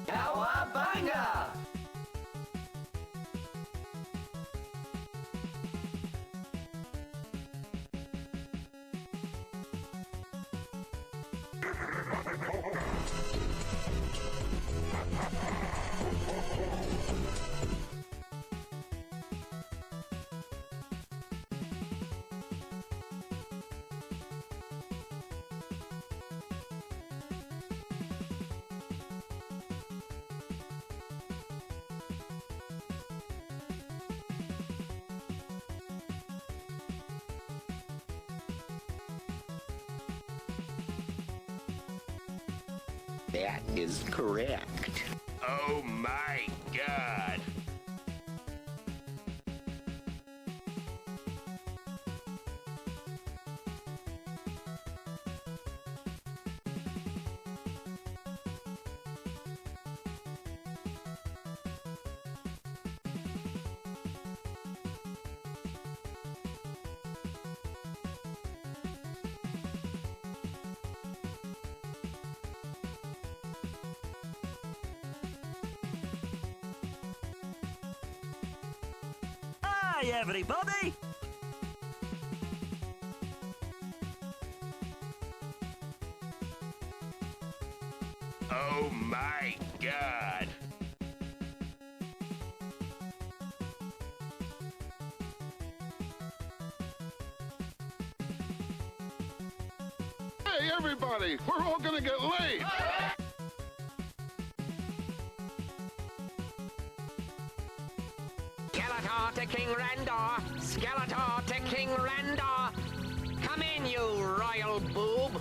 Cowabunga! That is correct. Oh my God! Hi, everybody! Oh my God! Hey, everybody! We're all gonna get late! Skeletor to King Randor! Skeletor to King Randor! Come in, you royal boob!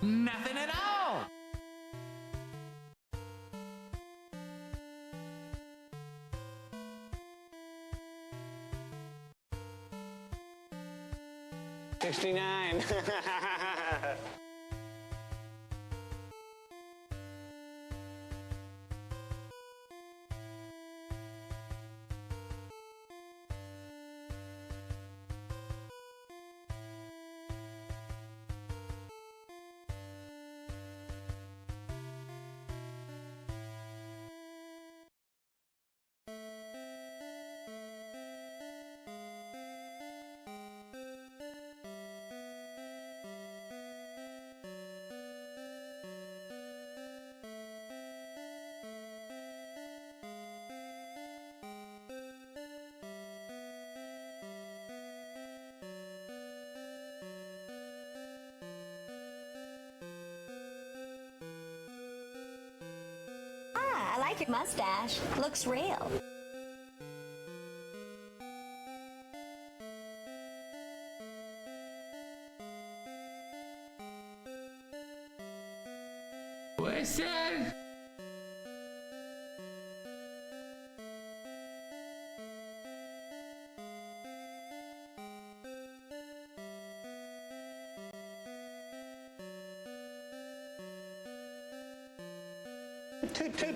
Nothing at all! $69. I like your mustache. Looks real. What's that?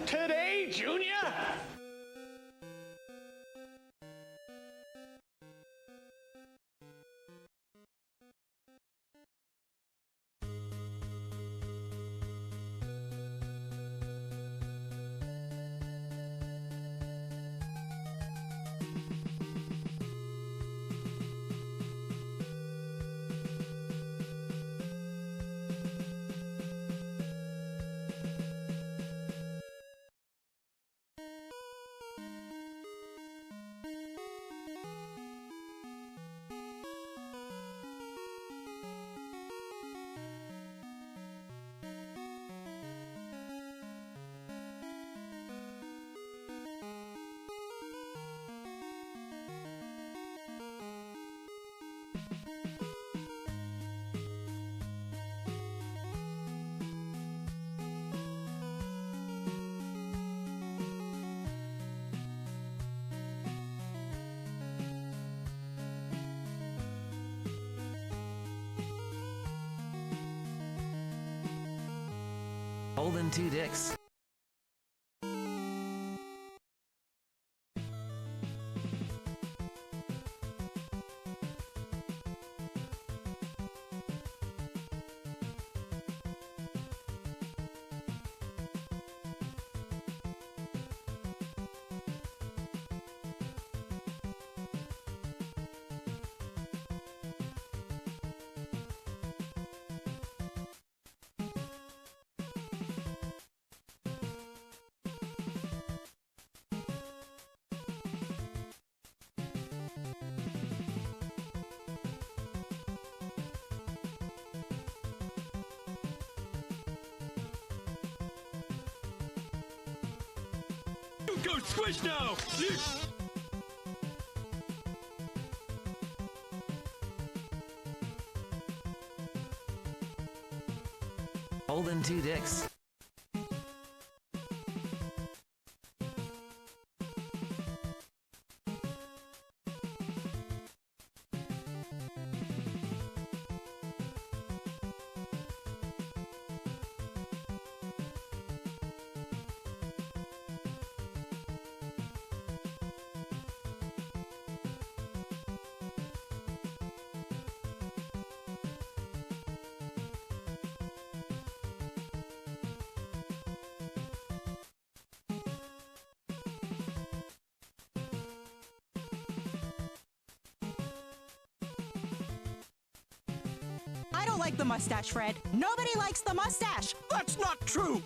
Today, Junior? Holding two dicks. Go squish now! Holding two dicks. I don't like the mustache, Fred. Nobody likes the mustache. That's not true!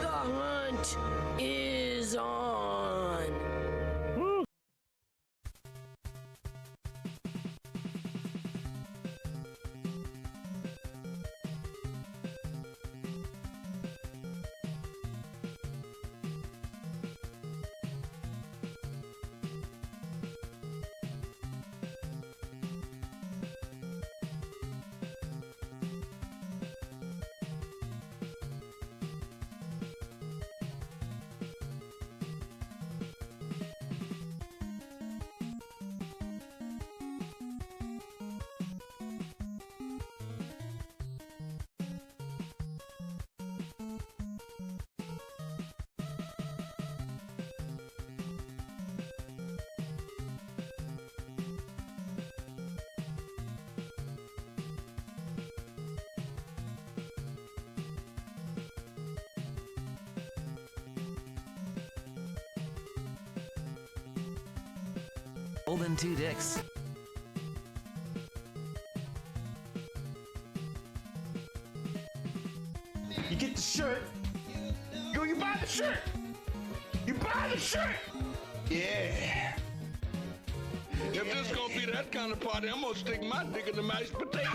The hunt is on. Holding two dicks. You get the shirt. Yo, you buy the shirt. You buy the shirt. Yeah. If this gonna be that kind of party, I'm gonna stick my dick in the mashed potato.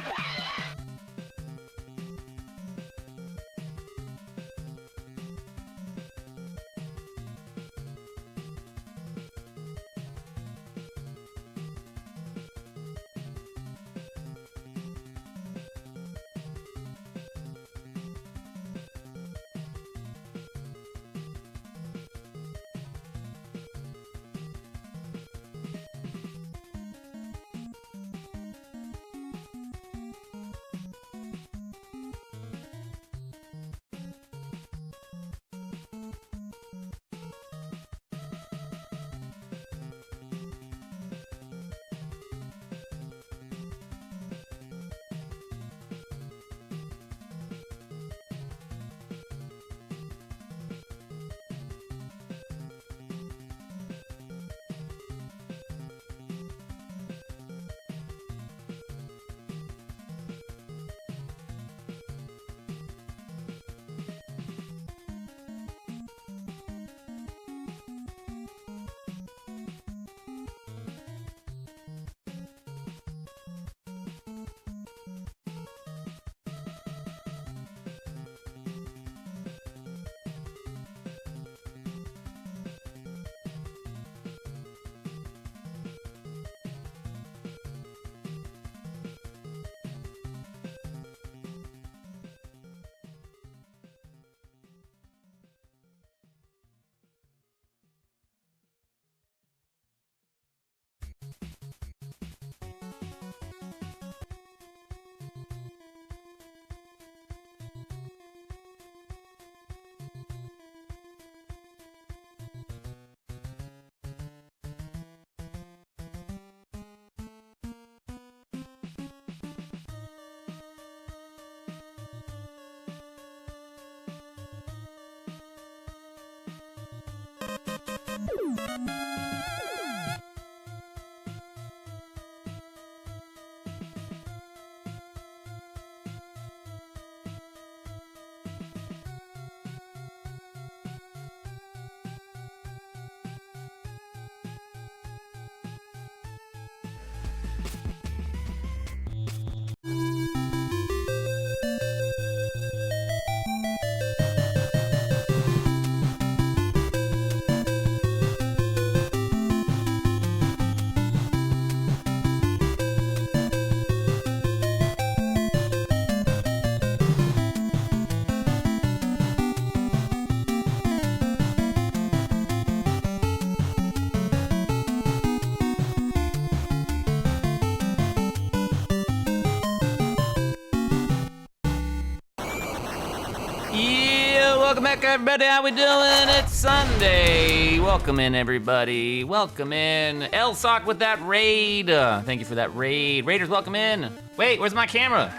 Welcome back, everybody. How we doing? It's Sunday. Welcome in, everybody. Welcome in. Elsock with that raid. Thank you for that raid. Raiders, welcome in. Wait, where's my camera?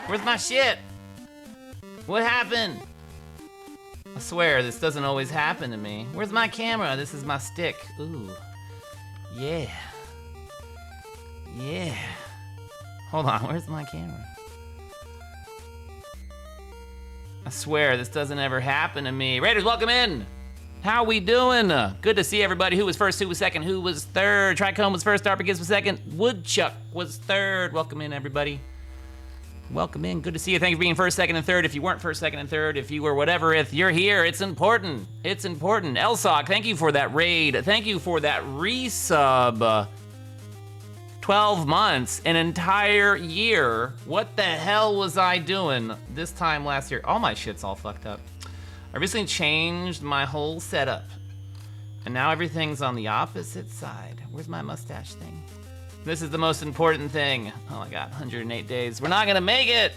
Where's my shit? What happened? I swear, this doesn't always happen to me. Where's my camera? This is my stick. Ooh. Yeah. Yeah. Hold on, where's my camera? I swear, this doesn't ever happen to me. Raiders, welcome in. How we doing? Good to see everybody. Who was first, who was second, who was third? Tricone was first, Darpagis was second, Woodchuck was third. Welcome in, everybody. Welcome in, good to see you. Thank you for being first, second, and third. If you weren't first, second, and third, if you were whatever, if you're here, it's important. It's important. Elsock, thank you for that raid. Thank you for that resub. 12 months, an entire year. What the hell was I doing this time last year? All my shit's all fucked up. I recently changed my whole setup, and now everything's on the opposite side. Where's my mustache thing? This is the most important thing. Oh my God, 108 days. We're not gonna make it.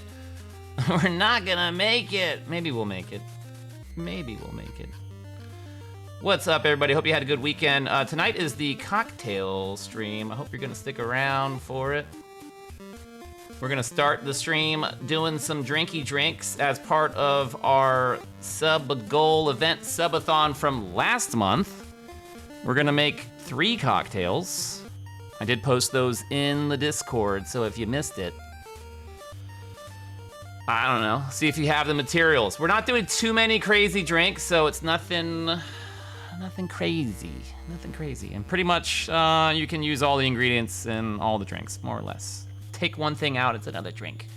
We're not gonna make it. Maybe we'll make it. Maybe we'll make it. What's up, everybody? Hope you had a good weekend. Tonight is the cocktail stream. I hope you're gonna stick around for it. We're gonna start the stream doing some drinky drinks as part of our sub goal event subathon from last month. We're gonna make 3 cocktails. I did post those in the Discord, so if you missed it, I don't know, see if you have the materials. We're not doing too many crazy drinks, so it's nothing crazy. And pretty much you can use all the ingredients in all the drinks, more or less. Take one thing out, it's another drink.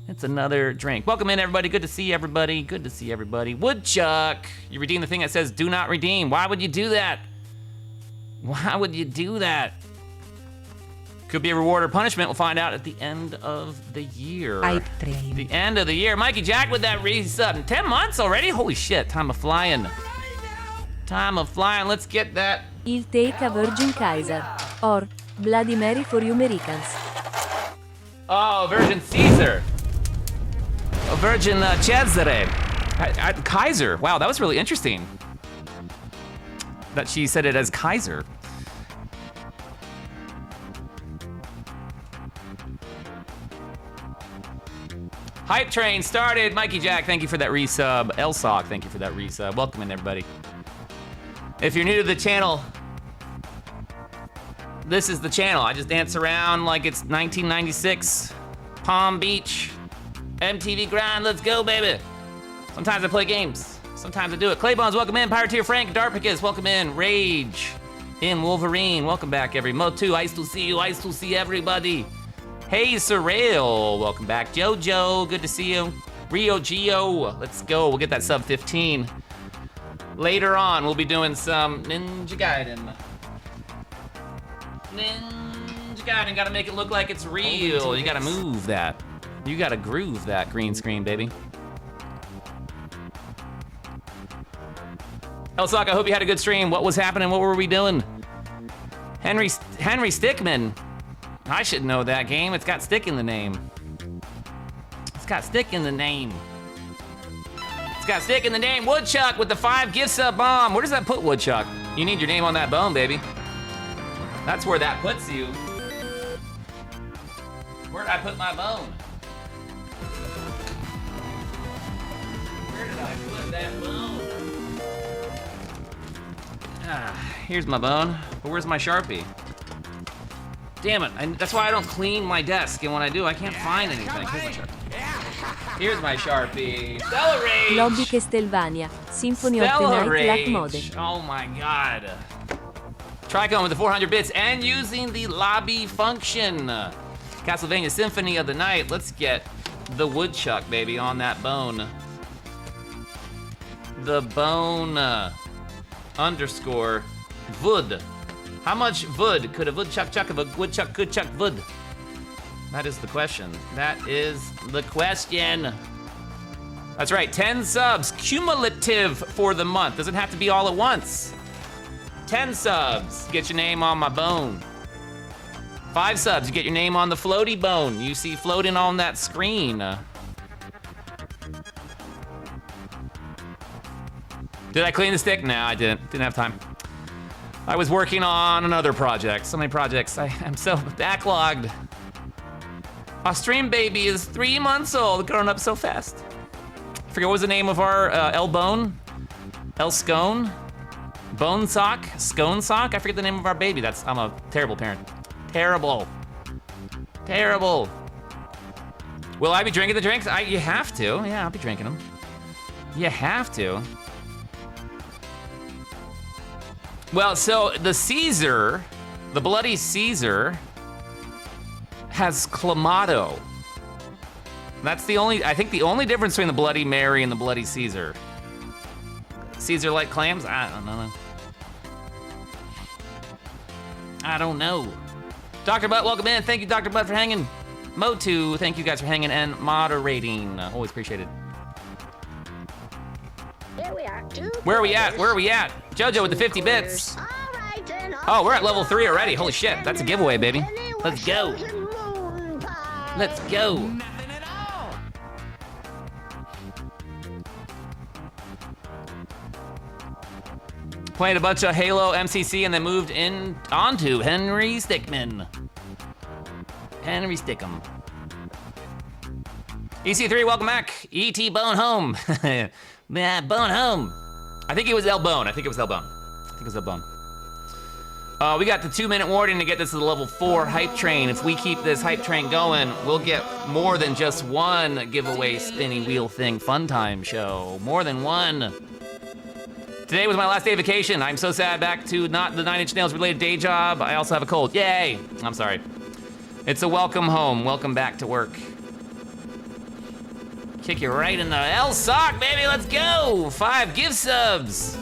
It's another drink. Welcome in, everybody. Good to see everybody. Good to see everybody. Woodchuck, you redeem the thing that says do not redeem. Why would you do that? Why would you do that? Could be a reward or punishment. We'll find out at the end of the year. The end of the year. Mikey Jack with that resub. 10 months already? Holy shit, time of flying. Time of flying, let's get that. Il take a Virgin Kaiser. Or Bloody Mary for you Americans. Oh, Virgin Caesar. A Virgin Cesare. Kaiser. Wow, that was really interesting. That she said it as Kaiser. Hype train started. Mikey Jack, thank you for that resub. Elsock, thank you for that resub. Welcome in, everybody. If you're new to the channel, this is the channel. I just dance around like it's 1996. Palm Beach. MTV grind, let's go, baby. Sometimes I play games. Sometimes I do it. Claybones, welcome in. Pirateer Frank, Darpicus, welcome in. Rage, in Wolverine, welcome back, everybody. Mo2, nice to see you, nice to see everybody. Hey, Surreal, welcome back. Jojo, good to see you. Rio Geo, let's go. We'll get that sub 15. Later on, we'll be doing some Ninja Gaiden. Ninja Gaiden, gotta make it look like it's real. You gotta move that. You gotta groove that green screen, baby. Elsock, I hope you had a good stream. What was happening? What were we doing? Henry Stickmin. I should know that game. It's got stick in the name. It's got stick in the name. It's got stick in the name. Woodchuck with the 5 gift sub bomb. Where does that put Woodchuck? You need your name on that bone, baby. That's where that puts you. Where did I put my bone? Where did I put that bone? Here's my bone. But where's my Sharpie? Damn it, that's why I don't clean my desk, and when I do, I can't find anything. Here's my Sharpie. Stellar Rage! Lobby Castlevania, Symphony of the Stellar Night Black Rage! Mode. Oh my god. Tricone with the 400 bits and using the lobby function. Castlevania Symphony of the Night. Let's get the woodchuck, baby, on that bone. The bone underscore wood. How much wood could a woodchuck chuck if a woodchuck could chuck wood? That is the question. That is the question. That's right, 10 subs, cumulative for the month. Doesn't have to be all at once. 10 subs, get your name on my bone. 5 subs, you get your name on the floaty bone you see floating on that screen. Did I clean the stick? No, I didn't have time. I was working on another project. So many projects, I'm so backlogged. Our stream baby is 3 months old, growing up so fast. I forget what was the name of our El Bone? El Scone? Bone Sock? Scone Sock? I forget the name of our baby. I'm a terrible parent. Terrible. Terrible. Will I be drinking the drinks? You have to. Yeah, I'll be drinking them. You have to. Well, so the Caesar, the Bloody Caesar, has Clamato. That's I think the only difference between the Bloody Mary and the Bloody Caesar. Caesar like clams? I don't know. I don't know. Dr. Butt, welcome in. Thank you, Dr. Butt, for hanging. Motu, thank you guys for hanging and moderating. Always appreciated. Here we are. Where are we at? Where are we at? Jojo with the 50 bits. Oh, we're at level 3 already. Holy shit, that's a giveaway, baby. Let's go. Let's go. Nothing at all. Played a bunch of Halo MCC and then moved in onto Henry Stickmin. Henry Stickum. EC3, welcome back. ET Bone Home. Yeah, Bone Home. I think it was El Bone. I think it was El Bone. We got the 2-minute warning to get this to the level 4 hype train. If we keep this hype train going, we'll get more than just one giveaway spinny wheel thing fun time show. More than one. Today was my last day of vacation. I'm so sad, back to not the 9 Inch Nails related day job. I also have a cold. Yay! I'm sorry. It's a welcome home. Welcome back to work. Kick you right in the L sock, baby. Let's go. 5 gift subs.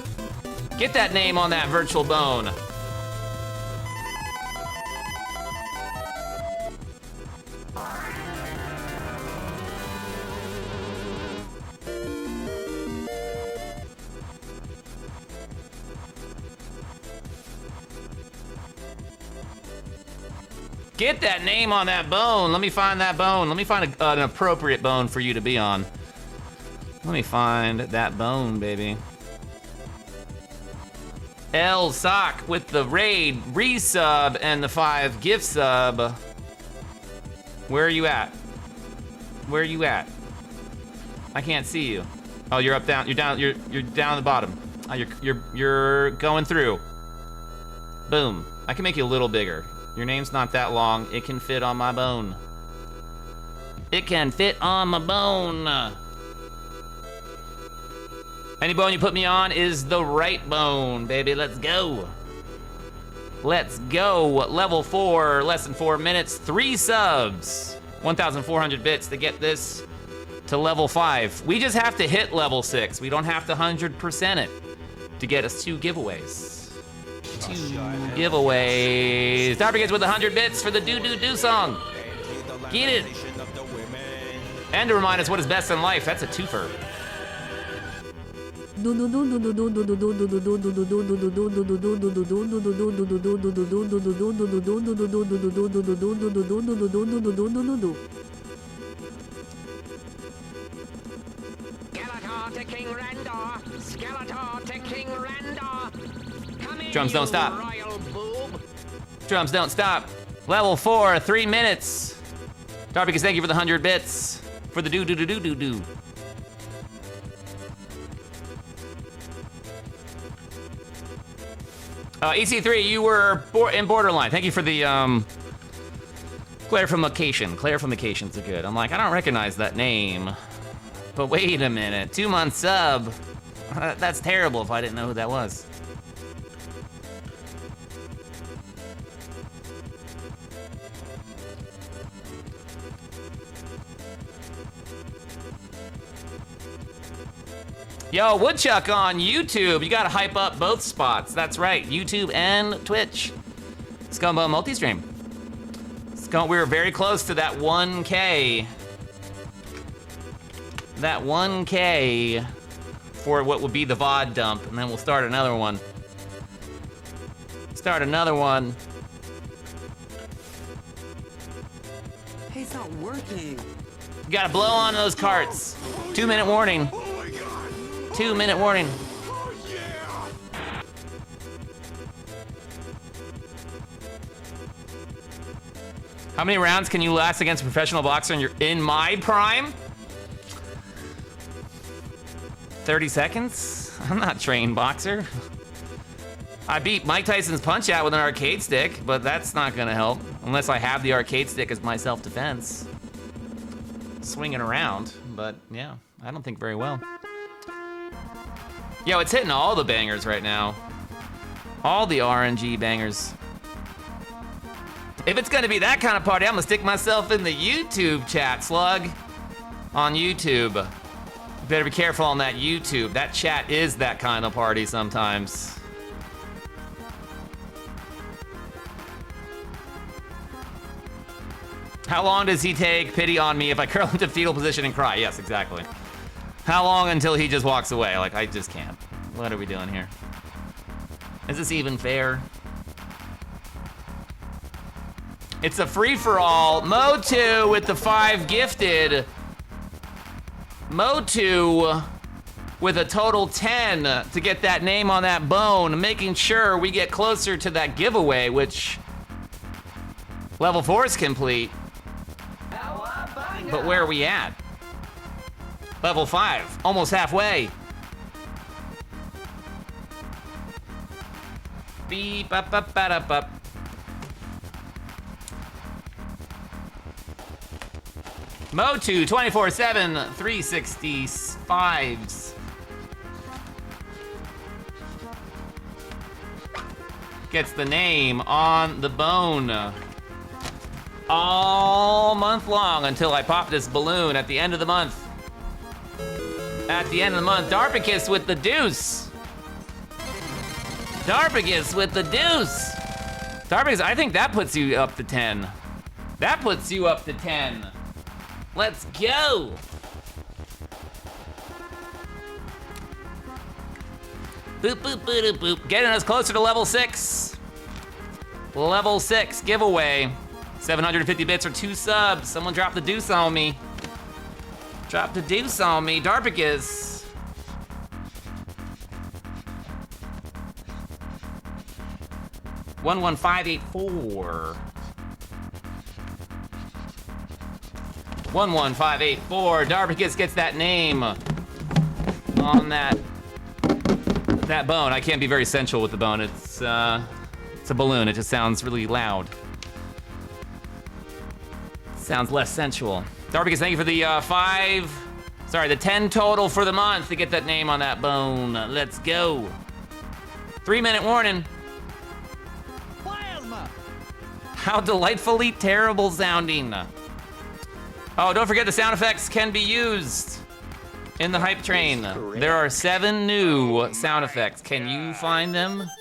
Get that name on that virtual bone. Get that name on that bone. Let me find that bone. Let me find an appropriate bone for you to be on. Let me find that bone, baby. L Sock with the raid resub and the 5 gift sub. Where are you at? Where are you at? I can't see you. Oh, you're up, down. You're down. You're down at the bottom. Oh, you're going through. Boom. I can make you a little bigger. Your name's not that long. It can fit on my bone. It can fit on my bone. Any bone you put me on is the right bone, baby. Let's go. Let's go. Level 4, less than 4 minutes, 3 subs. 1,400 bits to get this to level 5. We just have to hit level 6. We don't have to 100% it to get us 2 giveaways. 2 giveaways. Don't forget with 100 bits for the do song. Get it. And to remind us what is best in life, that's a twofer. Skeletor to King Randor. Skeletor to King Randor. Come in, Drums don't stop. royal boob. Drums don't stop. Level 4, 3 minutes. Darby, thank you for the 100 bits. For the do. EC3, you were in Borderline. Thank you for the clarification. Clarifications are good. I'm like, I don't recognize that name. But wait a minute, 2-month sub. That's terrible if I didn't know who that was. Yo, Woodchuck on YouTube. You gotta hype up both spots. That's right, YouTube and Twitch. Scumbo multi-stream. We were very close to that 1K. That 1K for what would be the VOD dump, and then we'll start another one. Hey, it's not working. You gotta blow on those carts. 2-minute warning. 2-minute warning. How many rounds can you last against a professional boxer in my prime? 30 seconds? I'm not a trained boxer. I beat Mike Tyson's Punch Out with an arcade stick, but that's not gonna help. Unless I have the arcade stick as my self-defense. Swinging around, but yeah, I don't think very well. Yo, it's hitting all the bangers right now. All the RNG bangers. If it's gonna be that kind of party, I'm gonna stick myself in the YouTube chat, Slug. On YouTube. You better be careful on that YouTube. That chat is that kind of party sometimes. How long does he take pity on me if I curl into fetal position and cry? Yes, exactly. How long until he just walks away? Like, I just can't. What are we doing here? Is this even fair? It's a free-for-all. Mo2 with the 5 gifted. Mo2 with a total 10 to get that name on that bone, making sure we get closer to that giveaway, which level 4 is complete. But where are we at? Level 5, almost halfway. Beep, up, up, up, up. Mo2, 24/7, 365s. Gets the name on the bone. All month long until I pop this balloon at the end of the month. At the end of the month, Darpicus with the deuce. Darpicus with the deuce. Darpicus, I think that puts you up to 10. That puts you up to 10. Let's go. Boop, boop, boop, boop, boop. Getting us closer to level 6. Level 6 giveaway. 750 bits or 2 subs. Someone dropped the deuce on me. Dropped the deuce on me. Darpicus. $11584. 11584. Darpicus gets that name on that bone. I can't be very sensual with the bone. It's a balloon. It just sounds really loud. Sounds less sensual. Darpicus, thank you for the 10 total for the month to get that name on that bone. Let's go. 3-minute warning. Plasma. How delightfully terrible sounding. Oh, don't forget the sound effects can be used in the hype train. There are 7 new sound effects. Can you find them?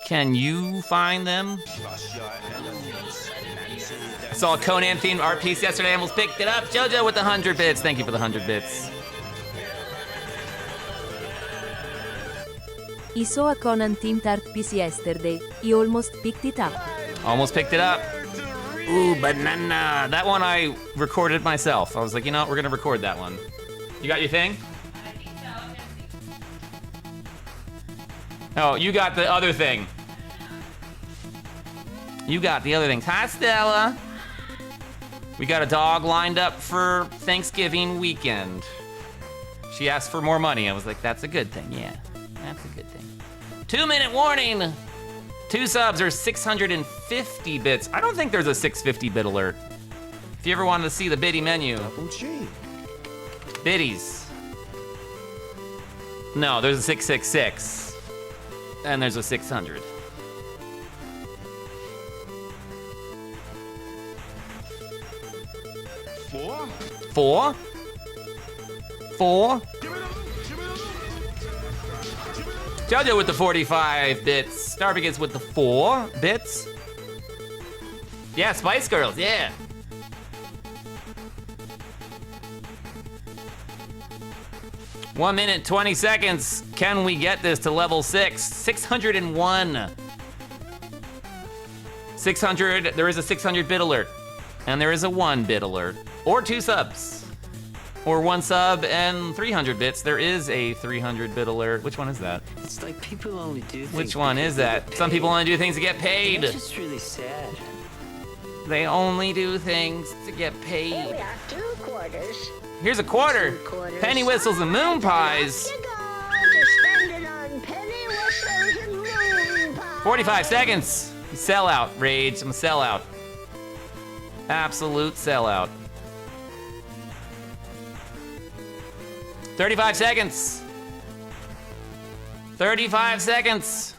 Can you find them? I saw a Conan themed art piece yesterday, almost picked it up. Jojo with the 100 bits. Thank you for the 100 bits. I saw a Conan themed art piece yesterday. I almost picked it up. Almost picked it up. Ooh, banana. That one I recorded myself. I was like, you know what, we're gonna record that one. You got your thing? Oh, you got the other thing. You got the other thing. Hi, Stella. We got a dog lined up for Thanksgiving weekend. She asked for more money. I was like, that's a good thing, yeah. That's a good thing. 2-minute warning. 2 subs are 650 bits. I don't think there's a 650-bit alert. If you ever wanted to see the biddy menu. Biddies. No, there's a 666. And there's a 600. Four? JoJo with the 45 bits. Starbucks with the 4 bits. Yeah, Spice Girls, yeah. One minute, 20 seconds. Can we get this to level 6? 601. 600, there is a 600-bit alert. And there is a 1-bit alert. Or 2 subs. Or 1 sub and 300 bits. There is a 300-bit alert. Which one is that? It's like people only do things. Which one is that? Some people only do things to get paid. It's just really sad. They only do things to get paid. Here we are, 2 quarters. Here's a quarter. 2 quarters. Penny whistles and moon pies. Off you go to spend it on penny whistles and moon pies. 45 seconds. Sellout, Rage. I'm a sellout. Absolute sellout. 35 seconds. 35 seconds.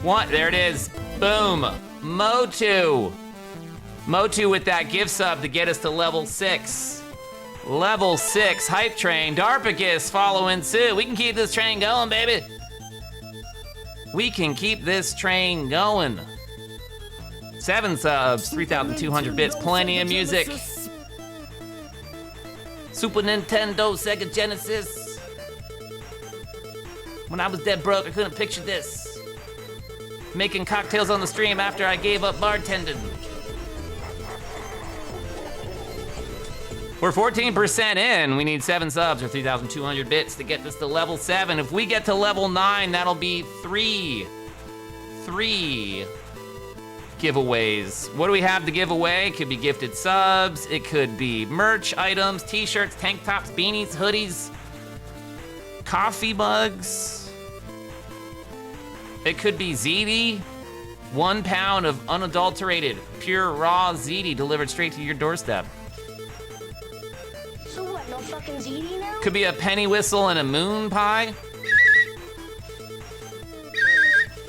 One, there it is. Boom. Motu. Motu with that gift sub to get us to level 6. Level 6 hype train. Darpicus following suit. We can keep this train going, baby. We can keep this train going. 7 subs, 3,200 bits, plenty of music. Super Nintendo, Sega Genesis. When I was dead broke, I couldn't picture this. Making cocktails on the stream after I gave up bartending. We're 14% in. We need 7 subs or 3,200 bits to get this to level 7. If we get to level 9, that'll be 3 giveaways. What do we have to give away? It could be gifted subs. It could be merch items, t-shirts, tank tops, beanies, hoodies, coffee mugs. It could be ziti. 1 pound of unadulterated, pure raw ziti delivered straight to your doorstep. So what, no fucking ziti now? Could be a penny whistle and a moon pie.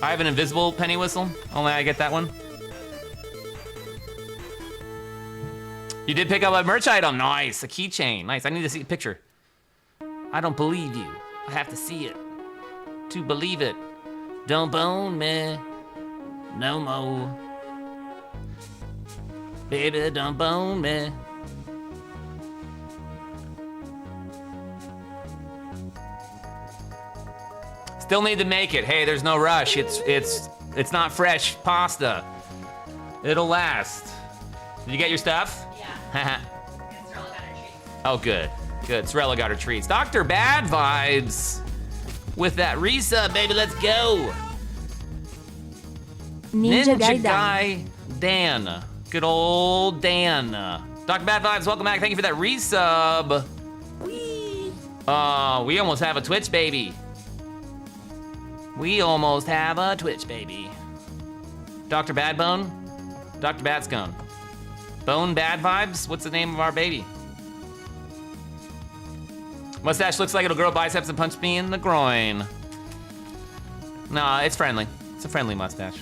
I have an invisible penny whistle. Only I get that one. You did pick up a merch item. Nice, a keychain. Nice, I need to see a picture. I don't believe you. I have to see it to believe it. Don't bone me no more. Baby, don't bone me. Still need to make it. Hey, there's no rush. It's not fresh pasta. It'll last. Did you get your stuff? Yeah. Oh, good. Good. Sorella got her treats. Dr. Bad Vibes with that resub, baby. Let's go. Ninja Guy Dan. Good old Dan. Dr. Bad Vibes, welcome back. Thank you for that resub. We almost have a Twitch, baby. We almost have a Twitch, baby. Dr. Badbone? Dr. Badscone. Bone Bad Vibes? What's the name of our baby? Mustache looks like it'll grow biceps and punch me in the groin. No, it's friendly. It's a friendly mustache.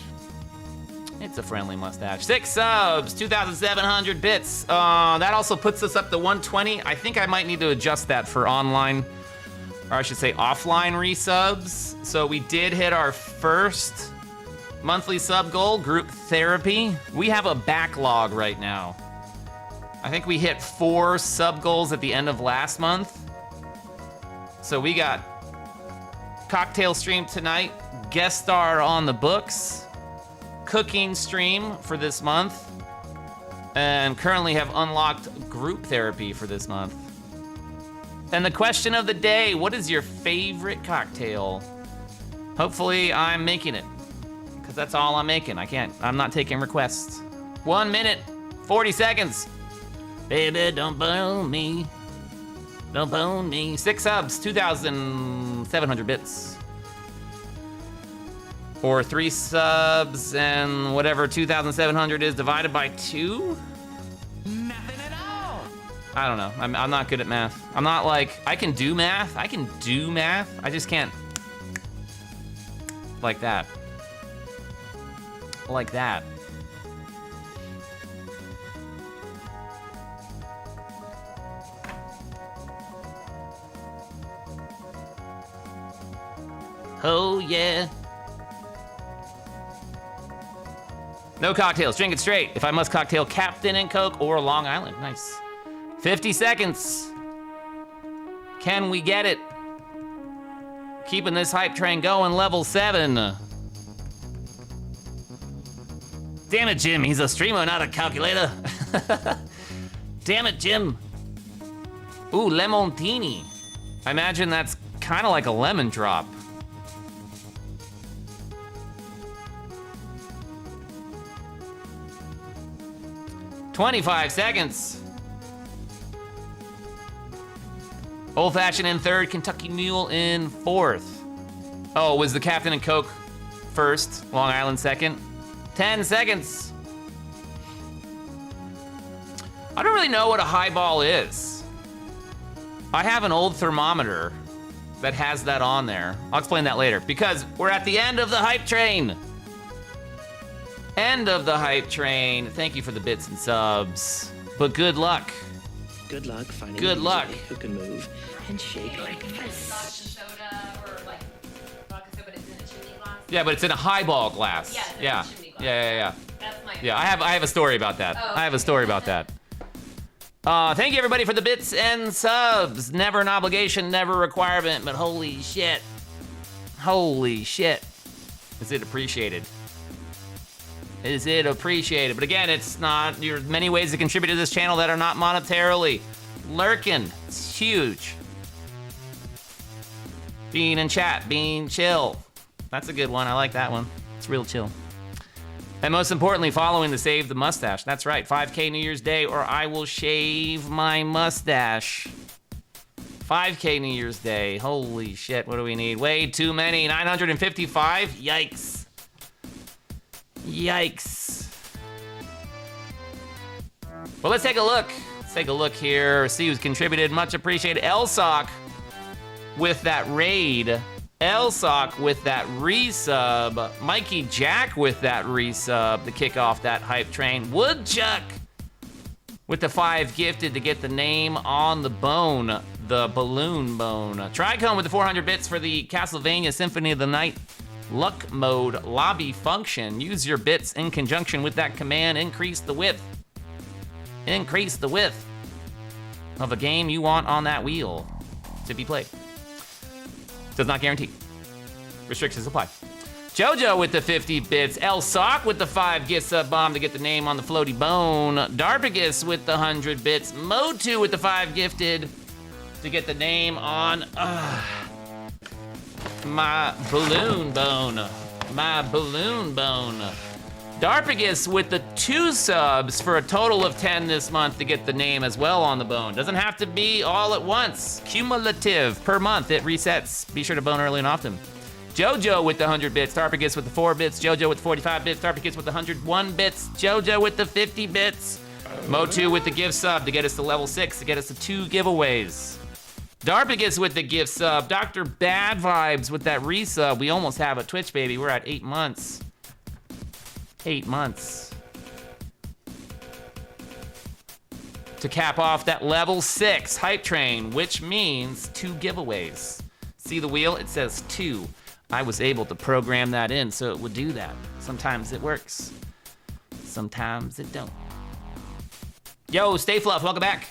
It's a friendly mustache. 6 subs, 2,700 bits. That also puts us up to 120. I think I might need to adjust that for online, or I should say offline resubs. So we did hit our first monthly sub goal, group therapy. We have a backlog right now. I think we hit 4 sub goals at the end of last month. So we got cocktail stream tonight, guest star on the books, cooking stream for this month, and currently have unlocked group therapy for this month. And the question of the day, what is your favorite cocktail? Hopefully I'm making it, because that's all I'm making. I'm not taking requests. 1 minute, 40 seconds. Baby, don't bone me. Don't bone me. 6 subs, 2,700 bits. Or 3 subs and whatever 2,700 is divided by 2? Nothing at all. I don't know. I'm not good at math. I'm not like, I can do math. I just can't. Like that. Like that. Oh, yeah. No cocktails, drink it straight. If I must cocktail, Captain and Coke or Long Island. Nice. 50 seconds. Can we get it? Keeping this hype train going, level 7. Damn it, Jim, he's a streamer, not a calculator. Damn it, Jim. Ooh, Lemontini. I imagine that's kind of like a lemon drop. "25 seconds. Old Fashioned in 3rd, Kentucky Mule in 4th. Oh, was the Captain and Coke 1st, Long Island 2nd? 10 seconds. I don't really know what a highball is. I have an old thermometer that has that on there. I'll explain that later because we're at the end of the hype train. End of the hype train. Thank you for the bits and subs. But good luck. Good luck finding Good luck. who can move and shake like this. Yeah, but it's in a highball glass. Yeah. Yeah. That's my Yeah, I have a story about that. Oh, I have a story about that. Thank you everybody for the bits and subs. Never an obligation, never a requirement, but holy shit. Holy shit. Is it appreciated? Is it appreciated? But again, it's not, there's many ways to contribute to this channel that are not monetarily. Lurking, it's huge. Being in chat, being chill. That's a good one, I like that one. It's real chill. And most importantly, following the Save the Mustache. That's right, 5K New Year's Day or I will shave my mustache. 5K New Year's Day, holy shit, what do we need? Way too many, 955? Yikes. Yikes. Well, let's take a look. Let's take a look here, see who's contributed. Much appreciated. Elsock with that raid. Elsock with that resub. Mikey Jack with that resub to kick off that hype train. Woodchuck with the 5 gifted to get the name on the bone, the balloon bone. Tricone with the 400 bits for the Castlevania Symphony of the Night Luck Mode lobby function. Use your bits in conjunction with that command. Increase the width. Increase the width of a game you want on that wheel to be played. Does not guarantee. Restrictions apply. Jojo with the 50 bits. Elsock with the 5 gifts up bomb to get the name on the floaty bone. Darpagus with the 100 bits. Motu with the 5 gifted to get the name on my balloon bone. My balloon bone. Darpagus with the 2 subs for a total of 10 this month to get the name as well on the bone. Doesn't have to be all at once. Cumulative per month, it resets. Be sure to bone early and often. Jojo with the 100 bits. Darpagus with the 4 bits. Jojo with the 45 bits. Darpagus with the 101 bits. Jojo with the 50 bits. Motu with the gift sub to get us to level 6 to get us to 2 giveaways. Darpagus with the gift sub. Dr. Bad Vibes with that resub. We almost have a Twitch, baby. We're at 8 months. 8 months. To cap off that level 6 hype train, which means 2 giveaways. See the wheel? It says 2. I was able to program that in so it would do that. Sometimes it works. Sometimes it don't. Yo, Stay Fluff, welcome back.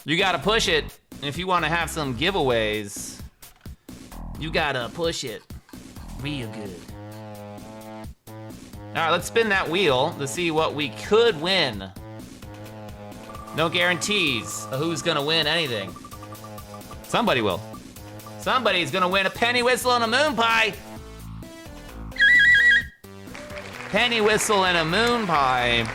You gotta push it if you wanna have some giveaways. You gotta push it real good. All right, let's spin that wheel to see what we could win. No guarantees of who's gonna win anything. Somebody will. Somebody's gonna win a penny whistle and a moon pie. Penny whistle and a moon pie.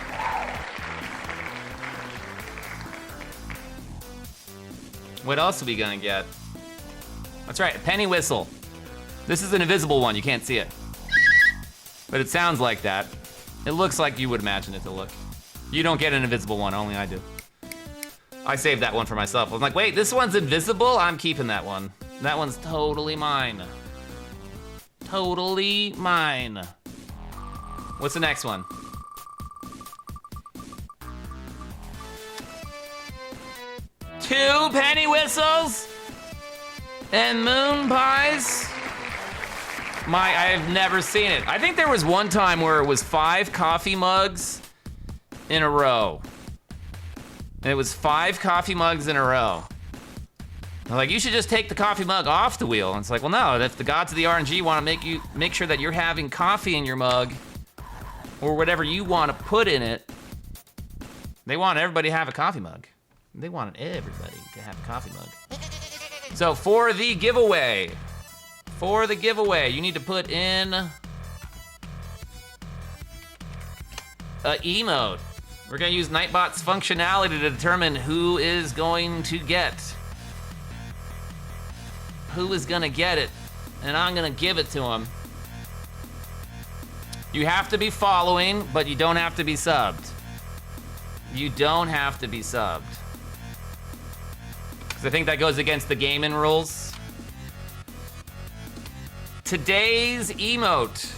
What else are we gonna get? That's right, a penny whistle. This is an invisible one, you can't see it. But it sounds like that. It looks like you would imagine it to look. You don't get an invisible one, only I do. I saved that one for myself. I'm like, wait, this one's invisible? I'm keeping that one. That one's totally mine. Totally mine. What's the next one? Two penny whistles and moon pies. I've never seen it. I think there was one time where it was 5 coffee mugs in a row. And it was 5 coffee mugs in a row. They're like, you should just take the coffee mug off the wheel. And it's like, well, no, if the gods of the RNG want to make sure that you're having coffee in your mug or whatever you want to put in it, they want everybody to have a coffee mug. They wanted everybody to have a coffee mug. So for the giveaway, you need to put in a emote. We're gonna use Nightbot's functionality to determine who is going to get. Who is gonna get it, and I'm gonna give it to him. You have to be following, but you don't have to be subbed. You don't have to be subbed. Because I think that goes against the gaming rules. Today's emote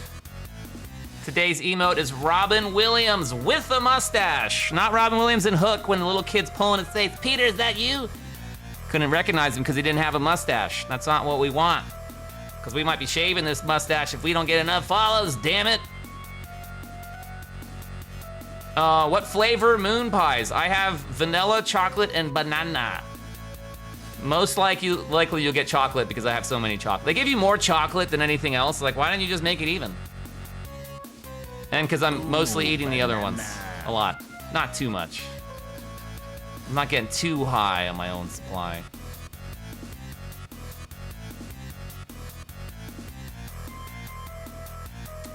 is Robin Williams with a mustache. Not Robin Williams in Hook when the little kid's pulling his face. Peter, is that you? Couldn't recognize him because he didn't have a mustache. That's not what we want. Because we might be shaving this mustache if we don't get enough follows, damn it. What flavor moon pies? I have vanilla, chocolate, and banana. Most likely you'll get chocolate because I have so many chocolate. They give you more chocolate than anything else. Like, why don't you just make it even? And because I'm mostly eating the other ones a lot. Not too much. I'm not getting too high on my own supply.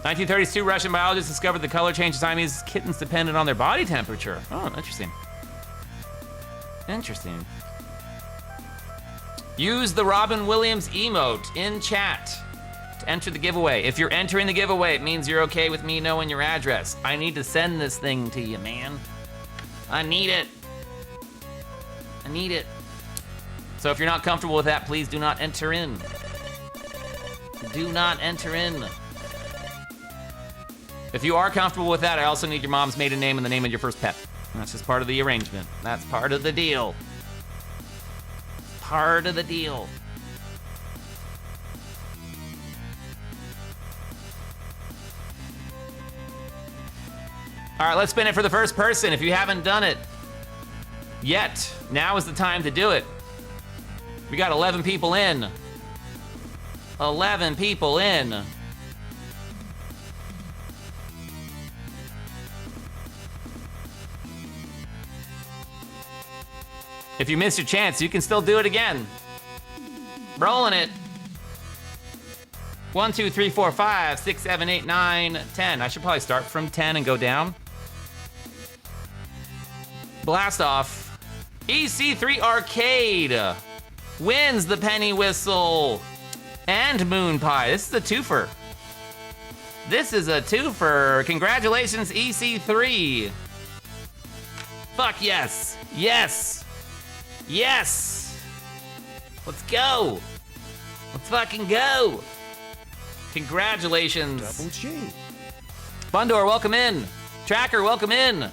"1932 Russian biologists discovered the color change of Siamese kittens depended on their body temperature." Oh, interesting. Interesting. Use the Robin Williams emote in chat to enter the giveaway. If you're entering the giveaway, it means you're okay with me knowing your address. I need to send this thing to you, man. I need it. I need it. So if you're not comfortable with that, please do not enter in. Do not enter in. If you are comfortable with that, I also need your mom's maiden name and the name of your first pet. That's just part of the arrangement. That's part of the deal. Part of the deal. All right, let's spin it for the first person. If you haven't done it yet, now is the time to do it. We got 11 people in. 11 people in. If you missed your chance, you can still do it again. Rolling it. 1, 2, 3, 4, 5, 6, 7, 8, 9, 10. I should probably start from 10 and go down. Blast off. EC3 Arcade wins the penny whistle and moon pie. This is a twofer. This is a twofer. Congratulations, EC3. Fuck yes. Yes. Yes! Let's go! Let's fucking go! Congratulations. Double G. Bundor, welcome in. Tracker, welcome in.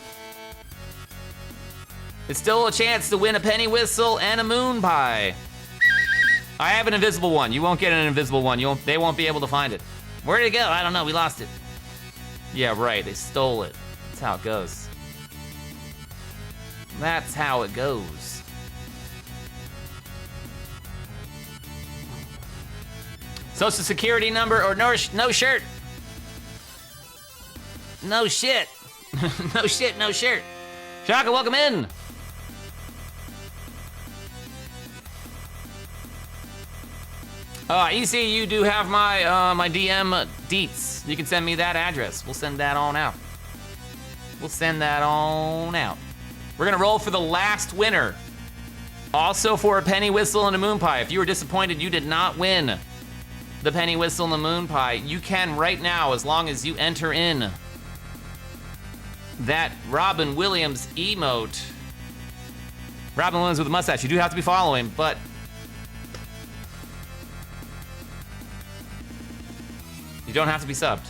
It's still a chance to win a penny whistle and a moon pie. I have an invisible one. You won't get an invisible one. They won't be able to find it. Where did it go? I don't know. We lost it. Yeah, right. They stole it. That's how it goes. That's how it goes. Social security number or no shirt. No shit. No shit, no shirt. Shaka, welcome in. EC, you do have my my DM deets. You can send me that address. We'll send that on out. We'll send that on out. We're gonna roll for the last winner. Also for a penny whistle and a moon pie. If you were disappointed you did not win the penny whistle and the moon pie, you can right now as long as you enter in that Robin Williams emote. Robin Williams with a mustache. You do have to be following, but you don't have to be subbed.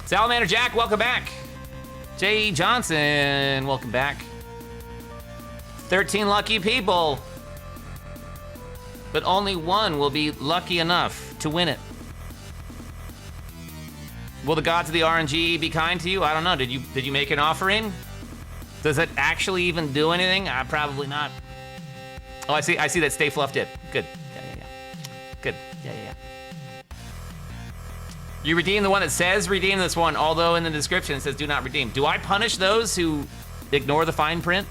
Salamander Jack, welcome back. Jay Johnson, welcome back. 13 lucky people, but only one will be lucky enough to win it. Will the gods of the RNG be kind to you? I don't know. Did you make an offering? Does it actually even do anything? Probably not. Oh, I see that Stay Fluff did. Good. Yeah. Good. Yeah. You redeem the one that says redeem this one, although in the description it says do not redeem. Do I punish those who ignore the fine print?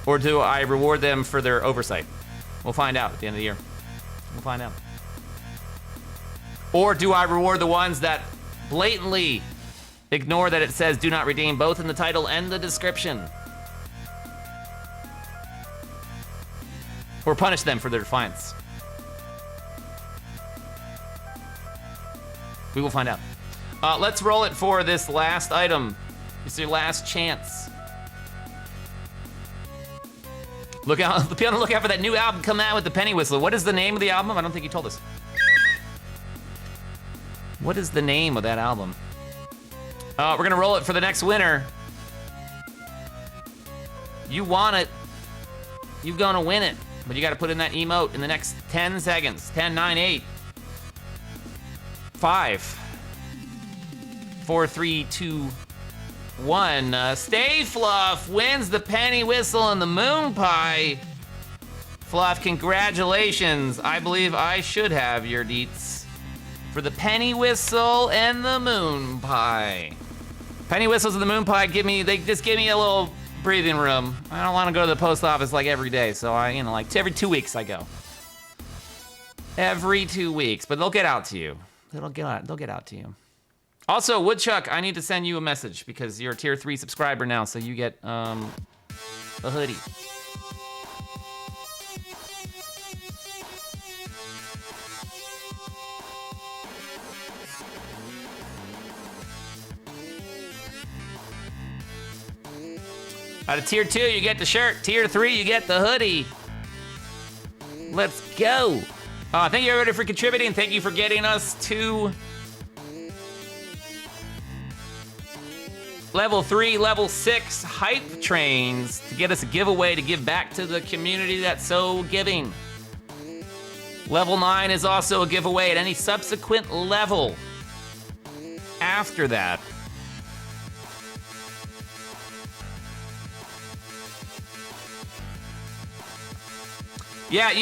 Or do I reward them for their oversight? We'll find out at the end of the year. We'll find out. Or do I reward the ones that blatantly ignore that it says do not redeem, both in the title and the description? Or punish them for their defiance? We will find out. Let's roll it for this last item. It's your last chance. Be on the lookout for that new album coming out with the Penny Whistle. What is the name of the album? I don't think you told us. What is the name of that album? We're gonna roll it for the next winner. You want it. You're gonna win it. But you gotta put in that emote in the next 10 seconds. 10, 9, 8. 5, 4, 3, 2, 1. Stay Fluff wins the penny whistle and the moon pie. Fluff, congratulations. I believe I should have your deets for the penny whistle and the moon pie. Penny whistles and the moon pie they just give me a little breathing room. I don't want to go to the post office like every day, so like every 2 weeks I go. Every 2 weeks, but they'll get out to you. They'll get out to you. Also, Woodchuck, I need to send you a message because you're a tier 3 subscriber now, so you get a hoodie. Out of tier 2, you get the shirt. Tier 3, you get the hoodie. Let's go. Thank you everybody for contributing. Thank you for getting us to level 3, level 6 hype trains to get us a giveaway to give back to the community that's so giving. Level 9 is also a giveaway at any subsequent level after that. Yeah,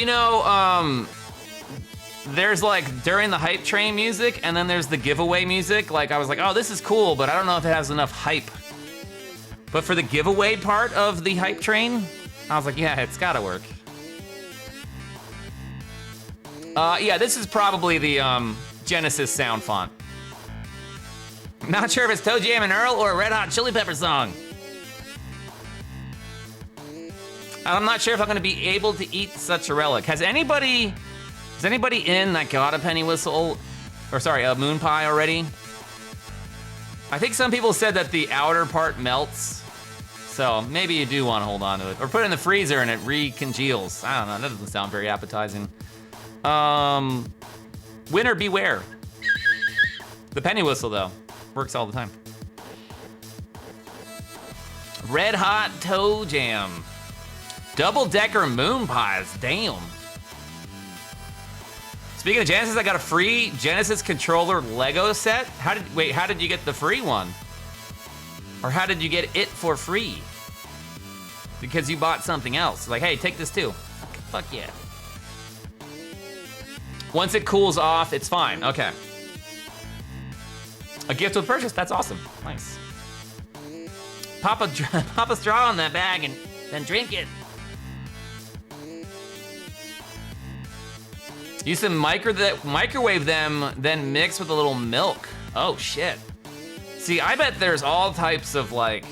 there's like during the hype train music and then there's the giveaway music. Like I was like, oh, this is cool, but I don't know if it has enough hype. But for the giveaway part of the hype train, I was like, yeah, it's gotta work. Yeah, this is probably the Genesis sound font. I'm not sure if it's Toe Jam and Earl or a Red Hot Chili Pepper song. I'm not sure if I'm gonna be able to eat such a relic. Is anybody in that got a penny whistle, or sorry, a moon pie already? I think some people said that the outer part melts, so maybe you do want to hold on to it. Or put it in the freezer and it recongeals. I don't know, that doesn't sound very appetizing. Winner beware. The penny whistle though, works all the time. Red Hot Toe Jam. Double-decker moon pies, damn. Speaking of Genesis, I got a free Genesis controller Lego set. How did you get the free one? Or how did you get it for free? Because you bought something else. Like, hey, take this too. Fuck yeah. Once it cools off, it's fine, okay. A gift with purchase, that's awesome, nice. Pop a straw in that bag and then drink it. Use some microwave them, then mix with a little milk. Oh shit. See, I bet there's all types of like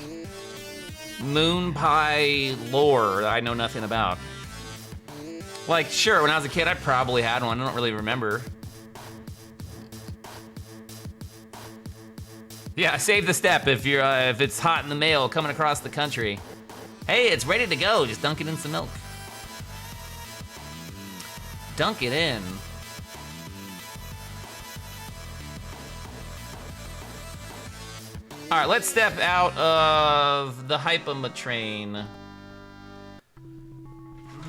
moon pie lore that I know nothing about. Like, sure, when I was a kid, I probably had one. I don't really remember. Yeah, save the step if you're if it's hot in the mail coming across the country. Hey, it's ready to go. Just dunk it in some milk. Dunk it in. All right, let's step out of the hypamatrain.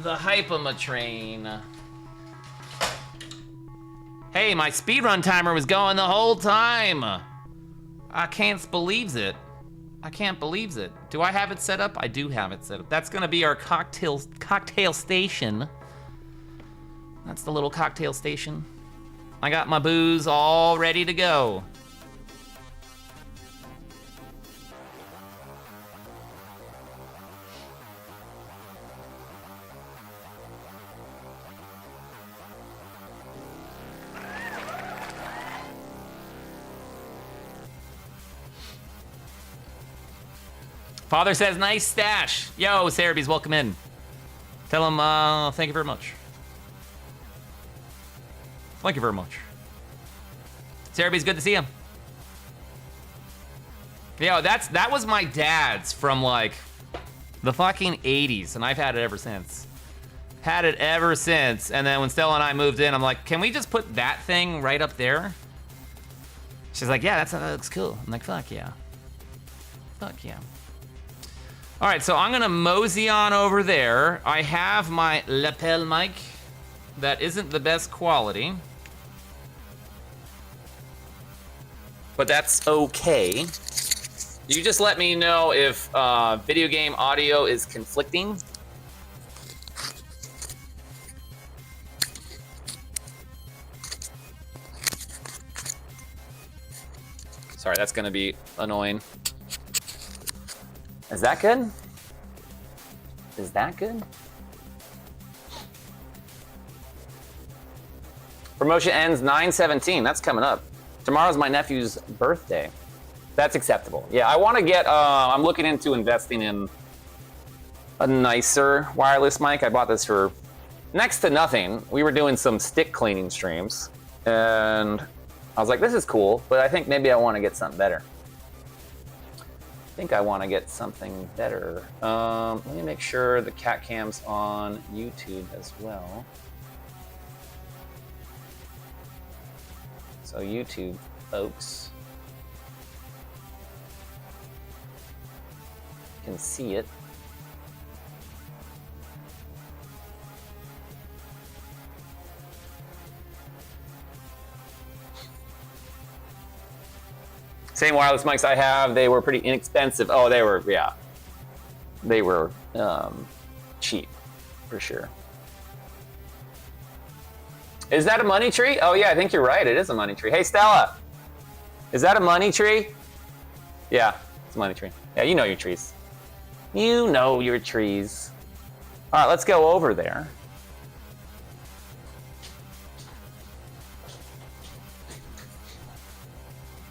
The hypamatrain. Hey, my speedrun timer was going the whole time. I can't believe it. I can't believe it. Do I have it set up? I do have it set up. That's gonna be our cocktail station. That's the little cocktail station. I got my booze all ready to go. Father says, nice stash. Yo, Cerebees, welcome in. Tell him, thank you very much. Thank you very much. Cerebees, good to see you. Yo, that was my dad's from like the fucking 80s, and I've had it ever since. Had it ever since, and then when Stella and I moved in, I'm like, can we just put that thing right up there? She's like, yeah, that looks cool. I'm like, fuck yeah. Fuck yeah. All right, so I'm gonna mosey on over there. I have my lapel mic that isn't the best quality, but that's okay. You just let me know if video game audio is conflicting. Sorry, that's gonna be annoying. Is that good? Is that good? Promotion ends 9/17. That's coming up. Tomorrow's my nephew's birthday. That's acceptable. Yeah, I want to get, I'm looking into investing in a nicer wireless mic. I bought this for next to nothing. We were doing some stick cleaning streams, and I was like, this is cool, but I think maybe I want to get something better. I think I want to get something better. Let me make sure the cat cam's on YouTube as well. So YouTube, folks, can see it. Same wireless mics I have, they were pretty inexpensive. Oh, they were, yeah. They were cheap, for sure. Is that a money tree? Oh yeah, I think you're right, it is a money tree. Hey Stella, is that a money tree? Yeah, it's a money tree. Yeah, you know your trees. You know your trees. All right, let's go over there.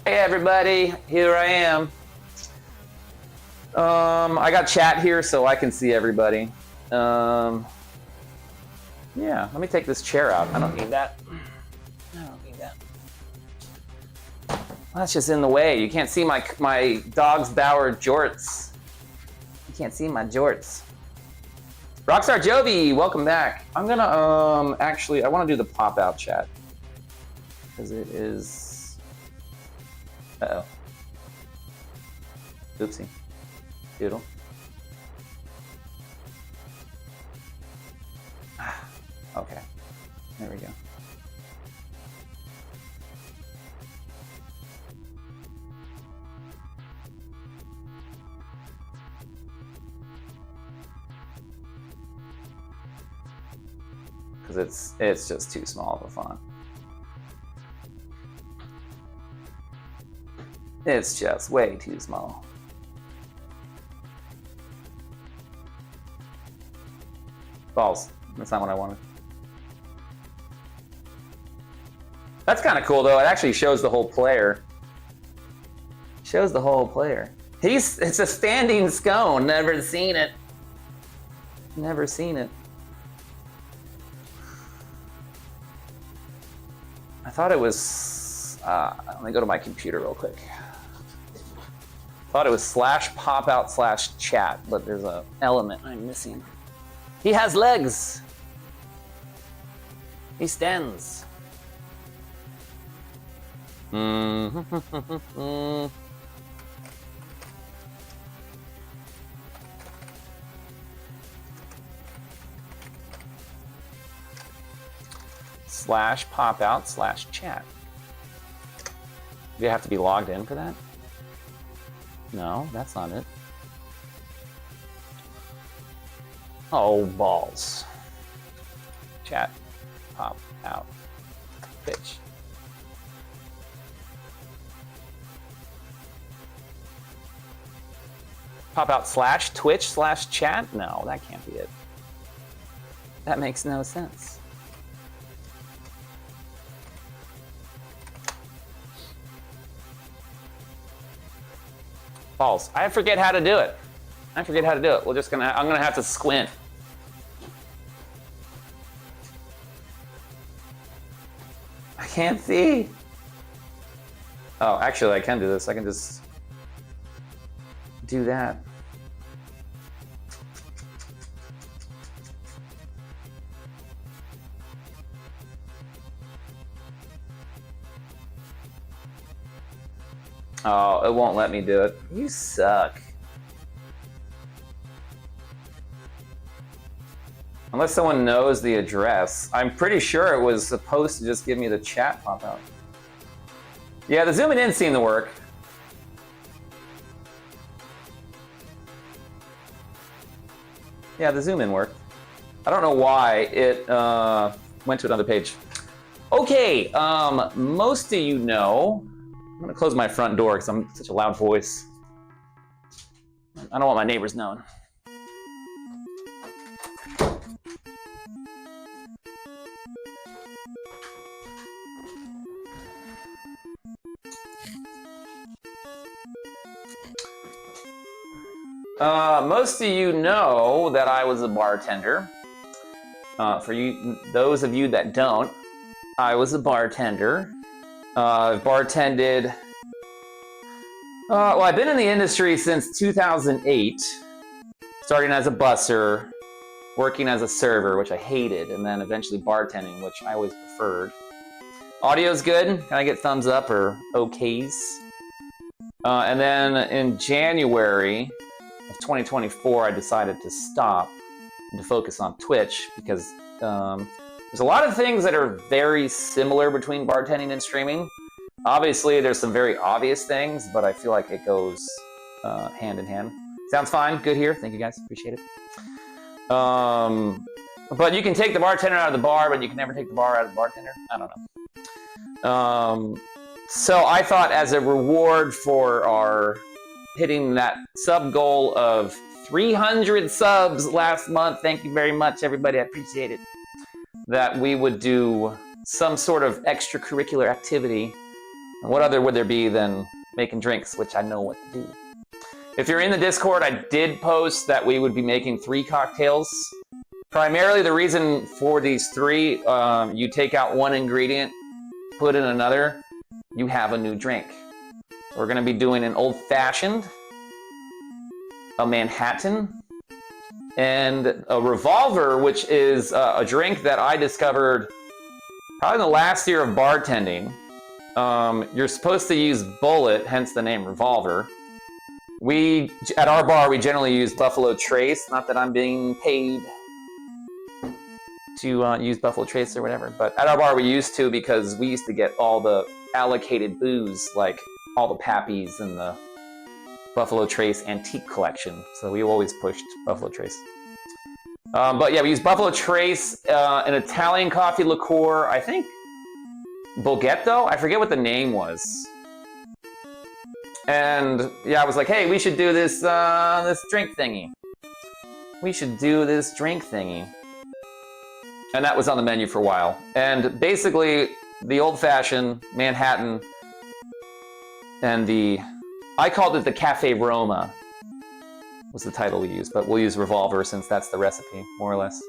Hey everybody, here I am. I got chat here so I can see everybody. Yeah, let me take this chair out. I don't need that. I don't need that. That's just in the way. You can't see my dog's Bauer jorts. You can't see my jorts. Rockstar Jovi, welcome back. I'm gonna actually I want to do the pop-out chat because it is. Uh-oh. Oopsie. Doodle. Okay. There we go. Because it's just too small of a font. It's just way too small. False. That's not what I wanted. That's kind of cool, though. It actually shows the whole player. Shows the whole player. It's a standing scone. Never seen it. Never seen it. I thought it was, let me go to my computer real quick. Thought it was /popout/chat, but there's an element I'm missing. He has legs. He stands. /popout/chat. Do you have to be logged in for that? No, that's not it. Oh, balls. Chat. Pop out. Pitch. Pop out /Twitch/chat? No, that can't be it. That makes no sense. Balls. I forget how to do it. I'm gonna have to squint. I can't see. Oh, actually I can do this. I can just do that. Oh, it won't let me do it. You suck. Unless someone knows the address. I'm pretty sure it was supposed to just give me the chat pop out. Yeah, the zooming in seemed to work. Yeah, the zoom in worked. I don't know why it went to another page. Okay, most of you know, I'm gonna close my front door because I'm such a loud voice. I don't want my neighbors knowing. Most of you know that I was a bartender. For you, those of you that don't, I was a bartender. I've bartended. Well, I've been in the industry since 2008, starting as a busser, working as a server, which I hated, and then eventually bartending, which I always preferred. Audio's good. Can I get thumbs up or okays? And then in January of 2024, I decided to stop and to focus on Twitch because there's a lot of things that are very similar between bartending and streaming. Obviously, there's some very obvious things, but I feel like it goes hand in hand. Sounds fine. Good here. Thank you, guys. Appreciate it. But you can take the bartender out of the bar, but you can never take the bar out of the bartender. I don't know. So I thought as a reward for our hitting that sub goal of 300 subs last month, thank you very much, everybody. I appreciate it. That we would do some sort of extracurricular activity. And what other would there be than making drinks, which I know what to do. If you're in the Discord, I did post that we would be making 3 cocktails. Primarily the reason for these 3, you take out one ingredient, put in another, you have a new drink. So we're gonna be doing an old-fashioned, a Manhattan, and a revolver, which is a drink that I discovered probably in the last year of bartending. You're supposed to use bullet, hence the name revolver. At our bar, we generally use Buffalo Trace. Not that I'm being paid to use Buffalo Trace or whatever, but at our bar we used to because we used to get all the allocated booze, like all the Pappies and the Buffalo Trace antique collection. So we always pushed Buffalo Trace. But yeah, we use Buffalo Trace, an Italian coffee liqueur, I think Bolghetto? I forget what the name was. And yeah, I was like, hey, we should do this this drink thingy. We should do this drink thingy. And that was on the menu for a while. And basically, the old-fashioned Manhattan and I called it the Cafe Roma, was the title we used, but we'll use Revolver since that's the recipe, more or less.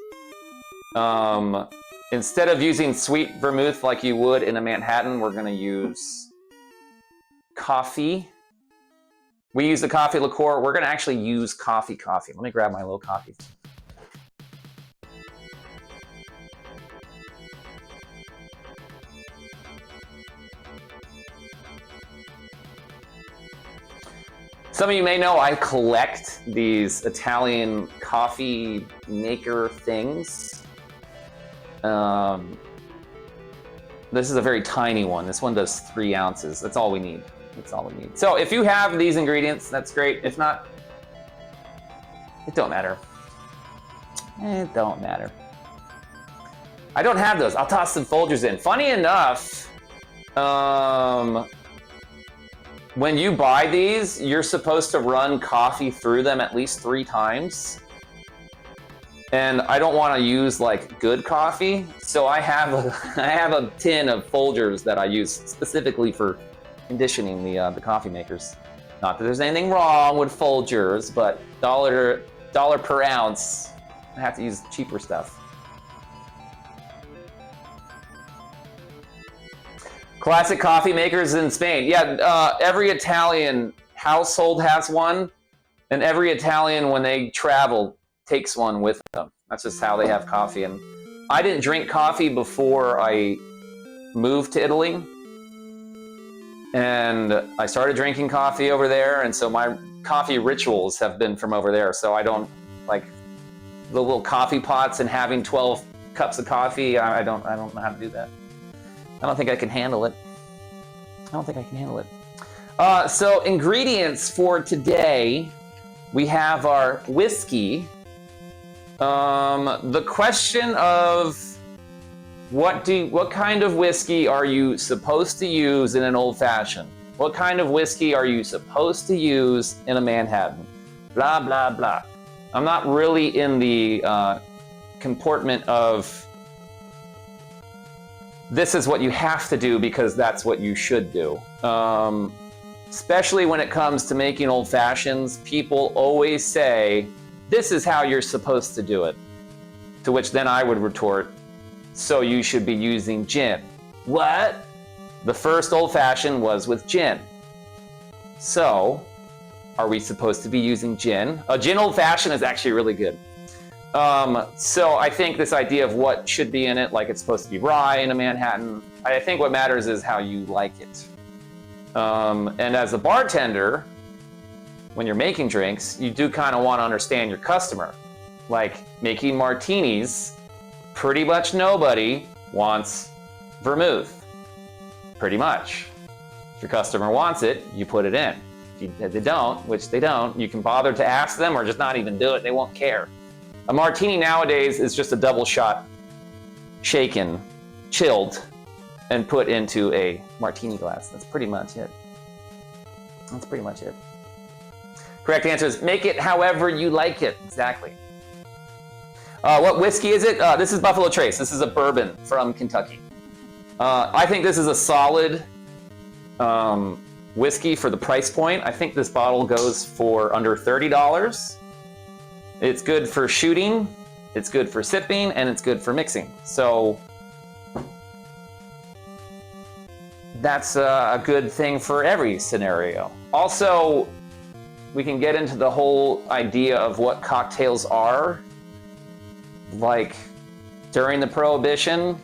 Instead of using sweet vermouth like you would in a Manhattan, we're gonna use coffee. We use the coffee liqueur. We're gonna actually use coffee. Let me grab my little coffee. Some of you may know I collect these Italian coffee maker things. This is a very tiny one. This one does 3 ounces. That's all we need. That's all we need. So if you have these ingredients, that's great. If not, it don't matter. It don't matter. I don't have those. I'll toss some Folgers in. Funny enough, when you buy these, you're supposed to run coffee through them at least 3 times. And I don't want to use like good coffee, so I have a tin of Folgers that I use specifically for conditioning the coffee makers. Not that there's anything wrong with Folgers, but dollar per ounce, I have to use cheaper stuff. Classic coffee makers in Spain. Yeah, every Italian household has one, and every Italian, when they travel, takes one with them. That's just how they have coffee. And I didn't drink coffee before I moved to Italy. And I started drinking coffee over there, and so my coffee rituals have been from over there. So I don't like the little coffee pots and having 12 cups of coffee. I don't know how to do that. I don't think I can handle it. So ingredients for today, we have our whiskey. The question of what kind of whiskey are you supposed to use in an old fashioned? What kind of whiskey are you supposed to use in a Manhattan? Blah, blah, blah. I'm not really in the comportment of this is what you have to do because that's what you should do. Especially when it comes to making old fashions, people always say, this is how you're supposed to do it. To which then I would retort, so you should be using gin. What? The first old fashioned was with gin. So, are we supposed to be using gin? A gin old fashioned is actually really good. So I think this idea of what should be in it, like it's supposed to be rye in a Manhattan, I think what matters is how you like it. And as a bartender, when you're making drinks, you do kind of want to understand your customer. Like making martinis, pretty much nobody wants vermouth. Pretty much. If your customer wants it, you put it in. If they don't, which they don't, you can bother to ask them or just not even do it. They won't care. A martini nowadays is just a double shot, shaken, chilled, and put into a martini glass. That's pretty much it. Correct answer is make it however you like it. Exactly. What whiskey is it? This is Buffalo Trace. This is a bourbon from Kentucky. I think this is a solid whiskey for the price point. I think this bottle goes for under $30. It's good for shooting, it's good for sipping, and it's good for mixing. So that's a good thing for every scenario. Also, we can get into the whole idea of what cocktails are. Like during the Prohibition,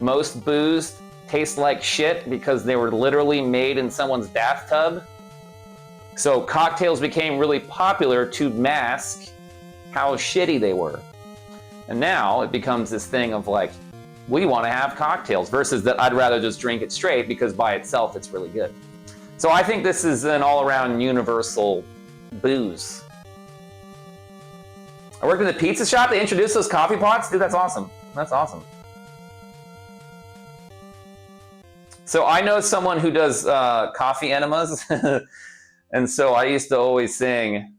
most booze tastes like shit because they were literally made in someone's bathtub. So cocktails became really popular to mask how shitty they were. And now it becomes this thing of like, we want to have cocktails versus that I'd rather just drink it straight because by itself it's really good. So I think this is an all-around universal booze. I worked in the pizza shop. They introduced those coffee pots. Dude, that's awesome. That's awesome. So I know someone who does coffee enemas. And so I used to always sing,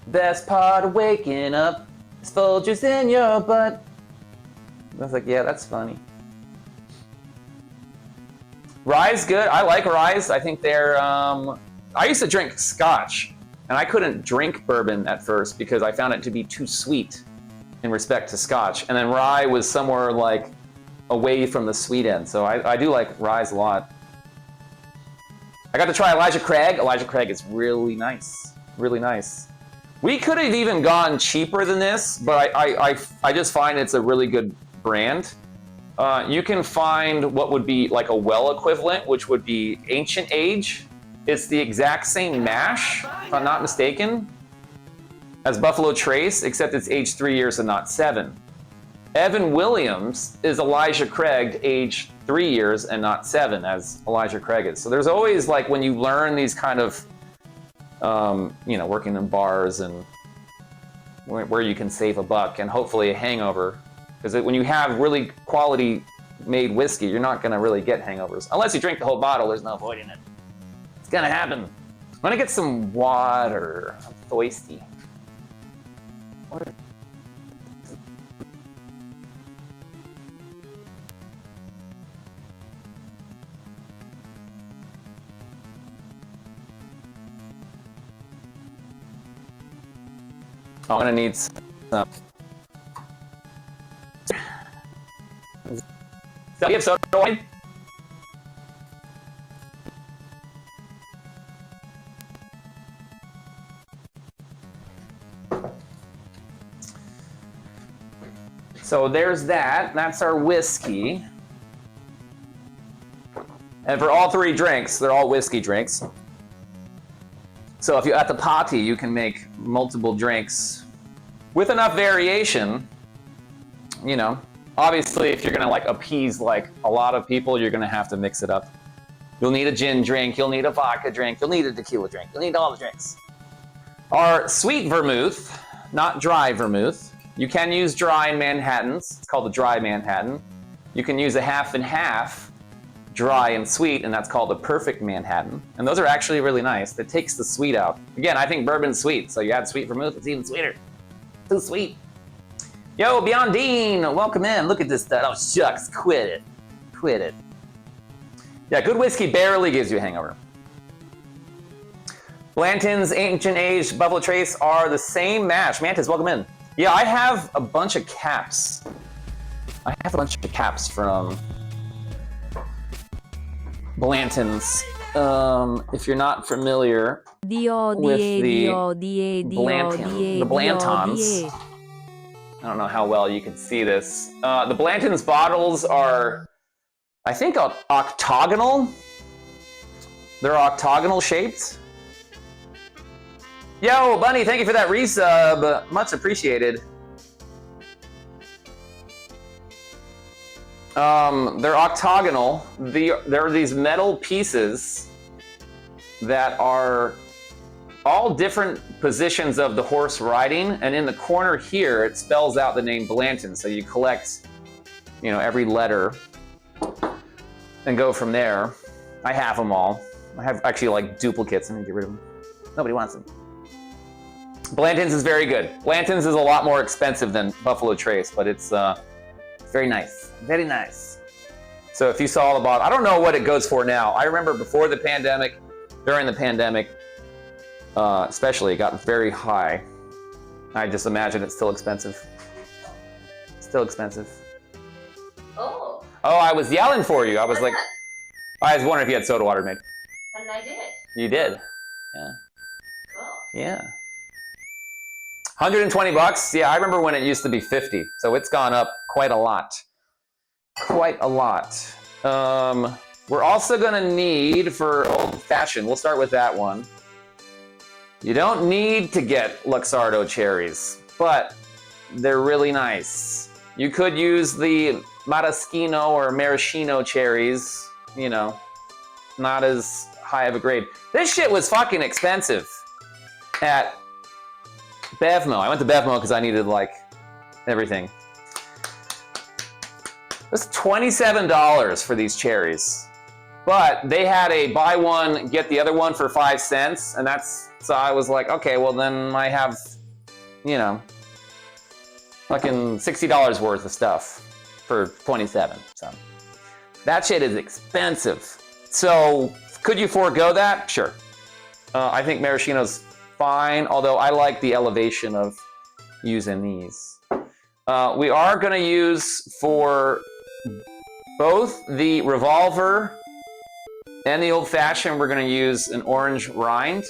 best part of waking up is Folgers in your butt. I was like, yeah, that's funny. Rye's good. I like ryes. I think they're, I used to drink scotch, and I couldn't drink bourbon at first because I found it to be too sweet in respect to scotch. And then rye was somewhere like away from the sweet end. So I do like ryes a lot. I got to try Elijah Craig. Elijah Craig is really nice. Really nice. We could have even gone cheaper than this, but I just find it's a really good brand. You can find what would be like a well equivalent, which would be Ancient Age. It's the exact same mash, if I'm not mistaken, as Buffalo Trace, except it's aged 3 years and not 7. Evan Williams is Elijah Craig, aged 3 years and not 7, as Elijah Craig is. So there's always, like, when you learn these kind of, you know, working in bars and where you can save a buck and hopefully a hangover. Because when you have really quality made whiskey, you're not going to really get hangovers. Unless you drink the whole bottle, there's no avoiding it. It's going to happen. I'm going to get some water. I'm thirsty. Water. I'm going to need some. Do you have soda wine? So there's that. That's our whiskey. And for all three drinks, they're all whiskey drinks. So if you're at the party, you can make multiple drinks with enough variation, you know. Obviously, if you're gonna like appease like a lot of people, you're gonna have to mix it up. You'll need a gin drink, you'll need a vodka drink, you'll need a tequila drink, you'll need all the drinks. Our sweet vermouth, not dry vermouth. You can use dry Manhattans. It's called a dry Manhattan. You can use a half and half, dry and sweet, and that's called a perfect Manhattan. And those are actually really nice. That takes the sweet out. Again, I think bourbon's sweet, so you add sweet vermouth, it's even sweeter. Too sweet. Yo, Beyond Dean, welcome in. Look at this stuff. Oh, shucks, quit it. Quit it. Yeah, good whiskey barely gives you a hangover. Blanton's Ancient Age Buffalo Trace are the same mash. Mantis, welcome in. Yeah, I have a bunch of caps. I have a bunch of caps from Blanton's. If you're not familiar with the Blantons. I don't know how well you can see this. The Blanton's bottles are, I think, octagonal. They're octagonal shaped. Yo, Bunny, thank you for that resub. Much appreciated. They're octagonal. There are these metal pieces that are all different positions of the horse riding, and in the corner here, it spells out the name Blanton. So you collect, you know, every letter and go from there. I have them all. I have actually like duplicates. I'm gonna get rid of them. Nobody wants them. Blanton's is very good. Blanton's is a lot more expensive than Buffalo Trace, but it's very nice. Very nice. So if you saw the bottle, I don't know what it goes for now. I remember before the pandemic, during the pandemic, especially, it got very high. I just imagine it's still expensive. Still expensive. Oh. Oh, I was yelling for you. I was like, I was wondering if you had soda water made. And I did. You did. Yeah. Cool. Yeah. 120 bucks. Yeah, I remember when it used to be 50. So it's gone up quite a lot. Quite a lot. We're also gonna need, for old fashioned, we'll start with that one. You don't need to get Luxardo cherries, but they're really nice. You could use the Maraschino or Maraschino cherries, you know, not as high of a grade. This shit was fucking expensive at Bevmo. I went to Bevmo because I needed, like, everything. It was $27 for these cherries. But they had a buy one, get the other one for 5 cents, and that's, so I was like, okay, well then I have, you know, fucking $60 worth of stuff for 27. So that shit is expensive. So could you forego that? Sure. I think maraschino's fine, although I like the elevation of using these. We are going to use for both the revolver and the old-fashioned, we're going to use an orange rind.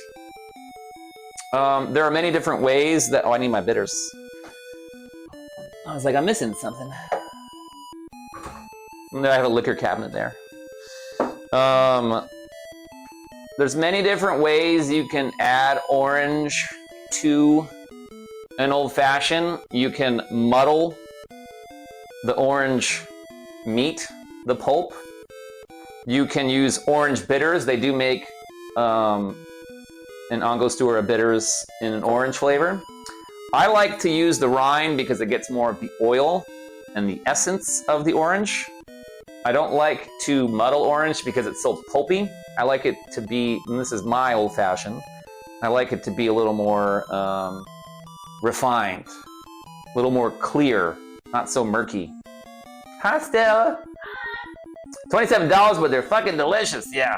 There are many different ways that... Oh, I need my bitters. I was like, I'm missing something. And then I have a liquor cabinet there. There's many different ways you can add orange to an old-fashioned. You can muddle the orange meat, the pulp. You can use orange bitters. They do make an Angostura bitters in an orange flavor. I like to use the rind because it gets more of the oil and the essence of the orange. I don't like to muddle orange because it's so pulpy. I like it to be, and this is my old-fashioned, I like it to be a little more refined, a little more clear, not so murky. Hi, Stella. $27, but they're fucking delicious, yeah.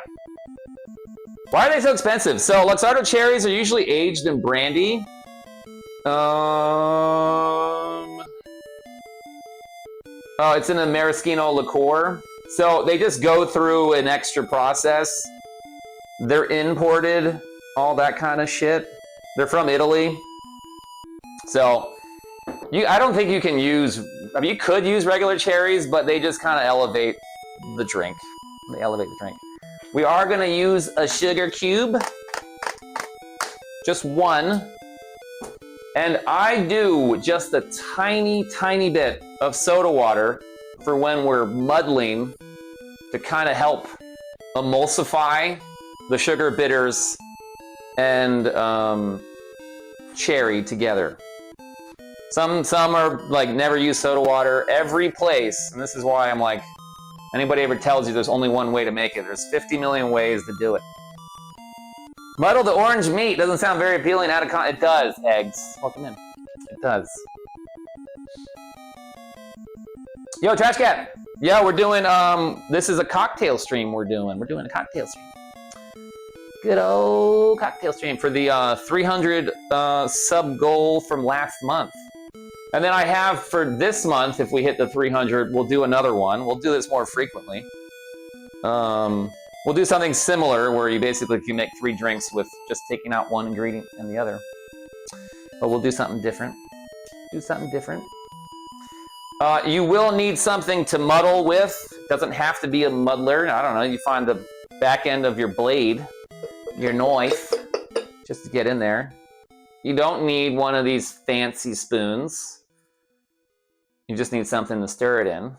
Why are they so expensive? So Luxardo cherries are usually aged in brandy. Oh, it's in a maraschino liqueur. So they just go through an extra process. They're imported, all that kind of shit. They're from Italy. So I don't think you can use, I mean, you could use regular cherries, but they just kind of elevate the drink. They elevate the drink. We are going to use a sugar cube. Just one. And I do just a tiny, tiny bit of soda water for when we're muddling to kind of help emulsify the sugar, bitters, and cherry together. Some are like never use soda water. Every place, and this is why I'm like, anybody ever tells you there's only one way to make it, there's 50 million ways to do it. Muddle the orange meat doesn't sound very appealing out of it does, eggs. Welcome in. It does. Yo, Trash Cat. Yeah, we're doing, this is a cocktail stream we're doing. We're doing a cocktail stream. Good old cocktail stream for the 300 sub goal from last month. And then I have for this month, if we hit the 300, we'll do another one. We'll do this more frequently. We'll do something similar where you basically can make 3 drinks with just taking out one ingredient and the other. But we'll do something different. Do something different. You will need something to muddle with. It doesn't have to be a muddler. I don't know, you find the back end of your blade, your knife, just to get in there. You don't need one of these fancy spoons. You just need something to stir it in.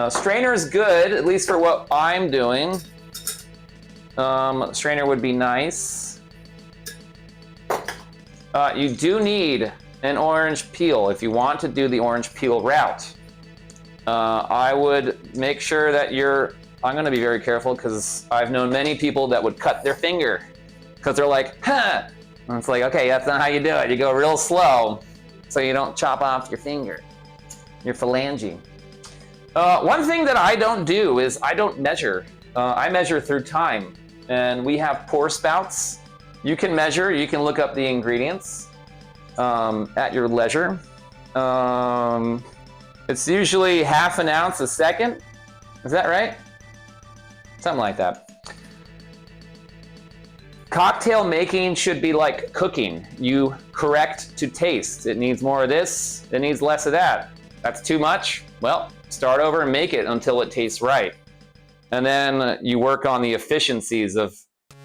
Strainer is good, at least for what I'm doing. Strainer would be nice. You do need an orange peel if you want to do the orange peel route. I would make sure that I'm gonna be very careful because I've known many people that would cut their finger because they're like, huh! And it's like, okay, that's not how you do it. You go real slow so you don't chop off your finger, your phalange. One thing that I don't do is I don't measure. I measure through time. And we have pour spouts. You can measure, you can look up the ingredients at your leisure. It's usually ½ an ounce a second. Is that right? Something like that. Cocktail making should be like cooking. You correct to taste. It needs more of this, it needs less of that. That's too much? Well, start over and make it until it tastes right. And then you work on the efficiencies of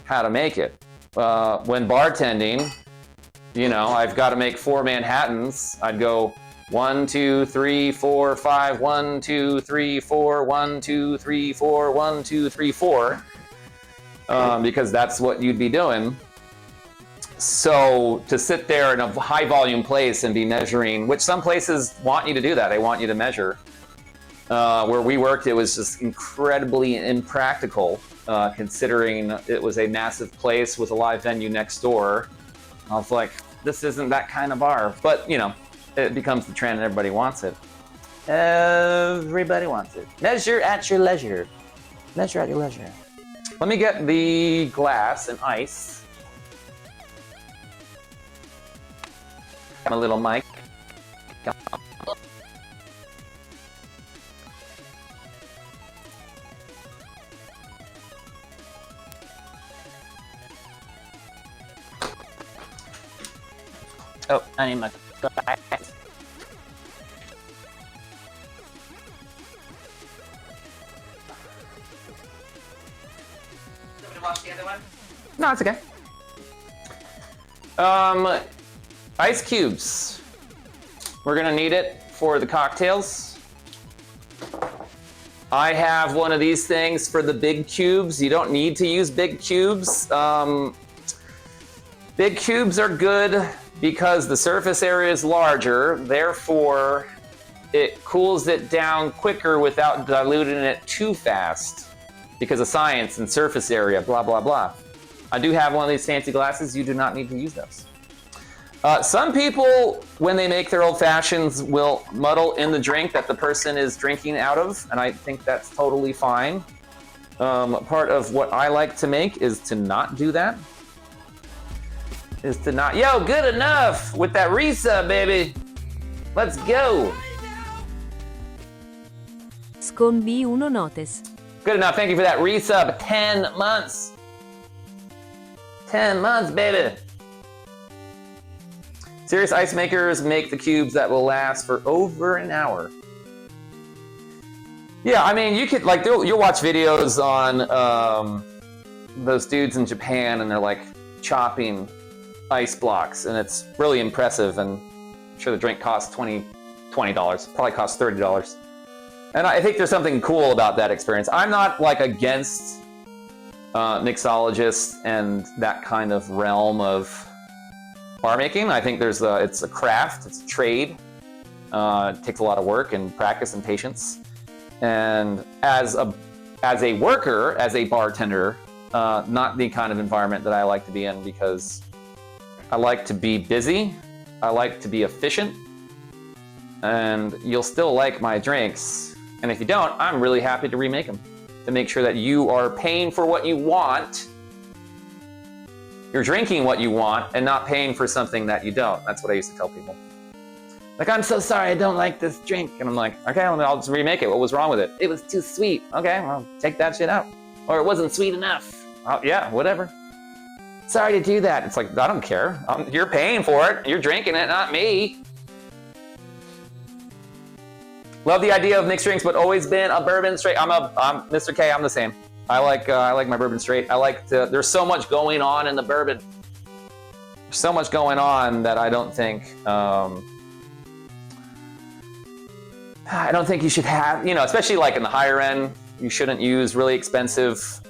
how to make it. When bartending, you know, I've got to make 4 Manhattans. I'd go 1, 2, 3, 4, 5, 1, 2, 3, 4, 1, 2, 3, 4, 1, 2, 3, 4. Because that's what you'd be doing. So to sit there in a high volume place and be measuring, which some places want you to do that, they want you to measure. Where we worked, it was just incredibly impractical, considering it was a massive place with a live venue next door. I was like, this isn't that kind of bar. But, you know, it becomes the trend and everybody wants it. Everybody wants it. Measure at your leisure. Leisure at your leisure. Let me get the glass and ice. My little mic. Oh, I need my glass. Watch the other one? No, it's okay. Ice cubes. We're gonna need it for the cocktails. I have one of these things for the big cubes. You don't need to use big cubes. Big cubes are good because the surface area is larger, therefore it cools it down quicker without diluting it too fast. Because of science and surface area, blah, blah, blah. I do have one of these fancy glasses. You do not need to use those. Some people, when they make their old fashions, will muddle in the drink that the person is drinking out of, and I think that's totally fine. Part of what I like to make is to not do that. Yo, good enough with that resub, baby. Let's go. Scon B1 notice. Good enough, thank you for that resub. 10 months. 10 months, baby. Serious ice makers make the cubes that will last for over an hour. Yeah, I mean, you could, like, you'll watch videos on those dudes in Japan, and they're like chopping ice blocks, and it's really impressive, and I'm sure the drink costs $20, probably costs $30. And I think there's something cool about that experience. I'm not like against mixologists and that kind of realm of bar making. I think it's a craft, it's a trade. It takes a lot of work and practice and patience. And as a worker, as a bartender, not the kind of environment that I like to be in, because I like to be busy, I like to be efficient, and you'll still like my drinks. And if you don't, I'm really happy to remake them, to make sure that you are paying for what you want, you're drinking what you want, and not paying for something that you don't. That's what I used to tell people. Like, I'm so sorry, I don't like this drink. And I'm like, okay, I'll just remake it. What was wrong with it? It was too sweet. Okay, well, take that shit out. Or it wasn't sweet enough. Oh, yeah, whatever. Sorry to do that. It's like, I don't care. You're paying for it. You're drinking it, not me. Love the idea of mixed drinks, but always been a bourbon straight. I'm Mr. K. I'm the same. I like my bourbon straight. There's so much going on in the bourbon. There's so much going on that I don't think you should have. You know, especially like in the higher end, you shouldn't use really expensive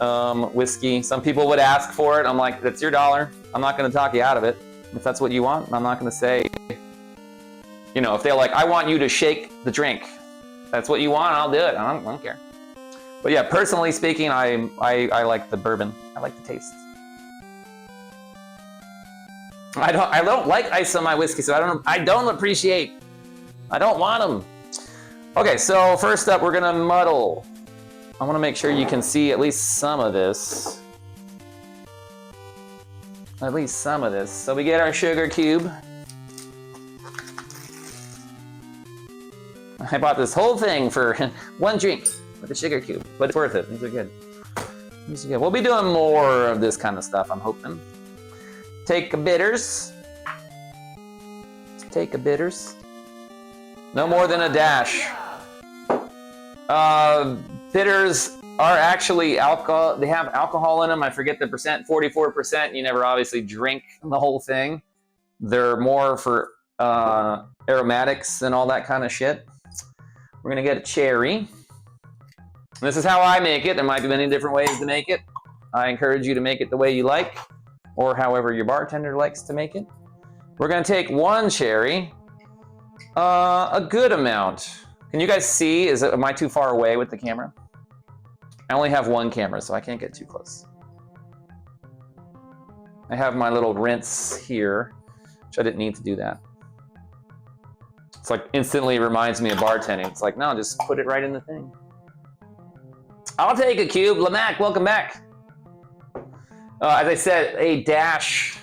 whiskey. Some people would ask for it. I'm like, that's your dollar. I'm not going to talk you out of it. If that's what you want, I'm not going to say. You know, if they're like, I want you to shake the drink. That's what you want, I'll do it. I don't care. But yeah, personally speaking, I like the bourbon. I like the taste. I don't like ice on my whiskey, so I don't appreciate. I don't want them. Okay, so first up, we're gonna muddle. I want to make sure you can see at least some of this. At least some of this. So we get our sugar cube. I bought this whole thing for one drink with a sugar cube, but it's worth it. These are good. These are good. We'll be doing more of this kind of stuff, I'm hoping. Take a bitters. Take a bitters. No more than a dash. Bitters are actually alcohol. They have alcohol in them. I forget the percent, 44%. You never obviously drink the whole thing. They're more for aromatics and all that kind of shit. We're gonna get a cherry. This is how I make it. There might be many different ways to make it. I encourage you to make it the way you like, or however your bartender likes to make it. We're gonna take one cherry, a good amount. Can you guys see? Am I too far away with the camera? I only have one camera, so I can't get too close. I have my little rinse here, which I didn't need to do that. It's like instantly reminds me of bartending. It's like, no, just put it right in the thing. I'll take a cube. Lamac, welcome back. As I said, a dash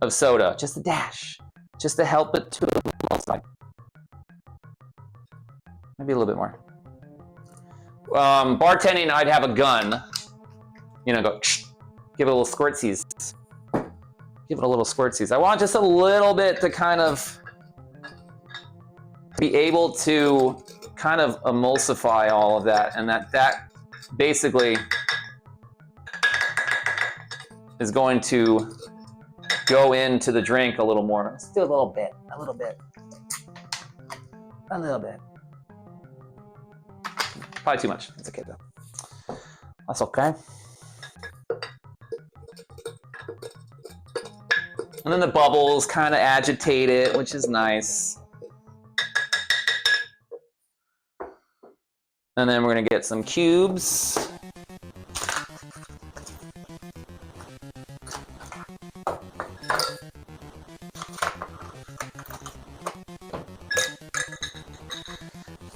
of soda. Just a dash. Just to help it to emulsify. Maybe a little bit more. Bartending, I'd have a gun. You know, go give it a little squirtsies. Give it a little squirtsies. I want just a little bit to kind of be able to kind of emulsify all of that, and that basically is going to go into the drink a little more. Let's do a little bit, a little bit. A little bit. Probably too much. That's okay though. That's okay. And then the bubbles kind of agitate it, which is nice. And then we're gonna get some cubes.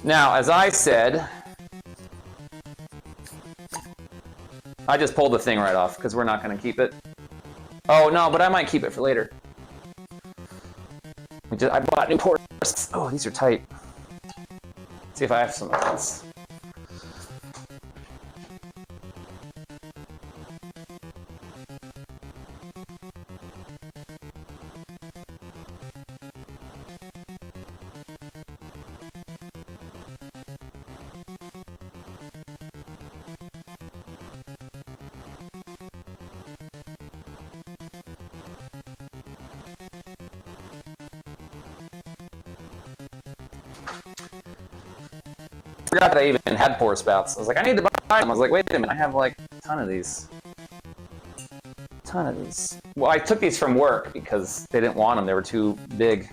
Now, as I said, I just pulled the thing right off because we're not gonna keep it. Oh no, but I might keep it for later. I bought new ports. Oh, these are tight. Let's see if I have some else. I forgot that I even had pour spouts. I was like, I need to buy them. I was like, wait a minute, I have like a ton of these. Well, I took these from work because they didn't want them. They were too big.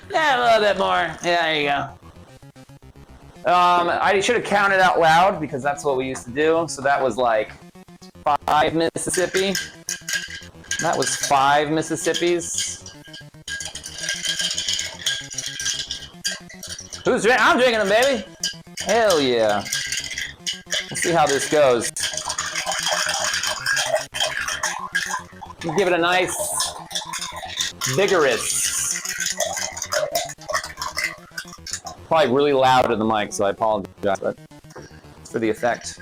Yeah, a little bit more. Yeah, there you go. I should have counted out loud because that's what we used to do. So that was like 5 Mississippi. That was 5 Mississippis. Who's drinking? I'm drinking them, baby. Hell yeah. Let's see how this goes. Give it a nice, vigorous. Probably really loud in the mic, so I apologize, but it's for the effect.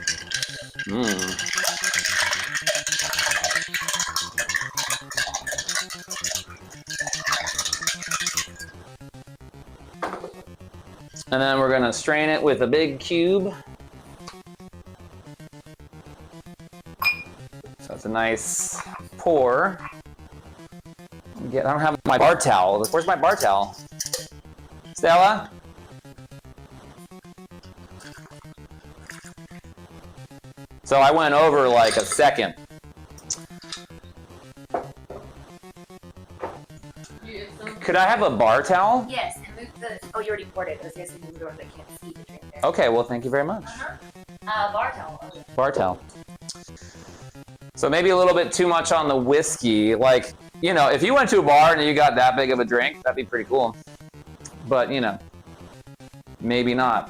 And then we're gonna strain it with a big cube. So it's a nice pour. I don't have my bar towel. Where's my bar towel? Stella? So I went over like a second. Could I have a bar towel? Yes, and move the. Oh, you already poured it. I was going to say move the door so I can't see the drink there. Okay, well, thank you very much. Bar towel. Okay. Bar towel. So maybe a little bit too much on the whiskey. Like, you know, if you went to a bar and you got that big of a drink, that'd be pretty cool. But, you know, maybe not.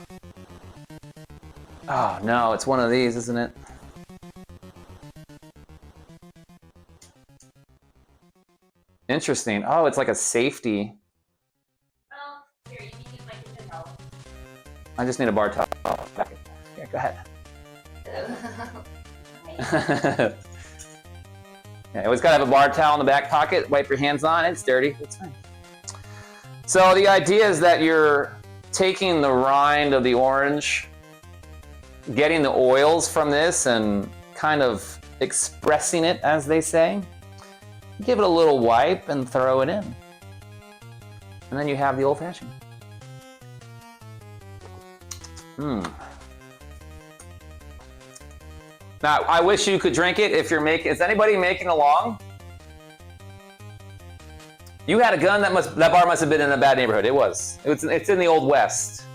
Oh, no, it's one of these, isn't it? Interesting. Oh, it's like a safety. Oh, here, you can use my kitchen towel. I just need a bar towel. Yeah, go ahead. Yeah, always gotta have a bar towel in the back pocket. Wipe your hands on it. It's dirty. It's fine. So the idea is that you're taking the rind of the orange, getting the oils from this, and kind of expressing it, as they say. Give it a little wipe and throw it in. And then you have the old-fashioned. Now, I wish you could drink it if you're making... Is anybody making along? You had a gun? That bar must have been in a bad neighborhood. It was. It's in the Old West.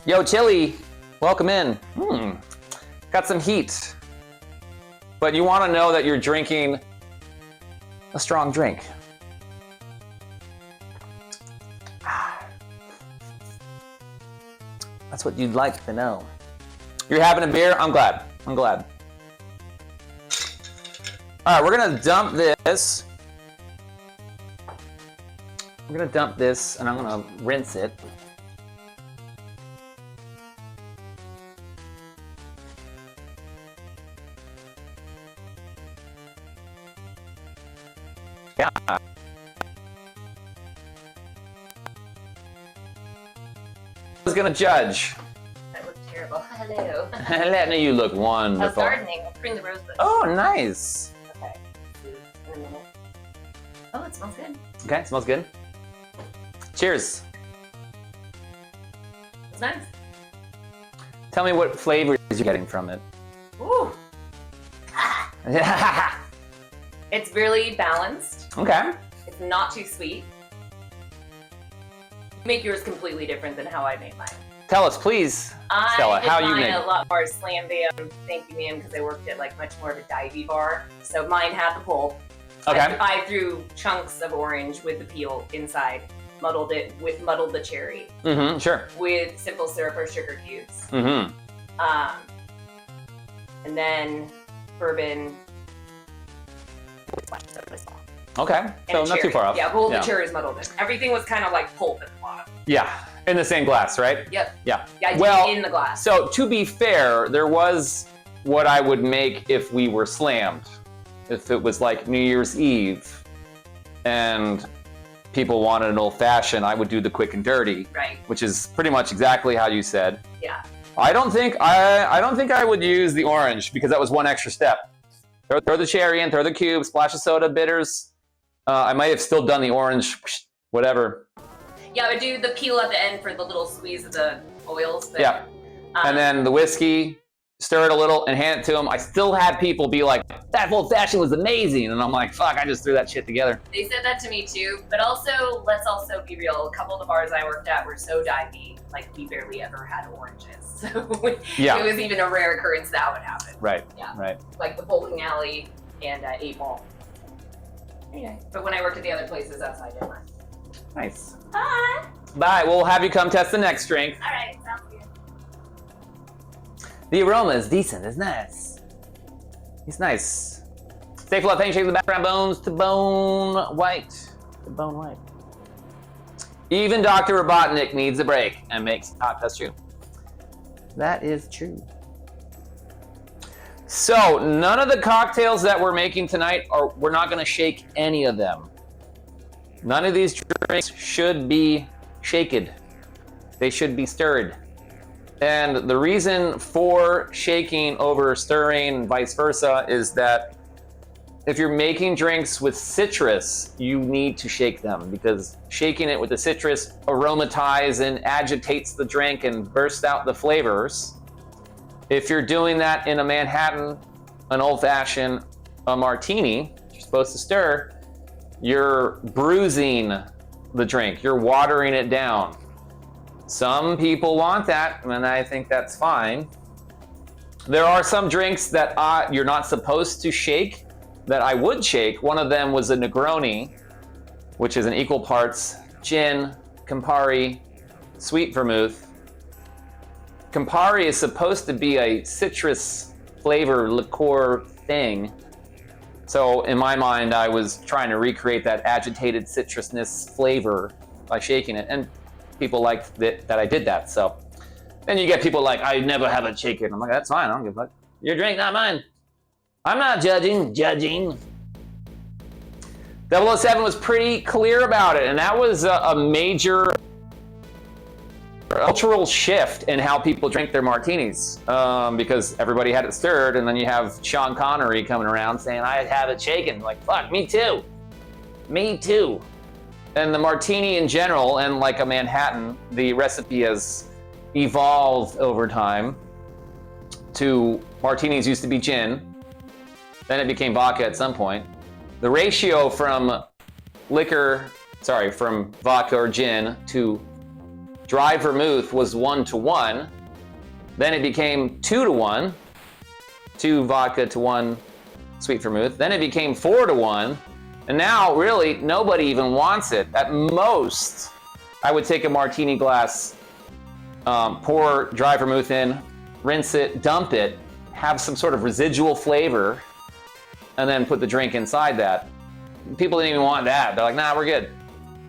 Yo, Chili, welcome in. Got some heat. But you want to know that you're drinking a strong drink. That's what you'd like to know. You're having a beer? I'm glad. I'm glad. All right, we're gonna dump this. We're gonna dump this, and I'm gonna rinse it. Yeah. Who's gonna judge? That looks terrible. Hello. Let you look I was wonderful. gardening. I'll bring the rose bush. Oh, nice. Okay. In a minute. Oh, it smells good. Okay, smells good. Cheers. It's nice. Tell me what flavors you're getting from it. Ooh. It's really balanced. Okay. It's not too sweet. You make yours completely different than how I made mine. Tell us, please, Stella, I did how you mine make a it. lot more slam bam, thank you ma'am, because I worked at like much more of a divey bar. So mine had the pulp. Okay. I threw chunks of orange with the peel inside, muddled the cherry Mm-hmm, sure. with simple syrup or sugar cubes. Mm-hmm. And then bourbon. Okay, so not too far off. Yeah, well, the cherries muddled in. Everything was kind of like pulp at the bottom. Yeah, in the same glass, right? Yep. Yeah. Yeah, I did well, it in the glass. So to be fair, there was what I would make if we were slammed. If it was like New Year's Eve and people wanted an old fashioned, I would do the quick and dirty. Right. Which is pretty much exactly how you said. Yeah. I don't think I would use the orange because that was one extra step. Throw the cherry in, throw the cube, splash of soda, bitters. I might have still done the orange, whatever. Yeah, I would do the peel at the end for the little squeeze of the oils. But, Yeah. And then the whiskey, stir it a little and hand it to them. I still had people be like, that old fashioned was amazing. And I'm like, fuck, I just threw that shit together. They said that to me too, but also, let's also be real. A couple of the bars I worked at were so divey, like we barely ever had oranges. So Yeah. it was even a rare occurrence that would happen. Right, Yeah. right. Like the bowling alley and 8 Ball. Anyway, but when I worked at the other places, that's how I did mine. Nice. Bye. Bye, we'll have you come test the next drink. All right, sounds good. The aroma is decent, it's nice. It's nice. Stay full of pain, shake the background bones to bone white. To bone white. Even Dr. Robotnik needs a break and makes that's true. That is true. So, none of the cocktails that we're making tonight we're not gonna shake any of them. None of these drinks should be shaken. They should be stirred. And the reason for shaking over stirring and vice versa is that if you're making drinks with citrus, you need to shake them because shaking it with the citrus aromatizes and agitates the drink and bursts out the flavors. If you're doing that in a Manhattan, an old-fashioned, a martini, you're supposed to stir, you're bruising the drink, you're watering it down. Some people want that, and I think that's fine. There are some drinks that you're not supposed to shake, that I would shake. One of them was a Negroni, which is an equal parts gin, Campari, sweet vermouth. Campari is supposed to be a citrus flavor liqueur thing. So in my mind, I was trying to recreate that agitated citrusness flavor by shaking it. And people liked that I did that. So then you get people like, I never have it shaken. I'm like, that's fine, I don't give a fuck. Your drink, not mine. I'm not judging. 007 was pretty clear about it. And that was a major cultural shift in how people drink their martinis because everybody had it stirred, and then you have Sean Connery coming around saying, I have it shaken. Like, fuck, me too. Me too. And the martini in general, and like a Manhattan, the recipe has evolved over time to martinis used to be gin, then it became vodka at some point. The ratio from vodka or gin to dry vermouth was 1-to-1. Then it became 2-to-1, 2 vodka to 1 sweet vermouth. Then it became 4-to-1. And now, really, nobody even wants it. At most, I would take a martini glass pour dry vermouth in, rinse it, dump it, have some sort of residual flavor, and then put the drink inside that. People didn't even want that. They're like, nah, we're good.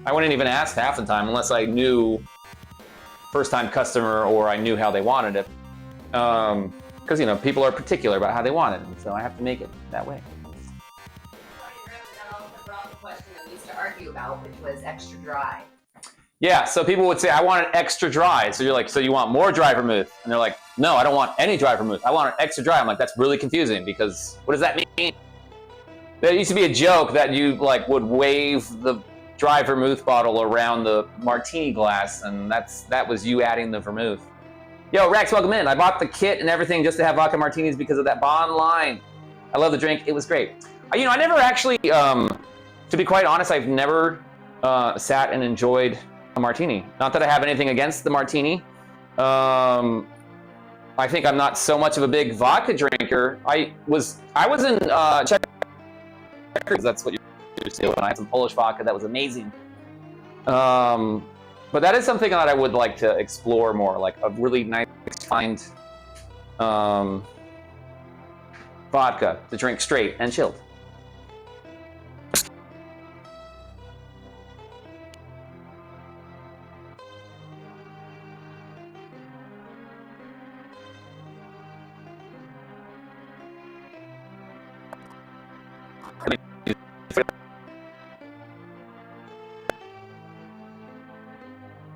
I wouldn't even ask half the time unless I knew first-time customer or I knew how they wanted it. Because, you know, people are particular about how they want it, and so I have to make it that way. That also brought the question that we used to argue about, which was extra dry. Yeah, so people would say, I want it extra dry. So you're like, so you want more dry vermouth? And they're like, no, I don't want any dry vermouth. I want it extra dry. I'm like, that's really confusing because what does that mean? There used to be a joke that you like would wave the dry vermouth bottle around the martini glass, and that was you adding the vermouth. Yo, Rex, welcome in. I bought the kit and everything just to have vodka martinis because of that bond line. I love the drink. It was great. You know, I never actually, to be quite honest, I've never sat and enjoyed a martini. Not that I have anything against the martini. I think I'm not so much of a big vodka drinker. I was in Czech. That's what you're doing. I had some Polish vodka that was amazing. But that is something that I would like to explore more, like a really nice, fine vodka to drink straight and chilled.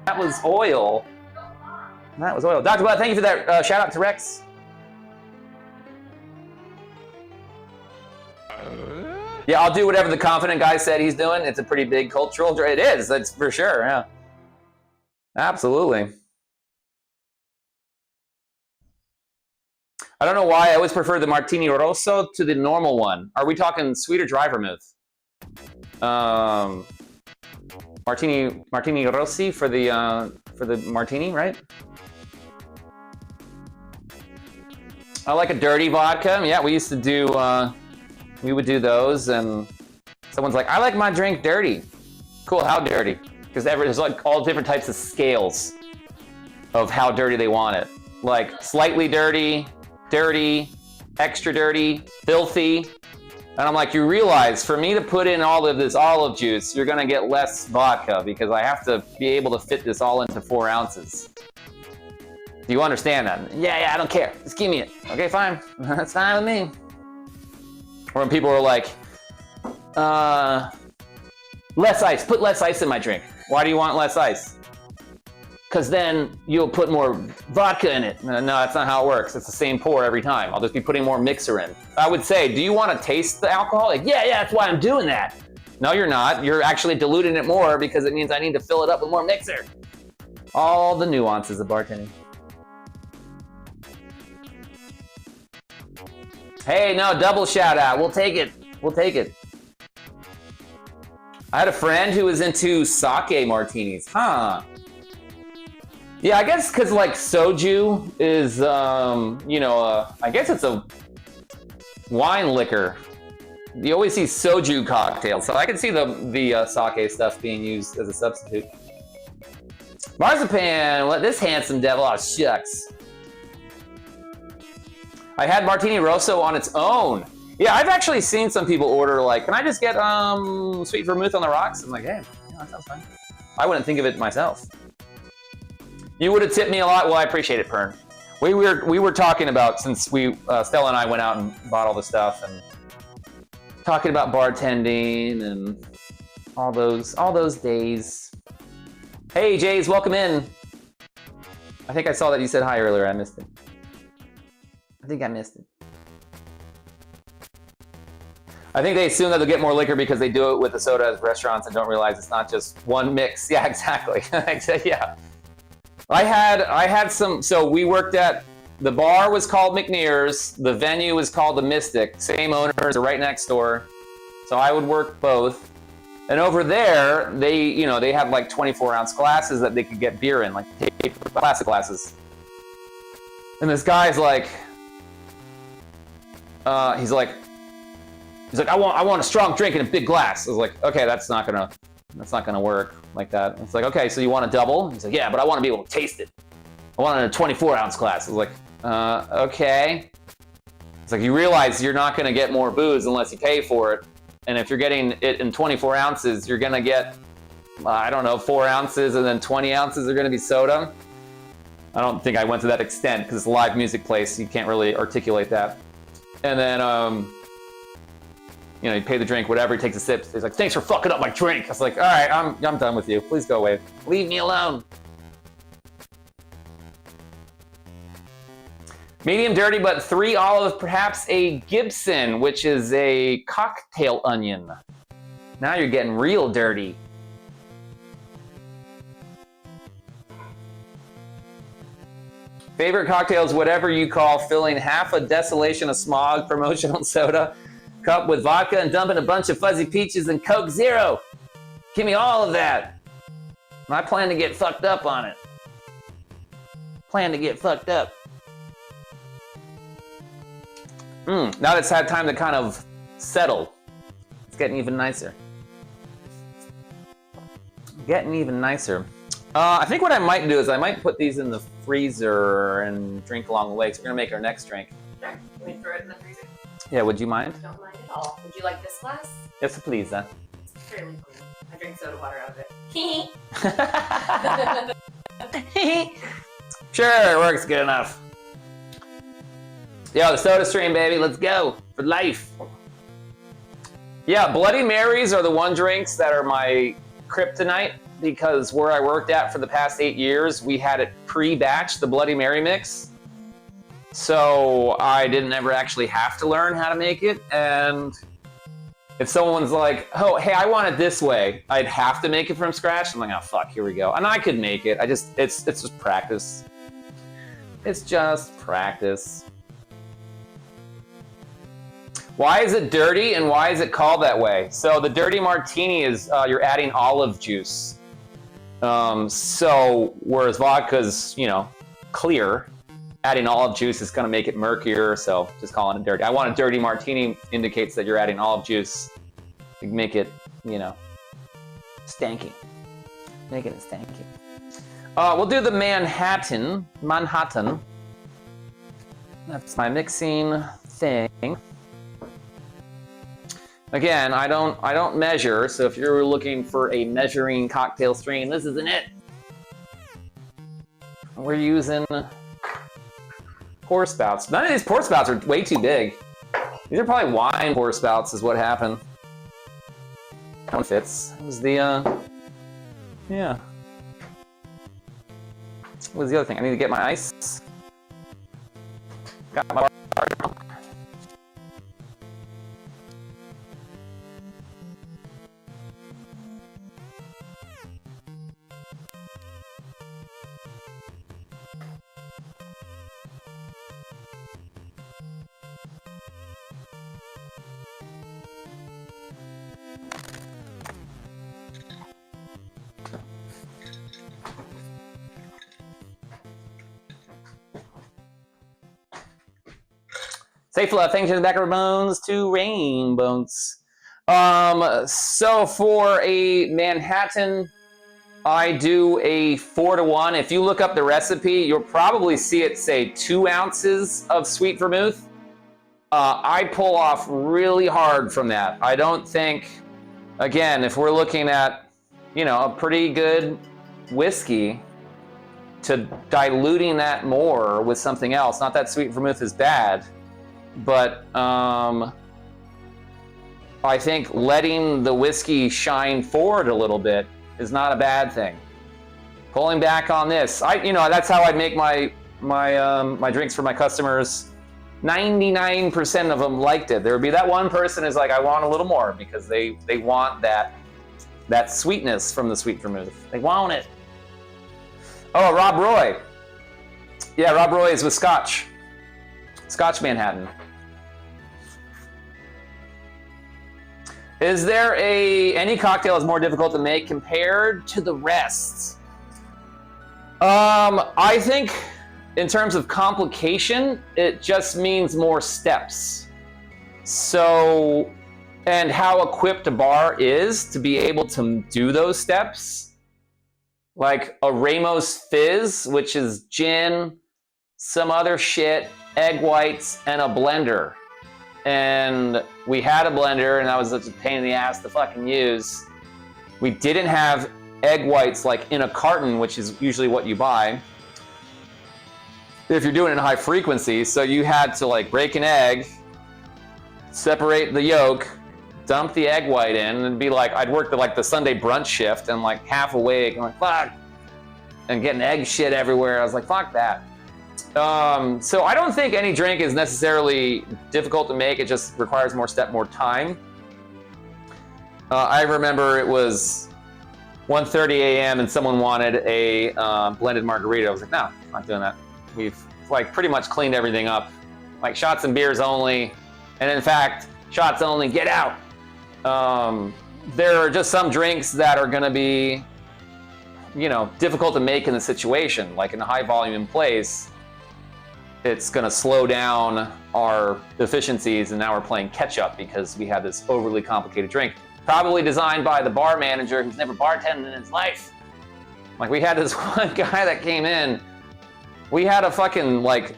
That was oil. That was oil. Dr. Blood, thank you for that shout out to Rex. Yeah, I'll do whatever the confident guy said he's doing. It's a pretty big cultural. It is. That's for sure. Yeah. Absolutely. I don't know why I always prefer the Martini Rosso to the normal one. Are we talking sweet or dry vermouth? Martini Rossi for the martini, right? I like a dirty vodka. Yeah, we used to do. We would do those, and someone's like, "I like my drink dirty." Cool, how dirty? Because there's like all different types of scales of how dirty they want it. Like slightly dirty, dirty, extra dirty, filthy. And I'm like, you realize for me to put in all of this olive juice, you're gonna get less vodka because I have to be able to fit this all into 4 ounces. Do you understand that? Yeah, I don't care. Just give me it. Okay, fine. That's fine with me. Or when people are like, less ice. Put less ice in my drink. Why do you want less ice? Because then you'll put more vodka in it. No, that's not how it works. It's the same pour every time. I'll just be putting more mixer in. I would say, do you want to taste the alcohol? Like, yeah, that's why I'm doing that. No, you're not. You're actually diluting it more because it means I need to fill it up with more mixer. All the nuances of bartending. Hey, no, double shout out. We'll take it. We'll take it. I had a friend who was into sake martinis. Huh. Yeah, I guess because like soju is, you know, I guess it's a wine liquor. You always see soju cocktails, so I can see the sake stuff being used as a substitute. Marzipan, what this handsome devil? Oh, shucks. I had Martini Rosso on its own. Yeah, I've actually seen some people order like, can I just get sweet vermouth on the rocks? I'm like, hey, yeah, that sounds fine. I wouldn't think of it myself. You would have tipped me a lot. Well, I appreciate it, Pern. We were talking about, since Stella and I went out and bought all the stuff and talking about bartending and all those days. Hey, Jays, welcome in. I think I saw that you said hi earlier. I missed it. I think I missed it. I think they assume that they'll get more liquor because they do it with the soda at restaurants and don't realize it's not just one mix. Yeah, exactly. Yeah. I had some, so we worked at, the bar was called McNear's, the venue was called the Mystic, same owners are right next door. So I would work both. And over there, they have like 24-ounce glasses that they could get beer in, like plastic glasses. And this guy's like, he's like, I want a strong drink in a big glass. I was like, okay, that's not gonna work like that. It's like, okay, so you want a double? He's like, yeah, but I want to be able to taste it. I wanted a 24-ounce glass. I was like, okay. It's like, you realize you're not gonna get more booze unless you pay for it. And if you're getting it in 24 ounces, you're gonna get, I don't know, 4 ounces, and then 20 ounces are gonna be soda. I don't think I went to that extent because it's a live music place. You can't really articulate that. And then, you know, you pay the drink, whatever. He takes a sip. He's like, "Thanks for fucking up my drink." I was like, "All right, I'm done with you. Please go away. Leave me alone." Medium dirty, but 3 olive, perhaps a Gibson, which is a cocktail onion. Now you're getting real dirty. Favorite cocktails, whatever you call filling half a Desolation of Smog promotional soda cup with vodka and dumping a bunch of fuzzy peaches and Coke Zero. Give me all of that. I plan to get fucked up on it. Plan to get fucked up. Now that it's had time to kind of settle, it's getting even nicer. Getting even nicer. I think what I might do is I might put these in the freezer and drink along the way, because we're going to make our next drink. Sure. Can we throw it in the freezer? Yeah, would you mind? Don't mind at all. Would you like this glass? Yes, please. It's fairly clean. I drink soda water out of it. Sure, it works good enough. Yo, the soda stream, baby. Let's go. For life. Yeah, Bloody Marys are the one drinks that are my kryptonite, because where I worked at for the past 8 years, we had it pre-batch, the Bloody Mary mix. So I didn't ever actually have to learn how to make it. And if someone's like, "Oh, hey, I want it this way," I'd have to make it from scratch. I'm like, "Oh, fuck, here we go." And I could make it. It's just practice. It's just practice. Why is it dirty and why is it called that way? So the dirty martini is you're adding olive juice. So whereas vodka's, you know, clear, adding olive juice is going to make it murkier, so just calling it dirty. I want a dirty martini indicates that you're adding olive juice to make it, you know, stanky. Making it stanky. We'll do the Manhattan. That's my mixing thing. Again, I don't measure, so if you're looking for a measuring cocktail stream, this isn't it. We're using pour spouts. None of these pour spouts are way too big. These are probably wine pour spouts is what happened. That one fits. It was the, yeah. What was the other thing? I need to get my ice. Got my bar. Safe love, thanks to the back of our bones to rain bones. So for a Manhattan, I do a 4-to-1. If you look up the recipe, you'll probably see it say 2 ounces of sweet vermouth. I pull off really hard from that. I don't think, again, if we're looking at, you know, a pretty good whiskey, to diluting that more with something else, not that sweet vermouth is bad, but I think letting the whiskey shine forward a little bit is not a bad thing. Pulling back on this, you know, that's how I make my drinks for my customers. 99% of them liked it. There would be that one person who's like, "I want a little more," because they want that sweetness from the sweet vermouth. They want it. Oh, Rob Roy. Yeah, Rob Roy is with Scotch. Scotch Manhattan. Is there any cocktail is more difficult to make compared to the rest? I think in terms of complication, it just means more steps. So, and how equipped a bar is to be able to do those steps. like a Ramos Fizz, which is gin, some other shit, egg whites, and a blender. And we had a blender, and that was such a pain in the ass to fucking use. We didn't have egg whites like in a carton, which is usually what you buy if you're doing it in high frequency. So you had to like break an egg, separate the yolk, dump the egg white in, and be like, I'd work like the Sunday brunch shift and like half awake and like, fuck, and getting egg shit everywhere. I was like, fuck that. So I don't think any drink is necessarily difficult to make. It just requires more time. I remember it was 1:30 a.m. and someone wanted a blended margarita. I was like, no, I'm not doing that. We've like pretty much cleaned everything up. Like shots and beers only. And in fact, shots only, get out. There are just some drinks that are gonna be, you know, difficult to make in the situation. Like in a high volume place, it's gonna slow down our efficiencies, and now we're playing catch up because we had this overly complicated drink. Probably designed by the bar manager who's never bartended in his life. Like we had this one guy that came in, we had a fucking like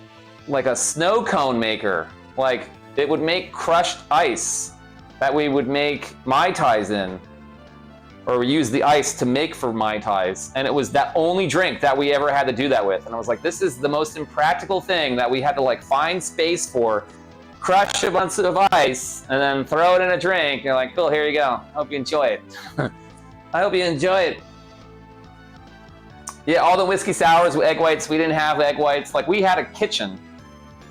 a snow cone maker. Like it would make crushed ice that we would make Mai Tais in, or use the ice to make for Mai Tais. And it was that only drink that we ever had to do that with. And I was like, this is the most impractical thing that we had to like find space for, crush a bunch of ice, and then throw it in a drink. You're like, cool, here you go. Hope you enjoy it. I hope you enjoy it. Yeah, all the whiskey sours with egg whites, we didn't have egg whites. Like we had a kitchen,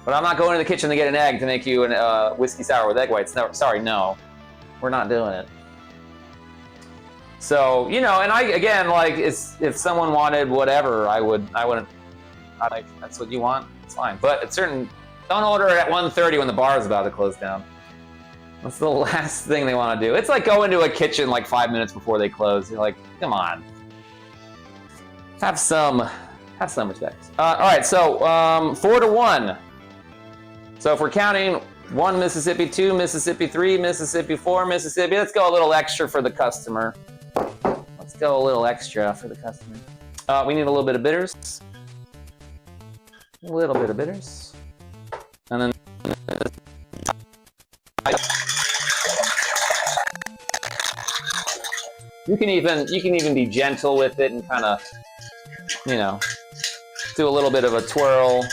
but I'm not going to the kitchen to get an egg to make you a whiskey sour with egg whites. No, sorry, no. We're not doing it. So, you know, and again, like, if someone wanted whatever, I wouldn't, like, that's what you want, it's fine. But at certain, don't order it at 1:30 when the bar is about to close down. That's the last thing they want to do. It's like go into a kitchen like 5 minutes before they close. You're like, come on. Have some respect. All right, so 4-1. So if we're counting 1 Mississippi, 2 Mississippi, 3 Mississippi, 4 Mississippi, let's go a little extra for the customer. Let's go a little extra for the customer. We need a little bit of bitters. A little bit of bitters. And then you can even be gentle with it and kind of, you know, do a little bit of a twirl.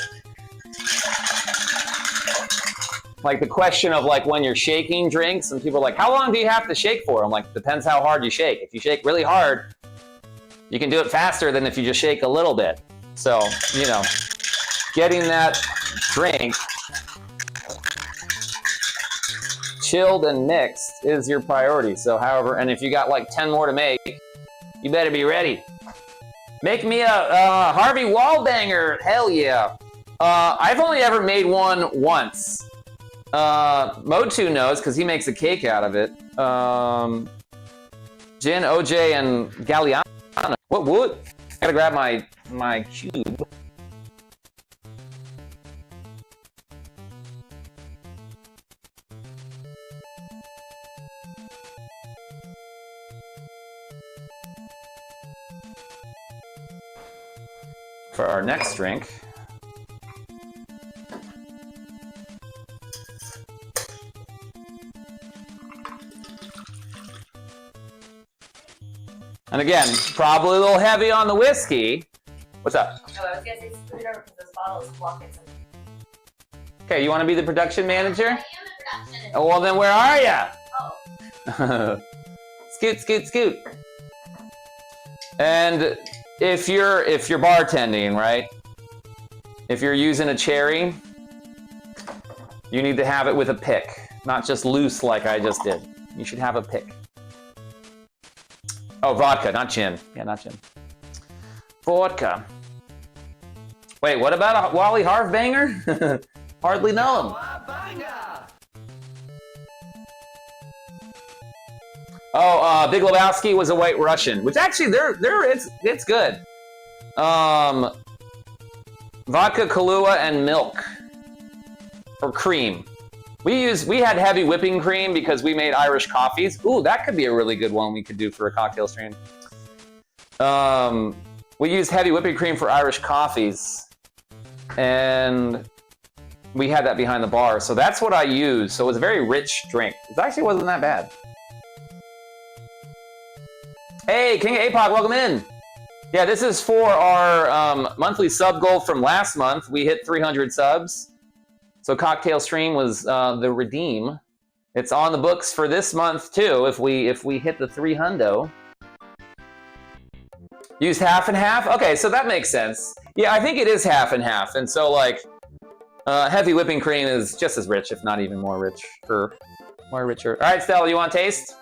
Like the question of like when you're shaking drinks, and people are like, how long do you have to shake for? I'm like, depends how hard you shake. If you shake really hard, you can do it faster than if you just shake a little bit. So, you know, getting that drink chilled and mixed is your priority. So however, and if you got like 10 more to make, you better be ready. Make me a Harvey Wallbanger, hell yeah. I've only ever made one once. Motu knows because he makes a cake out of it. Gin, OJ, and Galliano. What? Gotta grab my cube. For our next drink. And again, probably a little heavy on the whiskey. What's up? Oh, I was gonna say scoot it over because those bottles block it. Okay, you want to be the production manager? I am the production. Oh, well then where are ya? Oh. Scoot, scoot, scoot. And if you're bartending, right? If you're using a cherry, you need to have it with a pick, not just loose like I just did. You should have a pick. Oh, vodka, not gin. Yeah, not gin. Vodka. Wait, what about a Wally Harvbanger? Hardly know him. Oh, Big Lebowski was a White Russian, which actually it's good. Vodka, Kahlua, and milk or cream. We had heavy whipping cream because we made Irish coffees. Ooh, that could be a really good one we could do for a cocktail stream. We used heavy whipping cream for Irish coffees, and we had that behind the bar. So that's what I used. So it was a very rich drink. It actually wasn't that bad. Hey, King of APOC, welcome in. Yeah, this is for our monthly sub goal from last month. We hit 300 subs. So Cocktail Stream was the redeem. It's on the books for this month too. If we hit the 300. Used half and half? Okay, so that makes sense. Yeah, I think it is half and half. And so like heavy whipping cream is just as rich, if not even more rich, or more richer. All right, Stella, you want to taste?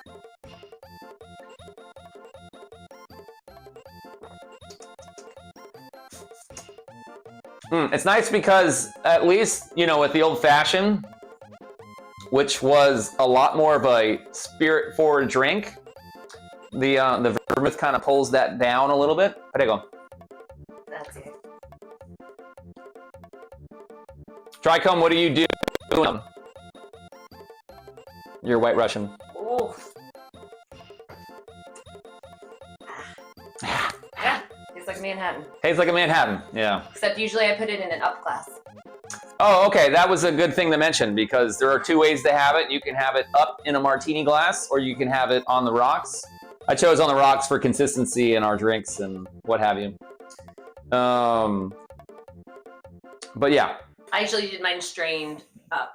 It's nice because at least, you know, with the old fashioned, which was a lot more of a spirit forward drink, the vermouth kind of pulls that down a little bit. How'd it go? That's it. Tricom, what do you do? You're White Russian. Ooh. Yeah, tastes like Manhattan. Tastes like a Manhattan, yeah. Except usually I put it in an up glass. Oh, okay, that was a good thing to mention because there are two ways to have it. You can have it up in a martini glass or you can have it on the rocks. I chose on the rocks for consistency in our drinks and what have you. But yeah. I actually did mine strained up.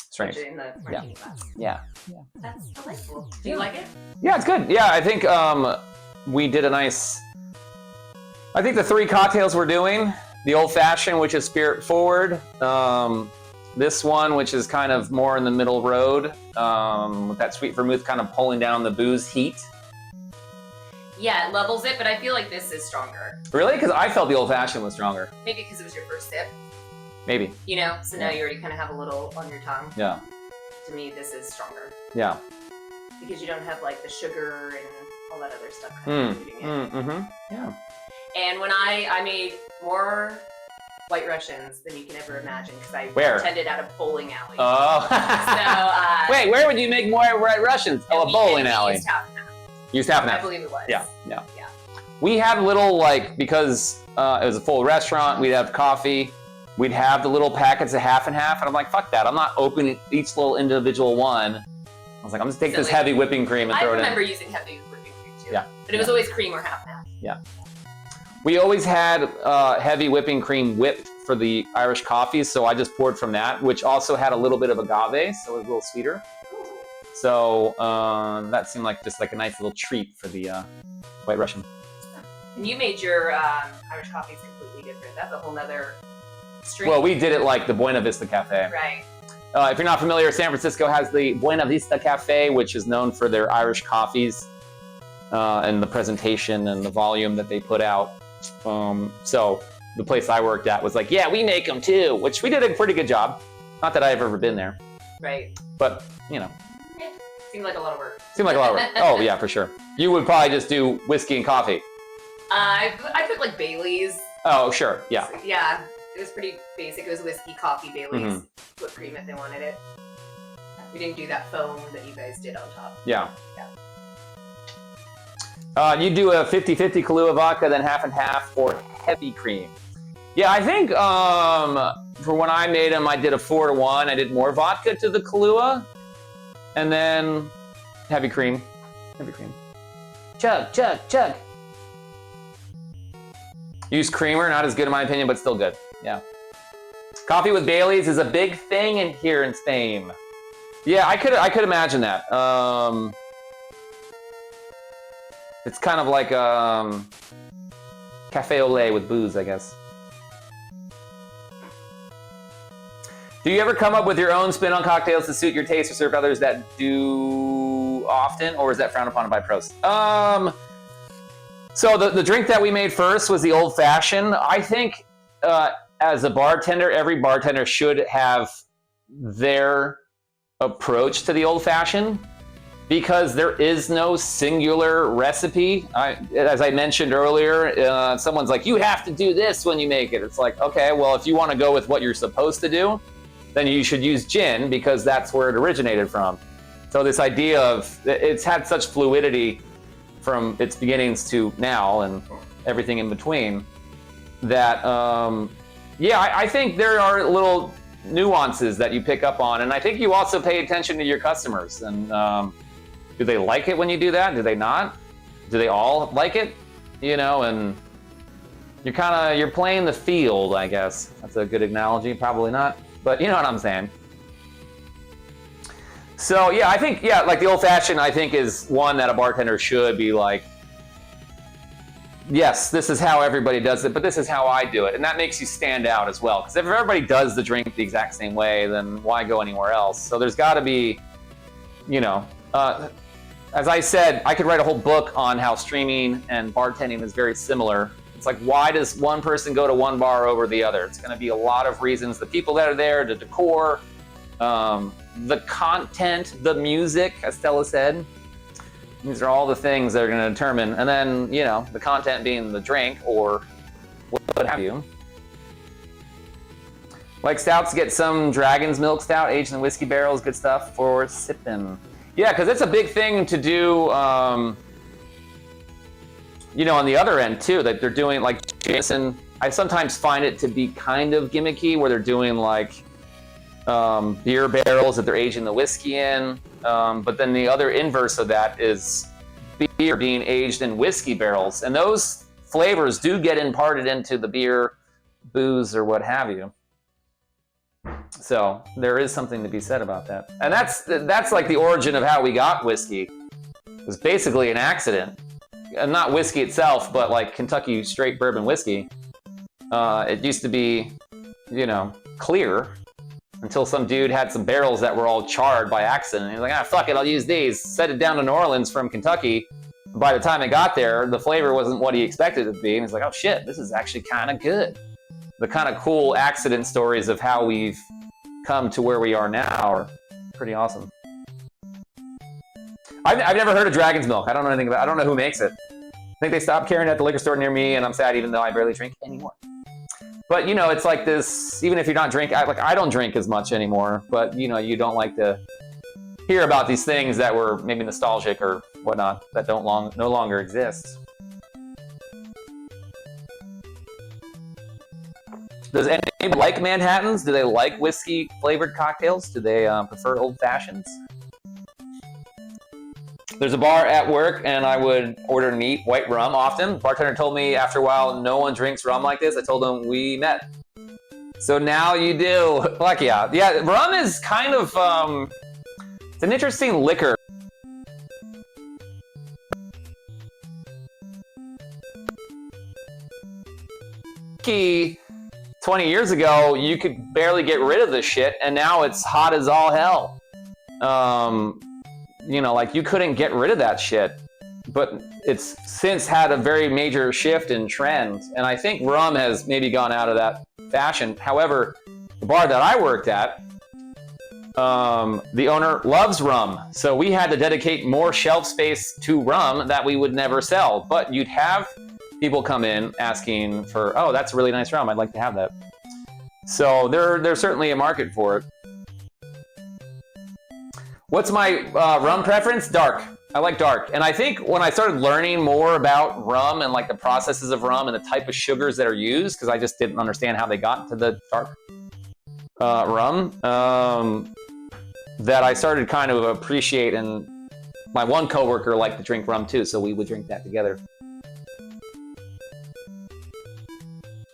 Strange. In the martini glass. Yeah. That's delightful. Do you like it? Yeah, it's good. Yeah, I think we did a nice... I think the three cocktails we're doing, the old fashioned, which is spirit forward, this one, which is kind of more in the middle road, with that sweet vermouth kind of pulling down the booze heat. Yeah, it levels it, but I feel like this is stronger. Really? Because I felt the old fashioned was stronger. Maybe because it was your first sip. Maybe. You know, so now you already kind of have a little on your tongue. Yeah. To me, this is stronger. Yeah. Because you don't have like the sugar and all that other stuff kind of diluting it. Yeah. And when I made more White Russians than you can ever imagine because I Where? attended at a bowling alley. Oh. So, wait, where would you make more White Russians? Oh, a bowling alley. Used half and half. Used half and half. I believe it was. Yeah. Yeah. We had little, like, because it was a full restaurant, we'd have coffee, we'd have the little packets of half and half, and I'm like, fuck that. I'm not opening each little individual one. I was like, I'm just take this heavy whipping cream and throw it in. I remember using heavy whipping cream too. Yeah. But it was always cream or half and half. Yeah. We always had heavy whipping cream whipped for the Irish coffees, so I just poured from that, which also had a little bit of agave, so it was a little sweeter. So that seemed like just like a nice little treat for the White Russian. And you made your Irish coffees completely different. That's a whole nother stream. Well, we did it like the Buena Vista Cafe. Right. If you're not familiar, San Francisco has the Buena Vista Cafe, which is known for their Irish coffees and the presentation and the volume that they put out. So the place I worked at was like, yeah, we make them too, which we did a pretty good job. Not that I've ever been there. Right. But, you know. Yeah. Seemed like a lot of work. Seemed like a lot of work. Oh, yeah, for sure. You would probably just do whiskey and coffee. I put like Bailey's. Oh, sure. Yeah. Yeah. It was pretty basic. It was whiskey, coffee, Bailey's, whipped cream if they wanted it. We didn't do that foam that you guys did on top. Yeah. You do a 50-50 Kahlua vodka, then half and half for heavy cream. Yeah, I think for when I made them, I did a 4-to-1. I did more vodka to the Kahlua, and then heavy cream. Heavy cream. Chug, chug, chug. Use creamer, not as good in my opinion, but still good. Yeah. Coffee with Bailey's is a big thing in here in Spain. Yeah, I could imagine that. It's kind of like cafe au lait with booze, I guess. Do you ever come up with your own spin on cocktails to suit your taste or serve others that do often, or is that frowned upon by pros? So the drink that we made first was the old fashioned. I think as a bartender, every bartender should have their approach to the old fashioned, because there is no singular recipe. As I mentioned earlier, someone's like, you have to do this when you make it. It's like, okay, well, if you want to go with what you're supposed to do, then you should use gin, because that's where it originated from. So this idea of, it's had such fluidity from its beginnings to now and everything in between, that I think there are little nuances that you pick up on, and I think you also pay attention to your customers. And do they like it when you do that? Do they not? Do they all like it? You know, and you're playing the field, I guess. That's a good analogy. Probably not, but you know what I'm saying. So yeah, I think like the old fashioned, I think is one that a bartender should be like, yes, this is how everybody does it, but this is how I do it, and that makes you stand out as well. Because if everybody does the drink the exact same way, then why go anywhere else? So there's got to be, you know, as I said, I could write a whole book on how streaming and bartending is very similar. It's like, why does one person go to one bar over the other? It's going to be a lot of reasons. The people that are there, the decor, the content, the music, as Stella said. These are all the things that are going to determine. And then, you know, the content being the drink or what have you. Like stouts, get some Dragon's Milk Stout aged in whiskey barrels. Good stuff for sipping. Yeah, because it's a big thing to do, you know, on the other end too, that they're doing like Jameson. I sometimes find it to be kind of gimmicky where they're doing like beer barrels that they're aging the whiskey in. But then the other inverse of that is beer being aged in whiskey barrels. And those flavors do get imparted into the beer, booze, or what have you. So there is something to be said about that. And that's like the origin of how we got whiskey. It was basically an accident. Not whiskey itself, but like Kentucky straight bourbon whiskey. It used to be, you know, clear until some dude had some barrels that were all charred by accident. And he's like, fuck it, I'll use these. Set it down to New Orleans from Kentucky. By the time it got there, the flavor wasn't what he expected it to be. And he's like, oh shit, this is actually kind of good. The kind of cool accident stories of how we've come to where we are now are pretty awesome. I've never heard of Dragon's Milk. I don't know anything about it. I don't know who makes it. I think they stopped carrying it at the liquor store near me, and I'm sad even though I barely drink anymore. But, you know, it's like this, even if you're not drinking, I don't drink as much anymore, but, you know, you don't like to hear about these things that were maybe nostalgic or whatnot that no longer exist. Does anybody like Manhattans? Do they like whiskey-flavored cocktails? Do they prefer old fashions? There's a bar at work, and I would order neat white rum often. The bartender told me after a while, no one drinks rum like this. I told him we met. So now you do. Fuck yeah. Yeah, rum is kind of, it's an interesting liquor. Whiskey 20 years ago, you could barely get rid of this shit, and now it's hot as all hell. You know, like you couldn't get rid of that shit, but it's since had a very major shift in trend, and I think rum has maybe gone out of that fashion. However, the bar that I worked at, the owner loves rum, so we had to dedicate more shelf space to rum that we would never sell, but you'd have people come in asking for, oh, that's a really nice rum, I'd like to have that. So there's certainly a market for it. What's my rum preference? Dark. I like dark. And I think when I started learning more about rum and like the processes of rum and the type of sugars that are used, because I just didn't understand how they got to the dark rum, that I started kind of appreciate, and my one coworker liked to drink rum too, so we would drink that together.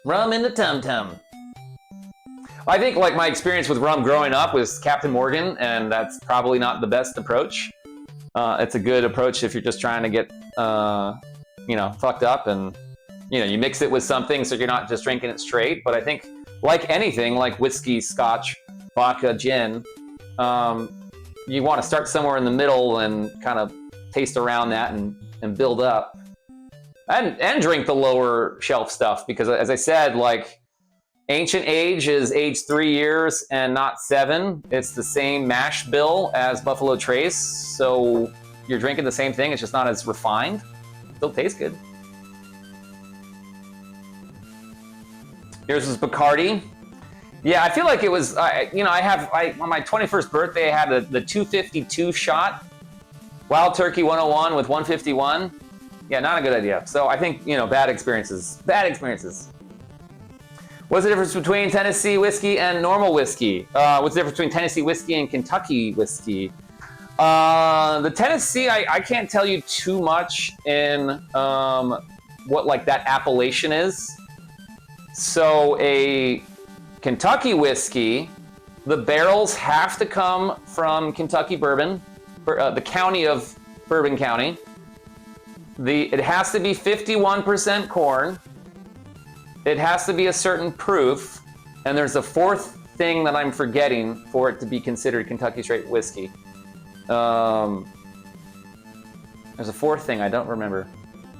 Rum in the tum-tum. I think like my experience with rum growing up was Captain Morgan, and that's probably not the best approach. It's a good approach if you're just trying to get, you know, fucked up, and you know, you mix it with something so you're not just drinking it straight. But I think like anything, like whiskey, scotch, vodka, gin, you want to start somewhere in the middle and kind of taste around that and build up, and drink the lower shelf stuff, because as I said, like, Ancient Age is aged 3 years and not 7. It's the same mash bill as Buffalo Trace, so you're drinking the same thing. It's just not as refined. Still tastes good. Here's this Bacardi. Yeah, I feel like it was, you know, on my 21st birthday, I had the 252 shot, Wild Turkey 101 with 151. Yeah, not a good idea. So I think, you know, bad experiences. Bad experiences. What's the difference between Tennessee whiskey and normal whiskey? What's the difference between Tennessee whiskey and Kentucky whiskey? The Tennessee, I can't tell you too much in what like that appellation is. So a Kentucky whiskey, the barrels have to come from Kentucky bourbon, the county of Bourbon County. It has to be 51% corn. It has to be a certain proof, and there's a fourth thing that I'm forgetting for it to be considered Kentucky straight whiskey. There's a fourth thing I don't remember.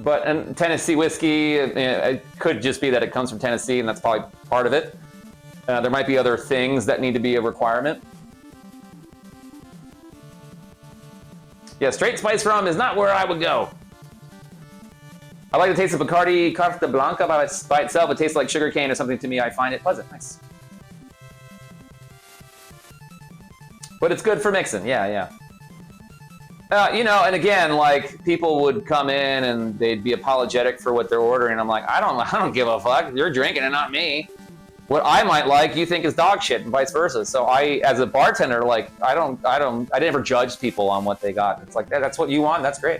But and Tennessee whiskey, it could just be that it comes from Tennessee, and that's probably part of it. There might be other things that need to be a requirement. Yeah, straight spice rum is not where I would go. I like the taste of Bacardi Carta Blanca by itself. It tastes like sugar cane or something to me. I find it pleasant. Nice. But it's good for mixing. Yeah. You know, and again, like people would come in and they'd be apologetic for what they're ordering. I'm like, I don't give a fuck. You're drinking it, not me. What I might like, you think is dog shit, and vice versa. So I, as a bartender, like I never judge people on what they got. It's like that's what you want. That's great.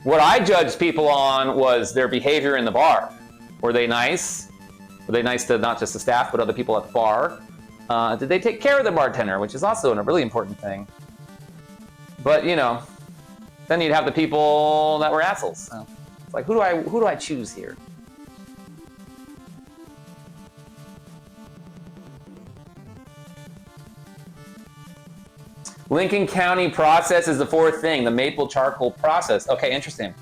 What I judged people on was their behavior in the bar. Were they nice? Were they nice to not just the staff, but other people at the bar? Did they take care of the bartender, which is also a really important thing. But, you know, then you'd have the people that were assholes. So it's like, who do I choose here? Lincoln County process is the fourth thing, the maple charcoal process. Okay, interesting.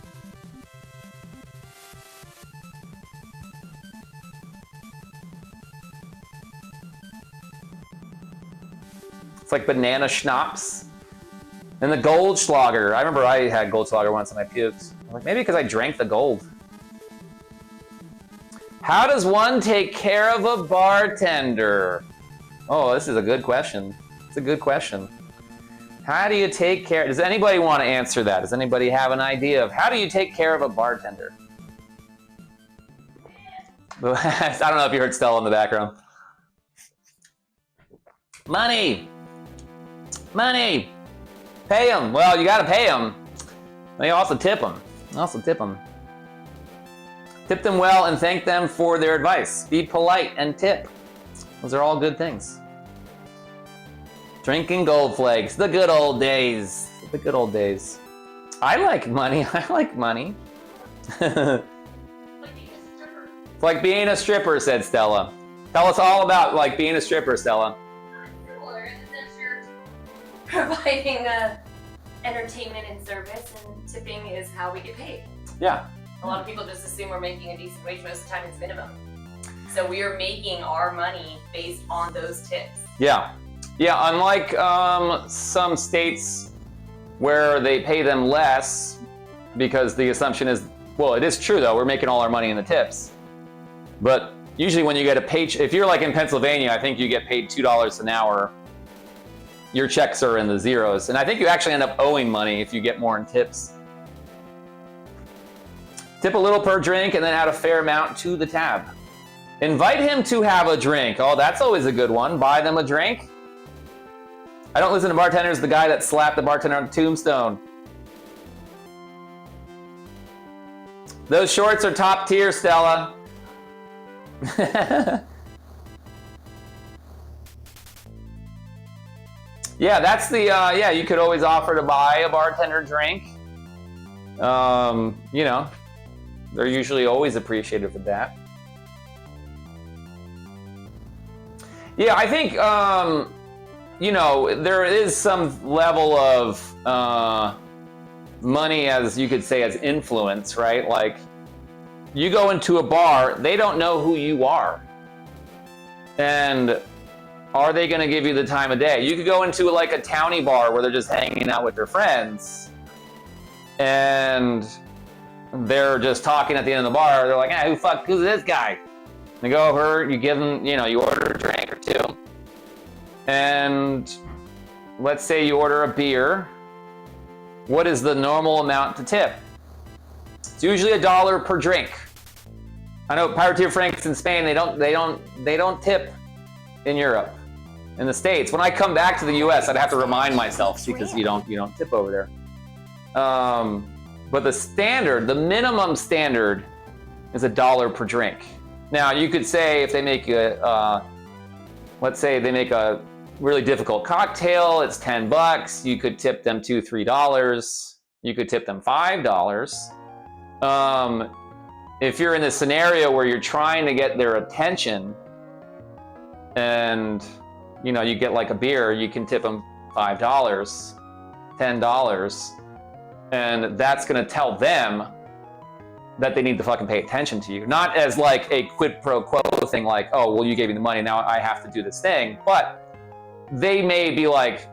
It's like banana schnapps. And the Goldschlager. I remember I had Goldschlager once and I puked. I'm like, maybe because I drank the gold. How does one take care of a bartender? Oh, this is a good question. It's a good question. How do you take care? Does anybody want to answer that? Does anybody have an idea of how do you take care of a bartender? I don't know if you heard Stella in the background. Money! Money! Pay them. Well, you gotta pay them. You also tip them. Tip them well and thank them for their advice. Be polite and tip. Those are all good things. Drinking gold flakes. The good old days. The good old days. I like money. I like money. It's like being a stripper, said Stella. Tell us all about like being a stripper, Stella. Providing entertainment and service, and tipping is how we get paid. Yeah. A lot of people just assume we're making a decent wage. Most of the time it's minimum. So we are making our money based on those tips. Yeah. Yeah, unlike some states where they pay them less because the assumption is, well, it is true though, we're making all our money in the tips. But usually when you get a paycheck, if you're like in Pennsylvania, I think you get paid $2 an hour. Your checks are in the zeros. And I think you actually end up owing money if you get more in tips. Tip a little per drink and then add a fair amount to the tab. Invite him to have a drink. Oh, that's always a good one. Buy them a drink. I don't listen to bartenders, the guy that slapped the bartender on the tombstone. Those shorts are top tier, Stella. Yeah, that's the, yeah, you could always offer to buy a bartender drink. You know, they're usually always appreciative of that. Yeah, I think, you know, there is some level of money, as you could say, as influence, right? Like, you go into a bar, they don't know who you are. And are they going to give you the time of day? You could go into like a towny bar where they're just hanging out with their friends and they're just talking at the end of the bar. They're like, who's this guy? You go over, you give them, you know, you order a drink or two. And let's say you order a beer. What is the normal amount to tip? It's usually $1 per drink. I know Pirateer Franks in Spain, they don't tip in Europe. In the States, when I come back to the US, I'd have to remind myself because you don't tip over there. But the minimum standard is $1 per drink. Now you could say if they make let's say they make a really difficult cocktail, it's $10. You could tip them $2, $3. You could tip them $5. If you're in the scenario where you're trying to get their attention and you get like a beer, you can tip them $5, $10, and that's gonna tell them that they need to fucking pay attention to you. Not as like a quid pro quo thing like, oh, well, you gave me the money, now I have to do this thing. But they may be like,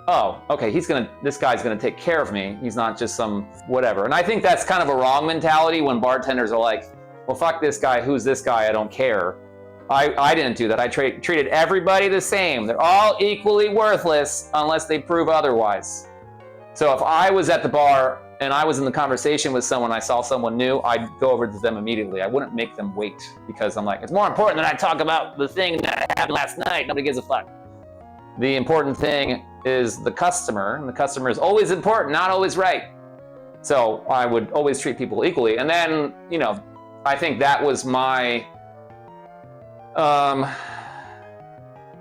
oh, okay, this guy's gonna take care of me. He's not just some whatever. And I think that's kind of a wrong mentality when bartenders are like, well, fuck this guy, who's this guy, I don't care. I didn't do that. I treated everybody the same. They're all equally worthless unless they prove otherwise. So if I was at the bar and I was in the conversation with someone, I saw someone new, I'd go over to them immediately. I wouldn't make them wait because I'm like, it's more important that I talk about the thing that happened last night. Nobody gives a fuck. The important thing is the customer, and the customer is always important, not always right. So I would always treat people equally. And then, I think that was my, I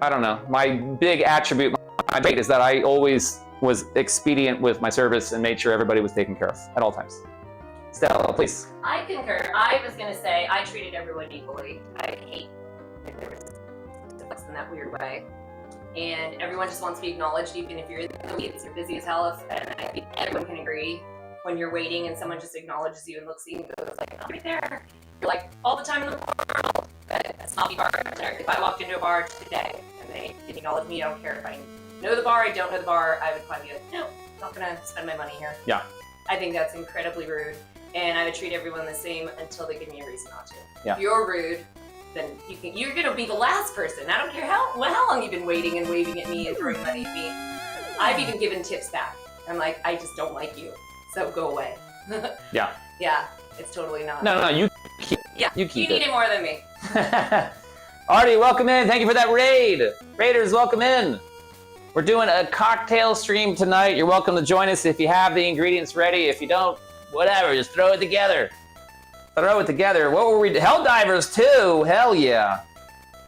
don't know, my big attribute, my trait is that I always was expedient with my service and made sure everybody was taken care of at all times. Stella, please. I concur. I was going to say I treated everyone equally. I hate if there was in that weird way. And everyone just wants to be acknowledged, even if you're in the weeds, you're busy as hell. And I think everyone can agree when you're waiting and someone just acknowledges you and looks at you and goes like, I'm right there. You're like, all the time in the world. But that's not the bartender. If I walked into a bar today and they didn't acknowledge me, I don't care if I know the bar, I don't know the bar, I would probably be like, no, I'm not gonna spend my money here. Yeah. I think that's incredibly rude. And I would treat everyone the same until they give me a reason not to. Yeah. If you're rude, then you're gonna be the last person. I don't care how long you've been waiting and waving at me and throwing money at me. I've even given tips back. I'm like, I just don't like you, so go away. Yeah. Yeah, it's totally not. No, you keep Yeah, you keep need it more than me. Artie, welcome in. Thank you for that raid. Raiders, welcome in. We're doing a cocktail stream tonight. You're welcome to join us if you have the ingredients ready. If you don't, whatever, just throw it together. Throw it together. What were we? Helldivers too. Hell yeah.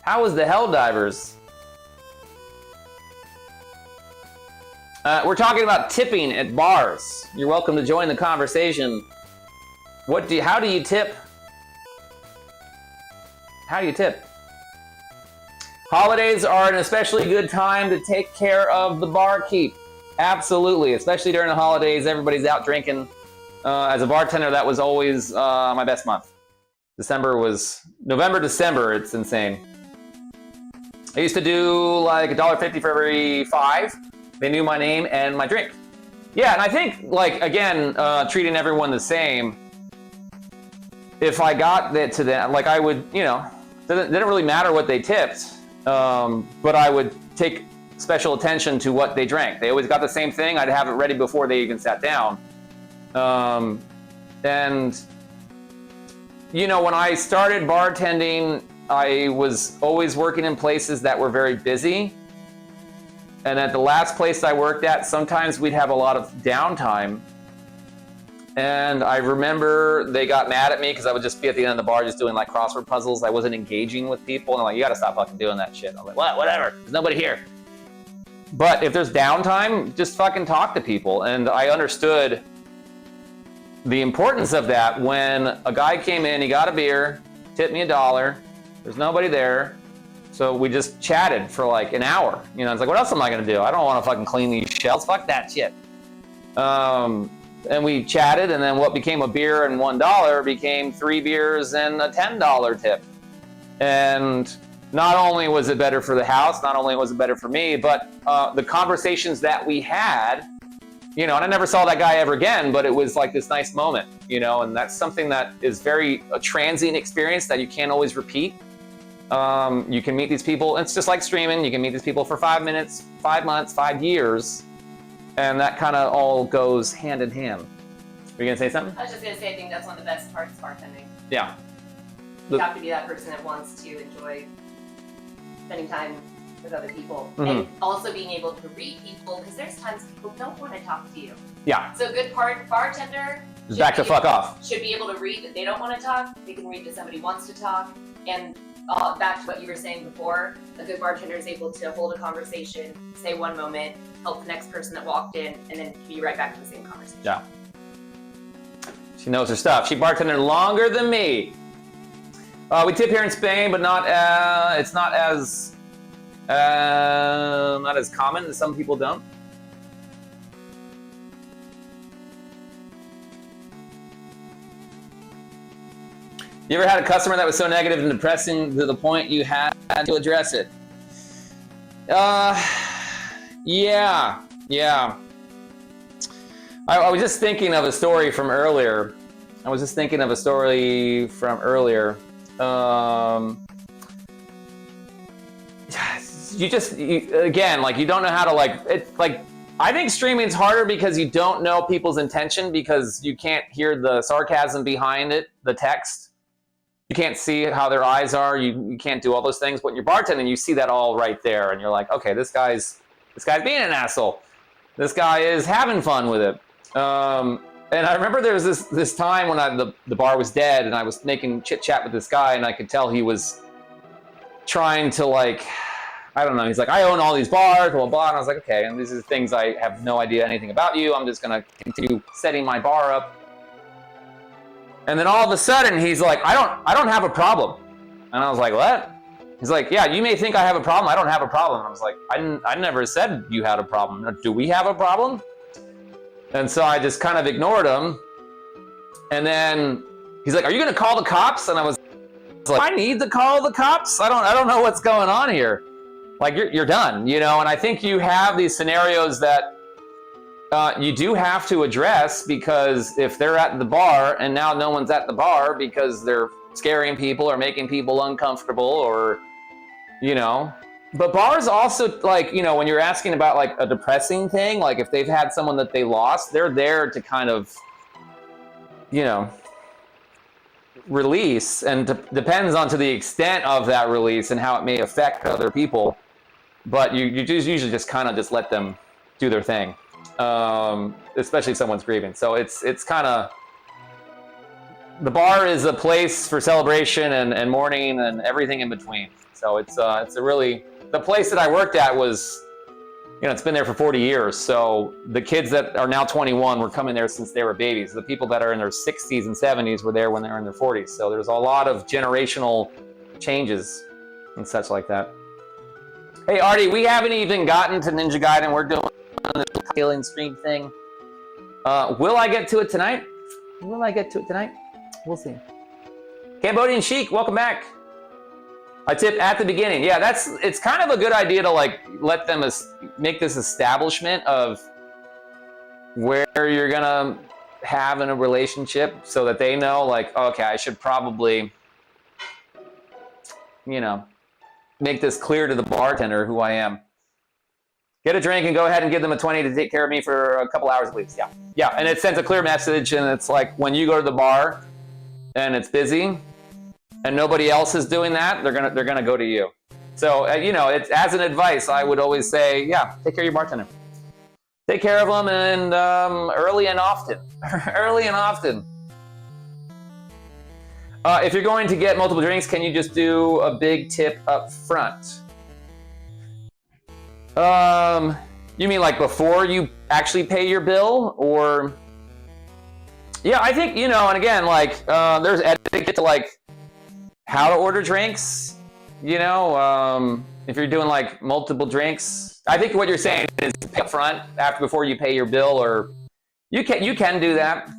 How was the Helldivers? We're talking about tipping at bars. You're welcome to join the conversation. How do you tip? How do you tip? Holidays are an especially good time to take care of the barkeep. Absolutely, especially during the holidays, everybody's out drinking. As a bartender, that was always my best month. November, December, it's insane. I used to do like $1.50 for every 5. They knew my name and my drink. Yeah, and I think, like, again, treating everyone the same, if I got that to them, like I would, didn't really matter what they tipped, but I would take special attention to what they drank. They always got the same thing. I'd have it ready before they even sat down. And, when I started bartending, I was always working in places that were very busy. And at the last place I worked at, sometimes we'd have a lot of downtime. And I remember they got mad at me because I would just be at the end of the bar just doing like crossword puzzles. I wasn't engaging with people. And I'm like, you gotta stop fucking doing that shit. I'm like, whatever, there's nobody here. But if there's downtime, just fucking talk to people. And I understood the importance of that when a guy came in, he got a beer, tipped me $1. There's nobody there. So we just chatted for like an hour. It's like, what else am I gonna do? I don't wanna fucking clean these shelves. Fuck that shit. And we chatted, and then what became a beer and $1 became 3 beers and a $10 tip. And not only was it better for the house, not only was it better for me, but the conversations that we had, and I never saw that guy ever again, but it was like this nice moment, and that's something that is a transient experience that you can't always repeat. You can meet these people, it's just like streaming, you can meet these people for 5 minutes, 5 months, 5 years, and that kind of all goes hand in hand. Were you gonna say something? I was just gonna say, I think that's one of the best parts of bartending. Yeah. You have to be that person that wants to enjoy spending time with other people, and also being able to read people, because there's times people don't want to talk to you. Yeah. So a good bartender Back the fuck off. should be able to read that they don't want to talk. They can read that somebody wants to talk, and back to what you were saying before, a good bartender is able to hold a conversation, say one moment, help the next person that walked in, and then be right back to the same conversation. Yeah. She knows her stuff. She bartended longer than me. We tip here in Spain, but not. It's not as common. Some people don't. You ever had a customer that was so negative and depressing to the point you had to address it? Yeah. I was just thinking of a story from earlier. Again, like, you don't know how to, like, it's like, I think streaming's harder because you don't know people's intention, because you can't hear the sarcasm behind it, the text. You can't see how their eyes are. You can't do all those things. But when you're bartending, you see that all right there, and you're like, okay, this guy's being an asshole. This guy is having fun with it. And I remember there was this time when the bar was dead, and I was making chit chat with this guy, and I could tell he was trying to, like, I don't know. He's like, I own all these bars, blah, blah, blah. And I was like, okay, and these are things I have no idea anything about you. I'm just gonna continue setting my bar up. And then all of a sudden, he's like, I don't have a problem. And I was like, what? He's like, yeah, you may think I have a problem. I don't have a problem. And I was like, I never said you had a problem. Do we have a problem? And so I just kind of ignored him. And then he's like, are you going to call the cops? And I was like, I need to call the cops? I don't know what's going on here. Like, you're done, you know? And I think you have these scenarios that you do have to address, because if they're at the bar and now no one's at the bar because they're scaring people or making people uncomfortable, or, you know. But bars also, like, you know, when you're asking about, like, a depressing thing, like if they've had someone that they lost, they're there to kind of, you know, release, and depends on to the extent of that release and how it may affect other people. But you just usually just kind of just let them do their thing. Especially if someone's grieving. So it's kind of, the bar is a place for celebration and mourning and everything in between. So it's a really, the place that I worked at was, you know, it's been there for 40 years. So the kids that are now 21 were coming there since they were babies. The people that are in their 60s and 70s were there when they were in their 40s. So there's a lot of generational changes and such like that. Hey Artie, we haven't even gotten to Ninja Gaiden. We're doing this healing stream thing. Will I get to it tonight? We'll see. Cambodian Chic, welcome back. I tip at the beginning. Yeah, it's kind of a good idea to, like, let them make this establishment of where you're gonna have in a relationship, so that they know, like, okay, I should probably, you know, make this clear to the bartender who I am. Get a drink and go ahead and give them a 20 to take care of me for a couple hours at least. Yeah, and it sends a clear message, and it's like, when you go to the bar and it's busy and nobody else is doing that, they're gonna go to you. So you know, it's, as an advice, I would always say, yeah, take care of your bartender. Take care of them, and early and often. Early and often. If you're going to get multiple drinks, can you just do a big tip up front? You mean like before you actually pay your bill, or? Yeah, I think, you know, and again, like, there's etiquette to, like, how to order drinks, you know, if you're doing, like, multiple drinks. I think what you're saying is pay up front before you pay your bill, or you can do that.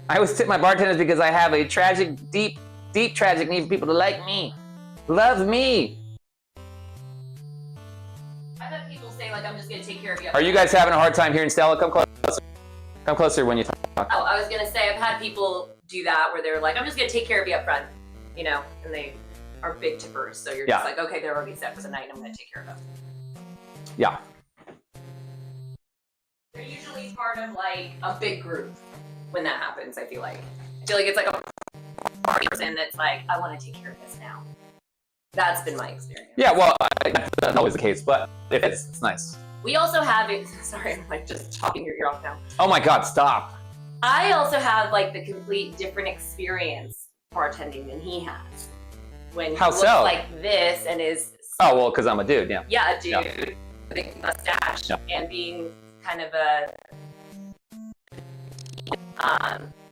I always tip my bartenders because I have a tragic, deep tragic need for people to like me, love me. I've had people say, like, I'm just gonna take care of you. Are you guys having a hard time hearing Stella? Come closer. Come closer when you talk. Oh, I was gonna say, I've had people do that where they're like, I'm just gonna take care of you up front, you know, and they are big tippers, so you're just like, okay, they're already set for the night, I'm gonna take care of them. Yeah. They're usually usually part of like a big group when that happens. I feel like it's like a party person that's like, I want to take care of this now. That's been my experience. Yeah, well, that's not always the case, but it is. It's nice. We also have it. Sorry, I'm like just chopping your ear off now. Oh my God, stop. I also have like the complete different experience bartending than he has. When he looks like this and is. Oh, well, because I'm a dude, yeah. Yeah, a dude. Big mustache and being kind of a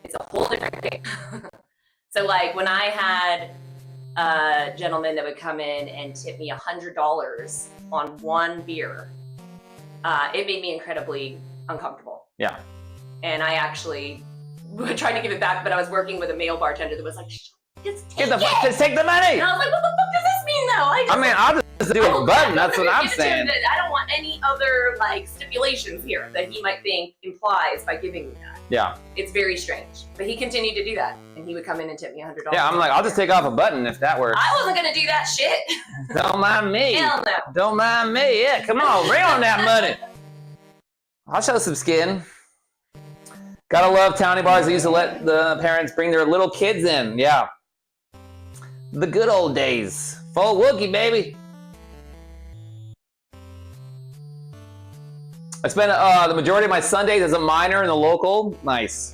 it's a whole different thing. So like when I had a gentleman that would come in and tip me $100 on one beer, it made me incredibly uncomfortable. Yeah. And I actually tried to give it back, but I was working with a male bartender that was like, just take just take the money. And I was like, what the fuck does this mean though? I'll just do a button. That's what I'm saying. I don't want any other like stipulations here that he might think implies by giving me that. Yeah. It's very strange. But he continued to do that. And he would come in and tip me $100. Yeah, I'm like, I'll just take off a button if that works. I wasn't going to do that shit. Don't mind me. Hell no. Don't mind me. Yeah, come on, bring on that money. I'll show some skin. Gotta love townie bars that used to let the parents bring their little kids in. Yeah. The good old days. Full Wookie, baby. I spent the majority of my Sundays as a minor in the local. Nice.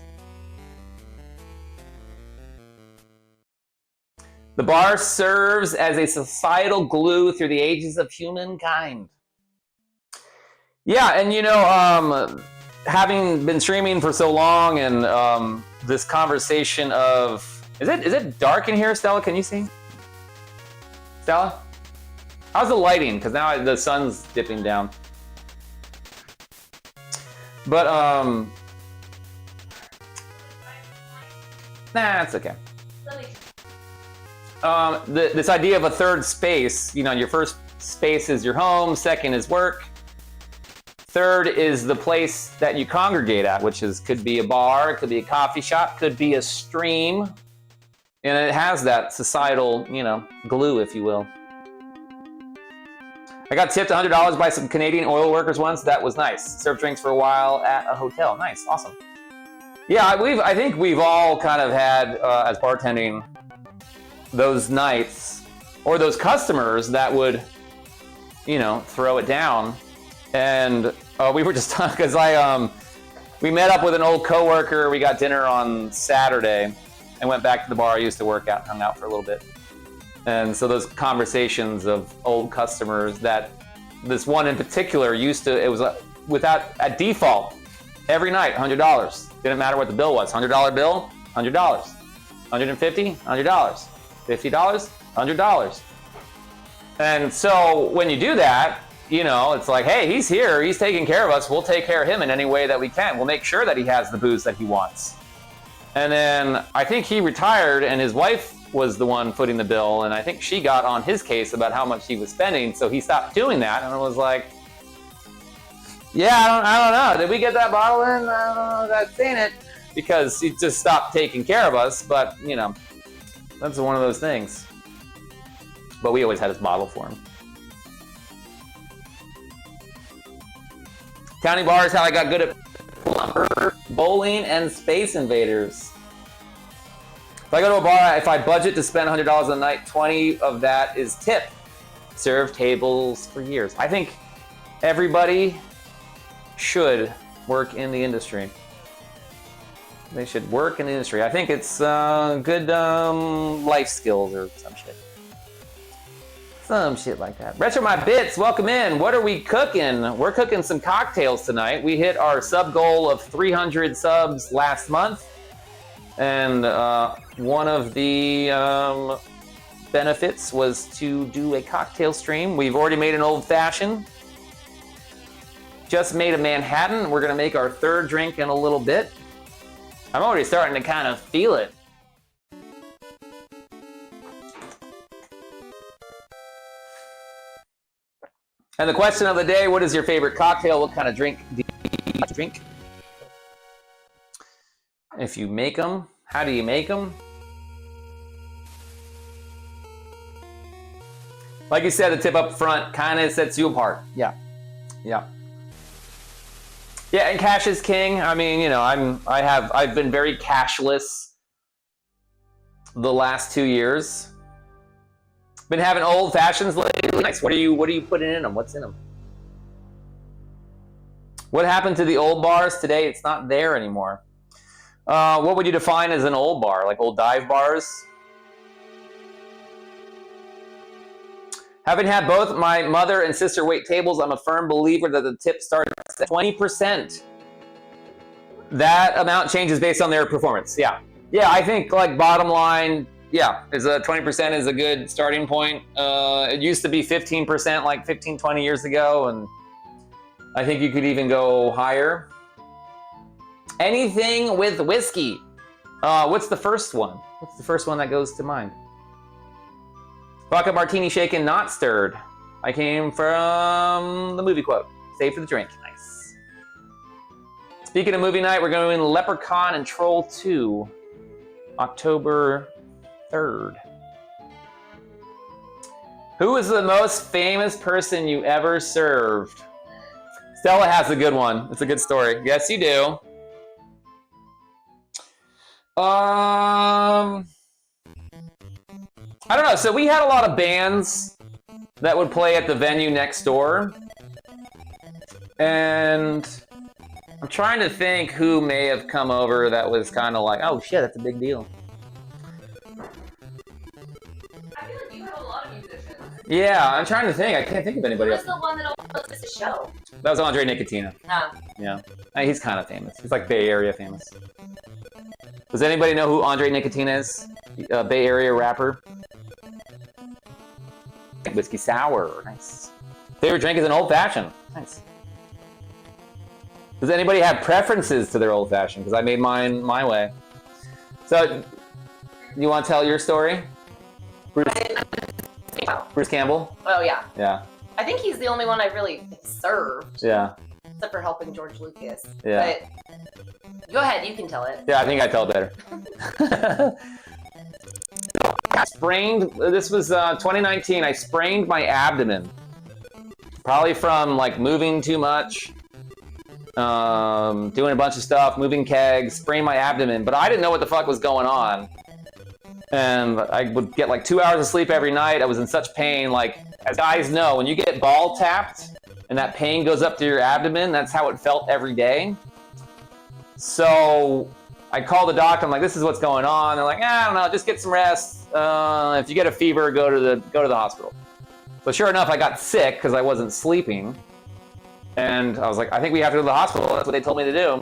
The bar serves as a societal glue through the ages of humankind. Yeah, and you know, having been streaming for so long and this conversation of... Is it dark in here, Stella? Can you see? Stella? How's the lighting? Because now the sun's dipping down. But, nah, it's okay. This idea of a third space, you know, your first space is your home, second is work. Third is the place that you congregate at, which could be a bar, it could be a coffee shop, could be a stream. And it has that societal, you know, glue, if you will. I got tipped $100 by some Canadian oil workers once. That was nice. Served drinks for a while at a hotel. Nice, awesome. Yeah, I think we've all kind of had, as bartending, those nights, or those customers that would, you know, throw it down. And we were just talking, because we met up with an old coworker. We got dinner on Saturday and went back to the bar I used to work at, hung out for a little bit. And so those conversations of old customers that this one in particular used to, it was without, at default, every night, $100. Didn't matter what the bill was. $100 bill, $100. $150, $100. $50, $100. And so when you do that, you know, it's like, hey, he's here, he's taking care of us, we'll take care of him in any way that we can. We'll make sure that he has the booze that he wants. And then I think he retired and his wife was the one footing the bill, and I think she got on his case about how much he was spending, so he stopped doing that, and I was like, yeah, I don't know, did we get that bottle in? I don't know if I've seen it, because he just stopped taking care of us, but, you know, that's one of those things. But we always had his bottle for him. County bar is how I got good at plumber, bowling, and Space Invaders. If I go to a bar, if I budget to spend $100 a night, 20 of that is tip. Served tables for years. I think everybody should work in the industry. They should work in the industry. I think it's good life skills or some shit. Some shit like that. Retro My Bits, welcome in. What are we cooking? We're cooking some cocktails tonight. We hit our sub goal of 300 subs last month. And one of the benefits was to do a cocktail stream. We've already made an old fashioned. Just made a Manhattan. We're gonna make our third drink in a little bit. I'm already starting to kind of feel it. And the question of the day, what is your favorite cocktail? What kind of drink do you drink? If you make them, how do you make them? Like you said, the tip up front kind of sets you apart. Yeah. Yeah. Yeah, and cash is king. I mean, you know, I've been very cashless the last 2 years. Been having old fashions lately. Nice. What are you putting in them? What's in them? What happened to the old bars today? It's not there anymore. What would you define as an old bar? Like old dive bars? Having had both my mother and sister wait tables, I'm a firm believer that the tip starts at 20%. That amount changes based on their performance. Yeah. Yeah, I think like bottom line, yeah, 20% is a good starting point. It used to be 15% like 15, 20 years ago, and I think you could even go higher. Anything with whiskey. What's the first one? What's the first one that goes to mind? Vodka martini shaken, not stirred. I came from the movie quote. Save for the drink. Nice. Speaking of movie night, we're going to Leprechaun and Troll 2, October 3rd. Who is the most famous person you ever served? Stella has a good one. It's a good story. Yes, you do. I don't know. So we had a lot of bands that would play at the venue next door. And I'm trying to think who may have come over that was kind of like, oh shit, that's a big deal. I feel like you have a lot of musicians. Yeah, I'm trying to think. I can't think of anybody Who else. was the one that almost missed a show? That was Andre Nicotina. Yeah. He's kind of famous. He's like Bay Area famous. Does anybody know who Andre Nicotina is? Bay Area rapper. Whiskey sour. Nice. Favorite drink is an old fashioned. Nice. Does anybody have preferences to their old fashioned? Because I made mine my way. So, you want to tell your story? Bruce Campbell? Oh, yeah. Yeah. I think he's the only one I really served. Yeah. Except for helping George Lucas. Yeah. But go ahead, you can tell it. Yeah, I think I tell it better. I sprained, this was 2019, I sprained my abdomen. Probably from like moving too much, doing a bunch of stuff, moving kegs, sprained my abdomen, but I didn't know what the fuck was going on. And I would get like 2 hours of sleep every night. I was in such pain. Like, as guys know, when you get ball tapped and that pain goes up to your abdomen, that's how it felt every day. So I called the doctor. I'm like, this is what's going on. They're like, I don't know, just get some rest. If you get a fever, go to the hospital. So sure enough, I got sick because I wasn't sleeping. And I was like, I think we have to go to the hospital. That's what they told me to do.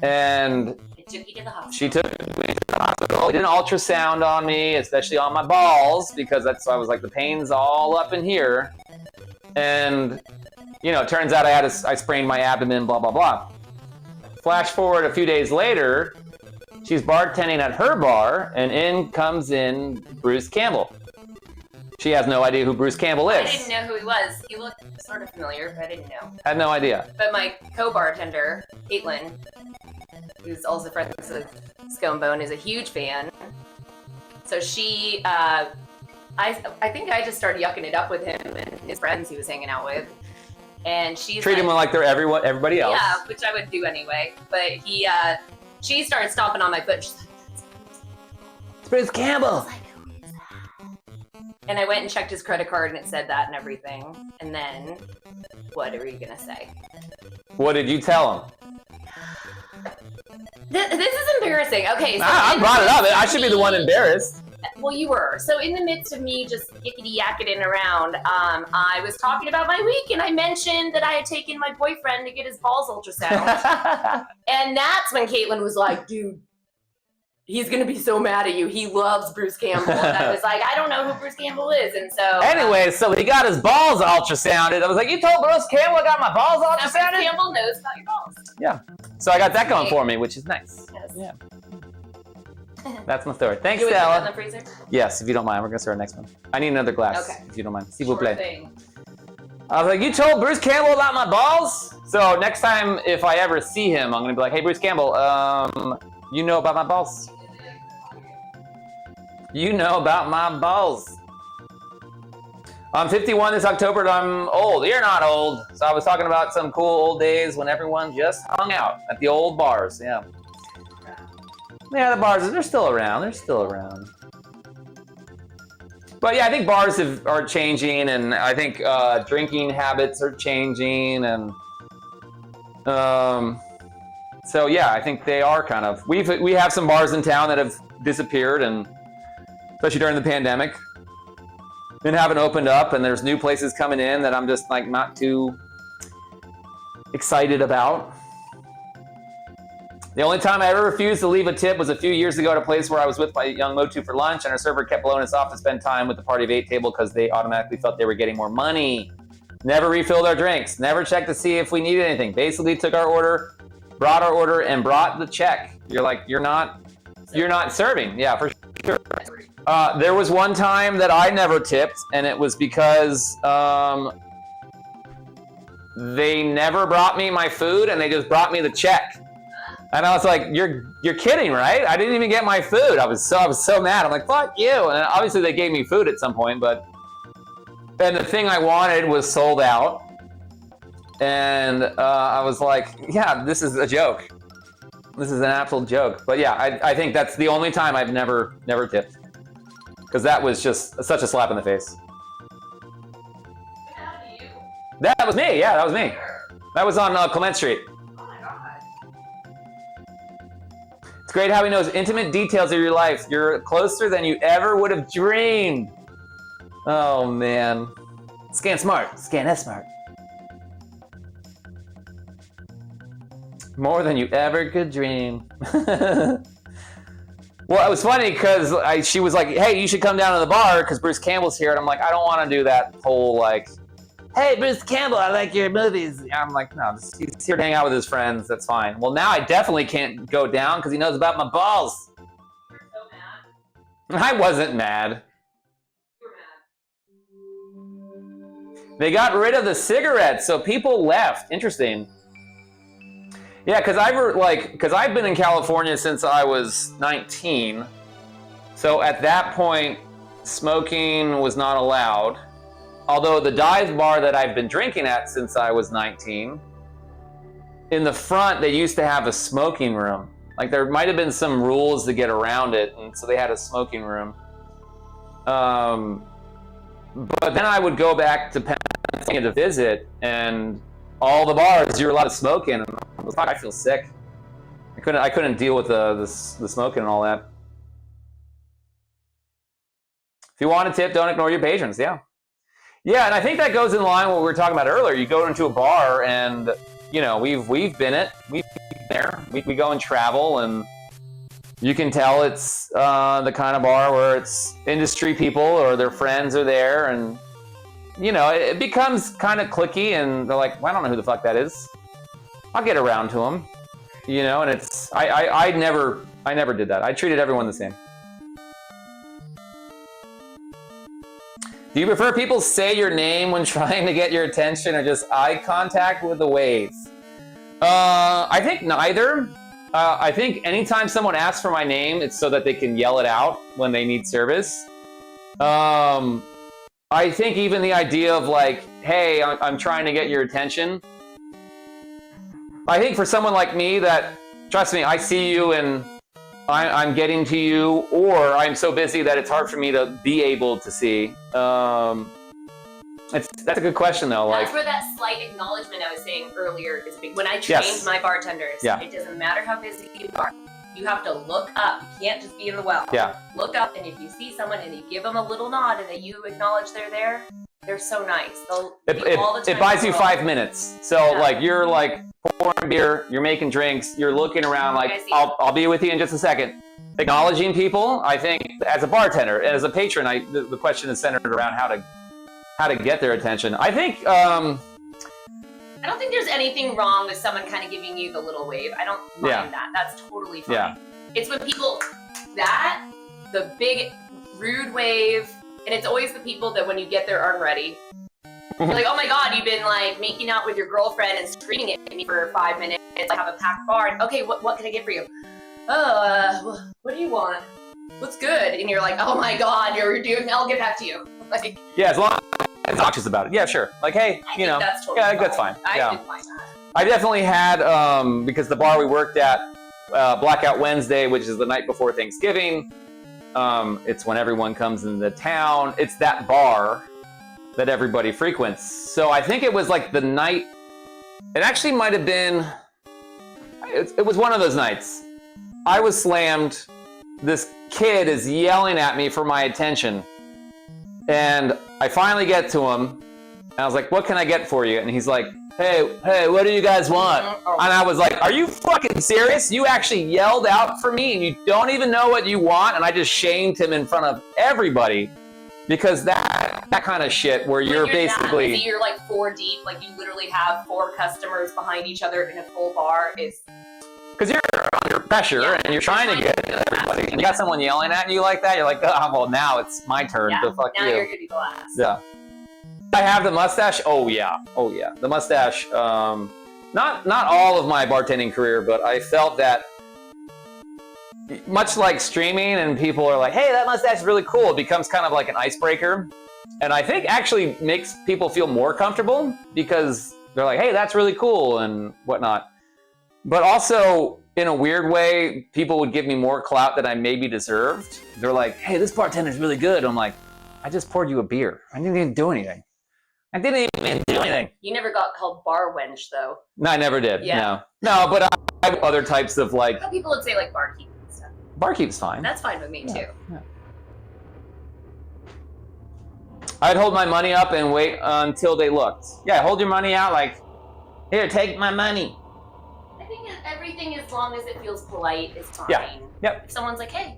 And she took me to the hospital. They did an ultrasound on me, especially on my balls, because I was like, the pain's all up in here. And, you know, it turns out I sprained my abdomen, blah, blah, blah. Flash forward a few days later, she's bartending at her bar, and in comes Bruce Campbell. She has no idea who Bruce Campbell is. I didn't know who he was. He looked sort of familiar, but I didn't know. Had no idea. But my co-bartender, Caitlin, who's also friends with Scone Bone, is a huge fan. So she, I think I just started yucking it up with him and his friends he was hanging out with. And she's treat him like they're everybody else. Yeah, which I would do anyway. But she started stomping on my foot. She's like, it's Bruce Campbell. And I went and checked his credit card, and it said that and everything. And then, what are you gonna say? What did you tell him? This is embarrassing. Okay, so I brought it up. I should be the one embarrassed. Well, you were. So in the midst of me just yickety-yakketing around, I was talking about my week, and I mentioned that I had taken my boyfriend to get his balls ultrasound. And that's when Caitlin was like, dude, he's going to be so mad at you. He loves Bruce Campbell. And I was like, I don't know who Bruce Campbell is. And so... Anyway, so he got his balls ultrasounded. I was like, you told Bruce Campbell I got my balls ultrasounded? Bruce Campbell knows about your balls. Yeah. So I got that going for me, which is nice. Yes. Yeah. That's my story. Thanks, You would put Stella. that in the freezer? Yes, if you don't mind. We're going to start our next one. I need another glass, Okay. if you don't mind. S'il vous Sure plaît. thing. I was like, you told Bruce Campbell about my balls? So next time, if I ever see him, I'm going to be like, hey, Bruce Campbell, you know about my balls? You know about my balls. I'm 51 this October, and I'm old. You're not old. So I was talking about some cool old days when everyone just hung out at the old bars. Yeah. Yeah, the bars, they're still around. They're still around. But yeah, I think bars are changing, and I think drinking habits are changing, and so yeah, I think they are kind of. We have some bars in town that have disappeared, and especially during the pandemic, and haven't opened up, and there's new places coming in that I'm just like not too excited about. The only time I ever refused to leave a tip was a few years ago at a place where I was with my young Motu for lunch, and our server kept blowing us off to spend time with the party of 8 table because they automatically felt they were getting more money. Never refilled our drinks. Never checked to see if we needed anything. Basically took our order, brought our order, and brought the check. You're like, you're not serving. Yeah, for sure. There was one time that I never tipped, and it was because they never brought me my food, and they just brought me the check. And I was like, "You're kidding, right? I didn't even get my food." I was so mad. I'm like, "Fuck you!" And obviously they gave me food at some point, but then the thing I wanted was sold out, and I was like, "Yeah, this is a joke. This is an absolute joke." But yeah, I think that's the only time I've never tipped, because that was just such a slap in the face. That was me. Yeah, that was me. That was on Clement Street. It's great how he knows intimate details of your life. You're closer than you ever would have dreamed. Oh, man. Scan smart. Scan S smart. More than you ever could dream. Well, it was funny because she was like, "Hey, you should come down to the bar because Bruce Campbell's here." And I'm like, I don't want to do that whole like, "Hey, Bruce Campbell, I like your movies." I'm like, no, he's here to hang out with his friends. That's fine. Well, now I definitely can't go down because he knows about my balls. You were so mad. I wasn't mad. You were mad. They got rid of the cigarettes, so people left. Interesting. Yeah, because I've been in California since I was 19. So at that point, smoking was not allowed. Although the dive bar that I've been drinking at since I was 19, in the front they used to have a smoking room. Like there might have been some rules to get around it, and so they had a smoking room. But then I would go back to Pennsylvania to visit, and all the bars you're allowed to smoke in, and I feel sick. I couldn't deal with the smoking and all that. If you want a tip, don't ignore your patrons. Yeah. Yeah, and I think that goes in line with what we were talking about earlier. You go into a bar, and you know we've been there. We go and travel, and you can tell it's the kind of bar where it's industry people or their friends are there, and you know it becomes kind of cliquey, and they're like, well, "I don't know who the fuck that is. I'll get around to them," you know. And it's I never did that. I treated everyone the same. Do you prefer people say your name when trying to get your attention, or just eye contact with a wave? I think neither. I think anytime someone asks for my name, it's so that they can yell it out when they need service. I think even the idea of like, "Hey, I'm trying to get your attention." I think for someone like me that, trust me, I see you and I'm getting to you, or I'm so busy that it's hard for me to be able to see. That's a good question though. That's where that slight acknowledgement I was saying earlier is big. When I trained my bartenders, it doesn't matter how busy you are. You have to look up. You can't just be in the well. Yeah. Look up, and if you see someone and you give them a little nod and that you acknowledge they're there, they're so nice. They'll be all the time. It buys you 5 minutes. So like you're like pouring beer, you're making drinks, you're looking around like, I'll be with you in just a second. Acknowledging people, I think, as a bartender and as a patron, the question is centered around how to get their attention. I think. I don't think there's anything wrong with someone kind of giving you the little wave. I don't mind that. That's totally fine. Yeah. It's when people the big rude wave, and it's always the people that when you get there aren't ready. You're like, "Oh my god, you've been like making out with your girlfriend and screaming at me for 5 minutes. I have a packed bar. And, okay, what can I get for you? Oh, what do you want? What's good?" And you're like, "Oh my god, you're doing. I'll get back to you." Like, yeah, as long obnoxious about it. Yeah, sure. Like, hey, I think that's totally yeah, that's fine. I Yeah. didn't mind that. I definitely had, because the bar we worked at, Blackout Wednesday, which is the night before Thanksgiving, it's when everyone comes into town. It's that bar that everybody frequents. So I think it was like the night, it actually might have been, it was one of those nights. I was slammed. This kid is yelling at me for my attention. And I finally get to him. And I was like, what can I get for you? And he's like, hey, what do you guys want? And I was like, are you fucking serious? You actually yelled out for me and you don't even know what you want? And I just shamed him in front of everybody. Because that kind of shit where you're basically... You're like 4 deep, like you literally have 4 customers behind each other in a full bar is... Because you're under pressure and you're trying to get everybody. And you got someone yelling at you like that, you're like, oh, well, now it's my turn to fuck now you. you're gonna be the last. Yeah. I have the mustache. Oh yeah. The mustache. Not all of my bartending career, but I felt that much like streaming and people are like, hey, that mustache is really cool. It becomes kind of like an icebreaker. And I think actually makes people feel more comfortable because they're like, hey, that's really cool and whatnot. But also in a weird way, people would give me more clout than I maybe deserved. They're like, hey, this bartender's really good. I'm like, I just poured you a beer. I didn't even do anything. I didn't even do anything. You never got called bar wench though. No, I never did. Yeah. No, but I have other types of like... People would say like barkeep and stuff. Barkeep's fine. That's fine with me too. Yeah. I'd hold my money up and wait until they looked. Yeah, hold your money out like, here, take my money. I think everything as long as it feels polite is fine. Yeah. Yep. If someone's like, hey,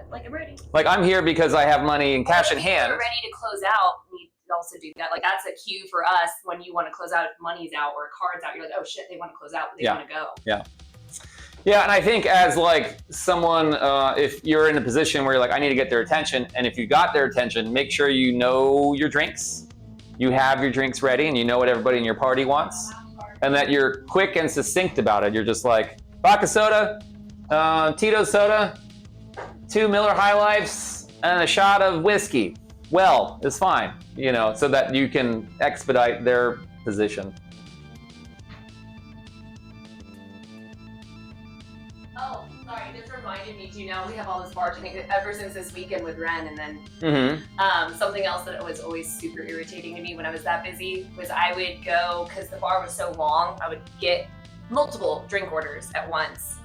like I'm ready. Like I'm here because I have money and cash in hand. If you're ready to close out, we also do that. Like that's a cue for us when you want to close out if money's out or card's out. You're like, oh shit, they want to close out, they want to go. Yeah. Yeah, and I think as like someone, if you're in a position where you're like, I need to get their attention, and if you got their attention, make sure you know your drinks. You have your drinks ready and you know what everybody in your party wants. And that you're quick and succinct about it. You're just like, vodka soda, Tito soda, 2 Miller High Lifes, and a shot of whiskey. Well, it's fine, you know, so that you can expedite their position. Oh, sorry, this reminded me, you know, we have all this bartending ever since this weekend with Ren, and then something else that was always super irritating to me when I was that busy was I would go, because the bar was so long, I would get multiple drink orders at once.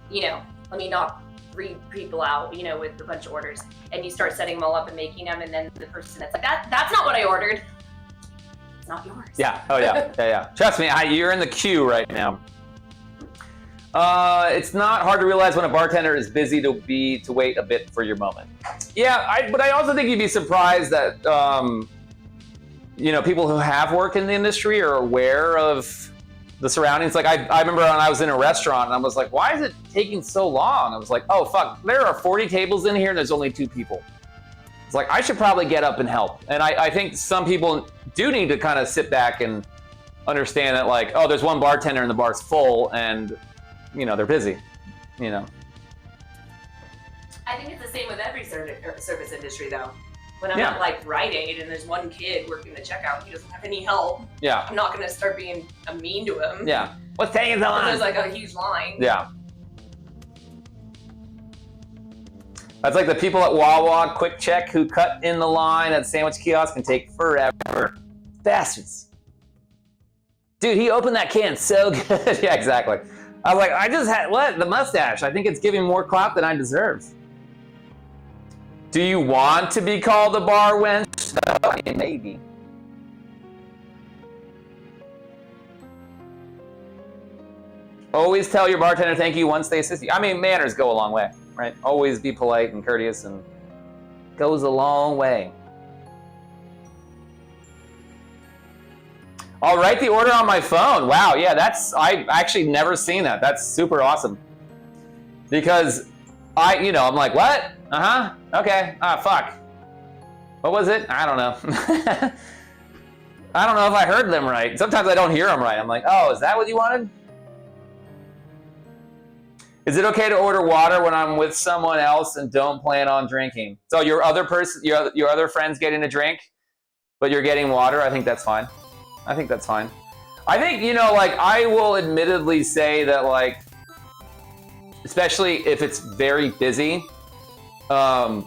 You know, let me knock 3 people out, you know, with a bunch of orders, and you start setting them all up and making them, and then the person that's like, that's not what I ordered. It's not yours. Yeah, oh yeah, yeah. Trust me, you're in the queue right now. It's not hard to realize when a bartender is busy to wait a bit for your moment. Yeah, but I also think you'd be surprised that, you know, people who have worked in the industry are aware of the surroundings. Like I remember when I was in a restaurant and I was like, why is it taking so long? I was like, oh fuck, there are 40 tables in here and there's only 2 people. It's like, I should probably get up and help. And I think some people do need to kind of sit back and understand that like, oh, there's one bartender and the bar's full and, you know, they're busy, you know. I think it's the same with every service industry though. When I'm at like Rite Aid and there's one kid working the checkout, he doesn't have any help. Yeah. I'm not gonna start being mean to him. Yeah. What's taking so long? There's like a huge line. Yeah. That's like the people at Wawa Quick Check who cut in the line at sandwich kiosk and take forever. Bastards. Dude, he opened that can so good. Yeah, exactly. I was like, I just had, what? The mustache. I think it's giving more clout than I deserve. Do you want to be called a bar wench? No, I mean, maybe. Always tell your bartender thank you once they assist you. I mean, manners go a long way, right? Always be polite and courteous and goes a long way. I'll write the order on my phone. Wow, yeah, I've actually never seen that. That's super awesome. Because I'm like, what? Okay, fuck. What was it? I don't know. I don't know if I heard them right. Sometimes I don't hear them right. I'm like, oh, is that what you wanted? Is it okay to order water when I'm with someone else and don't plan on drinking? So your other friend's getting a drink, but you're getting water, I think that's fine. I think that's fine. I think, you know, like, I will admittedly say that, like, especially if it's very busy, I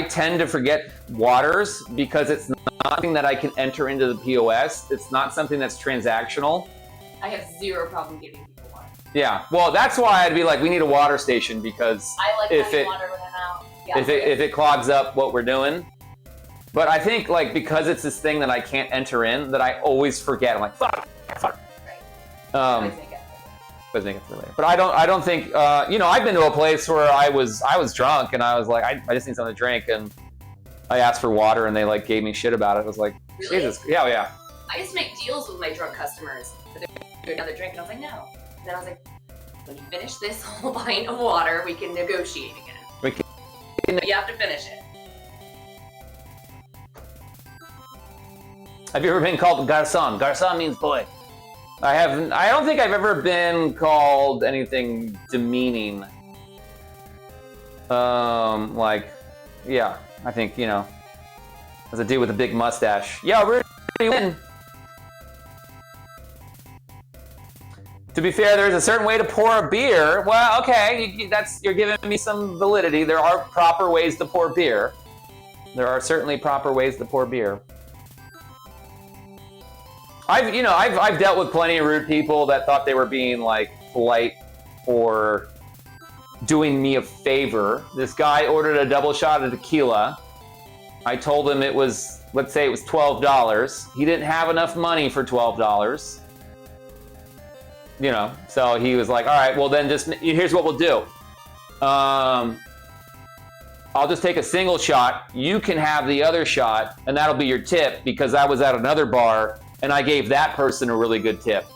tend to forget waters because it's not something that I can enter into the POS. It's not something that's transactional. I have zero problem giving people water. Yeah, well, that's why I'd be like, we need a water station because I like having water when I'm out. Yeah, if it clogs up what we're doing. But I think, like, because it's this thing that I can't enter in, that I always forget. I'm like, fuck. Right. Always make it for later. But I don't think, you know, I've been to a place where I was drunk and I was like, I just need something to drink, and I asked for water and they like gave me shit about it. I was like, really? Jesus, yeah. I used to make deals with my drunk customers for another drink, and I was like, no. And then I was like, when you finish this whole pint of water, we can negotiate again. But you have to finish it. Have you ever been called garçon? Garçon means boy. I haven't. I don't think I've ever been called anything demeaning. Like, yeah, I think, you know, as a dude with a big mustache. Yo, Rudy, win. To be fair, there's a certain way to pour a beer. Well, okay, you're giving me some validity. There are proper ways to pour beer. There are certainly proper ways to pour beer. I've dealt with plenty of rude people that thought they were being like polite or doing me a favor. This guy ordered a double shot of tequila. I told him it was, let's say it was $12. He didn't have enough money for $12. You know, so he was like, all right, well then just, here's what we'll do. I'll just take a single shot. You can have the other shot, and that'll be your tip, because I was at another bar and I gave that person a really good tip.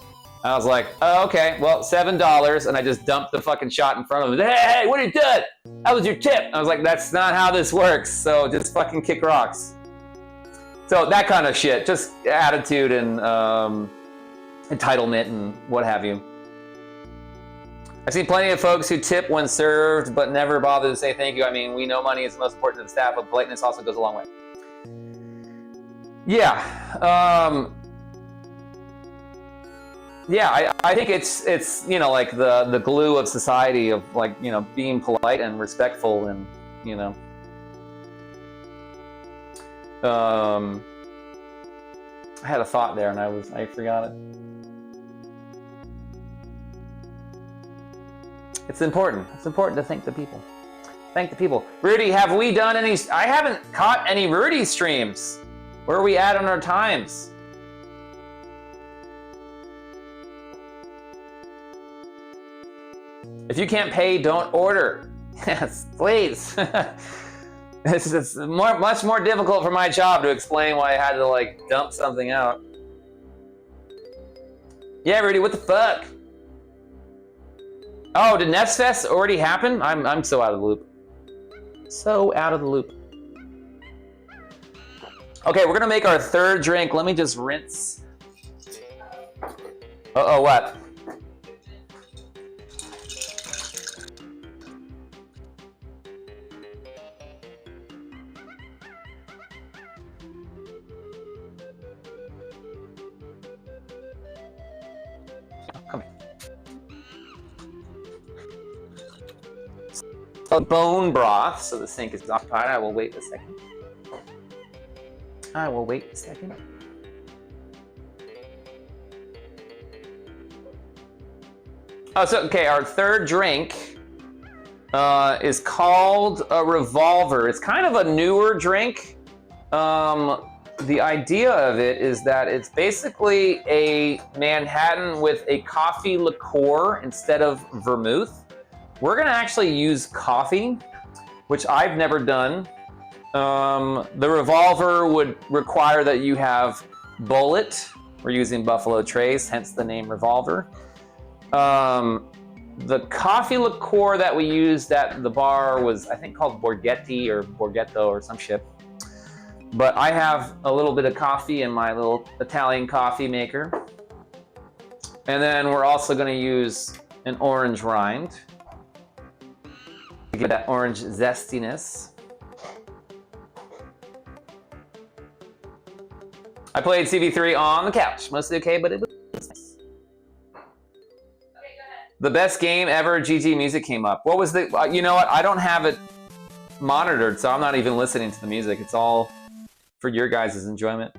I was like, oh, okay, well, $7, and I just dumped the fucking shot in front of him. Hey, what are you doing? That was your tip. I was like, that's not how this works, so just fucking kick rocks. So that kind of shit, just attitude and entitlement and what have you. I've seen plenty of folks who tip when served, but never bother to say thank you. I mean, we know money is the most important to the staff, but politeness also goes a long way. Yeah. Yeah, I think it's you know, like the glue of society of, like, you know, being polite and respectful, and, you know, I had a thought there and I forgot it. It's important. It's important to thank the people. Thank the people. Rudy, have we done any? I haven't caught any Rudy streams. Where are we at on our times? If you can't pay, don't order. Yes, please. It's much more difficult for my job to explain why I had to, like, dump something out. Yeah, Rudy, what the fuck? Oh, did NES Fest already happen? I'm so out of the loop. So out of the loop. Okay, we're gonna make our third drink. Let me just rinse. Uh-oh, what? Come here. Bone broth, so the sink is occupied. I will wait a second. I will wait a second. Oh, so, okay, our third drink is called a Revolver. It's kind of a newer drink. The idea of it is that it's basically a Manhattan with a coffee liqueur instead of vermouth. We're gonna actually use coffee, which I've never done. The Revolver would require that you have Bullet. We're using Buffalo Trace, hence the name Revolver. The coffee liqueur that we used at the bar was, I think, called Borghetti or Borghetto or some shit. But I have a little bit of coffee in my little Italian coffee maker. And then we're also gonna use an orange rind to give that orange zestiness. I played CV3 on the couch. Mostly okay, but it was nice. The best game ever, GG Music came up. What was the, you know what, I don't have it monitored, so I'm not even listening to the music. It's all for your guys' enjoyment.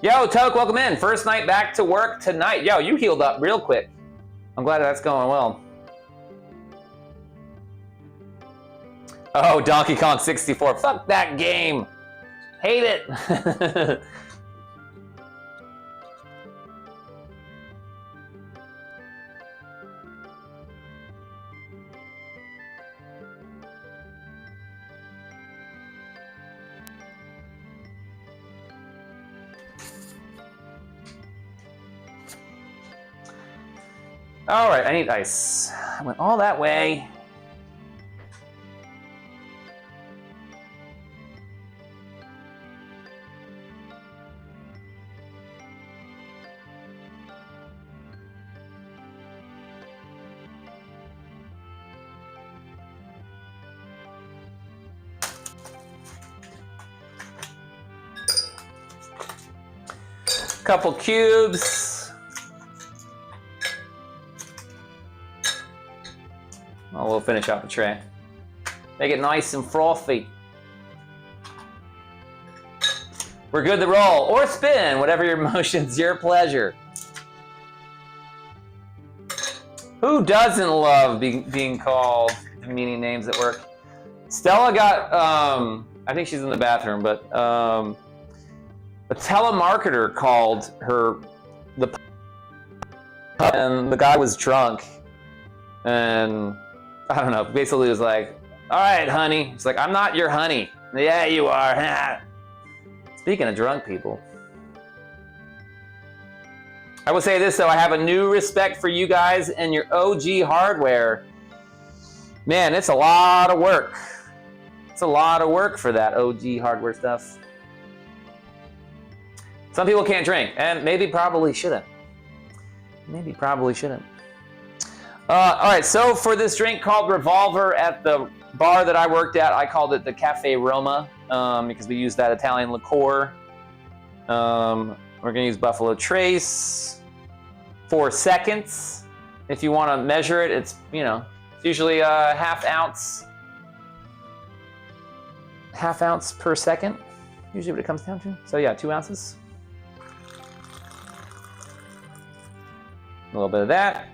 Yo, Toke, welcome in. First night back to work tonight. Yo, you healed up real quick. I'm glad that's going well. Oh, Donkey Kong 64. Fuck that game. Hate it. All right, I need ice. I went all that way. Couple cubes. Oh, we'll finish out the tray. Make it nice and frothy. We're good to roll or spin, whatever your motion's your pleasure. Who doesn't love being called demeaning names at work? Stella got, I think she's in the bathroom, but a telemarketer called her and the guy was drunk, and I don't know, basically was like, all right, honey. She's like, I'm not your honey. Yeah, you are. Speaking of drunk people. I will say this though, I have a new respect for you guys and your OG hardware. Man, it's a lot of work. It's a lot of work for that OG hardware stuff. Some people can't drink, and maybe probably shouldn't. Maybe probably shouldn't. All right, so for this drink called Revolver at the bar that I worked at, I called it the Cafe Roma because we used that Italian liqueur. We're gonna use Buffalo Trace. 4 seconds. If you want to measure it, it's, you know, it's usually a half ounce per second. Usually what it comes down to. So yeah, 2 ounces. A little bit of that.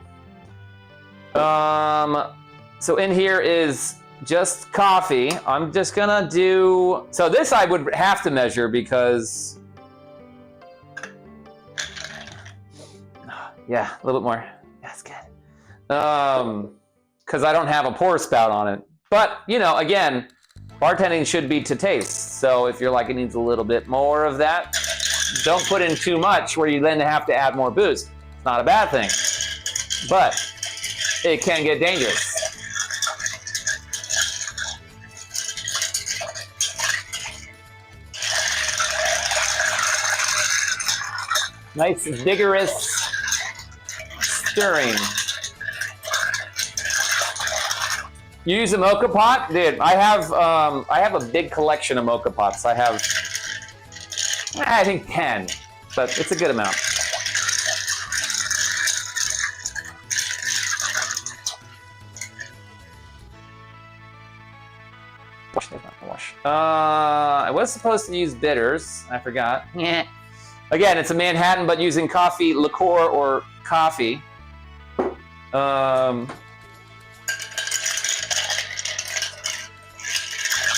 So in here is just coffee. I'm just gonna do, so this I would have to measure because, yeah, a little bit more. That's good. Because I don't have a pour spout on it. But, you know, again, bartending should be to taste. So if you're like, it needs a little bit more of that, don't put in too much where you then have to add more booze. It's not a bad thing, but it can get dangerous. Nice, vigorous stirring. You use a mocha pot? Dude, I have a big collection of mocha pots. I have, I think 10, but it's a good amount. I was supposed to use bitters. I forgot. Yeah. Again, it's a Manhattan, but using coffee liqueur or coffee.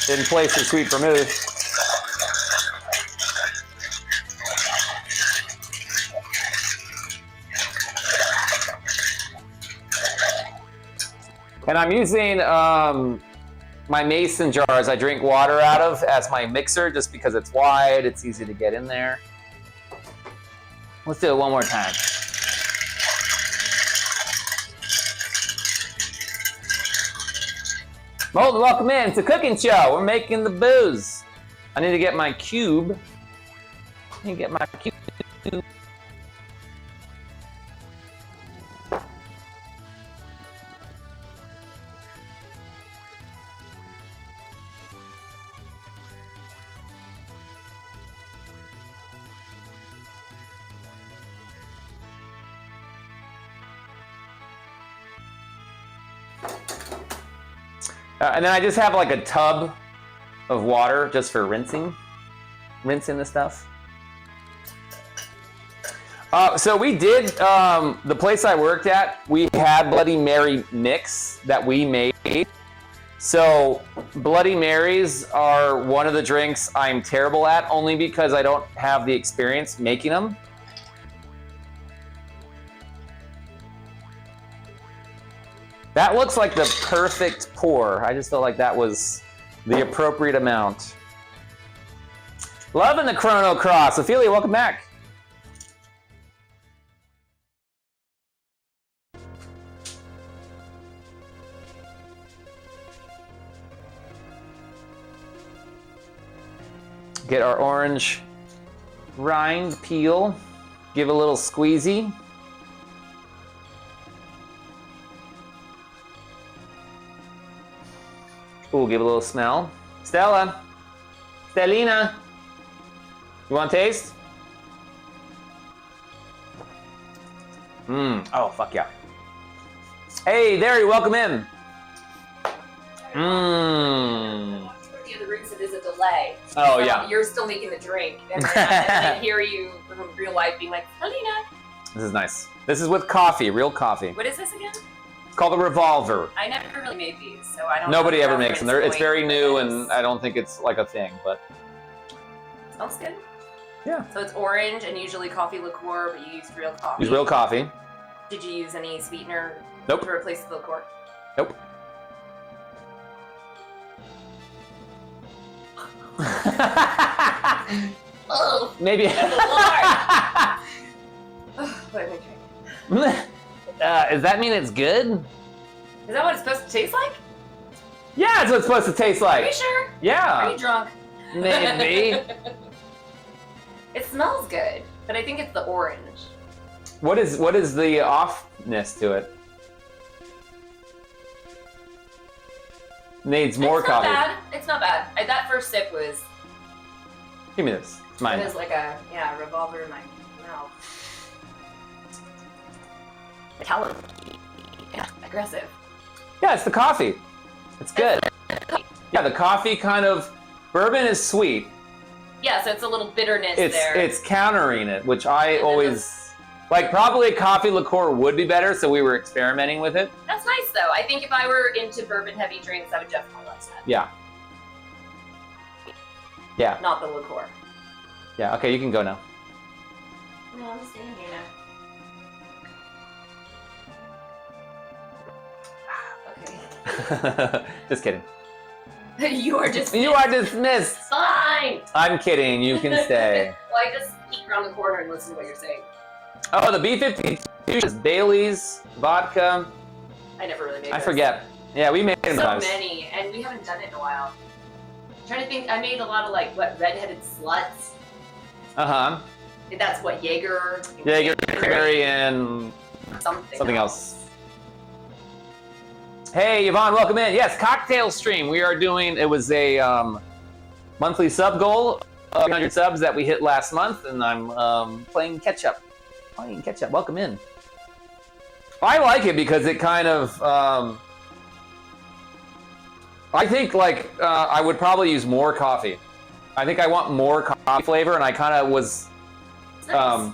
In place of sweet vermouth. And I'm using my mason jars I drink water out of as my mixer, just because it's wide, it's easy to get in there. Let's do it one more time. Molten, welcome in. It's a cooking show. We're making the booze. I need to get my cube. I need to get my cube. And then I just have like a tub of water just for rinsing the stuff. So we did, the place I worked at, we had Bloody Mary mix that we made. So Bloody Marys are one of the drinks I'm terrible at, only because I don't have the experience making them. That looks like the perfect pour. I just felt like that was the appropriate amount. Loving the Chrono Cross. Ophelia, welcome back. Get our orange rind peel. Give a little squeezy. Ooh, give a little smell. Stella. Stellina. You want to taste? Oh, fuck yeah. Hey, there, welcome in. The other reason is a delay. Oh, So yeah. You're still making the drink. And then I hear you from real life being like, Helena. This is nice. This is with coffee, real coffee. What is this again? It's called a Revolver. I never really made these, so I don't Nobody know ever the makes them. reference It's very point new, for and this. I don't think it's like a thing, but Smells good. yeah. So it's orange and usually coffee liqueur, but you used real coffee. Use real coffee. Did you use any sweetener Nope. to replace the liqueur? Nope. Oh, Maybe. good lord. What am I drinking? Does that mean it's good? Is that what it's supposed to taste like? Yeah, that's what it's supposed to taste Are you like. sure? Are Yeah. you drunk? Maybe. It smells good, but I think it's the orange. What is the offness to it? Needs more It's not coffee. bad. It's not bad. That first sip was. Give me this. It's mine. It was like a revolver in my mouth. Italian. Yeah, aggressive. Yeah, it's the coffee. It's good. Yeah, the coffee kind of bourbon is sweet. Yeah, so it's a little bitterness It's there. it's countering it, which I And then always like. Probably a coffee liqueur would be better, so we were experimenting with it. That's nice though. I think if I were into bourbon heavy drinks, I would definitely like that. Yeah. Yeah. Not the liqueur. Yeah. Okay, you can go now. No, I'm staying here now. Okay. Just kidding. You are just. You are dismissed. Fine. I'm kidding. You can stay. Well, I just peek around the corner and listen to what you're saying. Oh, the B-52 is Bailey's vodka. I never really made. I those. forget. Yeah, we made them. So guys. many, and we haven't done it in a while. I'm trying to think. I made a lot of like redheaded sluts. Uh-huh. That's what Jaeger. Jaeger, Cranberry, and something else. Hey, Yvonne, welcome in. Yes, cocktail stream. We are doing. It was a monthly sub goal of 300 subs that we hit last month, and I'm playing catch up. Welcome in. I like it because it kind of. I think like I would probably use more coffee. I think I want more coffee flavor, and I kind of was. Nice.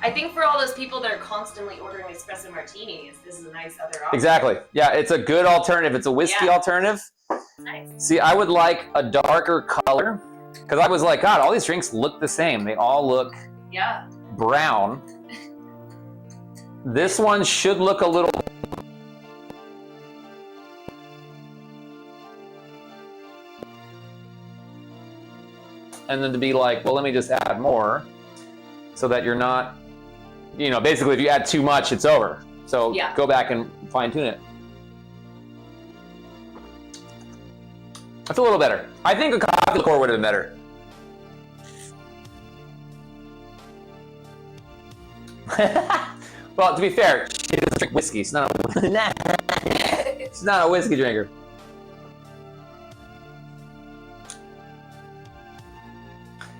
I think for all those people that are constantly ordering espresso martinis, this is a nice other option. Exactly. Yeah, it's a good alternative. It's a whiskey alternative. Nice. See, I would like a darker color because I was like, God, all these drinks look the same. They all look brown. This one should look a little. And then to be like, well, let me just add more so that you're not, basically if you add too much, it's over. So go back and fine tune it. That's a little better. I think a coffee liqueur would have been better. Well, to be fair, she doesn't drink whiskey. She's not a whiskey drinker.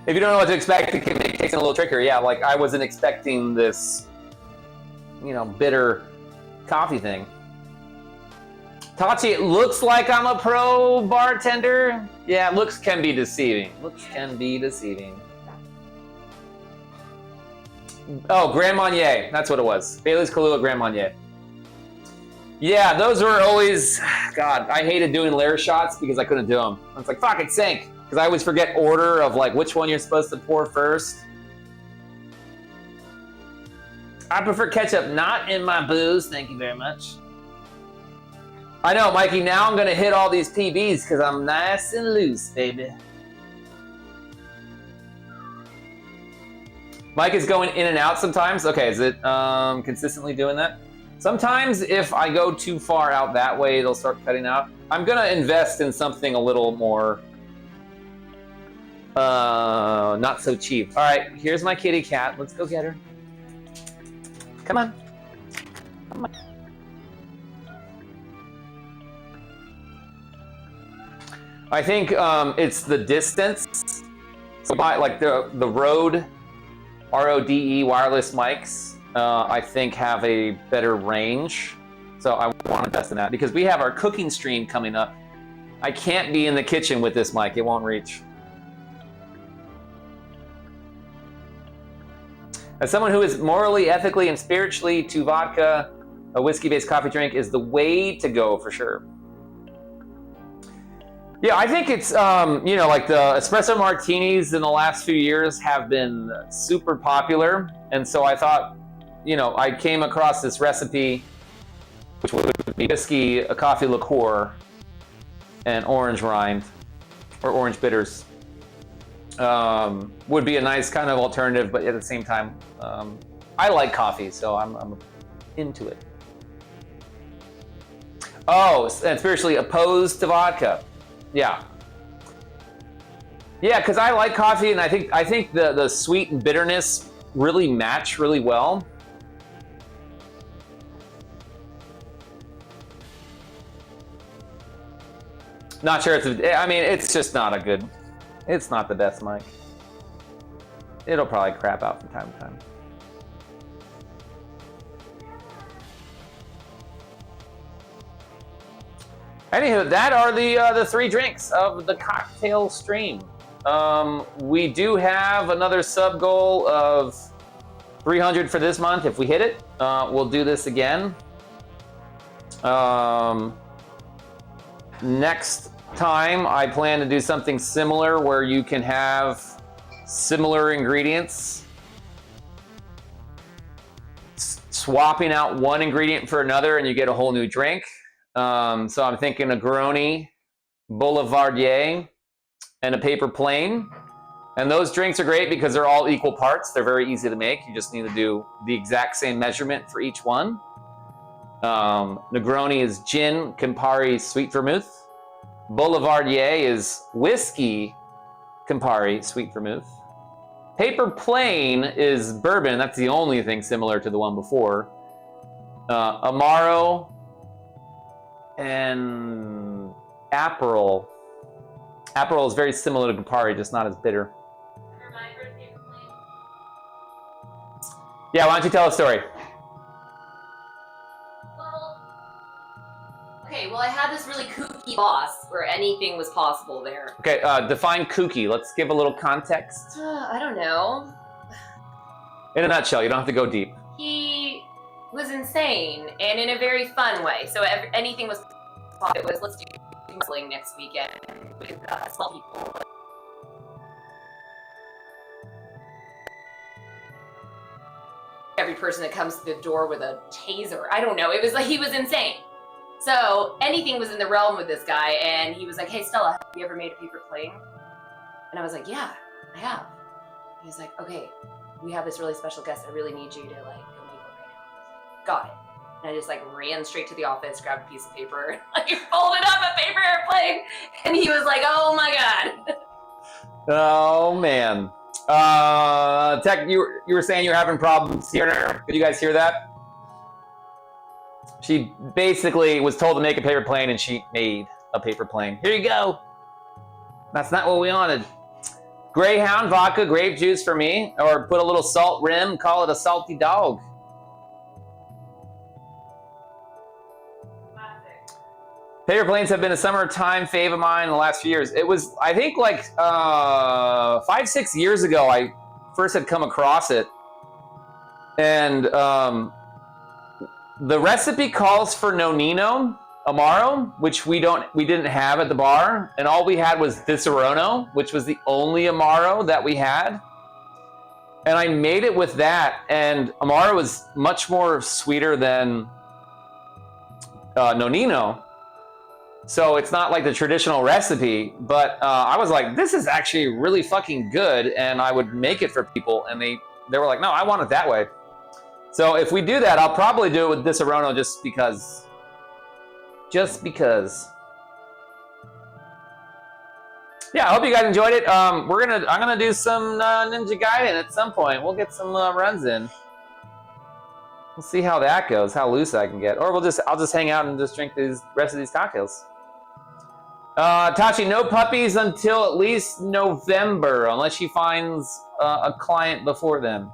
If you don't know what to expect, it can make it a little trickier. Yeah, like I wasn't expecting this, bitter coffee thing. Tati, it looks like I'm a pro bartender. Yeah, looks can be deceiving. Looks can be deceiving. Oh, Grand Marnier. That's what it was. Bailey's, Kahlua, Grand Marnier. Yeah, those were always... God, I hated doing layer shots because I couldn't do them. It's like, fuck, it sank. Because I always forget order of like which one you're supposed to pour first. I prefer ketchup not in my booze. Thank you very much. I know, Mikey, now I'm gonna hit all these PBs because I'm nice and loose, baby. Mike is going in and out sometimes. Okay, is it consistently doing that? Sometimes if I go too far out that way, it'll start cutting out. I'm gonna invest in something a little more not so cheap. All right, here's my kitty cat. Let's go get her. Come on. Come on. I think it's the distance. So by like the Rode RODE wireless mics, I think have a better range. So I want to invest in that because we have our cooking stream coming up. I can't be in the kitchen with this mic; it won't reach. As someone who is morally, ethically, and spiritually to vodka, a whiskey-based coffee drink is the way to go for sure. Yeah, I think it's, you know, like the espresso martinis in the last few years have been super popular. And so I thought, you know, I came across this recipe, which would be whiskey, a coffee liqueur, and orange rind, or orange bitters. Would be a nice kind of alternative, but at the same time, I like coffee, so I'm into it. Oh, and spiritually opposed to vodka. Yeah. Yeah, because I like coffee, and I think the sweet and bitterness really match really well. Not sure I mean, it's just not a good, it's not the best mic. It'll probably crap out from time to time. Anywho, that are the three drinks of the cocktail stream. We do have another sub goal of 300 for this month. If we hit it, we'll do this again. Next time, I plan to do something similar where you can have similar ingredients, swapping out one ingredient for another, and you get a whole new drink. So I'm thinking a Negroni, Boulevardier, and a paper plane. And those drinks are great because they're all equal parts. They're very easy to make. You just need to do the exact same measurement for each one. Negroni is gin, Campari, sweet vermouth. Boulevardier is whiskey, Campari, sweet vermouth. Paper plane is bourbon. That's the only thing similar to the one before. Amaro and Aperol. Aperol is very similar to Campari, just not as bitter. Yeah, why don't you tell a story? Okay, well, I had this really kooky boss where anything was possible there. Okay, define kooky. Let's give a little context. I don't know. In a nutshell, you don't have to go deep. He was insane, and in a very fun way. So anything was possible. It was, let's do wrestling next weekend with small people. Every person that comes to the door with a taser. I don't know. It was like he was insane. So anything was in the realm with this guy, and he was like, "Hey, Stella, have you ever made a paper plane?" And I was like, "Yeah, I have." He was like, "Okay, we have this really special guest. I really need you to like go make one right now." Got it. And I just like ran straight to the office, grabbed a piece of paper, like folded up a paper airplane, and he was like, "Oh my god." Oh man. Tech, you were saying you're having problems hearing her. Did you guys hear that? She basically was told to make a paper plane, and she made a paper plane. Here you go. That's not what we wanted. Greyhound vodka, grape juice for me, or put a little salt rim, call it a salty dog. Paper planes have been a summertime fave of mine in the last few years. It was, I think, like 5-6 years ago, I first had come across it. And the recipe calls for nonino amaro, which we didn't have at the bar. And all we had was Vicerono, which was the only amaro that we had. And I made it with that. And amaro was much more sweeter than nonino. So it's not like the traditional recipe, but I was like, this is actually really fucking good, and I would make it for people, and they were like, no, I want it that way. So if we do that, I'll probably do it with Vicerono just because. Just because. Yeah, I hope you guys enjoyed it. I'm gonna do some Ninja Gaiden at some point. We'll get some runs in. We'll see how that goes, how loose I can get, or I'll just hang out and just drink the rest of these cocktails. Tachi, no puppies until at least November, unless she finds a client before then.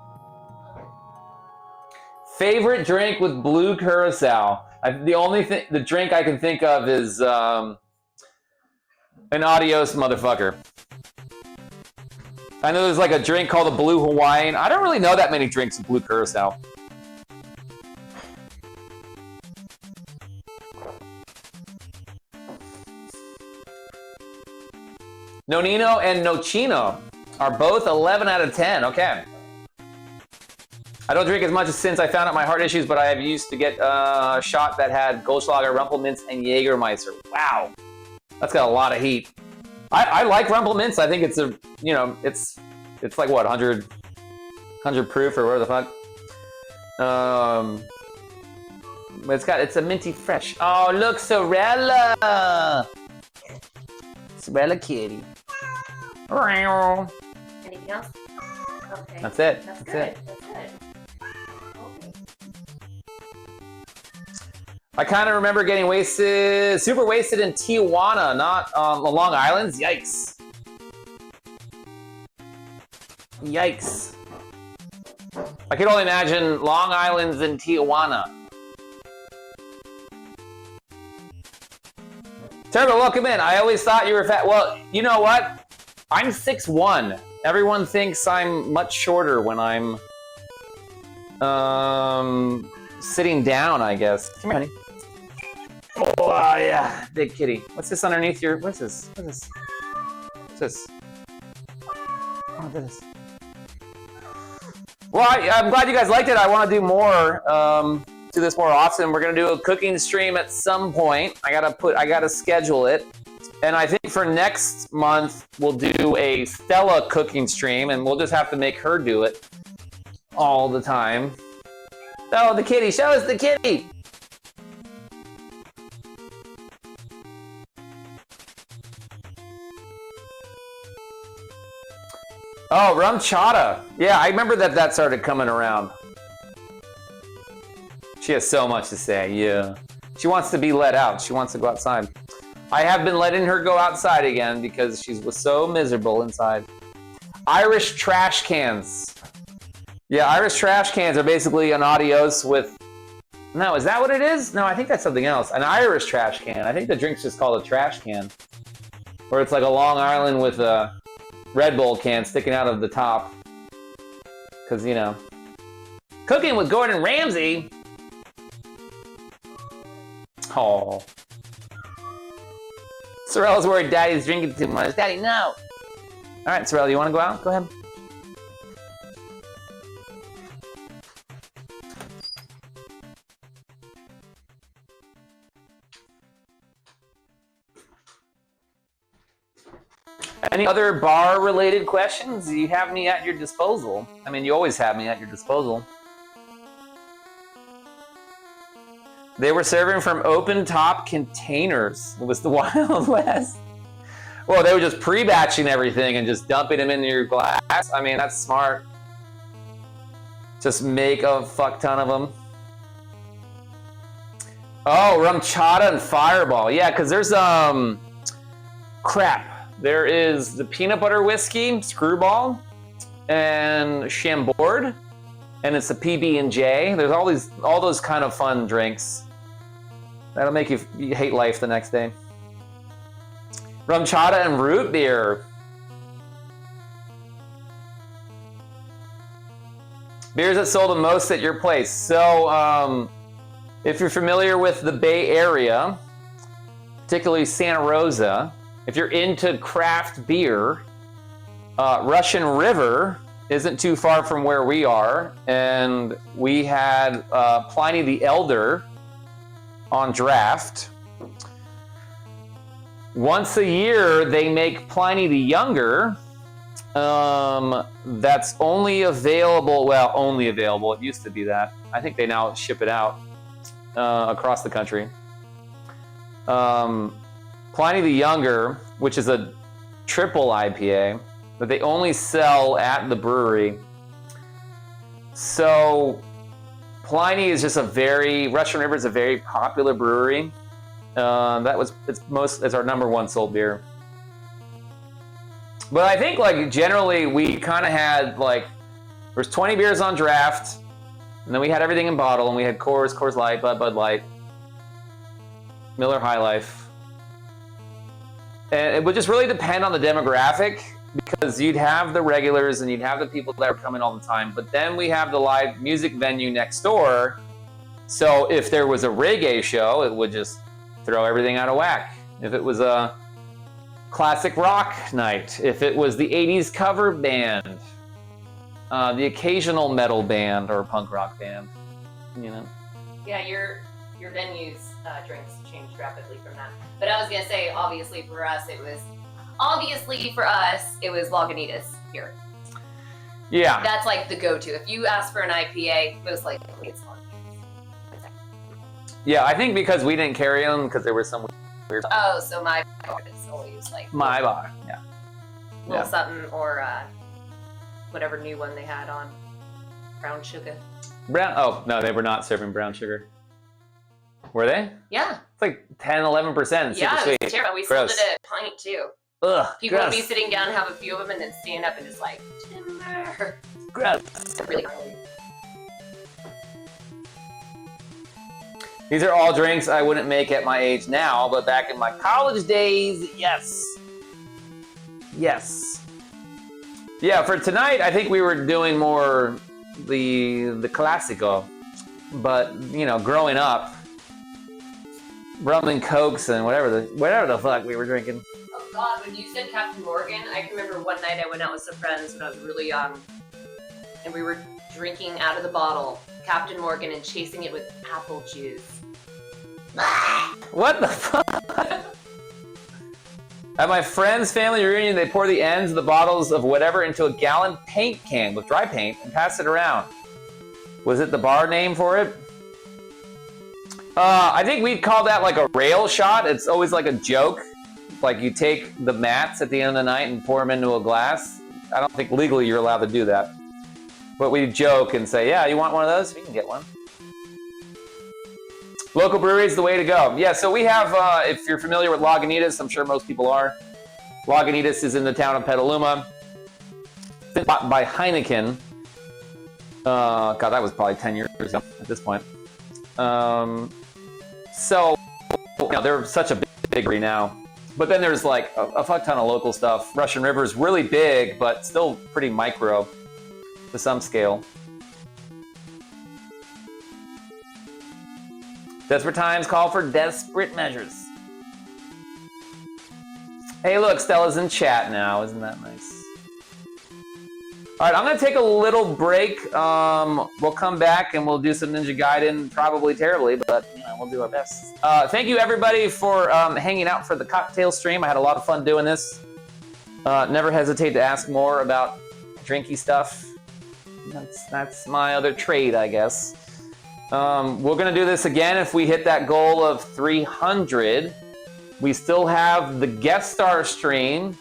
Favorite drink with blue curacao? The drink I can think of is an adios motherfucker. I know there's like a drink called a blue Hawaiian. I don't really know that many drinks with blue curacao. Nonino and Nocino are both 11 out of 10. Okay. I don't drink as much since I found out my heart issues, but I have used to get a shot that had Goldschlager, Rumpelminz, and Jägermeister. Wow. That's got a lot of heat. I like Rumpelminz. I think it's it's like what, 100 proof or whatever the fuck. It's a minty fresh. Oh, look, Sorella. Sorella kitty. Anything else? Okay. That's it. That's good. it. That's good. Okay. I kind of remember getting wasted, super wasted in Tijuana, not on the Long Islands. Yikes. Yikes. I can only imagine Long Island's in Tijuana. Turbo, welcome in. I always thought you were fat. Well, you know what? I'm 6'1". Everyone thinks I'm much shorter when I'm sitting down, I guess. Come here, honey. Oh, yeah. Big kitty. What's this underneath your... What's this? What's this? What's this? Oh, goodness. Well, I'm glad you guys liked it. I want to do more, do this more often. We're going to do a cooking stream at some point. I gotta schedule it. And I think for next month, we'll do a Stella cooking stream, and we'll just have to make her do it all the time. Oh, the kitty. Show us the kitty. Oh, rum chata. Yeah, I remember that started coming around. She has so much to say, yeah. She wants to be let out. She wants to go outside. I have been letting her go outside again because she was so miserable inside. Irish trash cans. Yeah, Irish trash cans are basically an adios with... No, is that what it is? No, I think that's something else. An Irish trash can. I think the drink's just called a trash can. Or it's like a Long Island with a Red Bull can sticking out of the top. Because, you know. Cooking with Gordon Ramsay? Oh. Sorrell's worried Daddy's drinking too much. Daddy, no! Alright, Sorrell, you want to go out? Go ahead. Any other bar-related questions? You have me at your disposal. I mean, you always have me at your disposal. They were serving from open-top containers. It was the Wild West. Well, they were just pre-batching everything and just dumping them into your glass. I mean, that's smart. Just make a fuck ton of them. Oh, rum chata and Fireball. Yeah, because there's, crap. There is the peanut butter whiskey, Screwball, and Chambord, and it's the PB&J. There's all those kind of fun drinks. That'll make you hate life the next day. Rum chata and root beer. Beers that sold the most at your place. So, if you're familiar with the Bay Area, particularly Santa Rosa, if you're into craft beer, Russian River isn't too far from where we are, and we had Pliny the Elder on draft. Once a year, they make Pliny the Younger. That's only available, well, only available, it used to be that. I think they now ship it out across the country. Pliny the Younger, which is a triple IPA, that they only sell at the brewery. So Pliny is just Russian River is a very popular brewery. It's our #1 sold beer. But I think like generally we kind of had like, there's 20 beers on draft, and then we had everything in bottle, and we had Coors Light, Bud Light, Miller High Life. And it would just really depend on the demographic, because you'd have the regulars and you'd have the people that are coming all the time, but then we have the live music venue next door. So if there was a reggae show, it would just throw everything out of whack. If it was a classic rock night, if it was the 80s cover band, the occasional metal band or punk rock band, you know. Yeah, your venues drinks changed rapidly from that. But I was gonna say, obviously for us it was Lagunitas here. Yeah. That's like the go-to. If you ask for an IPA, most likely it's Lagunitas. Yeah, I think because we didn't carry them because there was some weird. Oh, so my bar is always like my bar, yeah. Little something or whatever new one they had on. Brown sugar. Oh, no, they were not serving brown sugar. Were they? Yeah. It's like 10, 11%. Yeah, sweet. it was terrible. We Gross. sold it at a pint too. Ugh, People gross. would be sitting down, have a few of them, and then stand up and just like, timber. Gross. It's really gnarly. These are all drinks I wouldn't make at my age now, but back in my college days, yes. Yes. Yeah, for tonight, I think we were doing more the Classico. But, you know, growing up, rum and cokes and whatever the fuck we were drinking. Oh God, when you said Captain Morgan, I can remember one night I went out with some friends when I was really young, and we were drinking out of the bottle Captain Morgan and chasing it with apple juice. What the fuck? At my friend's family reunion, they pour the ends of the bottles of whatever into a gallon paint can with dry paint and pass it around. Was it the bar name for it? I think we'd call that like a rail shot. It's always like a joke. Like you take the mats at the end of the night and pour them into a glass. I don't think legally you're allowed to do that. But we joke and say, yeah, you want one of those? You can get one. Local breweries, the way to go. Yeah, so we have, if you're familiar with Lagunitas, I'm sure most people are. Lagunitas is in the town of Petaluma. It's been bought by Heineken. God, that was probably 10 years ago at this point. So, you know, they're such a big brewery now. But then there's like a fuck ton of local stuff. Russian River is really big, but still pretty micro to some scale. Desperate times call for desperate measures. Hey, look, Stella's in chat now. Isn't that nice? All right, I'm going to take a little break. We'll come back and we'll do some Ninja Gaiden, probably terribly, but you know, we'll do our best. Thank you, everybody, for hanging out for the cocktail stream. I had a lot of fun doing this. Never hesitate to ask more about drinky stuff. That's my other trade, I guess. We're going to do this again if we hit that goal of 300. We still have the guest star stream.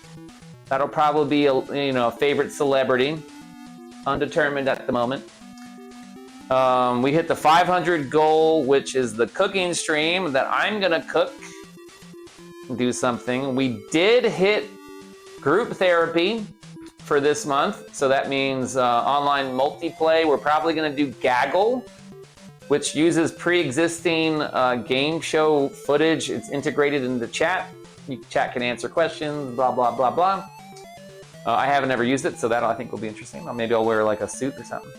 That'll probably be a favorite celebrity, undetermined at the moment. We hit the 500 goal, which is the cooking stream that I'm gonna cook, do something. We did hit group therapy for this month, so that means online multiplay. We're probably gonna do Gaggle which uses pre-existing game show footage. It's integrated into chat. Chat can answer questions, blah, blah, blah, blah. I haven't ever used it, so that I think will be interesting. Or maybe I'll wear like a suit or something.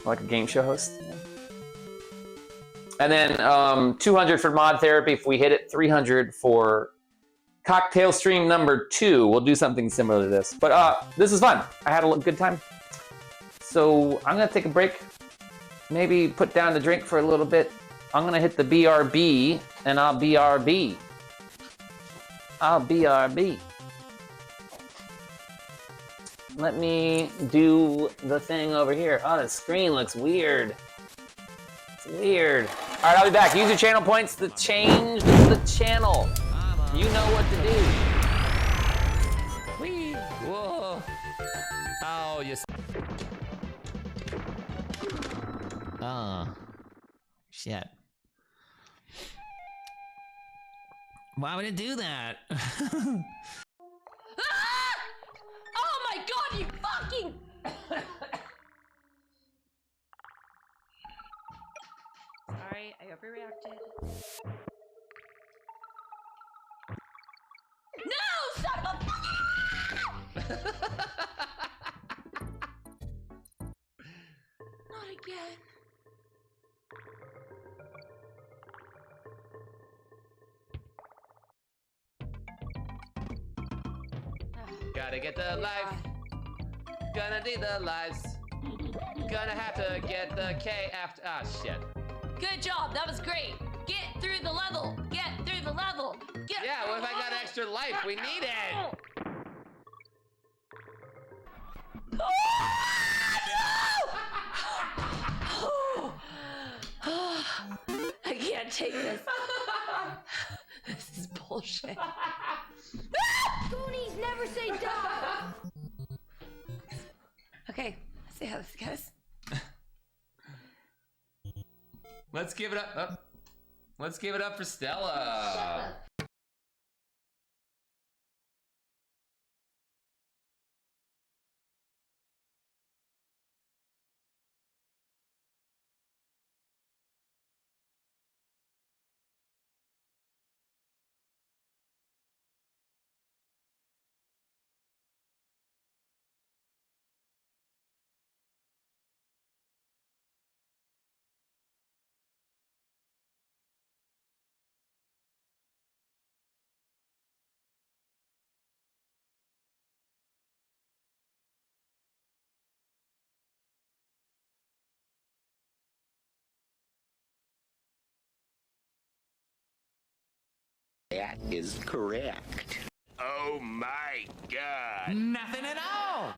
Like a game show host. Yeah. And then 200 for mod therapy if we hit it, 300 for cocktail stream number 2. We'll do something similar to this. But this is fun. I had a good time. So I'm gonna take a break. Maybe put down the drink for a little bit. I'm gonna hit the BRB and I'll BRB. I'll BRB. Let me do the thing over here. Oh, the screen looks weird. It's weird. All right, I'll be back. Use your channel points to change the channel. You know what to do. Whee! Whoa! Oh, yes. Oh, shit. Why would it do that? Oh my god, you fucking... Sorry, I overreacted. No, son of a... Not again. Gotta get the life. Gonna need the lives. Gonna have to get the K after. Ah, shit. Good job, that was great. Get through the level. Get through the level. Get Yeah, through what if the I got level. extra life? We need it. I can't take this. This is bullshit. Goonies never say die. Okay, let's see how this goes. Let's give it up. Oh. Let's give it up for Stella. That is correct. Oh my God. Nothing at all.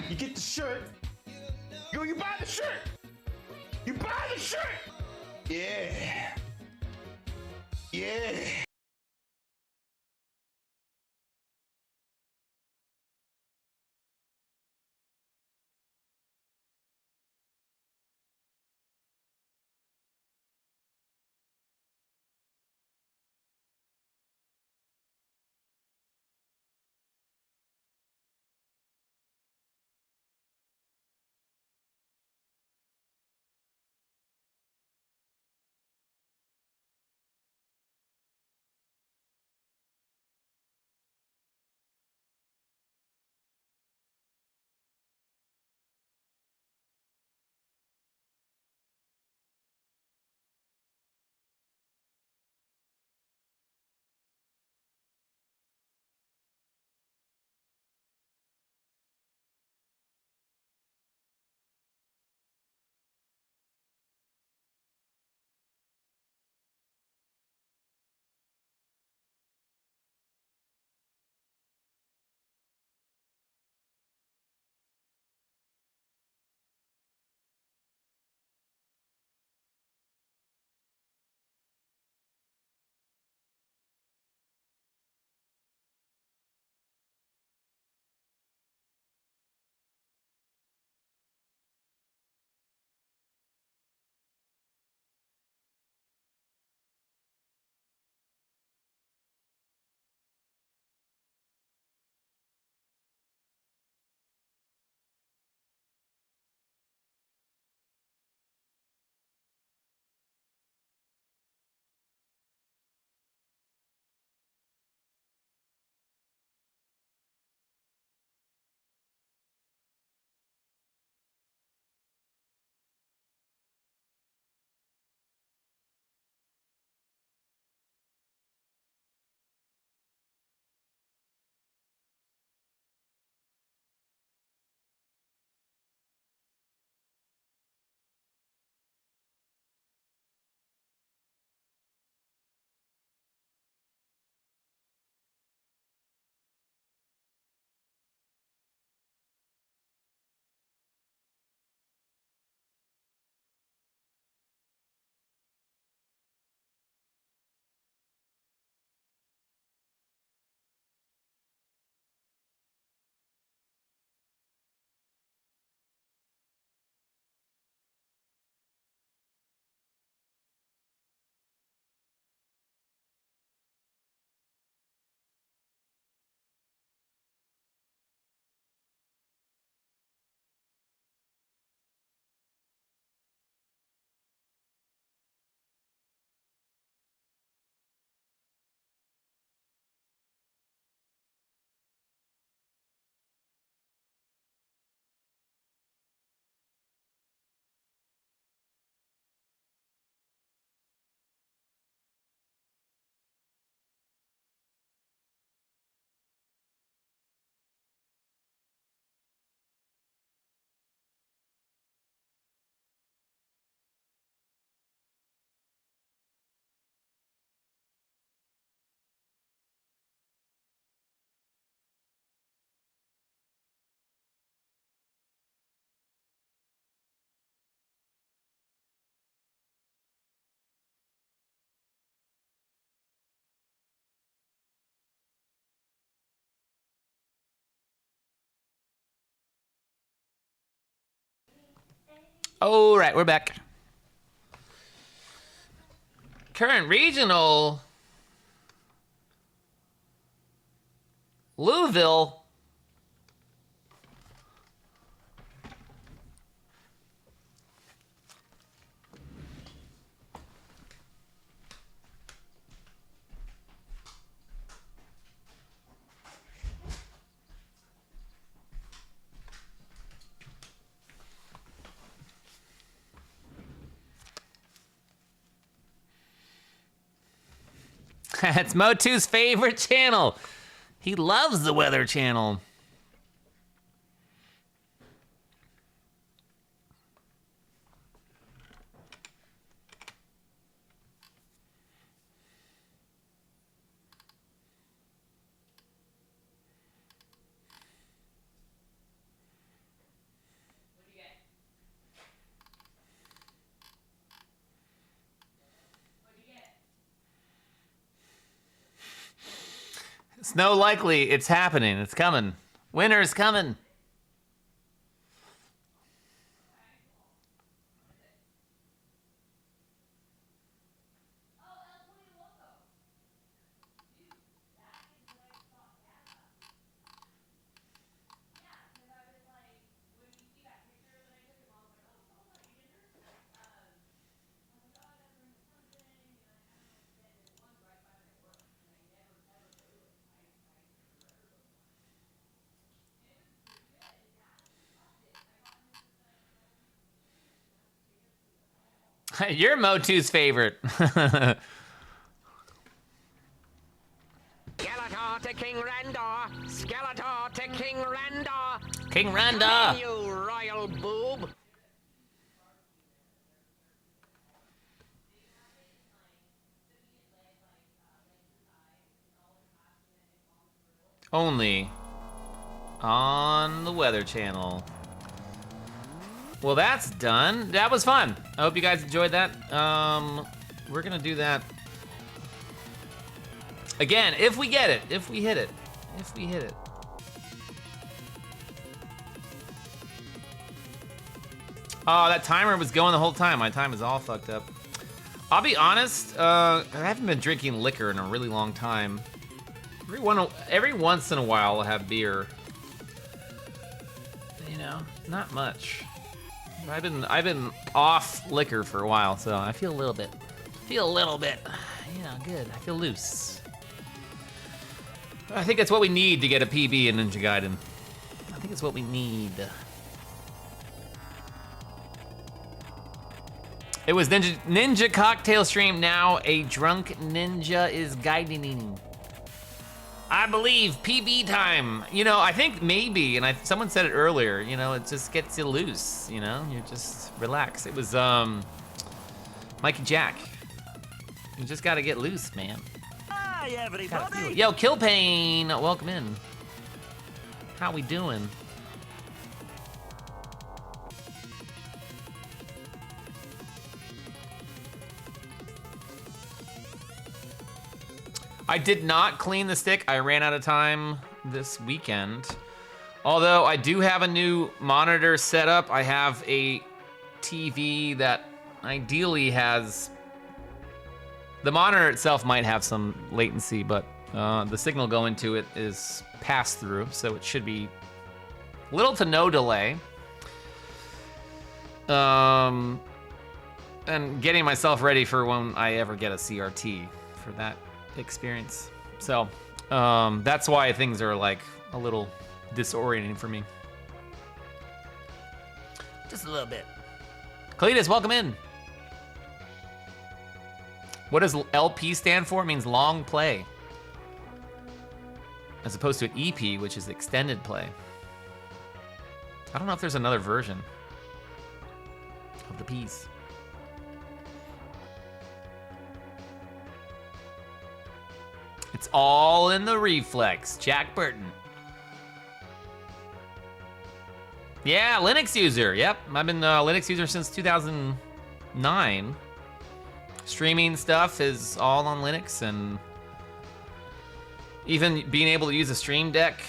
You get the shirt. You buy the shirt. You buy the shirt. Yeah. Yeah. All right, we're back. Current regional. Louisville. That's Motu's favorite channel. He loves the Weather Channel. Snow likely. It's happening. It's coming. Winter's coming. You're Motu's favorite. Skeletor to King Randor. Skeletor to King Randor. King Come Randa. in, you royal boob. Only on the Weather Channel. Well, that's done. That was fun. I hope you guys enjoyed that. We're gonna do that again if we get it, if we hit it, if we hit it. Oh, that timer was going the whole time. My time is all fucked up. I'll be honest, I haven't been drinking liquor in a really long time. Every once in a while I'll have beer. You know, not much. I've been off liquor for a while, so I feel a little bit, you know, good. I feel loose. I think that's what we need to get a PB in Ninja Gaiden. I think it's what we need. It was Ninja Cocktail Stream, now a drunk ninja is guiding. I believe PB time. You know, I think maybe, and someone said it earlier, you know, it just gets you loose, you know? You just relax. It was Mikey Jack. You just gotta get loose, man. Hi, everybody. Yo, Kill Pain, welcome in. How we doing? I did not clean the stick. I ran out of time this weekend. Although I do have a new monitor set up. I have a TV that ideally has... The monitor itself might have some latency, but the signal going to it is pass-through, so it should be little to no delay. And getting myself ready for when I ever get a CRT for that experience. So that's why things are like a little disorienting for me. Just a little bit. Cletus, welcome in. What does LP stand for? It means long play. As opposed to an EP, which is extended play. I don't know if there's another version of the piece. It's all in the reflex. Jack Burton. Yeah, Linux user. Yep, I've been a Linux user since 2009. Streaming stuff is all on Linux, and even being able to use a Stream Deck.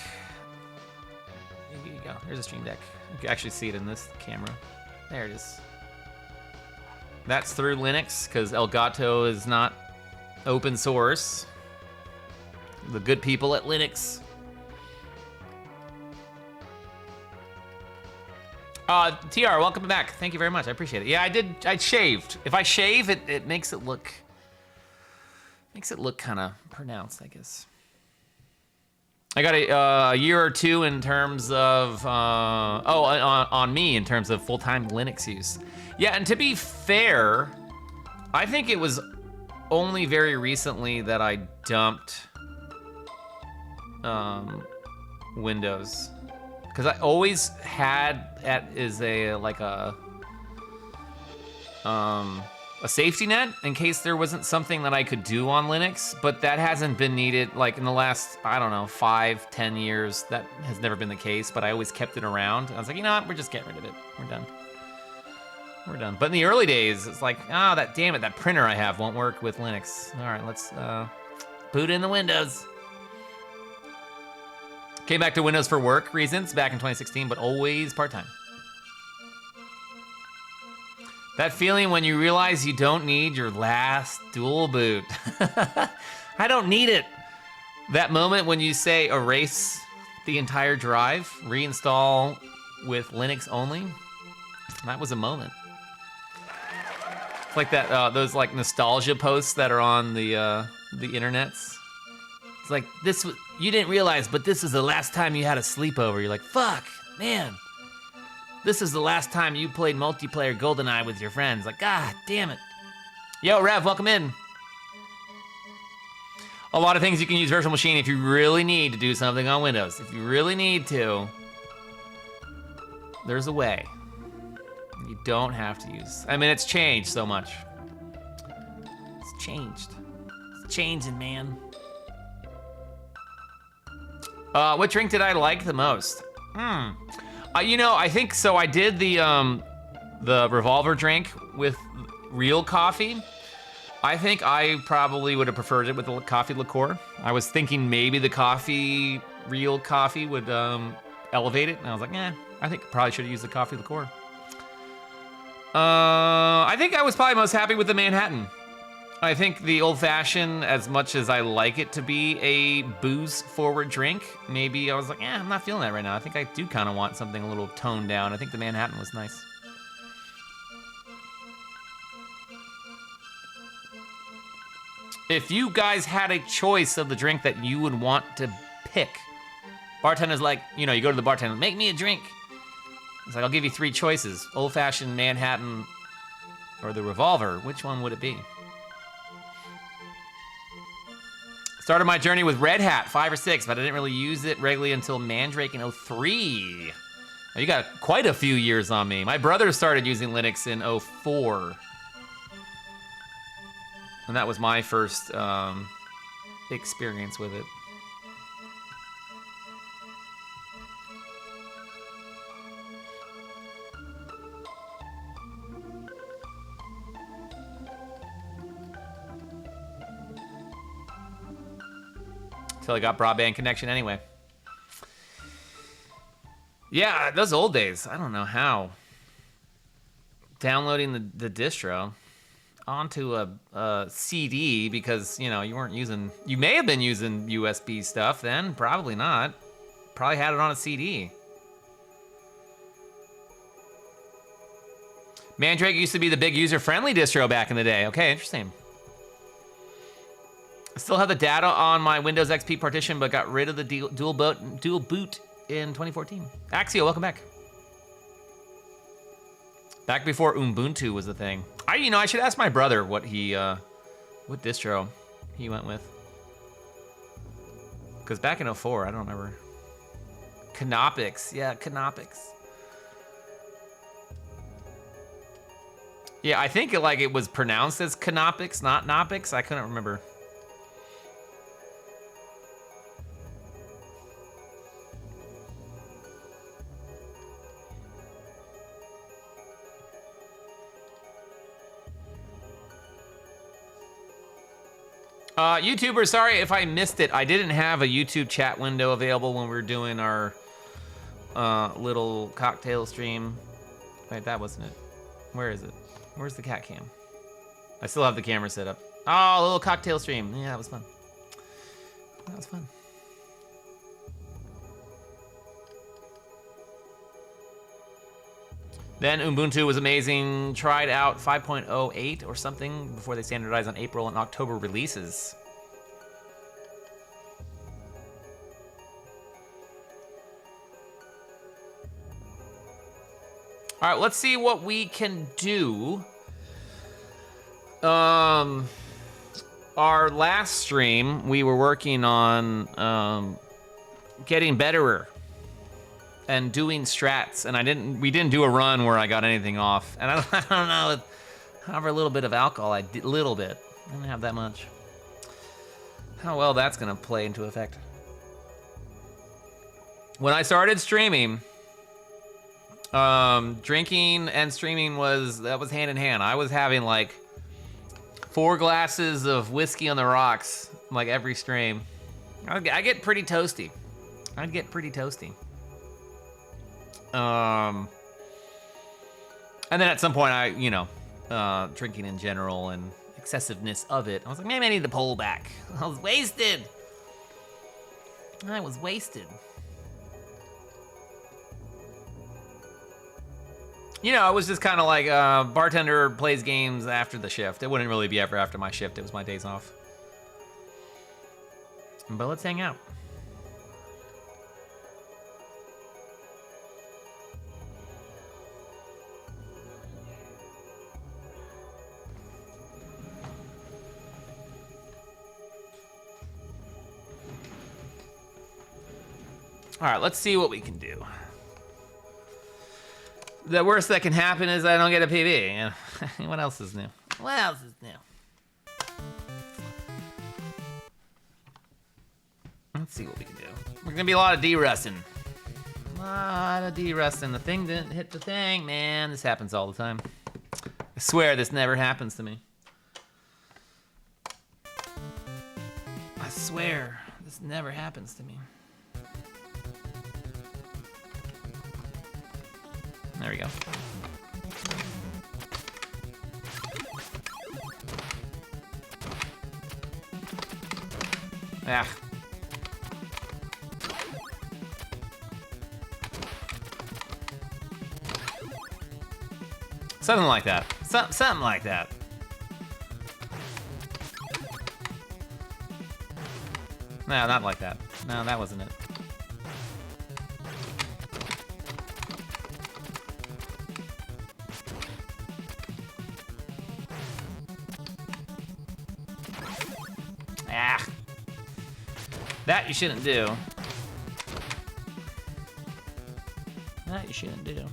Here you go. Here's a Stream Deck. You can actually see it in this camera. There it is. That's through Linux, because Elgato is not open source. The good people at Linux. TR, welcome back. Thank you very much. I appreciate it. Yeah, I shaved. If I shave, it makes it look kind of pronounced, I guess. I got a year or two in terms of on me in terms of full-time Linux use. Yeah, and to be fair, I think it was only very recently that I dumped Windows, because I always had a safety net in case there wasn't something that I could do on Linux, but that hasn't been needed like in the last, I don't know, 5-10 years. That has never been the case, but I always kept it around. I was like, you know what, we're just getting rid of it. We're done. We're done. But in the early days, it's like, damn it, that printer I have won't work with Linux. All right, let's boot in the Windows. Came back to Windows for work reasons back in 2016, but always part-time. That feeling when you realize you don't need your last dual boot. I don't need it. That moment when you say erase the entire drive, reinstall with Linux only. That was a moment. It's like that, those like nostalgia posts that are on the internets. It's like, you didn't realize, but this is the last time you had a sleepover. You're like, fuck, man. This is the last time you played multiplayer GoldenEye with your friends. Like, god damn it. Yo, Rev, welcome in. A lot of things you can use Virtual Machine if you really need to do something on Windows. If you really need to, there's a way. You don't have to use. I mean, it's changed so much. It's changed. It's changing, man. What drink did I like the most? You know, I think so. I did the Revolver drink with real coffee. I think I probably would have preferred it with the coffee liqueur. I was thinking maybe the real coffee would elevate it, and I was like, I think probably should have used the coffee liqueur. I think I was probably most happy with the Manhattan. I think the Old Fashioned, as much as I like it to be a booze-forward drink, maybe I was like, I'm not feeling that right now. I think I do kind of want something a little toned down. I think the Manhattan was nice. If you guys had a choice of the drink that you would want to pick, bartender's like, you go to the bartender, make me a drink. It's like, I'll give you 3 choices. Old Fashioned, Manhattan, or the Revolver. Which one would it be? Started my journey with Red Hat, 5 or 6, but I didn't really use it regularly until Mandrake in 03. Now, you got quite a few years on me. My brother started using Linux in 04. And that was my first experience with it. Until I got broadband connection anyway. Yeah, those old days. I don't know how. Downloading the distro onto a CD because, you weren't using... You may have been using USB stuff then. Probably not. Probably had it on a CD. Mandrake used to be the big user-friendly distro back in the day. Okay, interesting. I still have the data on my Windows XP partition, but got rid of the dual boot in 2014. Axio, welcome back. Back before Ubuntu was a thing. I should ask my brother what what distro he went with. Because back in 04, I don't remember. Canopix, yeah, Canopix. Yeah, I think it was pronounced as Canopix, not Nopix. I couldn't remember. YouTubers, sorry if I missed it. I didn't have a YouTube chat window available when we were doing our little cocktail stream. Wait, that wasn't it. Where is it? Where's the cat cam? I still have the camera set up. Oh, a little cocktail stream. Yeah, that was fun. That was fun. Then Ubuntu was amazing. Tried out 5.08 or something before they standardized on April and October releases. All right, let's see what we can do. Our last stream, we were working on getting betterer and doing strats, and we didn't do a run where I got anything off. And I don't know, however, a little bit of alcohol, I did a little bit. I didn't have that much. How well that's gonna play into effect. When I started streaming, drinking and streaming was hand in hand. I was having like 4 glasses of whiskey on the rocks, like every stream. I get pretty toasty. I'd get pretty toasty. And then at some point, drinking in general and excessiveness of it, I was like, maybe I need to pull back. I was wasted. You know, it was just kind of like bartender plays games after the shift. It wouldn't really be ever after my shift. It was my days off. But let's hang out. All right, let's see what we can do. The worst that can happen is I don't get a PB. What else is new? What else is new? Let's see what we can do. We're gonna be a lot of D-rusting. The thing didn't hit the thing, man. This happens all the time. I swear this never happens to me. I swear this never happens to me. There we go. Ah. Something like that. Something like that. No, not like that. No, that wasn't it. Ah. That you shouldn't do. That you shouldn't do.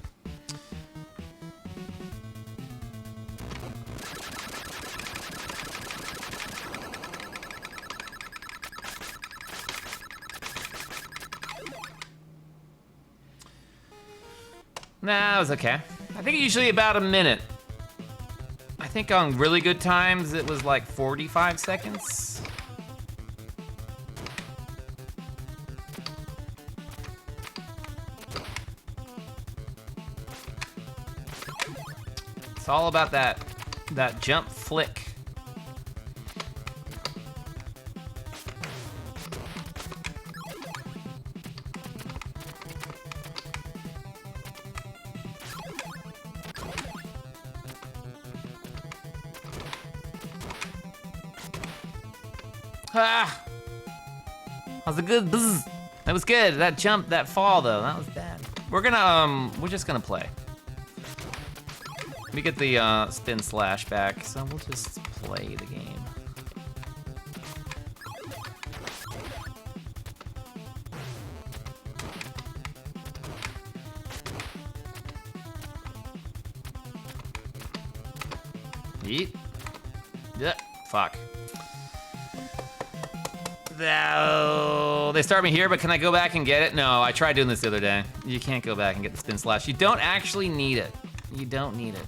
Nah, it was okay. I think usually about a minute. I think on really good times it was like 45 seconds. It's all about that jump flick. Ah! That was a good buzz. That was good. That jump, that fall though, that was bad. We're just gonna play. Let me get the spin slash back, so we'll just play the game. Yeet. Yeah, fuck. No, they start me here, but can I go back and get it? No, I tried doing this the other day. You can't go back and get the spin slash. You don't actually need it. You don't need it.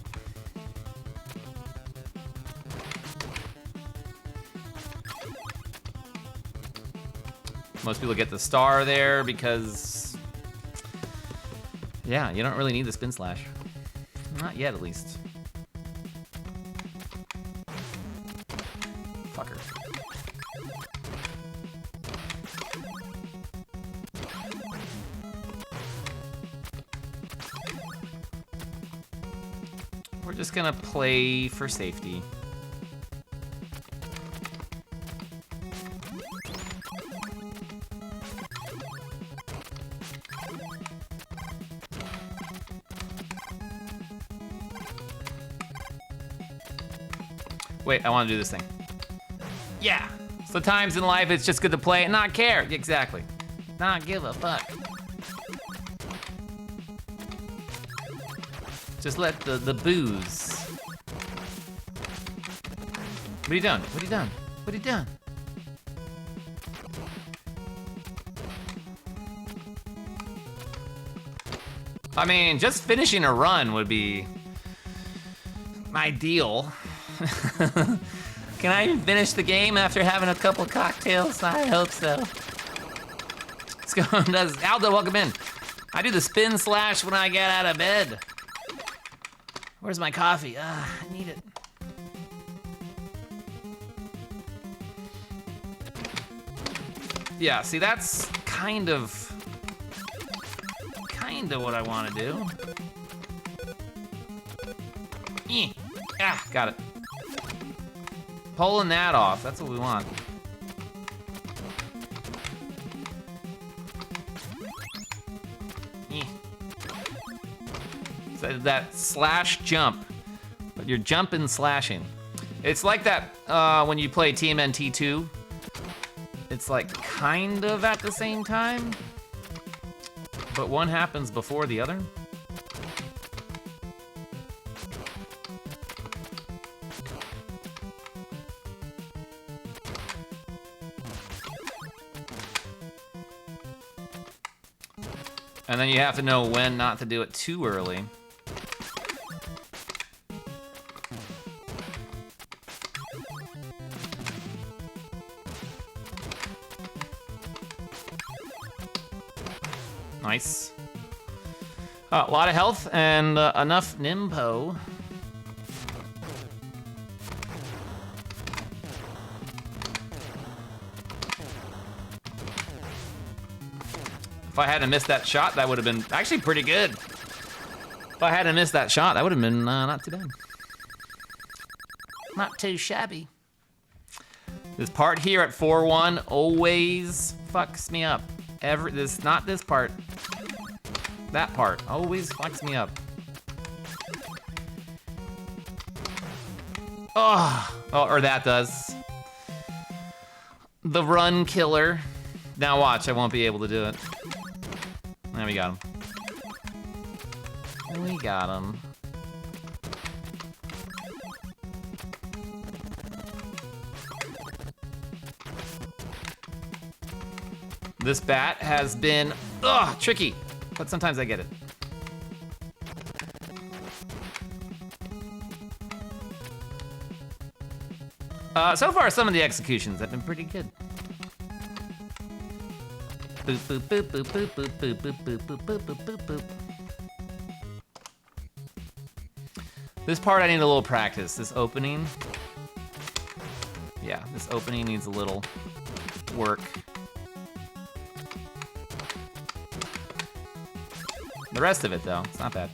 Most people get the star there because, yeah, you don't really need the spin slash. Not yet, at least. Fucker. We're just gonna play for safety. Wait, I want to do this thing. Yeah. So times in life it's just good to play and not care. Exactly. Not give a fuck. Just let the booze. What are you doing? What are you doing? What are you doing? I mean, just finishing a run would be ideal. Can I even finish the game after having a couple cocktails? I hope so. Let's go. Does Aldo, welcome in. I do the spin slash when I get out of bed. Where's my coffee? I need it. Yeah, see, that's kind of what I want to do. Got it. Pulling that off, that's what we want. So that slash jump, but you're jumping slashing. It's like that when you play TMNT 2. It's like kind of at the same time, but one happens before the other. And then you have to know when not to do it too early. Nice. A lot of health and enough Nimpo. If I hadn't missed that shot, that would have been actually pretty good. If I hadn't missed that shot, that would have been not too bad. Not too shabby. This part here at 4-1 always fucks me up. Not this part. That part always fucks me up. Oh, or that does. The run killer. Now watch, I won't be able to do it. There, we got him. We got him. This bat has been, tricky, but sometimes I get it. So far, some of the executions have been pretty good. Boop, boop, boop, boop, boop, boop, boop, boop, boop, boop, boop, boop, boop, boop. This part I need a little practice. This opening. Yeah, this opening needs a little work. The rest of it, though, it's not bad.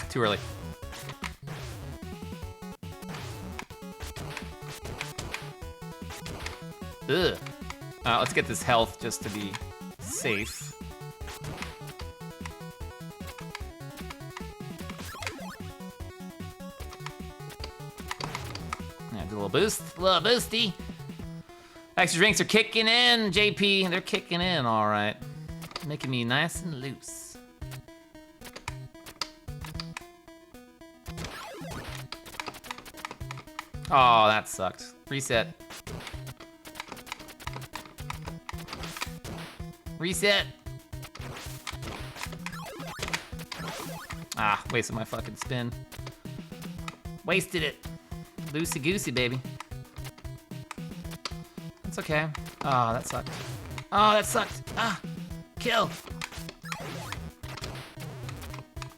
Too early. Ugh. Let's get this health just to be safe. Yeah, do a little boost, a little boosty. Extra drinks are kicking in, JP. They're kicking in, all right. Making me nice and loose. Oh, that sucked. Reset. Reset. Ah, wasted my fucking spin. Wasted it. Loosey goosey, baby. That's okay. Oh, that sucked. Oh, that sucked. Ah, kill.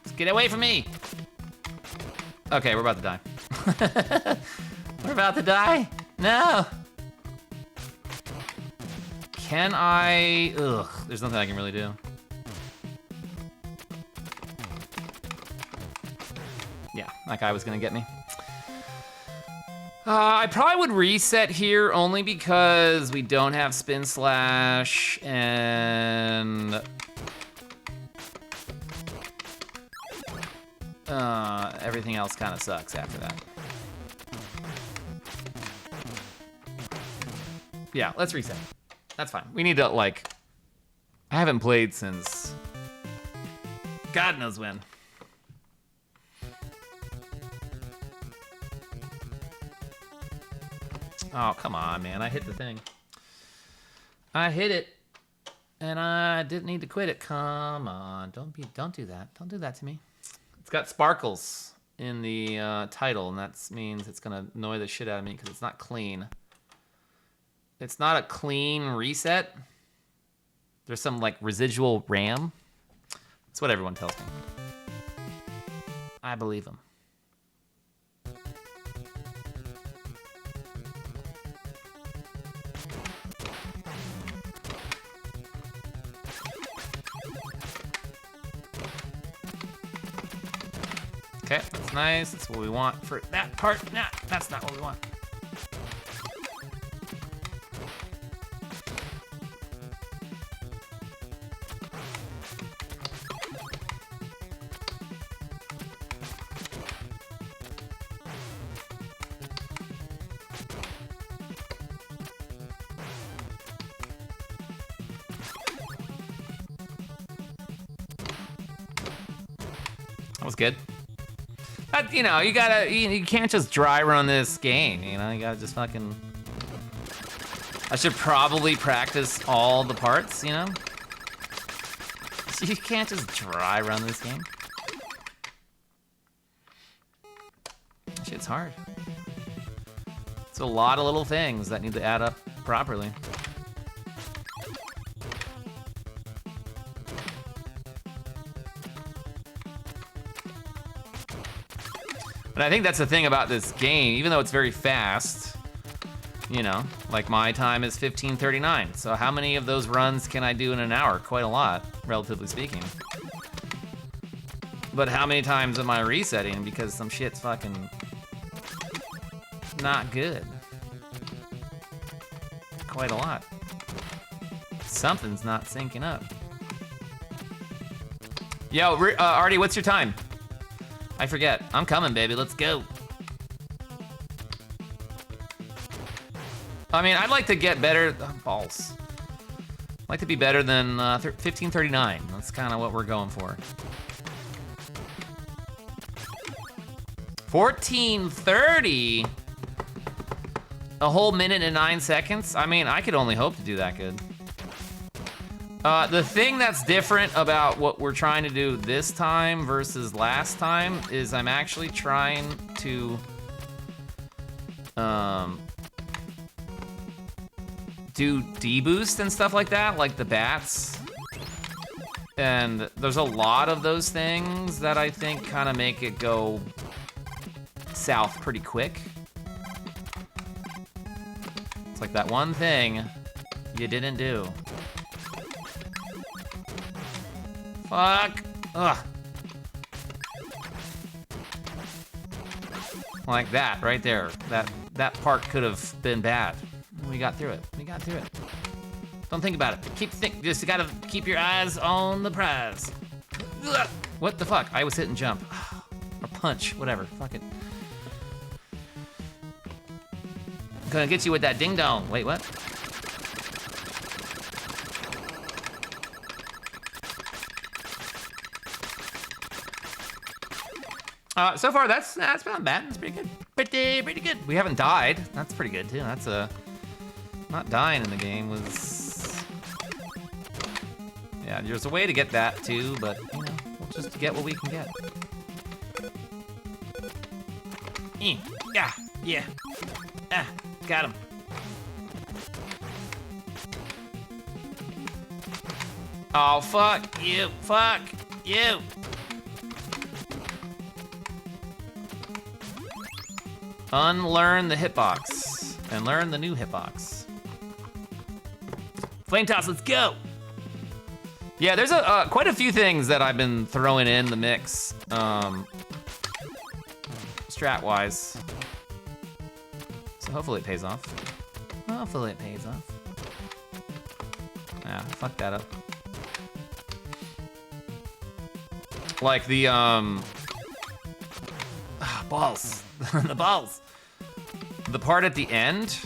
Just get away from me. Okay, we're about to die. We're about to die? No. Can I? Ugh, there's nothing I can really do. Yeah, that guy was gonna get me. I probably would reset here only because we don't have spin slash and everything else kind of sucks after that. Yeah, let's reset. That's fine. We need to, like, I haven't played since God knows when. Oh, come on, man. I hit the thing. I hit it. And I didn't need to quit it. Come on, don't do that. Don't do that to me. It's got sparkles in the title, and that means it's gonna annoy the shit out of me because it's not clean. It's not a clean reset. There's some like residual RAM. That's what everyone tells me. I believe them. Okay, that's nice. That's what we want for that part. Nah, that's not what we want. That was good. But, you know, you can't just dry run this game, you know? You gotta just fucking... I should probably practice all the parts, you know? You can't just dry run this game. Shit's hard. It's a lot of little things that need to add up properly. But I think that's the thing about this game, even though it's very fast, you know, like my time is 15:39. So how many of those runs can I do in an hour? Quite a lot, relatively speaking. But how many times am I resetting because some shit's fucking not good? Quite a lot. Something's not syncing up. Yo, Artie, what's your time? I forget. I'm coming, baby. Let's go. I mean, I'd like to get better. Balls. I'd like to be better than 15:39. That's kind of what we're going for. 14:30? A whole minute and 9 seconds? I mean, I could only hope to do that good. The thing that's different about what we're trying to do this time versus last time is I'm actually trying to do deboost and stuff like that, like the bats. And there's a lot of those things that I think kind of make it go south pretty quick. It's like that one thing you didn't do. Fuck. Ugh. Like that, right there. That part could have been bad. We got through it. We got through it. Don't think about it. Just gotta keep your eyes on the prize. Ugh. What the fuck? I was hit and jump. Or punch, whatever. Fuck it. I'm gonna get you with that ding dong. Wait, what? So far, that's not bad. That's pretty good. Pretty good. We haven't died. That's pretty good too. That's not dying in the game was. Yeah, there's a way to get that too, but you know, we'll just get what we can get. Yeah. Got him. Oh fuck you! Fuck you! Unlearn the hitbox and learn the new hitbox. Flame toss, let's go. Yeah, there's quite a few things that I've been throwing in the mix, strat-wise. So hopefully it pays off. Hopefully it pays off. Yeah, fuck that up. Like the balls. The balls. The part at the end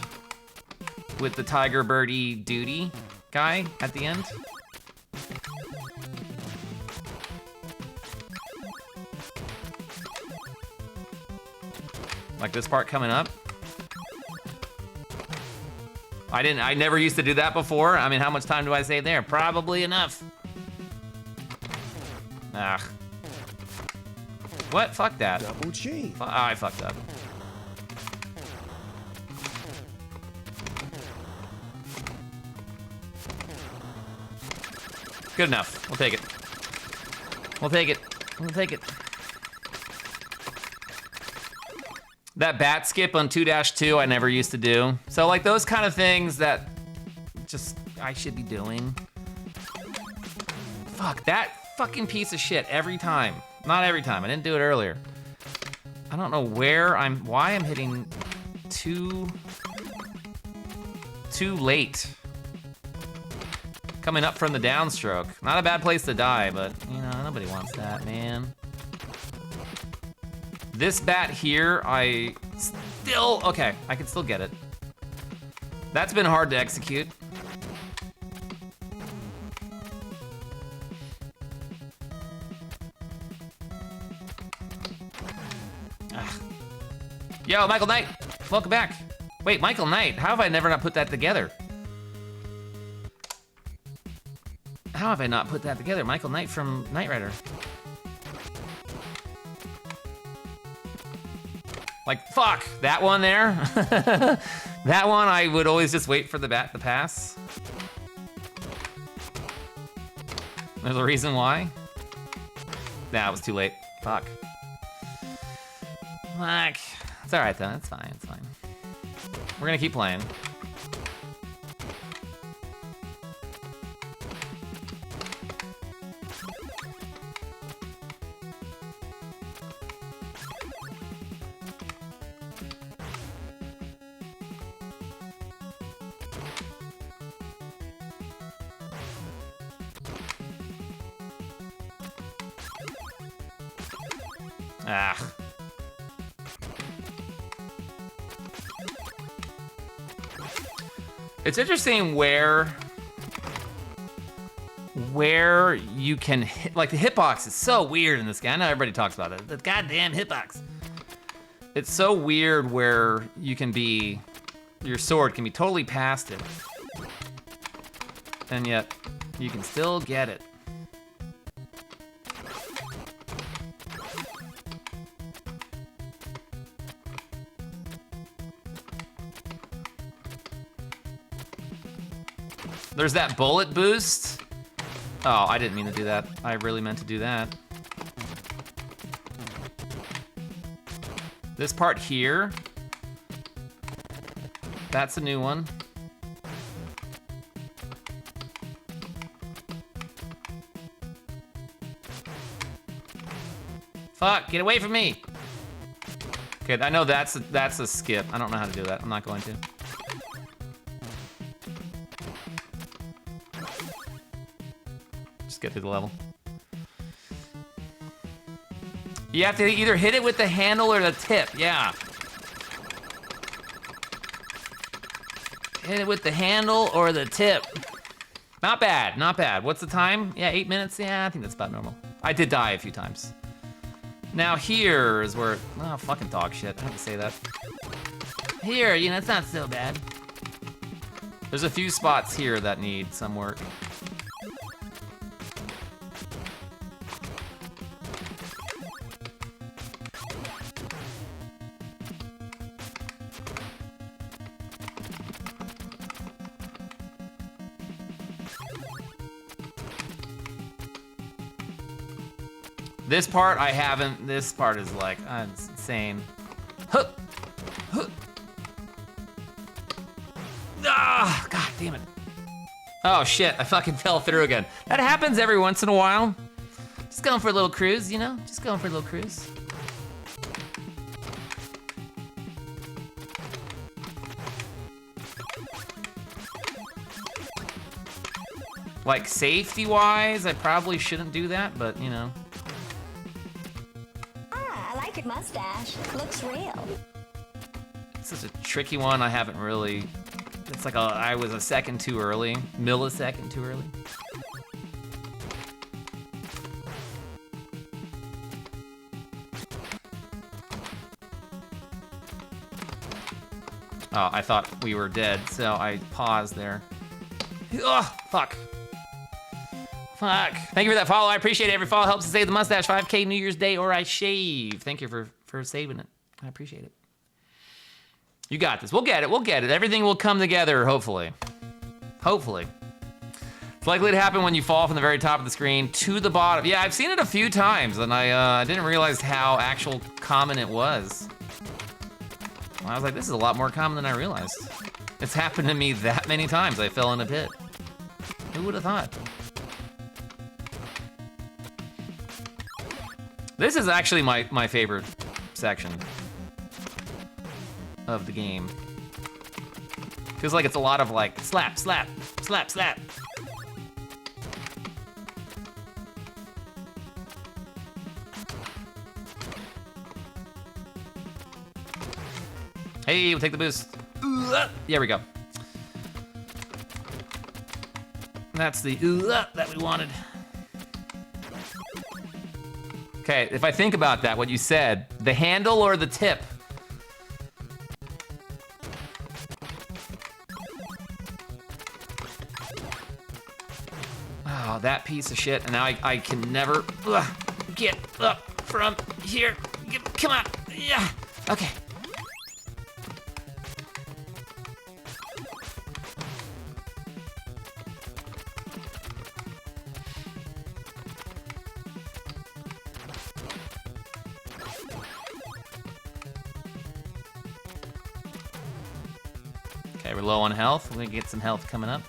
with the Tiger Birdie Duty guy at the end. Like this part coming up. I never used to do that before. I mean, how much time do I save there? Probably enough. Ugh. What? Fuck that. Double G. Oh, I fucked up. Good enough. We'll take it. We'll take it. We'll take it. That bat skip on 2-2 I never used to do. So like those kind of things that just I should be doing. Fuck, that fucking piece of shit every time. Not every time, I didn't do it earlier. I don't know why I'm hitting too late. Coming up from the downstroke. Not a bad place to die, but you know, nobody wants that, man. This bat here, okay, I can still get it. That's been hard to execute. Ugh. Yo, Michael Knight, welcome back. Wait, Michael Knight, how have I never not put that together? How have I not put that together? Michael Knight from Knight Rider. Like, fuck, that one there. That one, I would always just wait for the bat to pass. There's a reason why. Nah, it was too late. Fuck. Fuck. It's all right though, it's fine, it's fine. We're gonna keep playing. Ah. It's interesting where you can hit, like the hitbox is so weird in this game. I know everybody talks about it. The goddamn hitbox. It's so weird where you can be, your sword can be totally past it. And yet, you can still get it. There's that bullet boost. Oh, I didn't mean to do that. I really meant to do that. This part here, that's a new one. Fuck, get away from me. Okay, I know that's a skip. I don't know how to do that. I'm not going to. Get through the level. You have to either hit it with the handle or the tip, yeah. Hit it with the handle or the tip. Not bad, not bad. What's the time? Yeah, 8 minutes? Yeah, I think that's about normal. I did die a few times. Now here is where, oh, fucking dog shit, I have to say that. Here, you know, it's not so bad. There's a few spots here that need some work. This part I haven't, this part is like, it's insane. Huh. Huh. Ah, god damn it. Oh shit, I fucking fell through again. That happens every once in a while. Just going for a little cruise, you know? Just going for a little cruise. Like safety-wise, I probably shouldn't do that, but you know. I like your mustache. Looks real. This is a tricky one. I haven't really. It's like I was a second too early, millisecond too early. Oh, I thought we were dead, so I paused there. Oh, fuck. Fuck. Thank you for that follow. I appreciate it. Every follow helps to save the mustache. 5K New Year's Day or I shave. Thank you for saving it. I appreciate it. You got this. We'll get it. We'll get it. Everything will come together, hopefully. Hopefully. It's likely to happen when you fall from the very top of the screen to the bottom. Yeah, I've seen it a few times, and I didn't realize how actual common it was. I was like, this is a lot more common than I realized. It's happened to me that many times. I fell in a pit. Who would have thought? This is actually my favorite section of the game. Feels like it's a lot of like slap, slap, slap, slap. Hey, we'll take the boost. There we go. That's the that we wanted. Okay, if I think about that, what you said, the handle or the tip? Oh, that piece of shit, and now I can never get up from here. Come on, yeah, okay. Okay, we're low on health. We're gonna get some health coming up.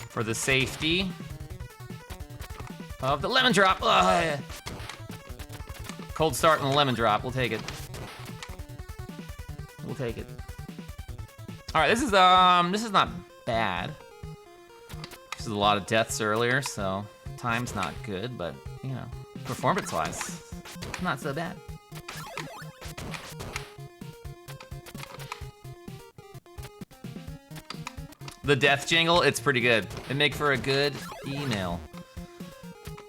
For the safety of the lemon drop. Oh, yeah. Cold start and the lemon drop. We'll take it. We'll take it. All right, this is not bad. This is a lot of deaths earlier, so time's not good, but you know, performance-wise, not so bad. The death jingle, it's pretty good. It make for a good email.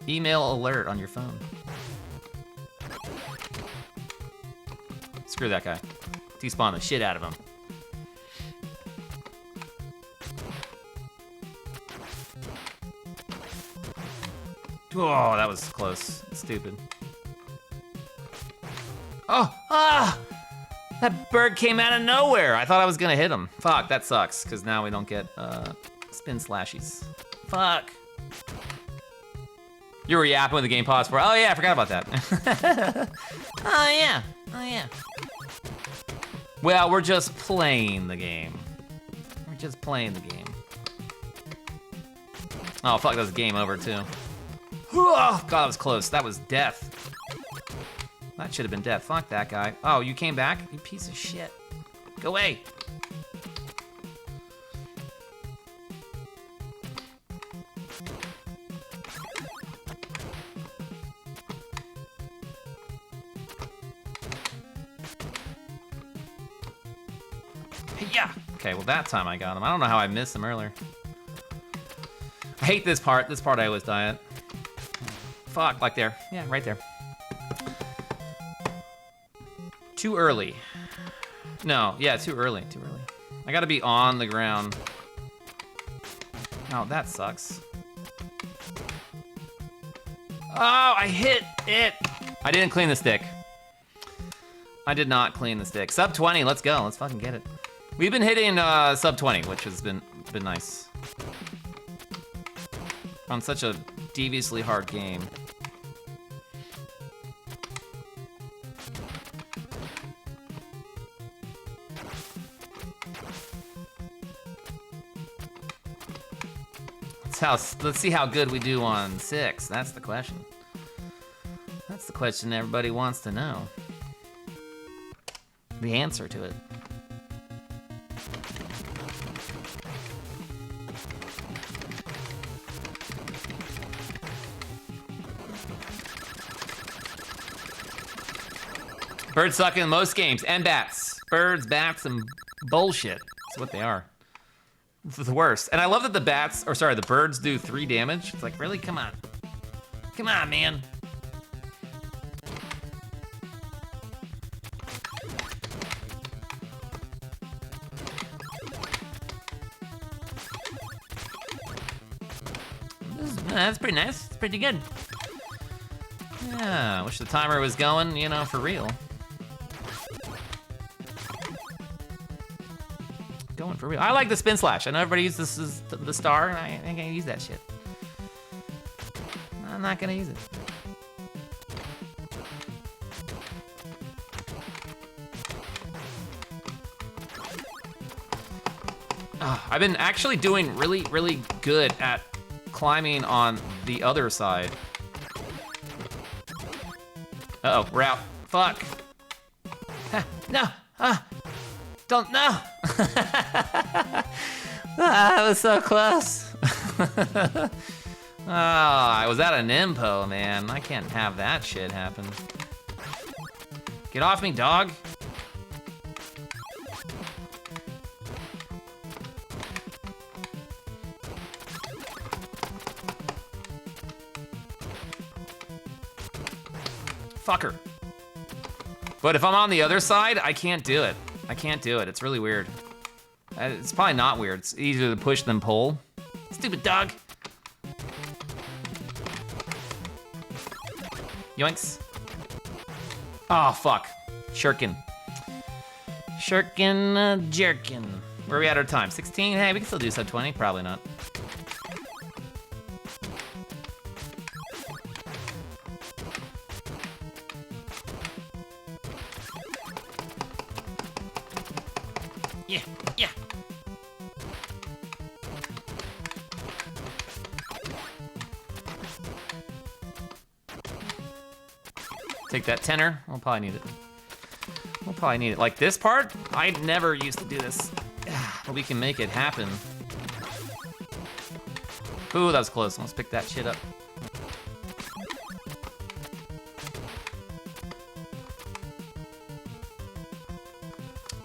Email alert on your phone. Screw that guy. Despawn the shit out of him. Oh, that was close. Stupid. Oh, ah! That bird came out of nowhere. I thought I was gonna hit him. Fuck, that sucks, because now we don't get spin slashies. Fuck. You were yapping with the game pause for. Oh yeah, I forgot about that. Oh yeah, oh yeah. Well, we're just playing the game. We're just playing the game. Oh fuck, that was game over too. Oh god, that was close. That was death. That should have been death. Fuck that guy. Oh, you came back? You piece of shit. Go away. Yeah. Okay, well that time I got him. I don't know how I missed him earlier. I hate this part. This part I always die at. Fuck, like there. Yeah, right there. Too early. No, yeah, too early, too early. I gotta be on the ground. Oh, that sucks. Oh, I hit it. I didn't clean the stick. I did not clean the stick. Sub 20, let's go. Let's fucking get it. We've been hitting sub 20, which has been nice. On such a deviously hard game. Let's see how good we do on 6. That's the question. That's the question everybody wants to know. The answer to it. Birds suck in most games, and bats. Birds, bats, and bullshit. That's what they are. This is the worst. And I love that the birds do 3 damage. It's like, really? Come on. Come on, man. That's pretty nice. It's pretty good. Yeah, wish the timer was going, you know, for real. Going for real. I like the spin slash. I know everybody uses this as the star, and I ain't gonna use that shit. I'm not gonna use it. I've been actually doing really, really good at climbing on the other side. Uh-oh, we're out. Fuck. No. Don't, no. I was so close. I was at an impo, man. I can't have that shit happen. Get off me, dog. Fucker. But if I'm on the other side, I can't do it. I can't do it. It's really weird. It's probably not weird. It's easier to push than pull. Stupid dog. Yoinks. Oh, fuck. Shirkin. Jerkin. Where are we at our time? 16? Hey, we can still do sub 20. Probably not. Yeah. Take that tenor. We'll probably need it. Like this part, I never used to do this. But we can make it happen. Ooh, that was close. Let's pick that shit up.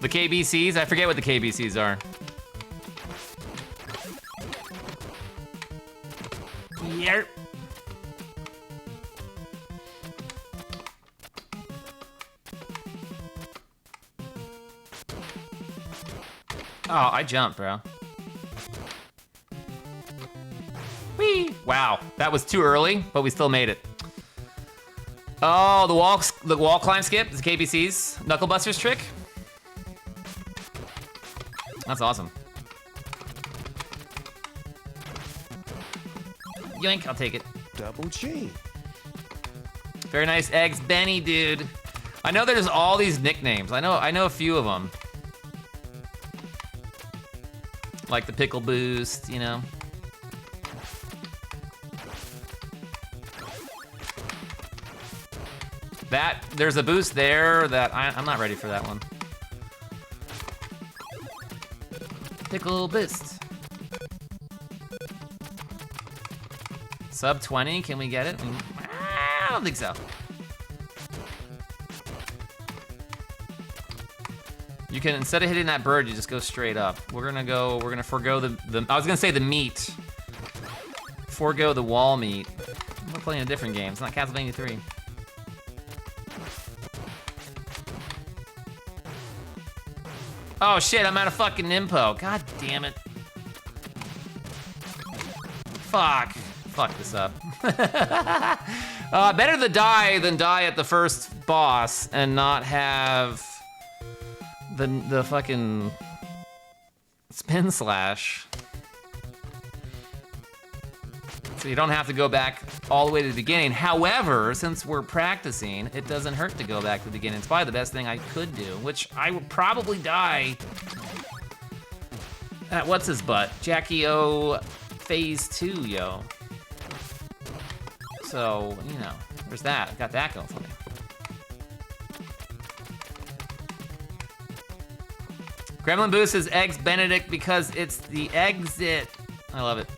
The KBCs? I forget what the KBCs are. Yep. Oh, I jumped, bro. Whee! Wow, that was too early, but we still made it. Oh, the wall climb skip is KBC's Knucklebuster's trick. That's awesome. Yoink, I'll take it. Double G. Very nice eggs, Benny, dude. I know there's all these nicknames. I know a few of them. Like the pickle boost, you know. There's a boost there that I'm not ready for that one. Pickle boost. Sub 20, can we get it? I don't think so. You can, instead of hitting that bird, you just go straight up. We're gonna forego the I was gonna say the meat. Forego the wall meat. We're playing a different game. It's not Castlevania 3. Oh shit, I'm out of fucking impo. God damn it. Fuck this up. Better to die than die at the first boss and not have the fucking spin slash. So you don't have to go back all the way to the beginning. However, since we're practicing, it doesn't hurt to go back to the beginning. It's probably the best thing I could do, which I would probably die at what's his butt? Jackie O Phase 2, yo. So, you know, there's that. Got that going for me. Gremlin Boost is Eggs Benedict because it's the exit. I love it.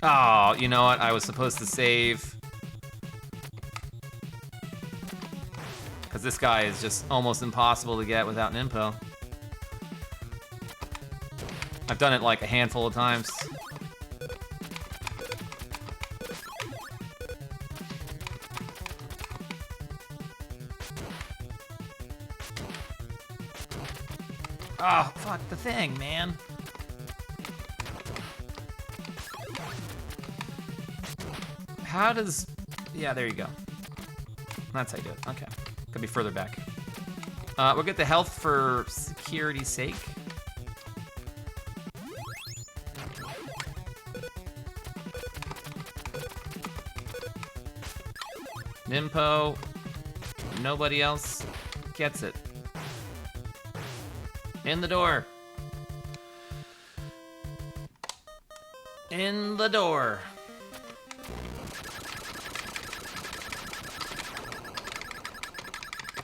Oh, you know what? I was supposed to save. Because this guy is just almost impossible to get without an impo. I've done it like a handful of times. Oh, fuck the thing, man. How does... Yeah, there you go. That's how you do it. Okay. Could be further back. We'll get the health for security's sake. Nimpo. Nobody else gets it. In the door. In the door.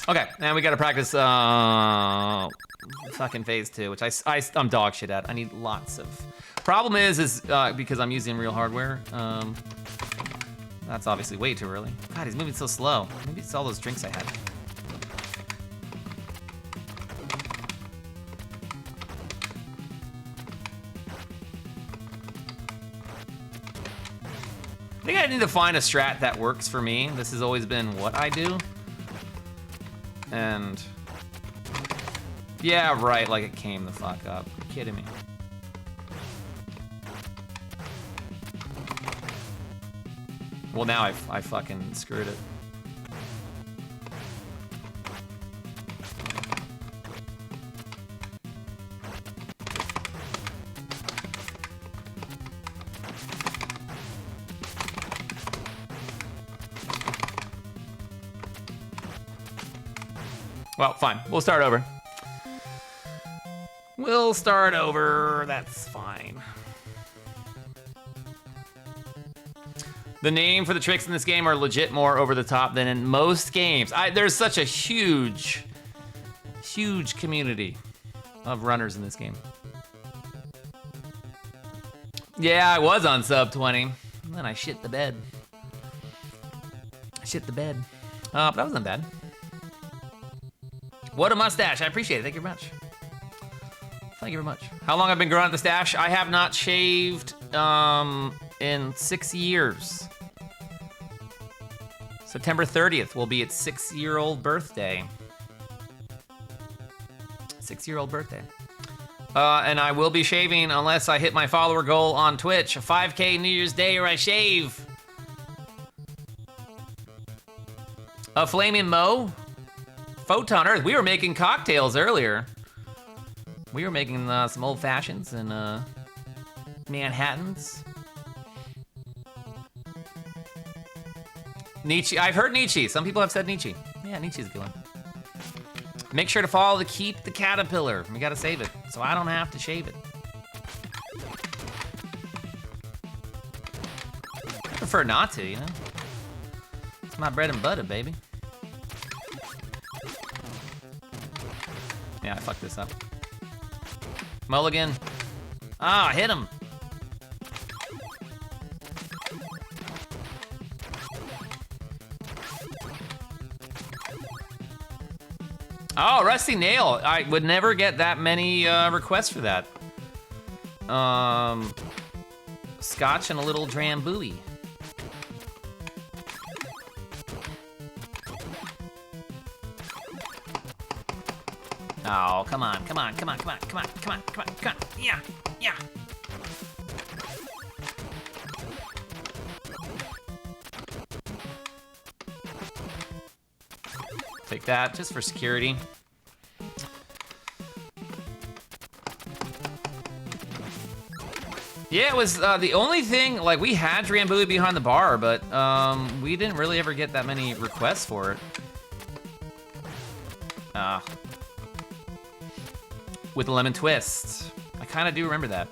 Okay, and we gotta practice fucking phase 2, which I'm dog shit at. I need lots of. Problem is because I'm using real hardware. That's obviously way too early. God, he's moving so slow. Maybe it's all those drinks I had. I think I need to find a strat that works for me. This has always been what I do. And yeah, right, like it came the fuck up. Are you kidding me? Well, now I fucking screwed it. Well, fine. We'll start over. We'll start over. That's fine. The name for the tricks in this game are legit more over the top than in most games. There's such a huge community of runners in this game. Yeah, I was on sub 20. And then I shit the bed. But that wasn't bad. What a mustache. I appreciate it. Thank you very much. Thank you very much. How long I've been growing out the stash? I have not shaved in 6 years. September 30th will be its 6-year-old birthday. 6-year-old birthday. And I will be shaving unless I hit my follower goal on Twitch. A 5K New Year's Day or I shave. A Flaming Mo. Photon Earth. We were making cocktails earlier. We were making some old fashions and Manhattans. Nietzsche. I've heard Nietzsche. Some people have said Nietzsche. Yeah, Nietzsche's a good one. Make sure to follow the Keep the Caterpillar. We gotta save it, so I don't have to shave it. I prefer not to, you know? It's my bread and butter, baby. Yeah, I fucked this up. Mulligan. Ah, hit him. Oh, Rusty Nail. I would never get that many requests for that. Scotch and a little Drambuie. Oh, come on, come on, come on, come on, come on, come on, come on, come on. Yeah, yeah. Take that, just for security. Yeah, it was the only thing, like, we had Drambuie behind the bar, but we didn't really ever get that many requests for it. With the lemon twist. I kind of do remember that.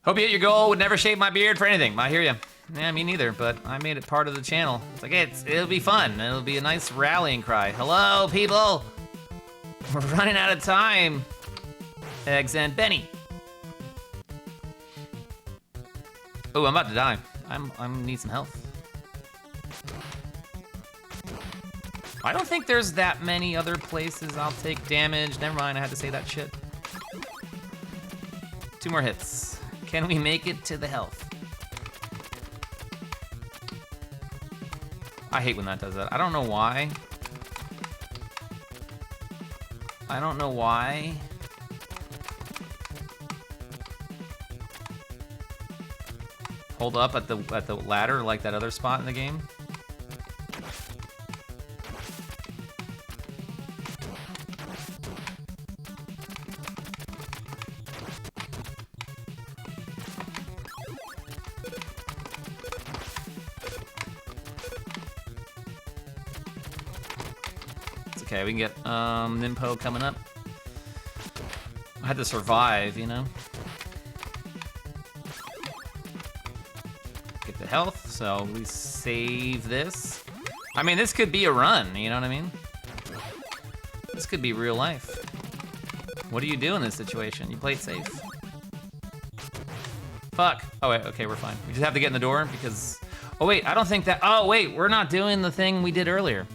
Hope you hit your goal. Would never shave my beard for anything. I hear you. Yeah, me neither, but I made it part of the channel. It's like, hey, it'll be fun. It'll be a nice rallying cry. Hello, people! We're running out of time. Eggs and Benny. Oh, I'm about to die. I'm need some health. I don't think there's that many other places I'll take damage. Never mind, I had to say that shit. 2 more hits. Can we make it to the health? I hate when that does that. I don't know why. I don't know why. Hold up at the ladder like that other spot in the game. It's okay, we can get Nimpo coming up. I had to survive, you know? Get the health, so we save this. I mean, this could be a run, you know what I mean? This could be real life. What do you do in this situation? You play it safe. Fuck. Oh, wait, okay, we're fine. We just have to get in the door because... Oh, wait, I don't think that... Oh, wait, we're not doing the thing we did earlier.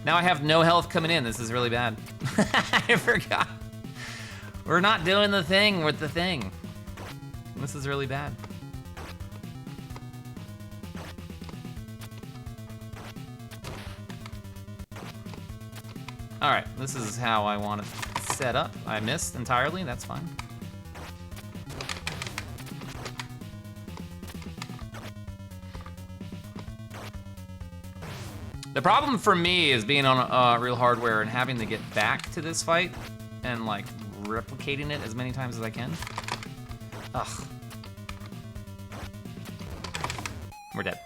Now I have no health coming in. This is really bad. I forgot. We're not doing the thing with the thing. This is really bad. All right, this is how I want it set up. I missed entirely, that's fine. The problem for me is being on real hardware and having to get back to this fight and like replicating it as many times as I can. Ugh. We're dead.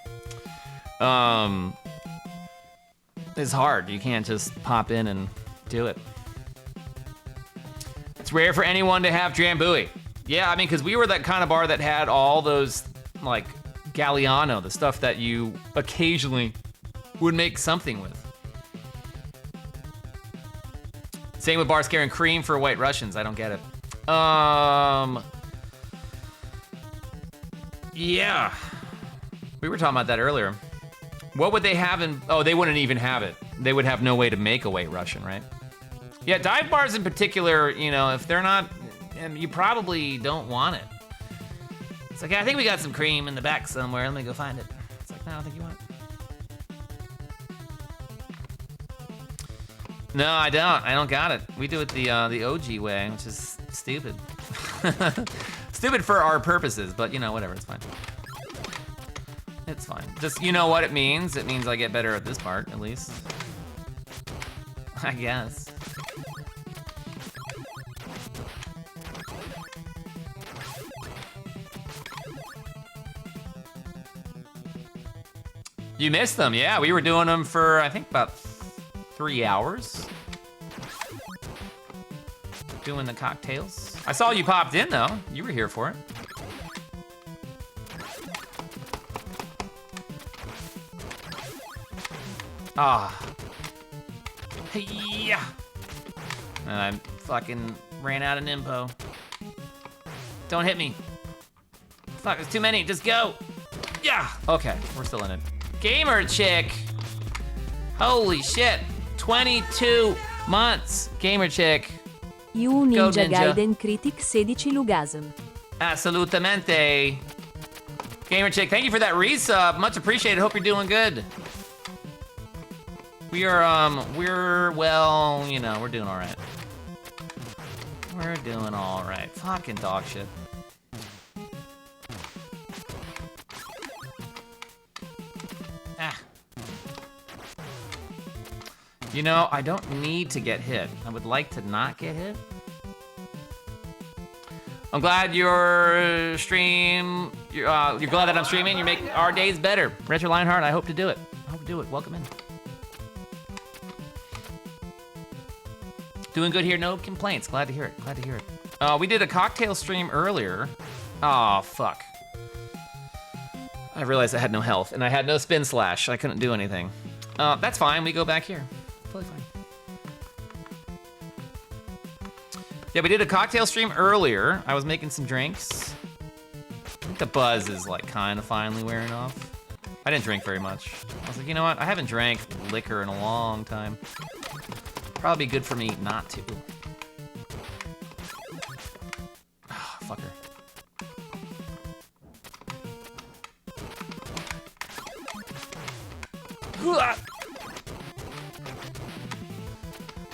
It's hard. You can't just pop in and do it. It's rare for anyone to have Drambuie. Yeah, I mean, because we were that kind of bar that had all those, like, Galliano, the stuff that you occasionally would make something with. Same with bars carrying cream for White Russians. I don't get it. Yeah. We were talking about that earlier. What would they have in... Oh, they wouldn't even have it. They would have no way to make a White Russian, right? Yeah, dive bars in particular, you know, if they're not... You probably don't want it. It's like, yeah, I think we got some cream in the back somewhere. Let me go find it. It's like, no, I don't think you want it. No, I don't. I don't got it. We do it the OG way, which is stupid. Stupid for our purposes, but, you know, whatever. It's fine. It's fine. Just, you know what it means? It means I get better at this part, at least. I guess. You missed them, yeah. We were doing them for, I think, about 3 hours. Doing the cocktails. I saw you popped in, though. You were here for it. Ah. Yeah. And I fucking ran out of Nimpo. Don't hit me. Fuck, there's too many. Just go. Yeah. Okay, we're still in it. Gamer chick. Holy shit. 22 months. Gamer chick. You Go, Ninja Ninja. Gaiden Critic 16 Lugasm. Absolutamente. Gamer chick, thank you for that resub. Much appreciated. Hope you're doing good. We're, well, you know, we're doing all right. We're doing all right. Fucking dog shit. Ah. You know, I don't need to get hit. I would like to not get hit. I'm glad your stream, you're glad that I'm streaming. You make our days better. Retro Lionheart, I hope to do it. I hope to do it. Welcome in. Doing good here, no complaints. Glad to hear it, glad to hear it. We did a cocktail stream earlier. Oh, fuck. I realized I had no health, and I had no spin slash. I couldn't do anything. That's fine. We go back here. Totally fine. Yeah, we did a cocktail stream earlier. I was making some drinks. I think the buzz is like kind of finally wearing off. I didn't drink very much. I was like, you know what? I haven't drank liquor in a long time. Probably good for me not to. Oh, fucker.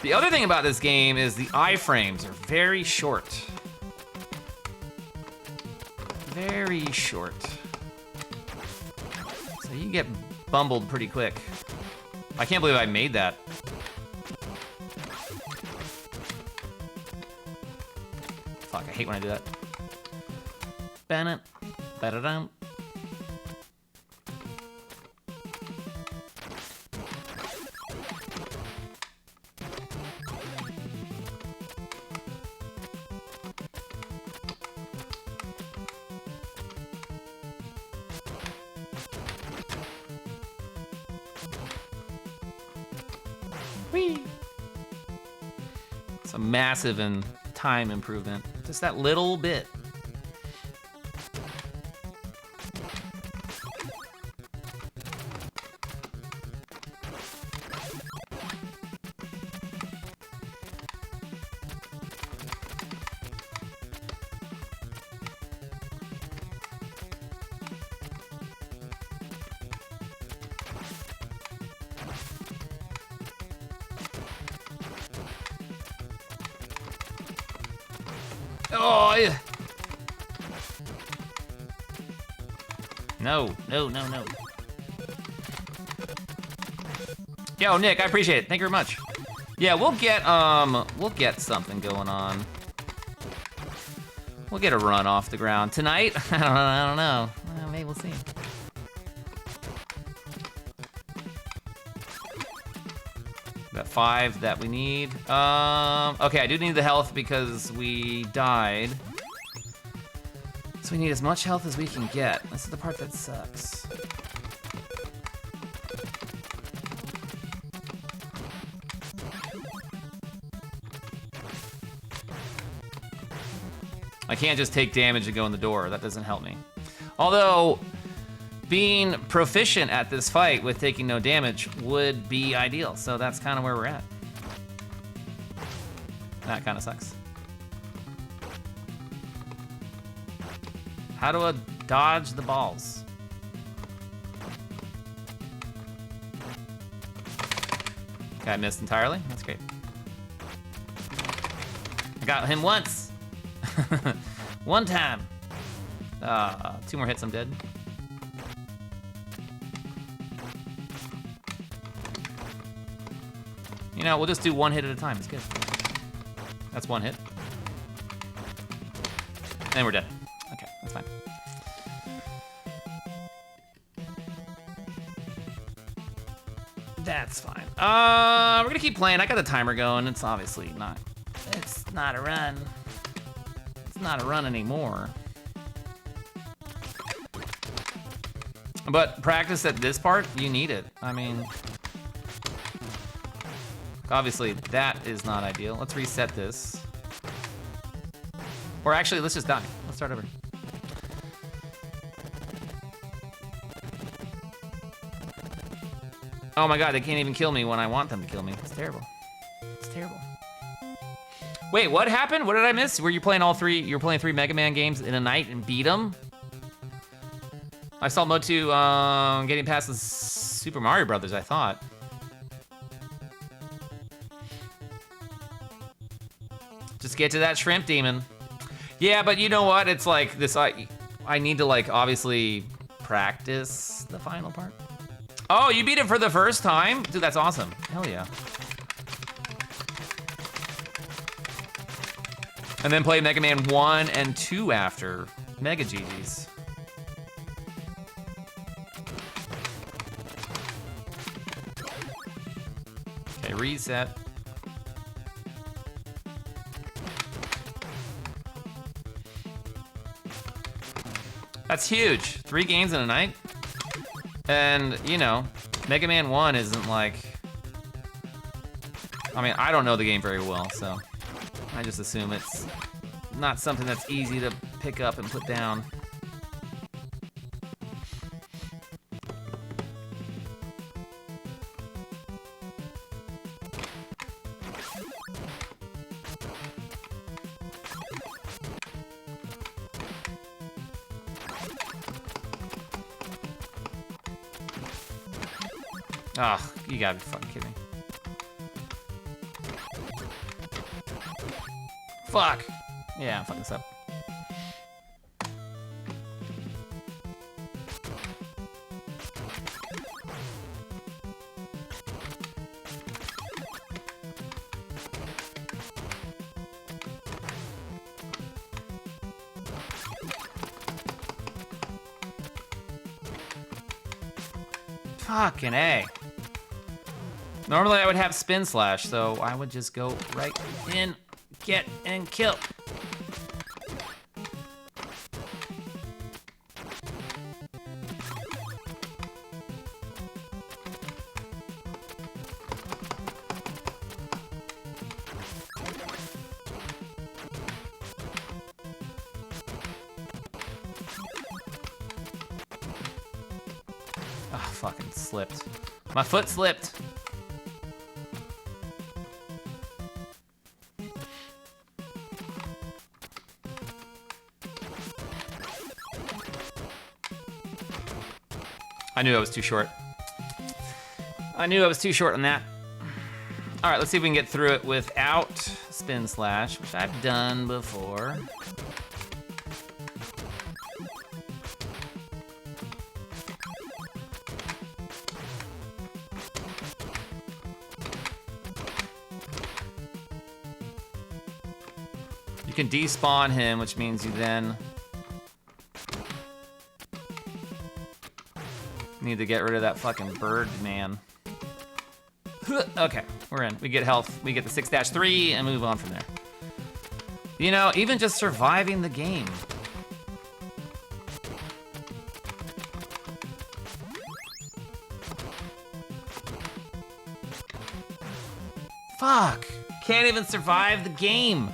The other thing about this game is the iframes are very short. Very short. So you get bumbled pretty quick. I can't believe I made that. Fuck, I hate when I do that. Bennett. Ba-da-dum. Whee! It's a massive and time improvement. Just that little bit. Oh, yeah. No. Yo, Nick, I appreciate it. Thank you very much. Yeah, we'll get something going on. We'll get a run off the ground tonight. I don't know. Well, maybe we'll see. Got 5 that we need. Okay, I do need the health because we died. So we need as much health as we can get. This is the part that sucks. I can't just take damage and go in the door. That doesn't help me. Although, being proficient at this fight with taking no damage would be ideal. So that's kind of where we're at. That kind of sucks. How do I dodge the balls? Okay, I missed entirely. That's great. I got him once. One time. 2 more hits, I'm dead. You know, we'll just do 1 hit at a time. It's good. That's 1 hit. And we're dead. Okay, that's fine. That's fine. We're gonna keep playing. I got the timer going. It's obviously not. It's not a run. It's not a run anymore. But practice at this part, you need it. I mean, obviously that is not ideal. Let's reset this. Or actually, let's just die. Let's start over. Oh my god, they can't even kill me when I want them to kill me. It's terrible. It's terrible. Wait, what happened? What did I miss? Were you playing all 3? You were playing 3 Mega Man games in a night and beat them? I saw Motu getting past the Super Mario Brothers, I thought. Just get to that shrimp demon. Yeah, but you know what? It's like this, I need to like obviously practice the final part. Oh, you beat it for the first time? Dude, that's awesome. Hell yeah. And then play Mega Man 1 and 2 after. Mega GG's. Okay, reset. That's huge. 3 games in a night? And, you know, Mega Man 1 isn't like... I mean, I don't know the game very well, so I just assume it's not something that's easy to pick up and put down. Ugh, you gotta be fucking kidding me. Fuck! Yeah, I'm fucking this up. Fucking A. Normally I would have spin slash, so I would just go right in, get, and kill. Oh, fucking slipped. My foot slipped. I knew I was too short. I knew I was too short on that. All right, let's see if we can get through it without spin slash, which I've done before. You can despawn him, which means you then need to get rid of that fucking bird man. Okay, we're in. We get health. We get the 6-3 and move on from there. You know, even just surviving the game. Fuck! Can't even survive the game.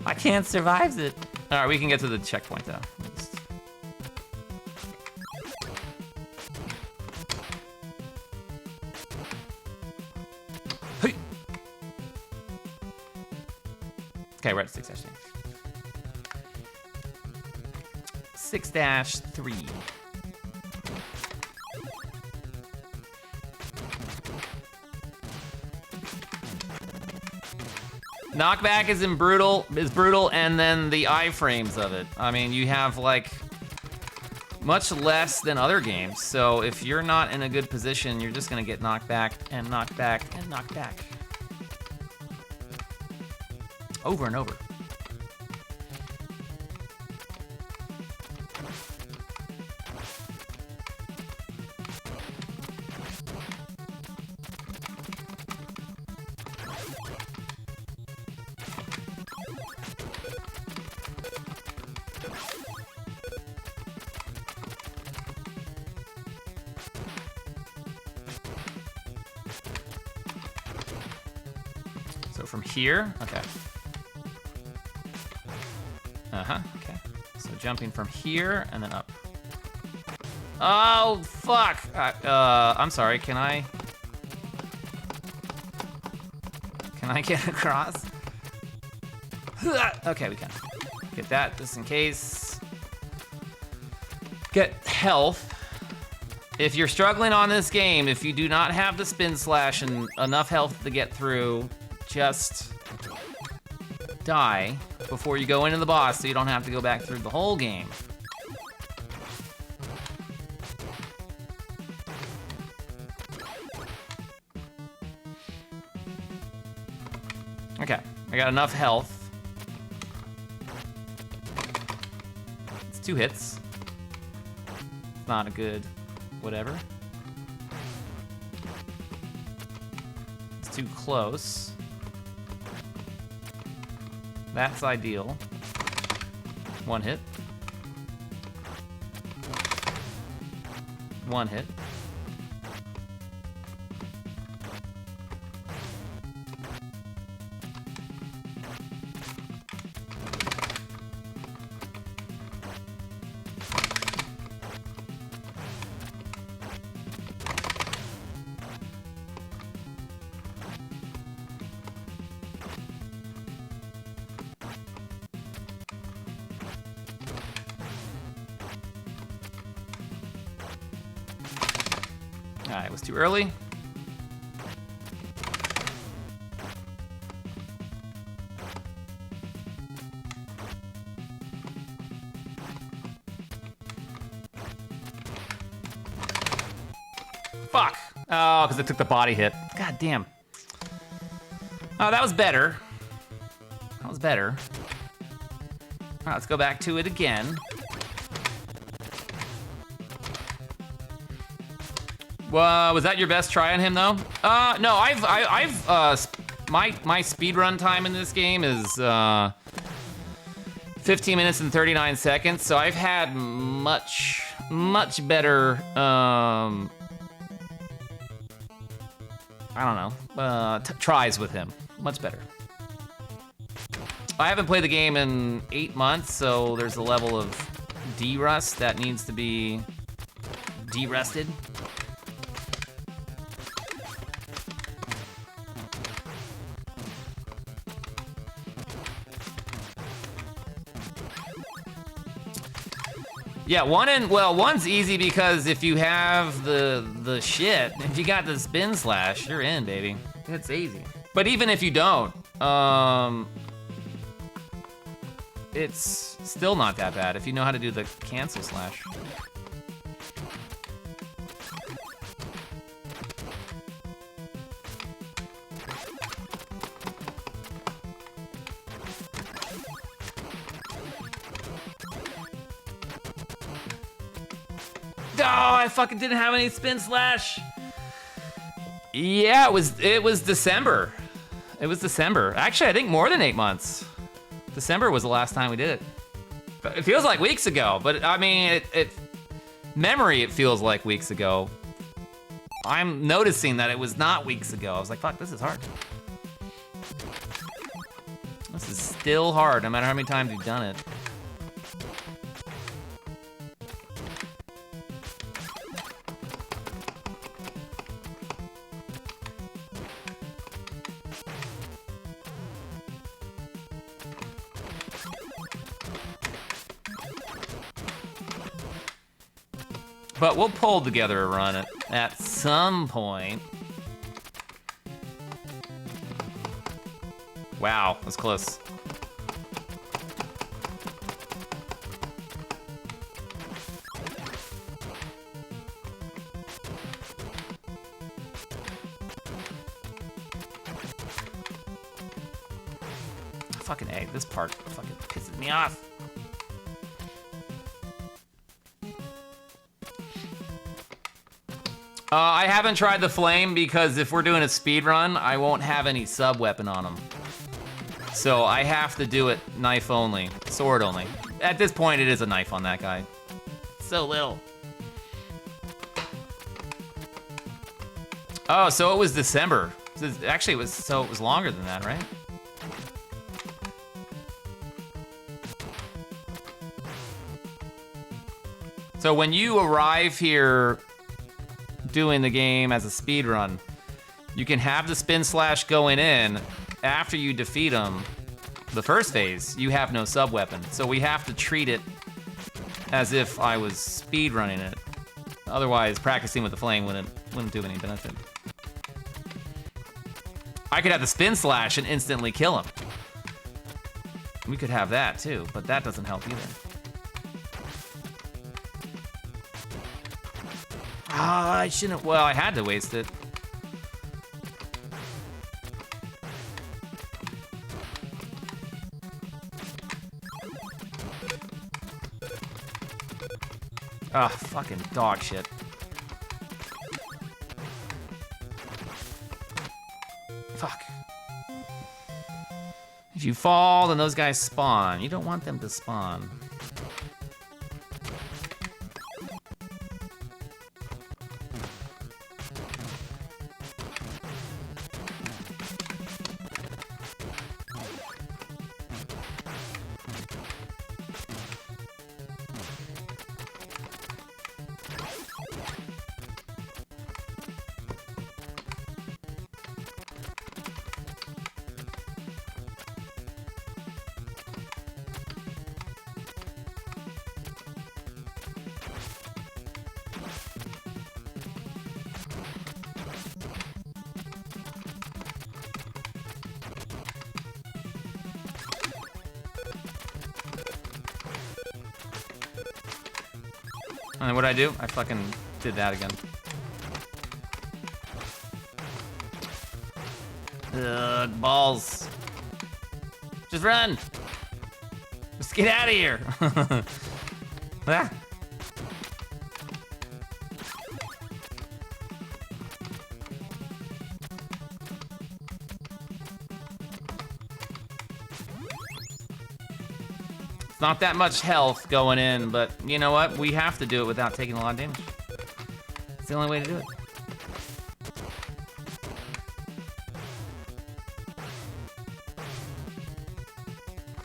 I can't survive it. All right, we can get to the checkpoint though. Okay, we're at 6-3. 6-3. Knockback is brutal, and then the iframes of it. I mean, you have like much less than other games. So if you're not in a good position, you're just gonna get knocked back and knocked back and knocked back. Over and over. So from here, okay. Okay. So jumping from here and then up. Oh, fuck! I'm sorry, can I get across? Okay, we can. Get that, just in case. Get health. If you're struggling on this game, if you do not have the spin slash and enough health to get through, just die before you go into the boss so you don't have to go back through the whole game. Okay, I got enough health. It's 2 hits. Not a good whatever. It's too close. That's ideal. 1 hit. One hit. Alright, it was too early. Fuck! Oh, because it took the body hit. God damn. Oh, that was better. That was better. Alright, let's go back to it again. Was that your best try on him though? No, my speed run time in this game is 15 minutes and 39 seconds. So I've had much better. I don't know. Tries with him. Much better. I haven't played the game in 8 months, so there's a level of derust that needs to be derusted. Yeah, one's easy because if you have the shit, if you got the spin slash, you're in, baby. It's easy. But even if you don't, it's still not that bad if you know how to do the cancel slash. Oh, I fucking didn't have any spin slash. Yeah, it was December. It was December. Actually, I think more than 8 months. December was the last time we did it. But it feels like weeks ago, but I mean, memory, it feels like weeks ago. I'm noticing that it was not weeks ago. I was like, fuck, this is hard. This is still hard, no matter how many times you've done it. But we'll pull together a run at some point. Wow, that's close. Fucking A, this part fucking pisses me off. I haven't tried the flame because if we're doing a speed run, I won't have any sub weapon on him. So I have to do it knife only, sword only. At this point, it is a knife on that guy. So little. Oh, so it was December. Actually, it was longer than that, right? So when you arrive here doing the game as a speed run, you can have the spin slash going in. After you defeat him, the first phase, you have no sub weapon. So we have to treat it as if I was speed running it. Otherwise, practicing with the flame wouldn't do any benefit. I could have the spin slash and instantly kill him. We could have that too, but that doesn't help either. Ah, I shouldn't. Well, I had to waste it. Ah, fucking dog shit. Fuck. If you fall, then those guys spawn. You don't want them to spawn. And then what did I do? I fucking did that again. Ugh, balls. Just run. Just get out of here. Ah. It's not that much health going in, but you know what? We have to do it without taking a lot of damage. It's the only way to do it.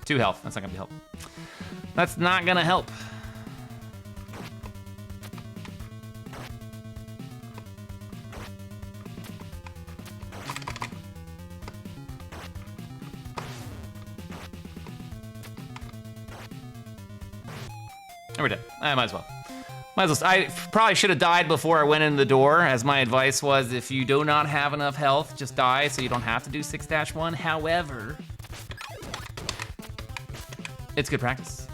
Two health. That's not gonna be help. That's not gonna help. And we're dead. I might as well. I probably should have died before I went in the door, as my advice was if you do not have enough health, just die so you don't have to do 6-1. However, it's good practice.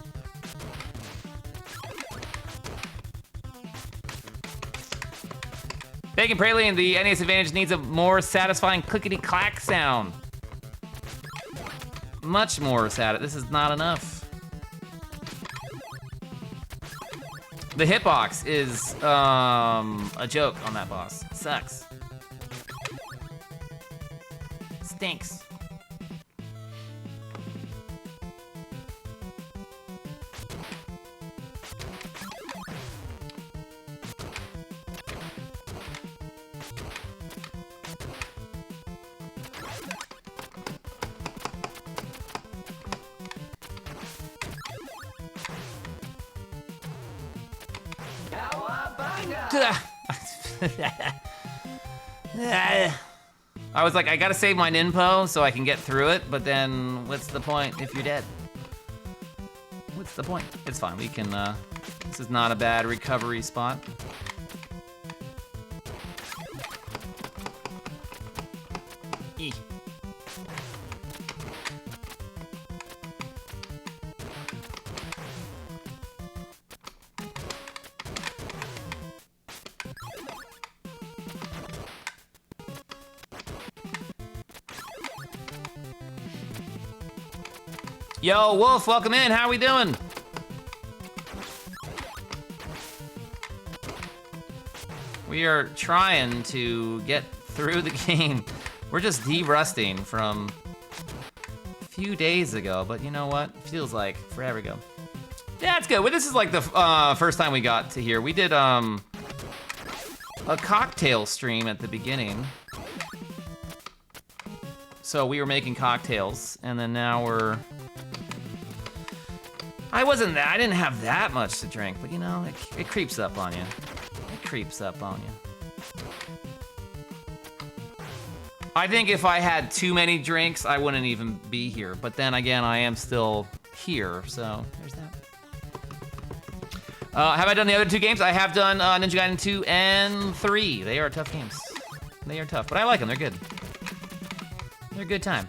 Bacon Praline, the NES Advantage needs a more satisfying clickety-clack sound. Much more This is not enough. The hitbox is a joke on that boss. It sucks. Stinks. I was like, I gotta save my ninpo so I can get through it, but then what's the point if you're dead? What's the point? It's fine, we can, this is not a bad recovery spot. Eeh. Yo, Wolf, welcome in. How we doing? We are trying to get through the game. We're just de-rusting from a few days ago, but you know what? Feels like forever ago. Yeah, it's good. Well, this is like the first time we got to here. We did a cocktail stream at the beginning. So we were making cocktails, and then now we're... I didn't have that much to drink, but you know, it creeps up on you. It creeps up on you. I think if I had too many drinks, I wouldn't even be here. But then again, I am still here, so there's that. Have I done the other two games? I have done Ninja Gaiden 2 and 3. They are tough games. They are tough, but I like them. They're good. They're a good time.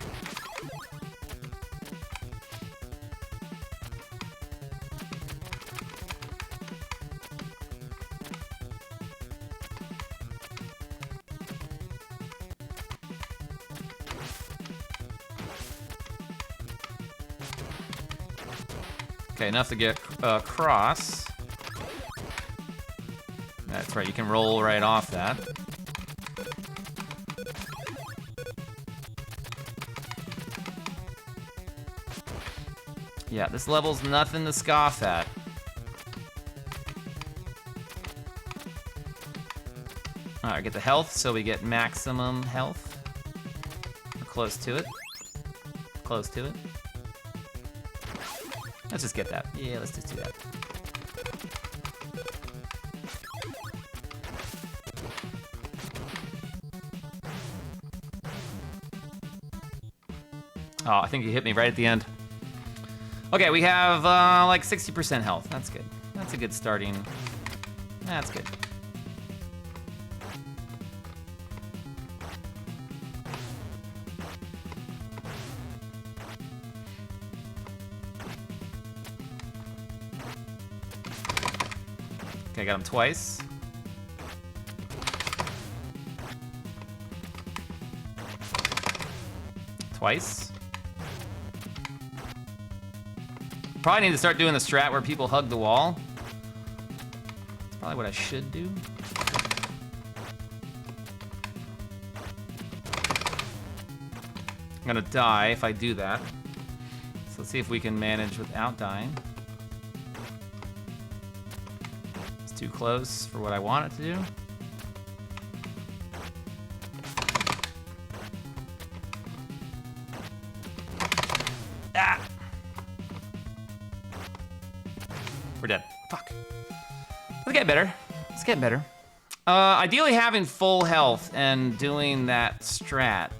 Okay, enough to get across. That's right, you can roll right off that. Yeah, this level's nothing to scoff at. Alright, get the health, so we get maximum health. We're close to it. Close to it. Let's just get that. Yeah, let's just do that. Oh, I think you hit me right at the end. Okay, we have like 60% health. That's good. That's a good starting. That's good. Okay, got him twice. Twice. Probably need to start doing the strat where people hug the wall. That's probably what I should do. I'm gonna die if I do that. So let's see if we can manage without dying. It's too close for what I want it to do. Ah! We're dead. Fuck. Let's get better. Let's get better. Ideally having full health and doing that strat.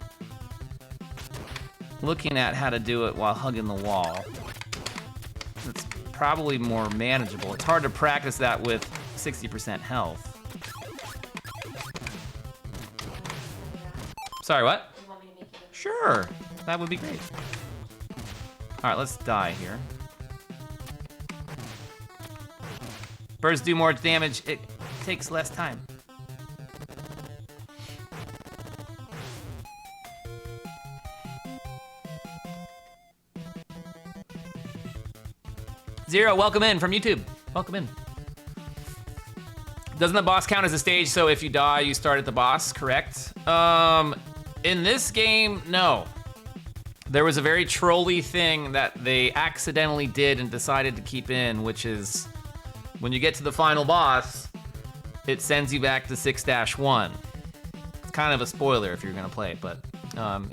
Looking at how to do it while hugging the wall. It's probably more manageable. It's hard to practice that with 60% health. Sorry, what? Sure, that would be great. All right, let's die here. Birds do more damage, it takes less time. Zero, welcome in from YouTube. Welcome in. Doesn't the boss count as a stage, so if you die, you start at the boss, correct? In this game, no. There was a very trolly thing that they accidentally did and decided to keep in, which is when you get to the final boss, it sends you back to 6-1. It's kind of a spoiler if you're gonna play it, but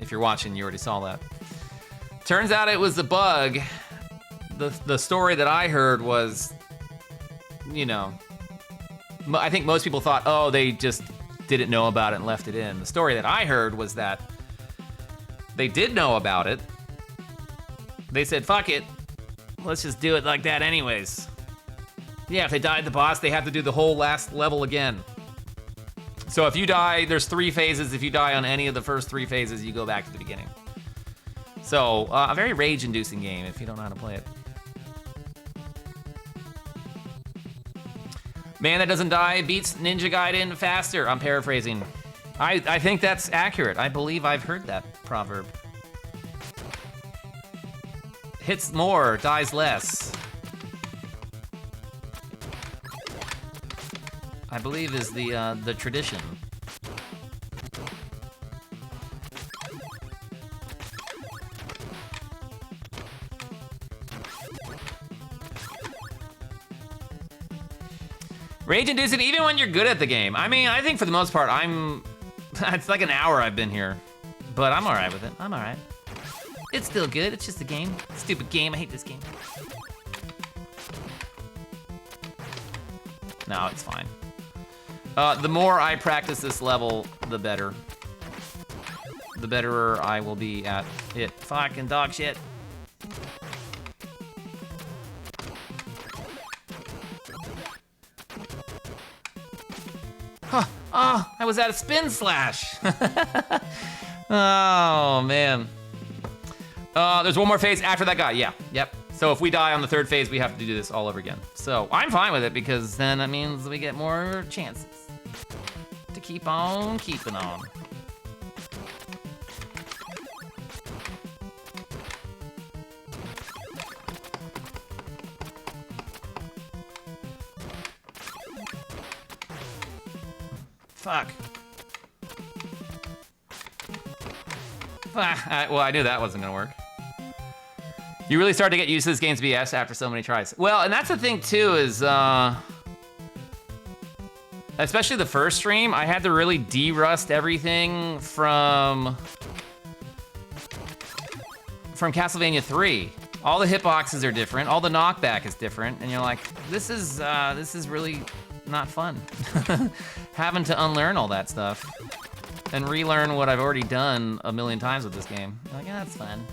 if you're watching, you already saw that. Turns out it was a bug. The story that I heard was, you know, I think most people thought, oh, they just didn't know about it and left it in. The story that I heard was that they did know about it. They said, fuck it, let's just do it like that anyways. Yeah, if they died the boss, they have to do the whole last level again. So if you die, there's 3 phases. If you die on any of the first 3 phases, you go back to the beginning. So a very rage-inducing game if you don't know how to play it. Man that doesn't die beats Ninja Gaiden faster. I'm paraphrasing. I think that's accurate. I believe I've heard that proverb. Hits more, dies less. I believe is the tradition. Rage inducing even when you're good at the game. I mean, I think for the most part, it's like an hour I've been here, but I'm all right with it. I'm all right. It's still good. It's just a game. Stupid game. I hate this game. No, it's fine. The more I practice this level, the better. The betterer I will be at it. Fucking dog shit. Huh. Oh, I was at a spin slash. Oh, man. There's one more phase after that guy. Yeah, yep. So if we die on the 3rd phase, we have to do this all over again. So I'm fine with it because then that means we get more chances to keep on keeping on. Fuck. Well, I knew that wasn't gonna work. You really start to get used to this game's BS after so many tries. Well, and that's the thing too is, especially the first stream, I had to really de-rust everything from Castlevania 3. All the hitboxes are different, all the knockback is different, and you're like, this is really not fun. Having to unlearn all that stuff and relearn what I've already done a million times with this game. Like, yeah, that's fun.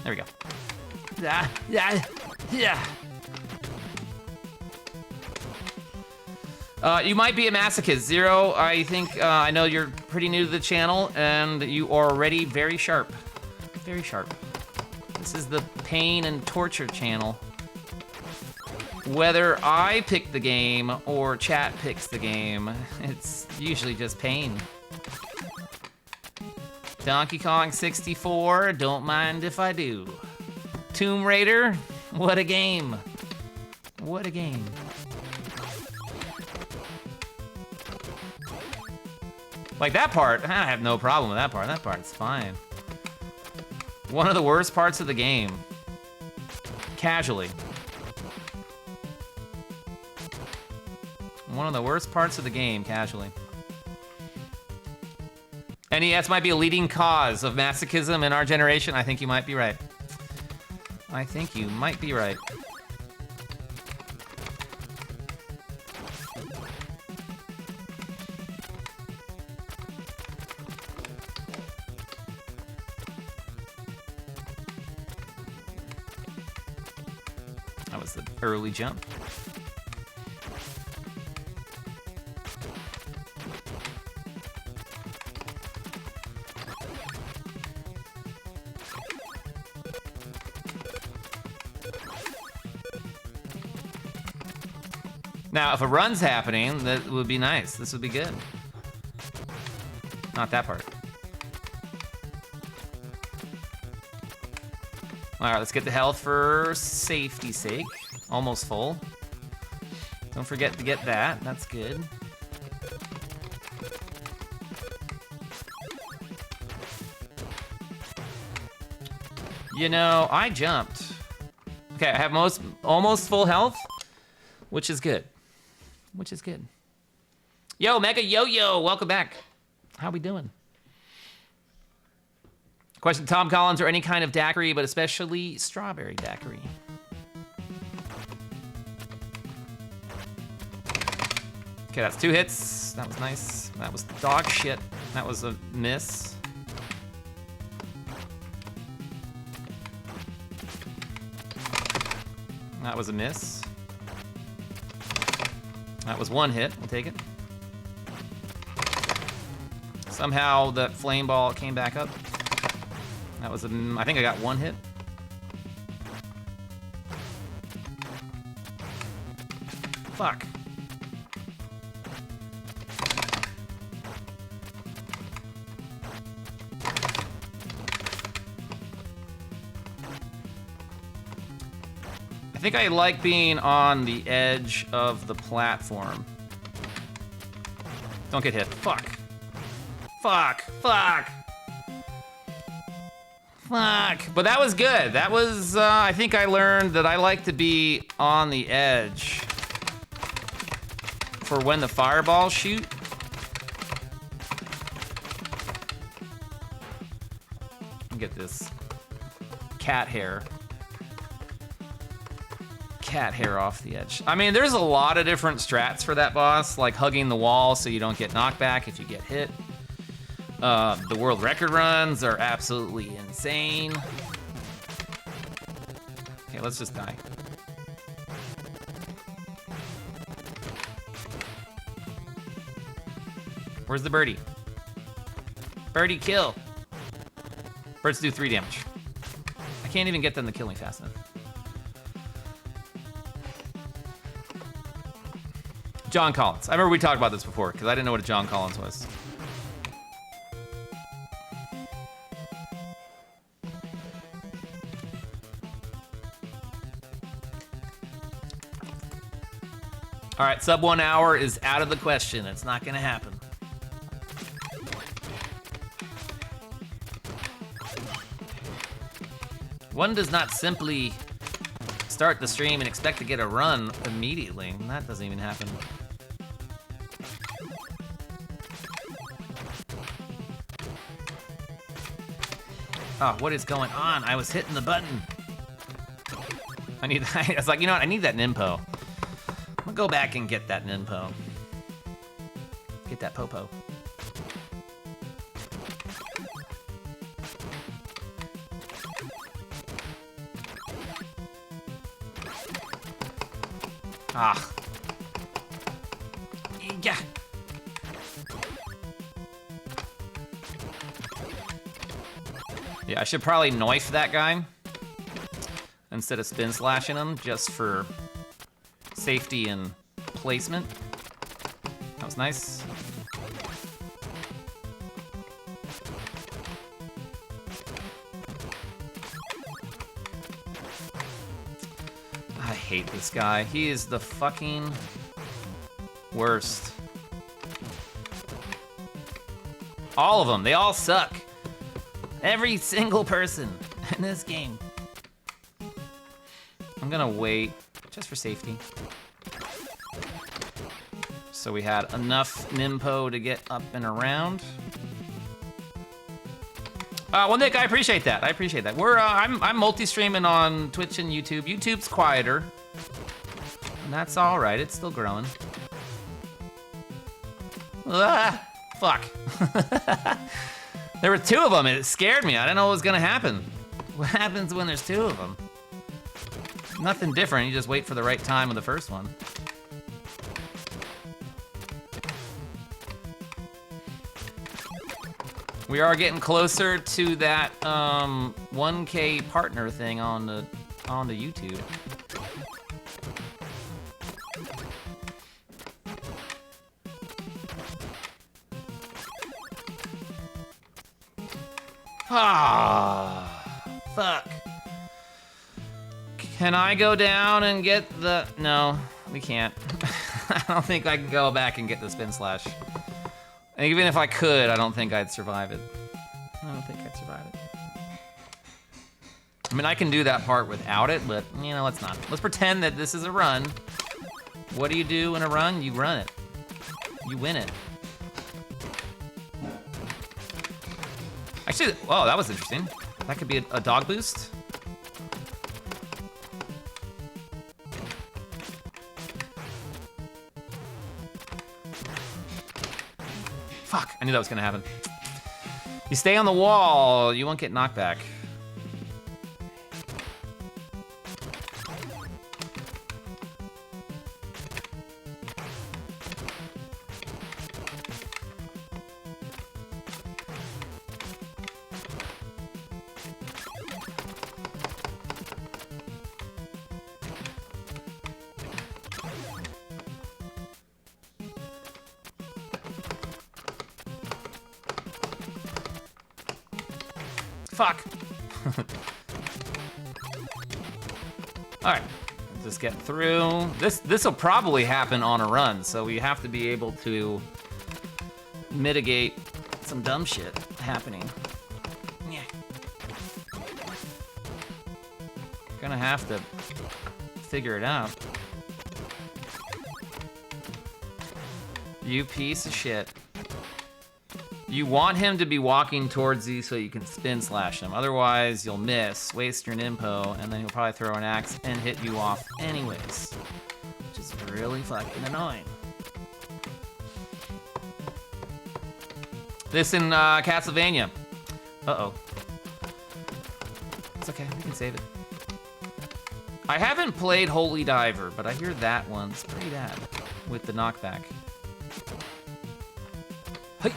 There we go. Yeah. You might be a masochist. Zero, I think, I know you're pretty new to the channel, and you are already very sharp. Very sharp. This is the pain and torture channel. Whether I pick the game or chat picks the game, it's usually just pain. Donkey Kong 64, don't mind if I do. Tomb Raider, what a game. What a game. Like that part, I have no problem with that part. That part's fine. One of the worst parts of the game. Casually. One of the worst parts of the game, casually. NES might be a leading cause of masochism in our generation. I think you might be right. I think you might be right. That was the early jump. Now, if a run's happening, that would be nice. This would be good. Not that part. All right, let's get the health for safety's sake. Almost full. Don't forget to get that. That's good. You know, I jumped. Okay, I have almost full health, which is good. Which is good. Yo, Mega Yo-Yo, welcome back. How we doing? Question, Tom Collins or any kind of daiquiri, but especially strawberry daiquiri. Okay, that's 2 hits. That was nice. That was dog shit. That was a miss. That was a miss. That was 1 hit. We'll take it. Somehow that flame ball came back up. That was I think I got 1 hit. Fuck. I think I like being on the edge of the platform. Don't get hit. Fuck. Fuck. Fuck. Fuck. But that was good. That was, I think I learned that I like to be on the edge for when the fireballs shoot. Get this cat hair off the edge. I mean, there's a lot of different strats for that boss, like hugging the wall so you don't get knocked back if you get hit. The world record runs are absolutely insane. Okay, let's just die. Where's the birdie? Birdie kill. Birds do 3 damage. I can't even get them to kill me fast enough. John Collins. I remember we talked about this before because I didn't know what a John Collins was. All right, sub 1 hour is out of the question. It's not gonna happen. One does not simply start the stream and expect to get a run immediately. That doesn't even happen. Oh, what is going on? I was hitting the button. I was like, you know what? I need that Ninpo. I'm gonna go back and get that Ninpo. Get that Popo. Ah. Yeah. Yeah, I should probably knife that guy instead of spin slashing him just for safety and placement. That was nice. I hate this guy. He is the fucking worst. All of them, they all suck. Every single person in this game. I'm gonna wait, just for safety. So we had enough Nimpo to get up and around. Well, Nick, I appreciate that. I appreciate that. I'm multi-streaming on Twitch and YouTube. YouTube's quieter, and that's all right. It's still growing. Ah, fuck. There were two of them, and it scared me. I didn't know what was gonna happen. What happens when there's two of them? Nothing different. You just wait for the right time with the first one. We are getting closer to that 1K partner thing on the YouTube. Ah, fuck. Can I go down and get the... No, we can't. I don't think I can go back and get the spin slash. And even if I could, I don't think I'd survive it. I don't think I'd survive it. I mean, I can do that part without it, but, you know, let's not. Let's pretend that this is a run. What do you do in a run? You run it. You win it. Actually, oh, that was interesting. That could be a dog boost. Fuck, I knew that was gonna happen. You stay on the wall, you won't get knocked back. Fuck. All right, just get through. This will probably happen on a run, so we have to be able to mitigate some dumb shit happening. Yeah. Gonna have to figure it out. You piece of shit. You want him to be walking towards you so you can spin slash him. Otherwise, you'll miss, waste your Nimpo, and then he'll probably throw an axe and hit you off anyways. Which is really fucking annoying. This in Castlevania. Uh-oh. It's okay, we can save it. I haven't played Holy Diver, but I hear that one's pretty bad with the knockback. Hey.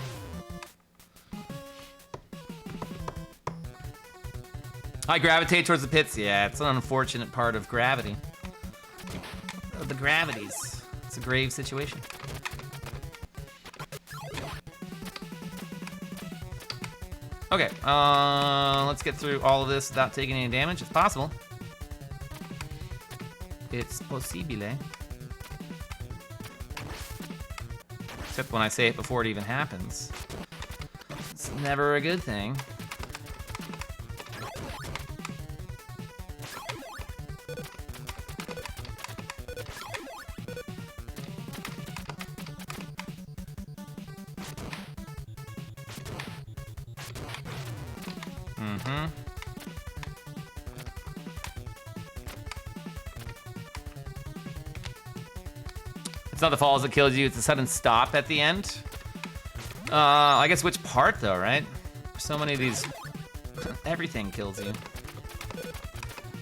I gravitate towards the pits. Yeah, it's an unfortunate part of gravity. Of the gravities. It's a grave situation. Okay, let's get through all of this without taking any damage, if possible. It's possibile. Except when I say it before it even happens. It's never a good thing. It's not the falls that kills you, it's the sudden stop at the end. I guess which part though, right? So many of these, everything kills you.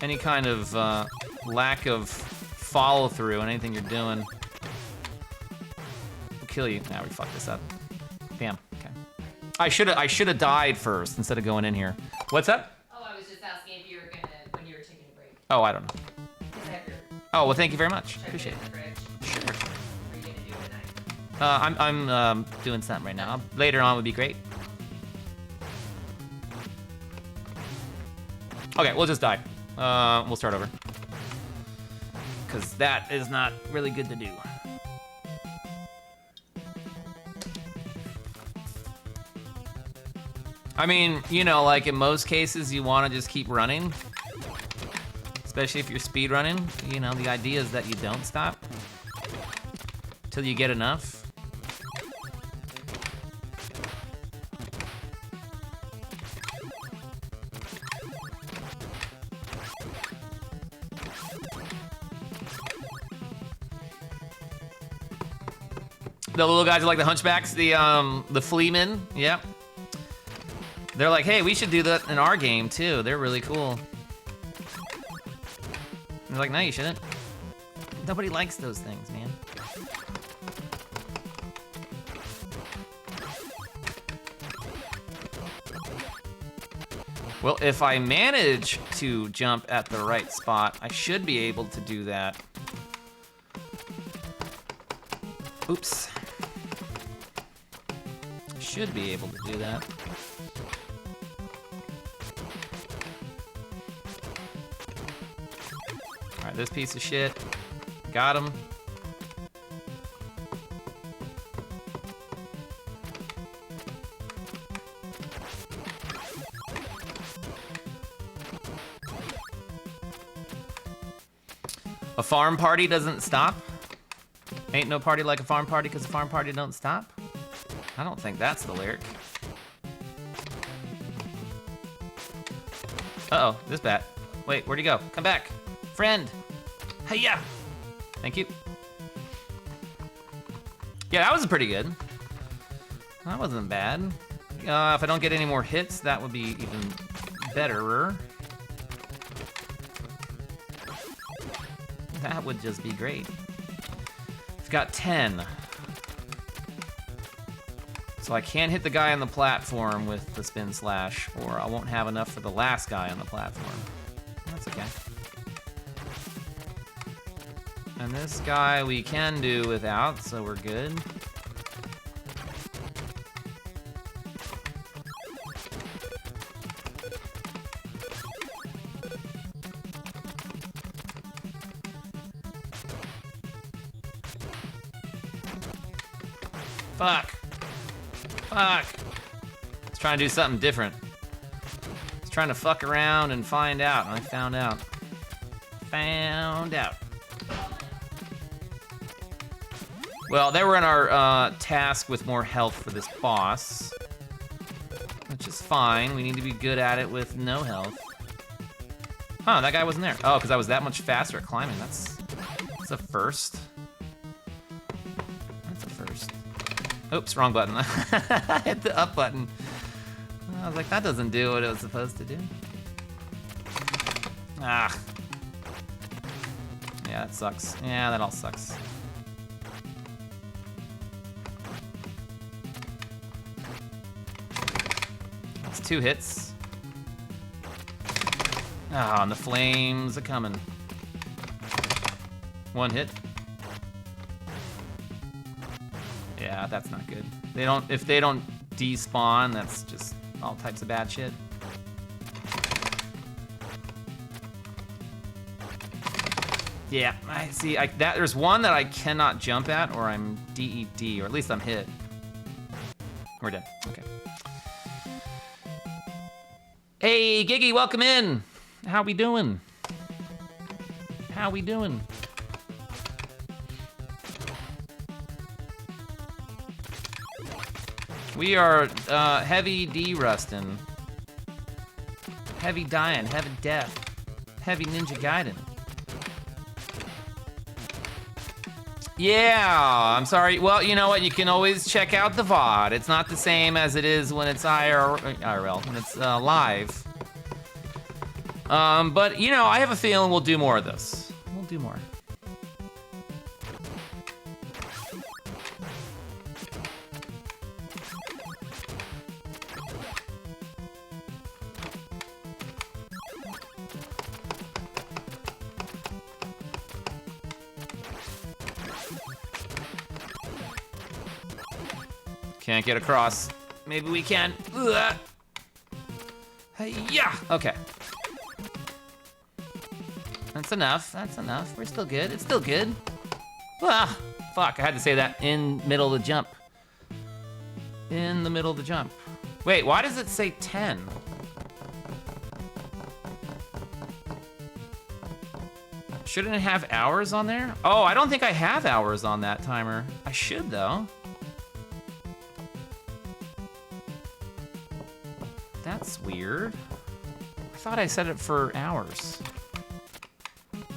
Any kind of lack of follow through on anything you're doing will kill you. Now we fucked this up. Damn, okay. I should have died first instead of going in here. What's up? Oh, I was just asking if you were gonna, when you were taking a break. Oh, I don't know. Oh, well, thank you very much. Appreciate it. Sure. I'm doing something right now. Later on would be great. Okay, we'll just die. We'll start over. Because that is not really good to do. I mean, you know, like in most cases, you want to just keep running. Especially if you're speed running. You know, the idea is that you don't stop till you get enough. The little guys are like the hunchbacks, the fleamen, yep. They're like, hey, we should do that in our game too. They're really cool. They're like, no, you shouldn't. Nobody likes those things, man. Well, if I manage to jump at the right spot, I should be able to do that. Oops. Should be able to do that. All right, this piece of shit. Got him. A farm party doesn't stop? Ain't no party like a farm party because a farm party don't stop? I don't think that's the lyric. Uh-oh, this bat. Wait, where'd he go? Come back. Friend. Hey-ya. Thank you. Yeah, that was pretty good. That wasn't bad. If I don't get any more hits, that would be even betterer. That would just be great. I've got 10. So I can't hit the guy on the platform with the spin slash, or I won't have enough for the last guy on the platform. That's okay. And this guy we can do without, so we're good. Fuck. Fuck. Let's try and do something different. Let's trying to fuck around and find out, and I found out. Found out. Well, they were in our task with more health for this boss, which is fine. We need to be good at it with no health. Huh, that guy wasn't there. Oh, because I was that much faster at climbing. That's a first. That's a first. Oops, wrong button. I hit the up button. I was like, that doesn't do what it was supposed to do. Ah. Yeah, that sucks. Yeah, that all sucks. That's 2 hits. Ah, and the flames are coming. 1 hit. Yeah, that's not good. If they don't despawn, that's just all types of bad shit. Yeah, I see. There's one that I cannot jump at, or I'm DED, or at least I'm hit. We're dead. Okay. Hey, Giggy, welcome in. How we doing? How we doing? We are heavy D-rusting. Heavy dying, heavy death. Heavy Ninja Gaiden. Yeah, I'm sorry. Well, you know what? You can always check out the VOD. It's not the same as it is when it's IRL, when it's live. But, you know, I have a feeling we'll do more of this. We'll do more. Can't get across. Maybe we can. Ugh. Yeah. Okay. That's enough. That's enough. We're still good. It's still good. Ah, fuck. I had to say that in middle of the jump. In the middle of the jump. Wait, why does it say 10? Shouldn't it have hours on there? Oh, I don't think I have hours on that timer. I should, though. That's weird. I thought I set it for hours.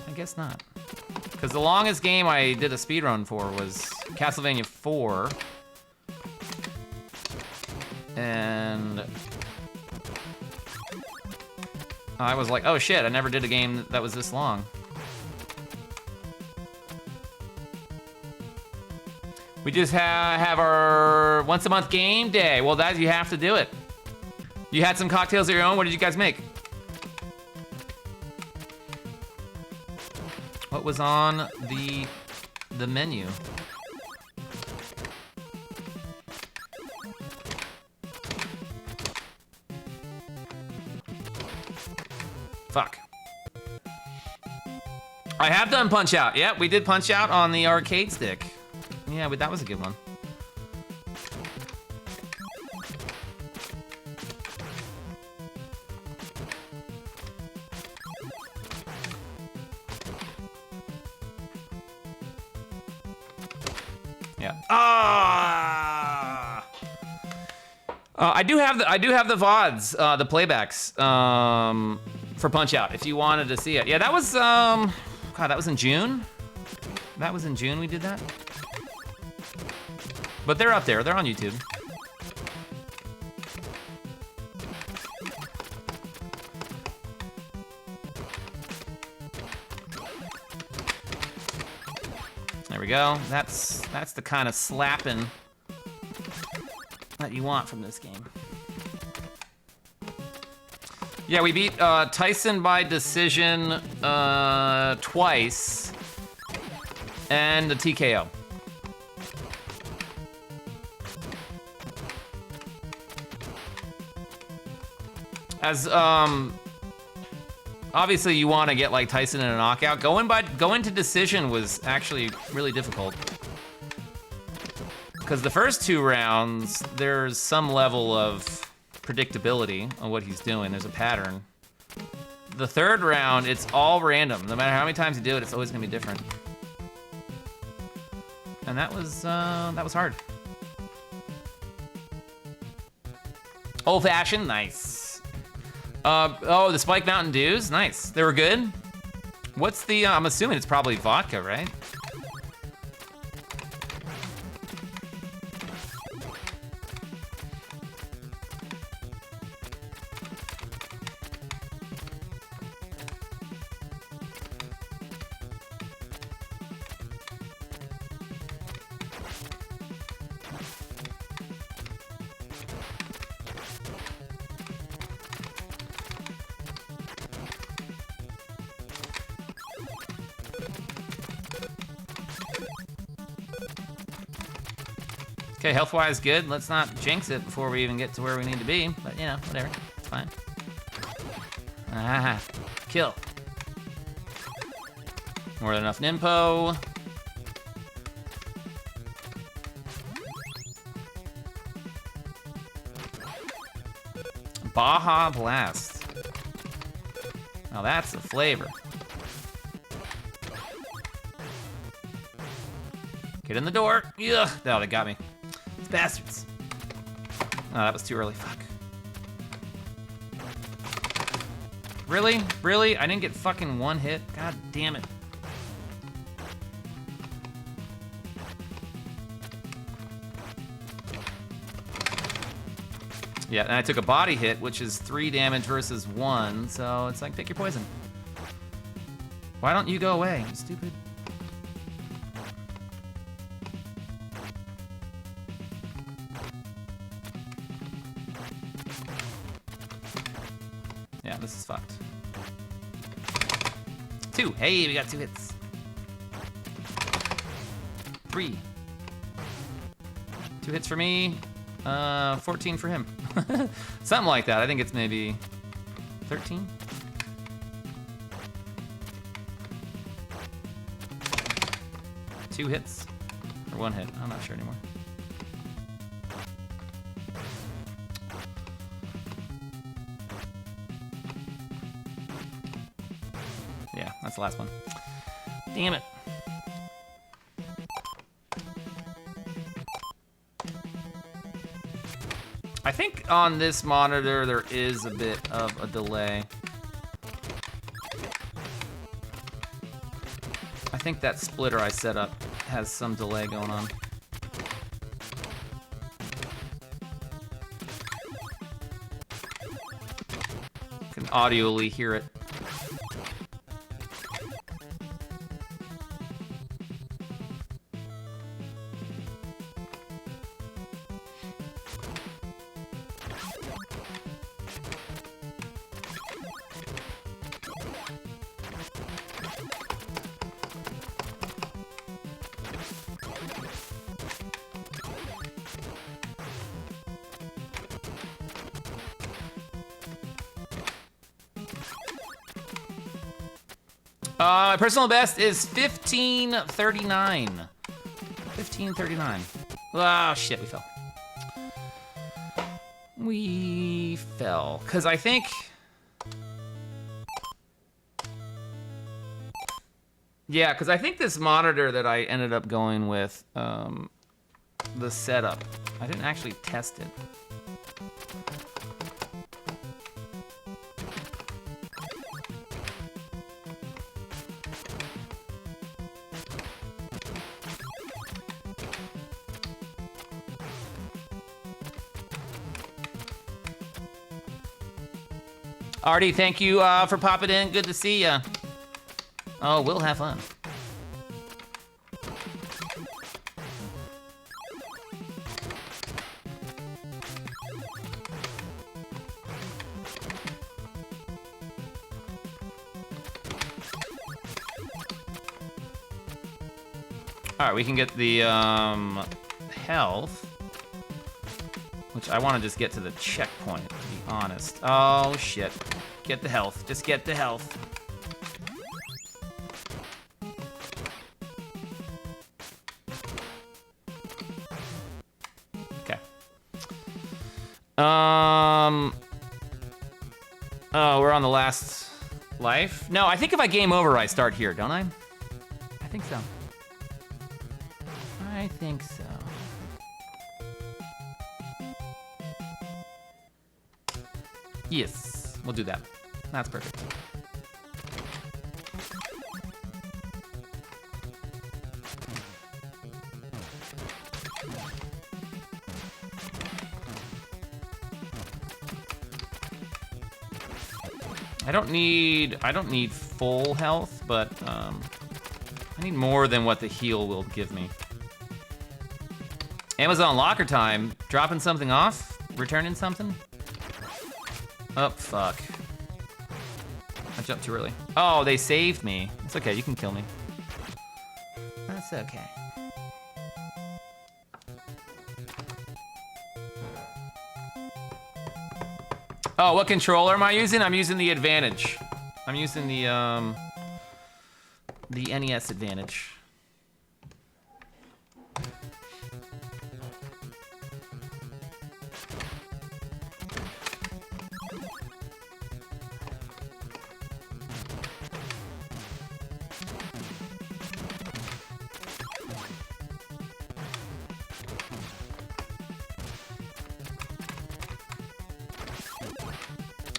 I guess not. Because the longest game I did a speedrun for was Castlevania 4. And I was like, oh shit, I never did a game that was this long. We just have our once a month game day. Well, that you have to do it. You had some cocktails of your own. What did you guys make? What was on the menu? Fuck. I have done Punch Out. Yep, we did Punch Out on the arcade stick. Yeah, but that was a good one. Yeah. I do have the VODs, the playbacks, for Punch Out. If you wanted to see it, yeah, that was God, that was in June. That was in June we did that. But they're up there. They're on YouTube. There we go. That's the kind of slapping that you want from this game. Yeah, we beat Tyson by decision twice and the TKO. As obviously you want to get like Tyson in a knockout. Going to decision was actually really difficult. Because the first 2 rounds, there's some level of predictability on what he's doing. There's a pattern. The 3rd round, it's all random. No matter how many times you do it, it's always gonna be different. And that was hard. Old fashioned, nice. Oh, the Spike Mountain Dews, nice. They were good. What's the? I'm assuming it's probably vodka, right? Okay, health-wise, good. Let's not jinx it before we even get to where we need to be. But, you know, whatever. It's fine. Ah, kill. More than enough Nimpo. Baja Blast. Now that's the flavor. Get in the door. Ugh, no, they got me. It's bastards. Oh, that was too early. Fuck. Really? Really? I didn't get fucking 1 hit? God damn it. Yeah, and I took a body hit, which is 3 damage versus 1, so it's like, pick your poison. Why don't you go away, you stupid? Yeah, this is fucked. 2, hey, we got 2 hits. 3. 2 hits for me. 14 for him. Something like that. I think it's maybe 13. Two hits or one hit. I'm not sure anymore. Yeah, that's the last one. Damn it. I think on this monitor there is a bit of a delay. I think that splitter I set up has some delay going on. Can audioly hear it. My personal best is 1539. 1539. Oh, shit, we fell. We fell. Because I think... Yeah, because I think this monitor that I ended up going with, the setup, I didn't actually test it. Artie, thank you for popping in. Good to see ya. Oh, we'll have fun. All right, we can get the health, which I want to just get to the checkpoint, to be honest. Oh, shit. Get the health. Just get the health. Okay. Oh, we're on the last life? No, I think if I game over, I start here, don't I? I think so. I think so. Yes, we'll do that. That's perfect. I don't need full health, but I need more than what the heal will give me. Amazon locker time. Dropping something off? Returning something? Oh, fuck. I jumped too early. Oh, they saved me. It's okay, you can kill me. That's okay. Oh, what controller am I using? I'm using the Advantage. I'm using the NES Advantage.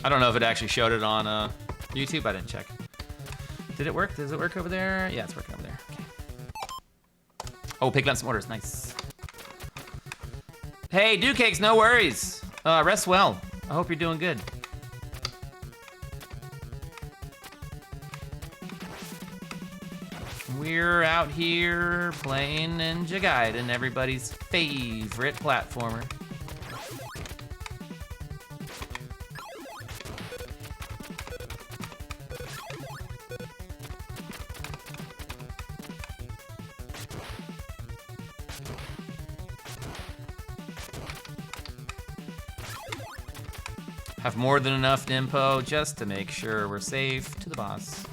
I don't know if it actually showed it on YouTube. I didn't check. Did it work? Does it work over there? Yeah, it's working over there. Okay. Oh, picking up some orders. Nice. Hey, Dew Cakes, no worries. Rest well. I hope you're doing good. We're out here playing Ninja Gaiden, everybody's favorite platformer. Have more than enough Nimpo just to make sure we're safe to the boss.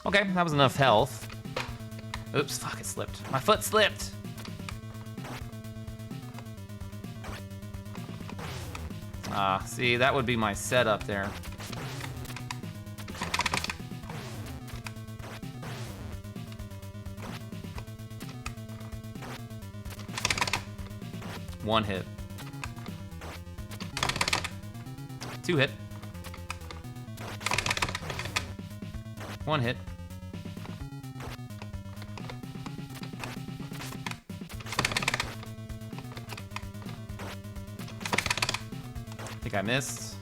Okay, that was enough health. Oops, fuck, it slipped. My foot slipped. Ah, see, that would be my setup there. One hit. Two hit. One hit. I think I missed.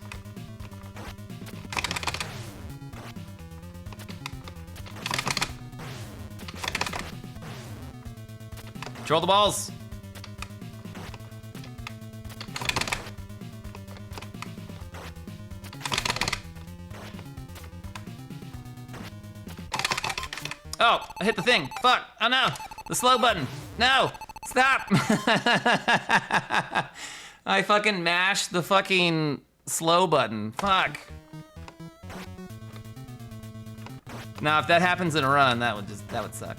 Control the balls. Oh, I hit the thing. Fuck. Oh no. The slow button. No. Stop. I fucking mashed the fucking slow button. Fuck. Now, if that happens in a run, that would suck.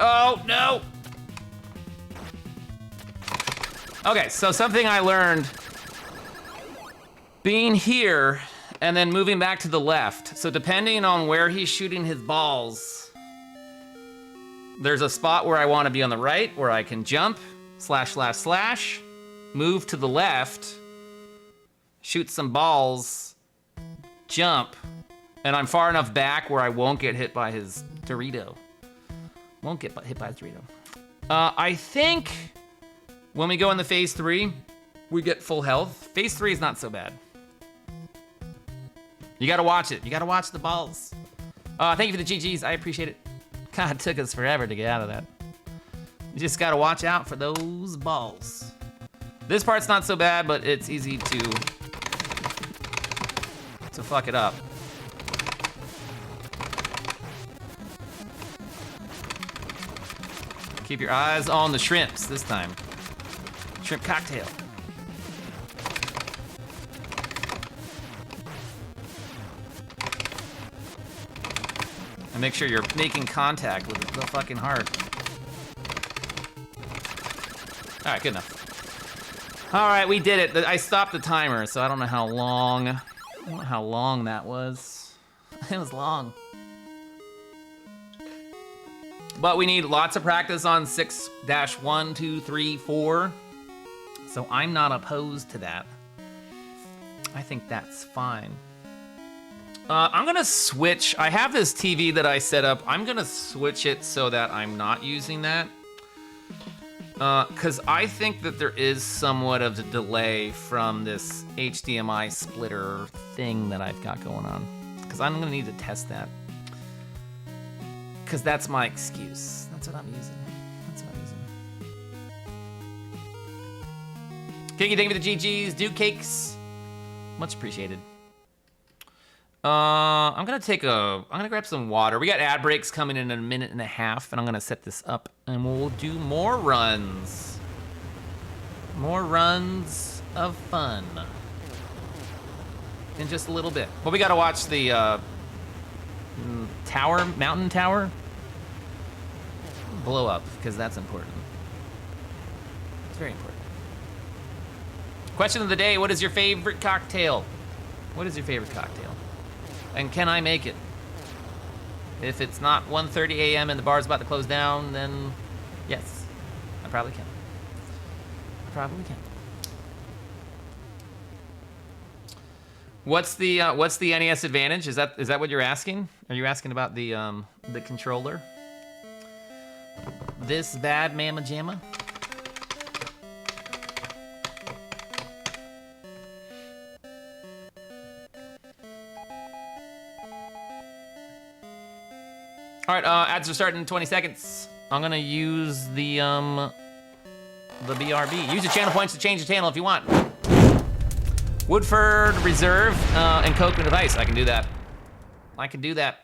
Oh, no! Okay, so something I learned being here and then moving back to the left. So depending on where he's shooting his balls, there's a spot where I want to be on the right where I can jump, slash, move to the left, shoot some balls, jump, and I'm far enough back where I won't get hit by his Dorito. Won't get hit by his Dorito. I think when we go into phase 3, we get full health. Phase 3 is not so bad. You gotta watch it. You gotta watch the balls. Thank you for the GGs. I appreciate it. God, it took us forever to get out of that. You just gotta watch out for those balls. This part's not so bad, but it's easy to fuck it up. Keep your eyes on the shrimps this time. Shrimp cocktail. And make sure you're making contact with the fucking heart. All right, good enough. All right, we did it. I stopped the timer, so I don't know how long. I don't know how long that was. It was long. But we need lots of practice on 6-1, 2, 3, 4. So I'm not opposed to that. I think that's fine. I'm gonna switch. I have this TV that I set up. I'm gonna switch it so that I'm not using that. Cause I think that there is somewhat of a delay from this HDMI splitter thing that I've got going on. Cause I'm gonna need to test that. Because that's my excuse. That's what I'm using. That's what I'm using. Kiki, thank you for the GGs. Duke cakes. Much appreciated. I'm gonna grab some water. We got ad breaks coming in a minute and a half, and I'm gonna set this up, and we'll do more runs. More runs of fun. In just a little bit. But we gotta watch the, mountain tower blow up, because that's important. It's very important. Question of the day, what is your favorite cocktail? What is your favorite cocktail? And can I make it? If it's not 1:30 a.m. and the bar's about to close down, then yes, I probably can. I probably can. What's the NES advantage? Is that what you're asking? Are you asking about the controller? This bad mamma jamma? All right, ads are starting in 20 seconds. I'm gonna use the BRB. Use the channel points to change the channel if you want. Woodford Reserve and Coconut with Ice. I can do that. I can do that.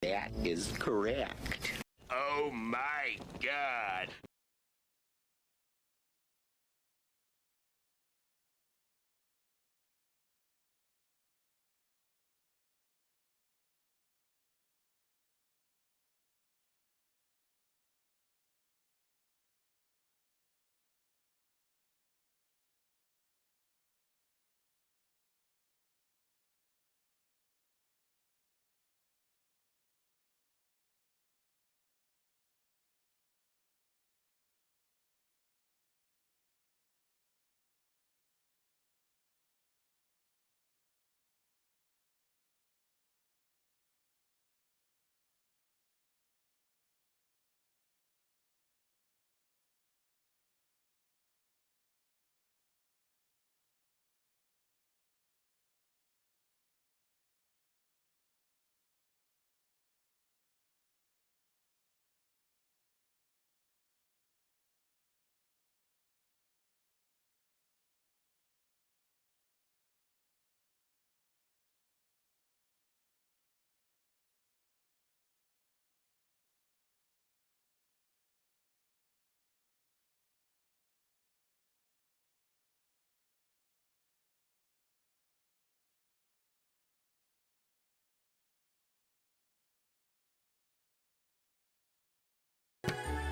That is correct. Oh my God.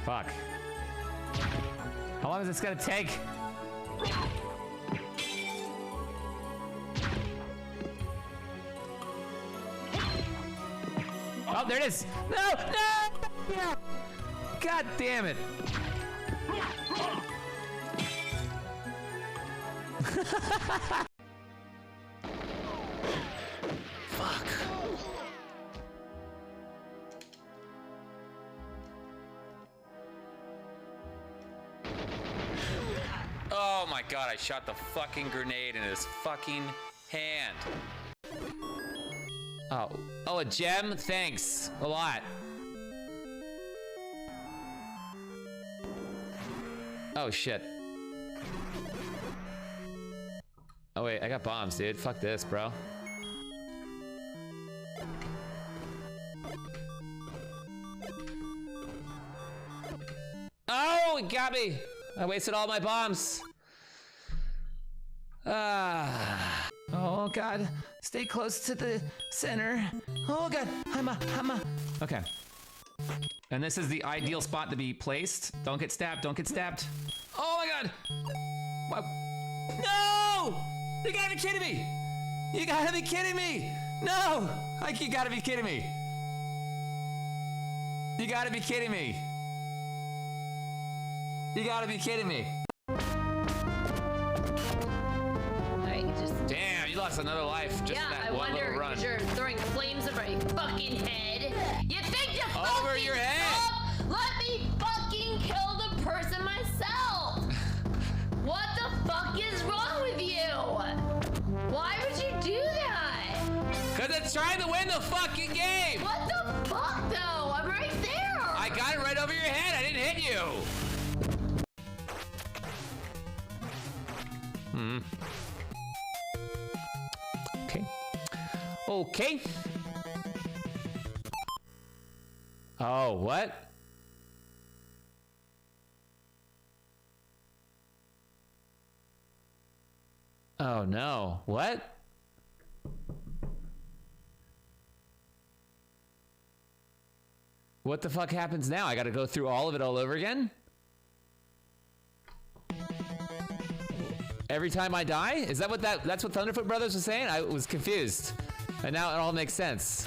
Fuck. How long is this gonna take? Oh, there it is. No, no! God damn it. Fuck. Oh my god, I shot the fucking grenade in his fucking hand. Oh, a gem? Thanks a lot. Oh shit. Oh wait, I got bombs, dude. Fuck this, bro. Oh, it got me. I wasted all my bombs. Oh God, stay close to the center. Oh God, okay. And this is the ideal spot to be placed. Don't get stabbed, don't get stabbed. Oh my God. What? No! You gotta be kidding me. You gotta be kidding me. No, you gotta be kidding me. You gotta be kidding me. You gotta be kidding me. Damn, you lost another life just in that one little run. Yeah, I wonder, you're throwing flames over your fucking head. You think you over your head? Let me fucking kill the person myself. What the fuck is wrong with you? Why would you do that? Cause it's trying to win the fucking game. What the fuck though? I'm right there. I got it right over your head. I didn't hit you. Okay. Oh, what? Oh no, what? What the fuck happens now? I gotta go through all of it all over again? Every time I die? Is that what that's what Thunderfoot Brothers was saying? I was confused. And now it all makes sense.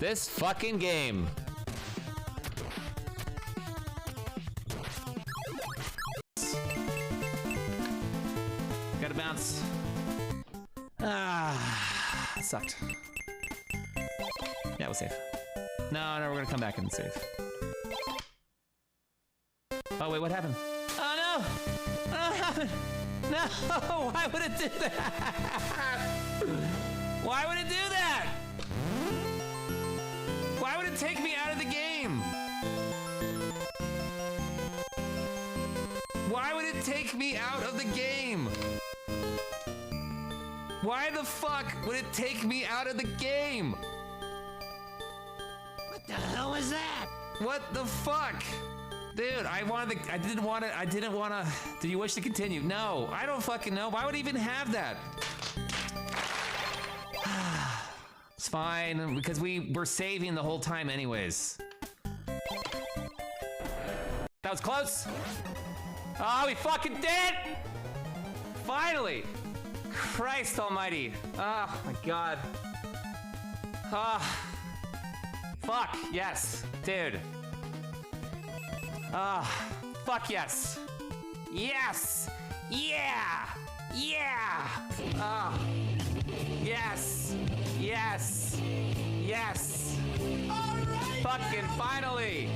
This fucking game. Gotta bounce. Ah, sucked. Yeah, we'll save. No, we're gonna come back and save. Oh wait, what happened? Oh no! What happened? No! Why would it do that? Why would it do that? Why would it take me out of the game? Why would it take me out of the game? Why the fuck would it take me out of the game? What the hell was that? What the fuck? Dude, I didn't want to. Do you wish to continue? No, I don't fucking know. Why would it even have that? It's fine, because we were saving the whole time anyways. That was close. Oh, we fucking did it! Finally! Christ almighty. Oh my God. Ah. Fuck, yes. Dude. Fuck yes. Yes! Yeah! Yeah! Yes! Yes! Yes! Alright! Fucking finally!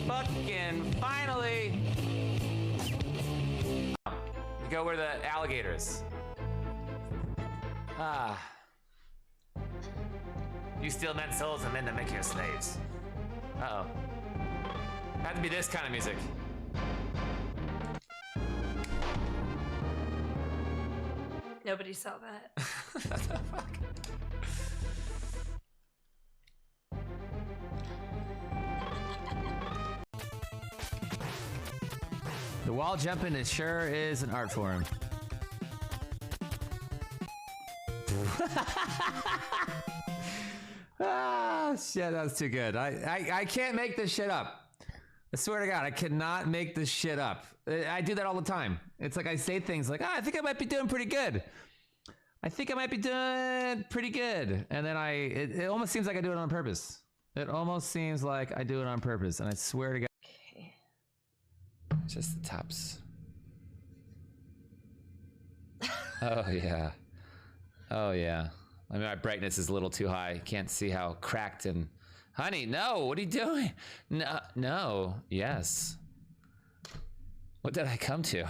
Fucking finally! We go where the alligator is. You steal men's souls and men to make you slaves. Uh-oh. Had to be this kind of music. Nobody saw that. Fuck. The wall jumping, it sure is an art form. Ah, shit, that was too good. I can't make this shit up. I swear to God, I cannot make this shit up. I do that all the time. It's like I say things like, I think I might be doing pretty good. I think I might be doing pretty good. And then it almost seems like I do it on purpose. It almost seems like I do it on purpose. And I swear to God. Okay. Just the tops. Oh, yeah. Oh, yeah. I mean, my brightness is a little too high. Can't see how cracked and... Honey, no, what are you doing? No, yes. What did I come to?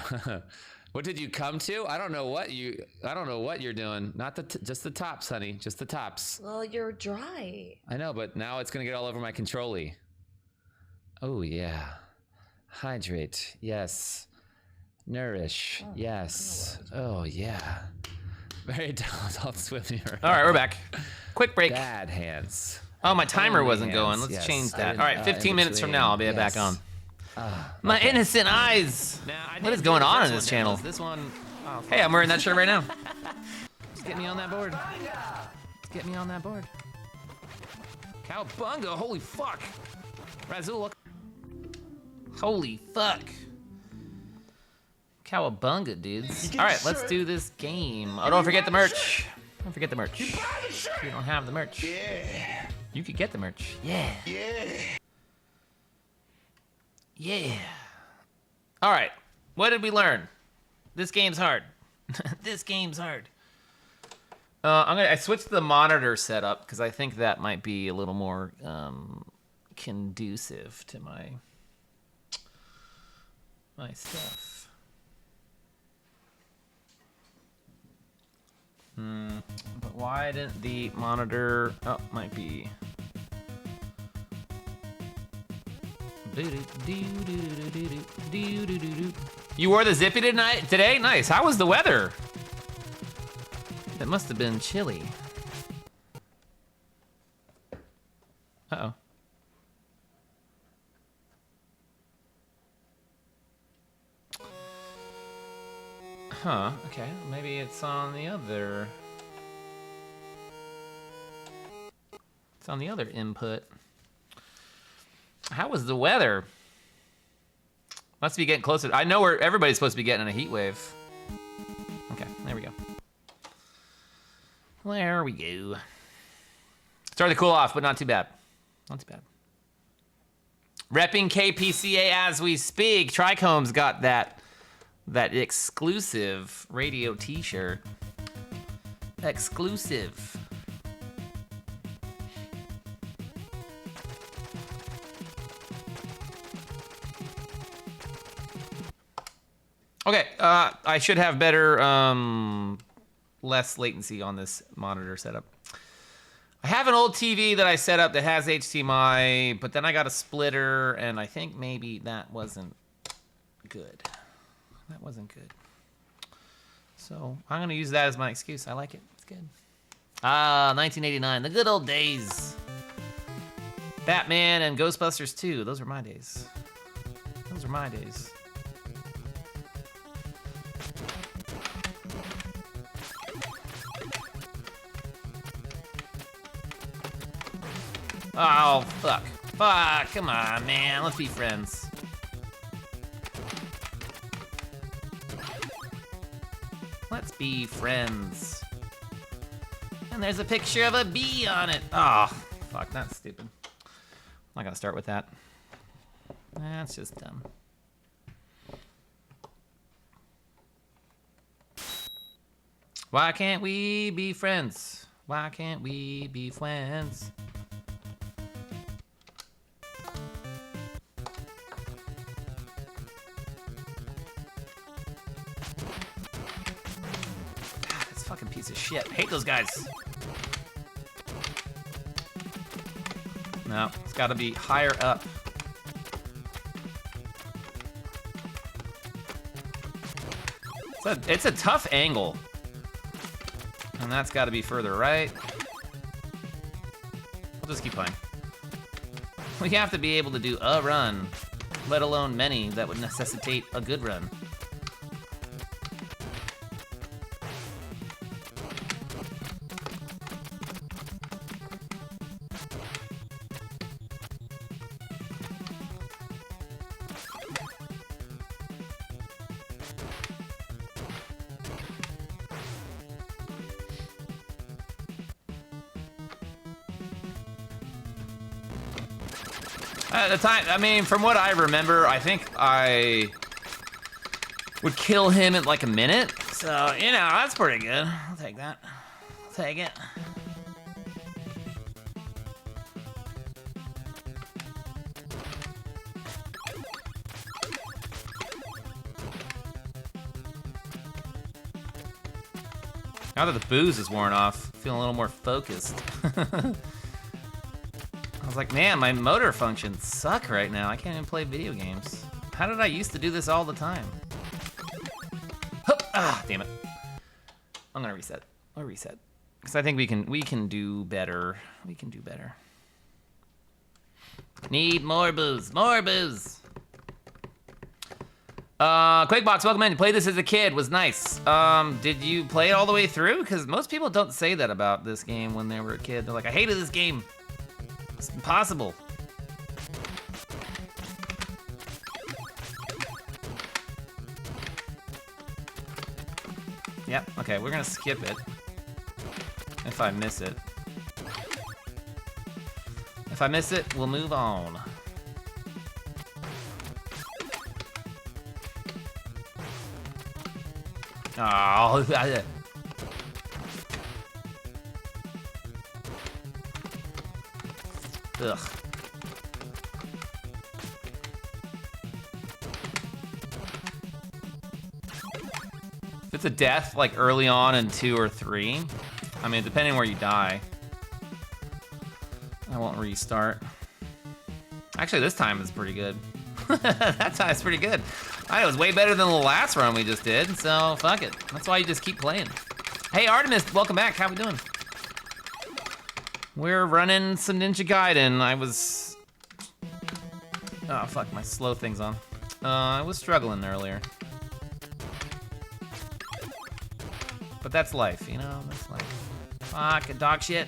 What did you come to? I don't know what you're doing. Not just the tops, honey, just the tops. Well, you're dry. I know, but now it's gonna get all over my control-y. Oh, yeah. Hydrate, yes. Nourish, yes. Oh, yeah. Very talented swimmer. All right, we're back. Quick break. Bad hands. Oh, my timer Only wasn't hands, going. Let's yes. change I that. didn't- All right, 15 in minutes from between. now, I'll be back Yes. on. My innocent eyes. What is going on in this channel? This one. Oh, Hey, I'm wearing that shirt right now. Just get me on that board. Just get me on that board. Cowabunga, holy fuck. Razul, look. Holy fuck. Cowabunga, dudes. All right, let's do this game. Oh, don't forget the merch. Don't forget the merch. If you don't have the merch, you could get the merch. Yeah. Yeah. All right, what did we learn? This game's hard. This game's hard. I switched the monitor setup because I think that might be a little more conducive to my stuff. But why didn't the monitor? Oh, might be. You wore the zippy today? Nice. How was the weather? It must have been chilly. Uh-oh. Huh, okay. Maybe it's on the other... It's on the other input. How was the weather? Must be getting closer. I know where everybody's supposed to be getting a heat wave. Okay, there we go. There we go. Started to cool off, but not too bad. Not too bad. Repping KPCA as we speak. Trichome's got that exclusive radio t-shirt. Exclusive. Okay, I should have better, less latency on this monitor setup. I have an old TV that I set up that has HDMI, but then I got a splitter, and I think maybe that wasn't good. That wasn't good. So I'm gonna use that as my excuse. I like it. It's good. 1989, the good old days. Batman and Ghostbusters 2. Those were my days. Those were my days. Oh, fuck. Fuck, come on, man. Let's be friends. Let's be friends. And there's a picture of a bee on it. Oh, fuck, that's stupid. I'm not gonna start with that. That's just dumb. Why can't we be friends? Why can't we be friends? Fucking piece of shit. Hate those guys. No, it's got to be higher up. It's a tough angle. And that's got to be further right. I'll just keep playing. We have to be able to do a run, let alone many that would necessitate a good run. At the time, I mean, from what I remember, I think I would kill him in like a minute. So, you know, that's pretty good. I'll take that. I'll take it. Now that the booze is worn off, feeling a little more focused. I was like, man, my motor functions suck right now. I can't even play video games. How did I used to do this all the time? Hup! Ah, damn it. I'm gonna reset. Or reset. Because I think we can do better. We can do better. Need more booze. More booze. Quakebox, welcome in. You played this as a kid. Was nice. Did you play it all the way through? Because most people don't say that about this game when they were a kid. They're like, I hated this game. It's impossible. Yep, okay, we're gonna skip it. If I miss it. If I miss it, we'll move on. Oh, ugh. If it's a death, like early on in 2 or 3, I mean, depending where you die, I won't restart. Actually, this time is pretty good. That time's pretty good. It was way better than the last run we just did, so fuck it. That's why you just keep playing. Hey, Artemis, welcome back. How we doing? We're running some Ninja Gaiden. Oh, fuck, my slow thing's on. I was struggling earlier. But that's life, you know? That's life. Fuck, dog shit.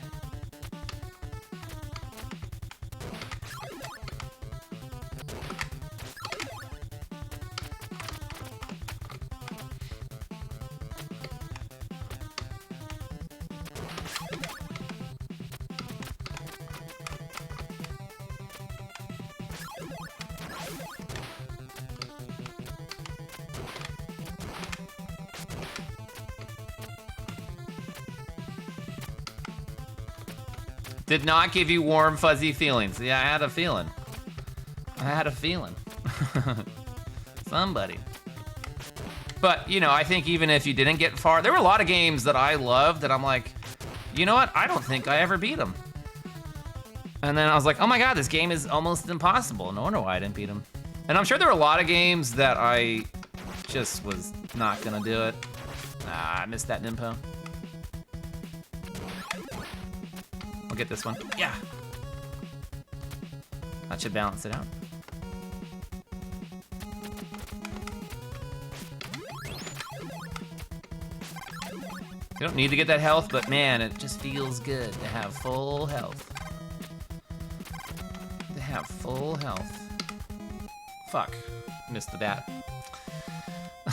Did not give you warm, fuzzy feelings. Yeah, I had a feeling. I had a feeling. Somebody. But, you know, I think even if you didn't get far, there were a lot of games that I loved that I'm like, you know what? I don't think I ever beat them. And then I was like, oh my God, this game is almost impossible. No wonder why I didn't beat them. And I'm sure there were a lot of games that I just was not gonna do it. Ah, I missed that Nimpo. Get this one. Yeah. That should balance it out. You don't need to get that health, but man, it just feels good to have full health. To have full health. Fuck. Missed the bat.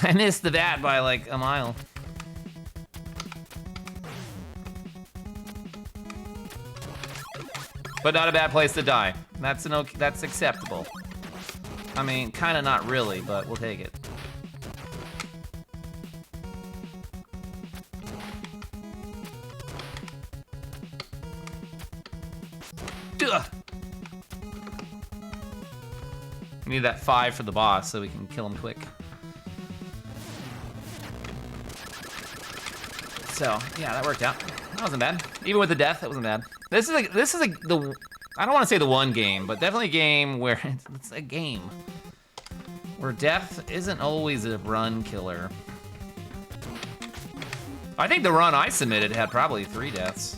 I missed the bat by like a mile. But not a bad place to die. That's that's acceptable. I mean, kind of not really, but we'll take it. Ugh. We need that 5 for the boss so we can kill him quick. So, yeah, that worked out. That wasn't bad. Even with the death, that wasn't bad. This is the I don't want to say the one game, but definitely a game where it's a game where death isn't always a run killer. I think the run I submitted had probably 3 deaths.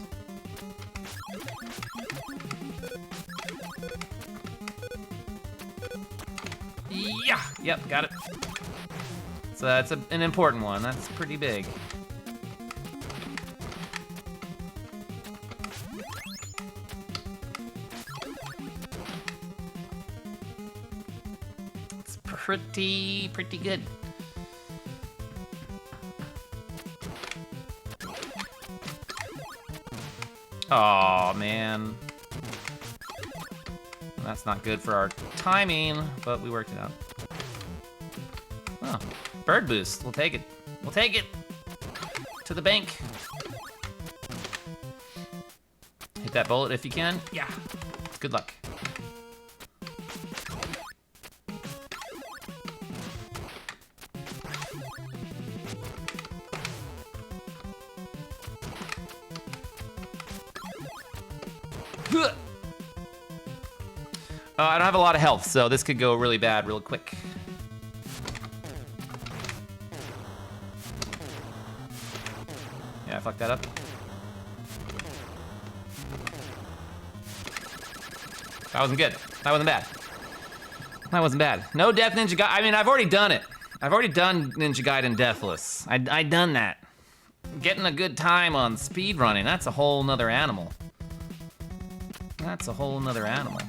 Yeah, yep, got it. So that's an important one. That's pretty big. Pretty good. Oh man. That's not good for our timing, but we worked it out. Oh, bird boost. We'll take it. We'll take it to the bank. Hit that bullet if you can. Yeah. Good luck. I don't have a lot of health, so this could go really bad real quick. Yeah, fuck that up. That wasn't good. That wasn't bad. That wasn't bad. No Death Ninja Gaiden. I mean, I've already done it. I've already done Ninja Gaiden Deathless. I done that. Getting a good time on speedrunning, that's a whole nother animal. That's a whole nother animal.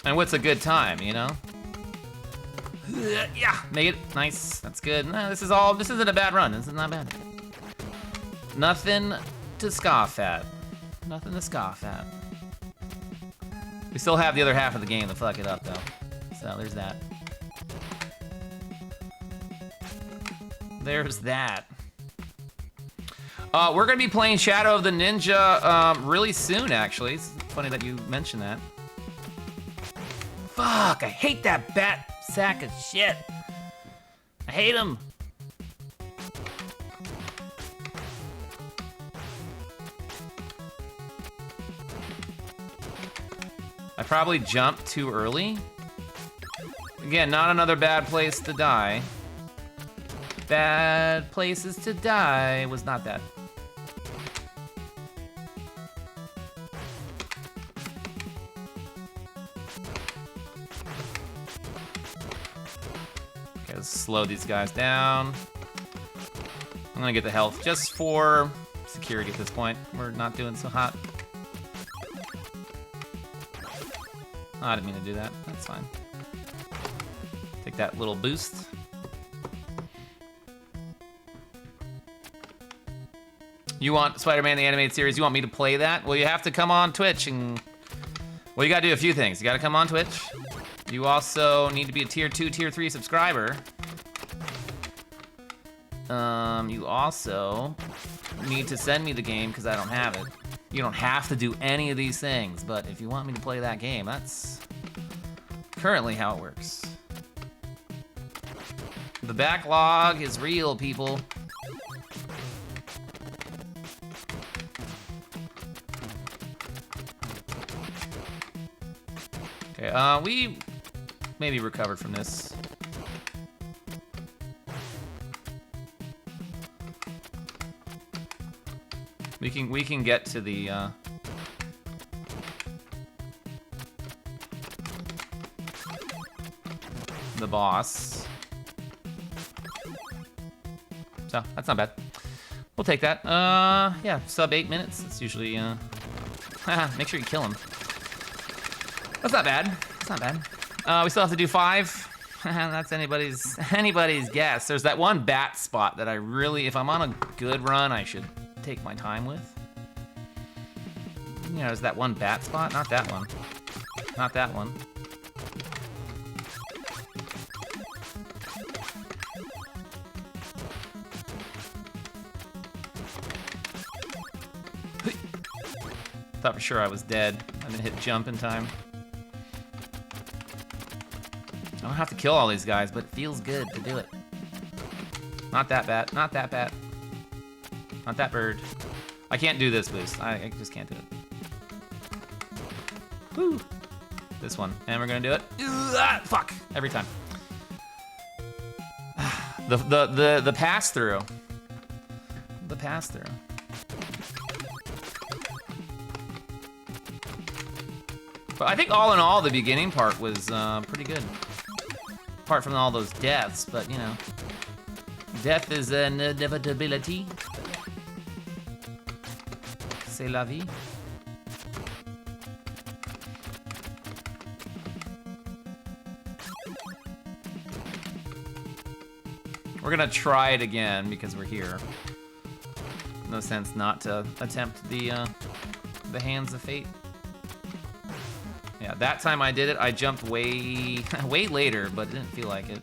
And what's a good time, you know? Yeah, made it. Nice. That's good. No, this isn't a bad run. This is not bad. Nothing to scoff at. Nothing to scoff at. We still have the other half of the game to fuck it up, though. So there's that. There's that. We're gonna be playing Shadow of the Ninja really soon, actually. It's funny that you mentioned that. Fuck, I hate that bat sack of shit. I hate him. I probably jumped too early. Again, not another bad place to die. Bad places to die was not that. Okay, let's slow these guys down. I'm gonna get the health just for security at this point. We're not doing so hot. Oh, I didn't mean to do that. That's fine. Take that little boost. You want Spider-Man the Animated Series? You want me to play that? Well, you have to come on Twitch and... Well, you gotta do a few things. You gotta come on Twitch. You also need to be a Tier 2, Tier 3 subscriber. You also need to send me the game because I don't have it. You don't have to do any of these things, but if you want me to play that game, that's currently how it works. The backlog is real, people. Okay, we maybe recovered from this. We can get to the boss. So that's not bad. We'll take that. Yeah, sub 8 minutes. It's usually make sure you kill him. That's not bad. It's not bad. We still have to do 5. That's anybody's guess. There's that one bat spot that I really, if I'm on a good run, I should take my time with. You know, there's that one bat spot. Not that one. Not that one. Thought for sure I was dead. I didn't hit jump in time. I don't have to kill all these guys, but it feels good to do it. Not that bat. Not that bat. Not that bird. I can't do this boost. I just can't do it. Woo! This one. And we're gonna do it. Fuck! Every time. The pass-through. The pass-through. But I think all in all, the beginning part was pretty good. Apart from all those deaths, but you know. Death is an inevitability. C'est la vie. We're gonna try it again because we're here. No sense not to attempt the Hands of Fate. Yeah, that time I did it, I jumped way later, but it didn't feel like it.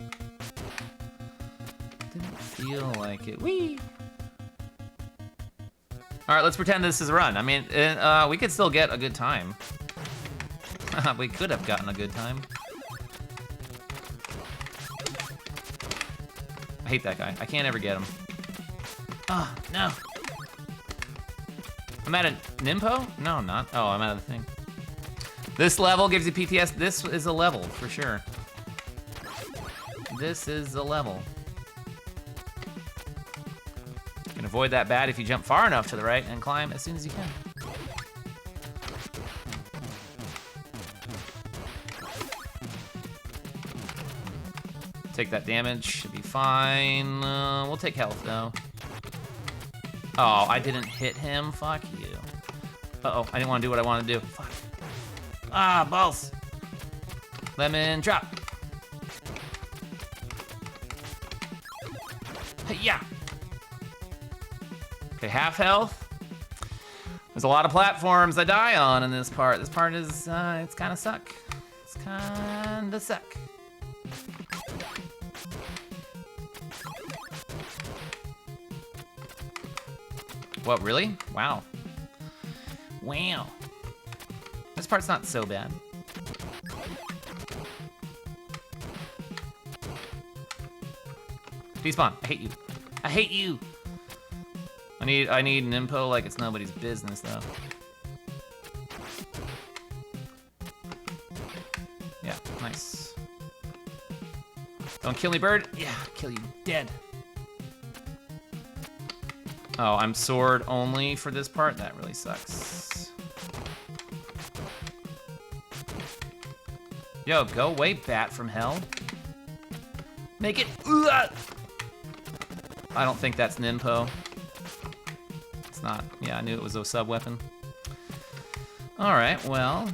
Didn't feel like it. Whee! All right, let's pretend this is a run. I mean, we could still get a good time. We could have gotten a good time. I hate that guy. I can't ever get him. Oh, no. I'm at a Nimpo? No, I'm not. Oh, I'm out of the thing. This level gives you PTS. This is a level, for sure. This is a level. You can avoid that bad if you jump far enough to the right and climb as soon as you can. Take that damage, should be fine. We'll take health, though. Oh, I didn't hit him, fuck you. Uh-oh, I didn't want to do what I wanted to do. Fuck. Ah, balls. Lemon drop. Yeah. Okay, half health. There's a lot of platforms I die on in this part. This part is, it's kind of suck. It's kind of suck. What, really? Wow. Wow. This part's not so bad. Despawn, I hate you. I hate you. I need an impo like it's nobody's business, though. Yeah, nice. Don't kill me, bird. Yeah, kill you dead. Oh, I'm sword only for this part? That really sucks. Yo, go away, bat from hell. Make it. I don't think that's Ninpo. It's not. Yeah, I knew it was a sub-weapon. Alright, well.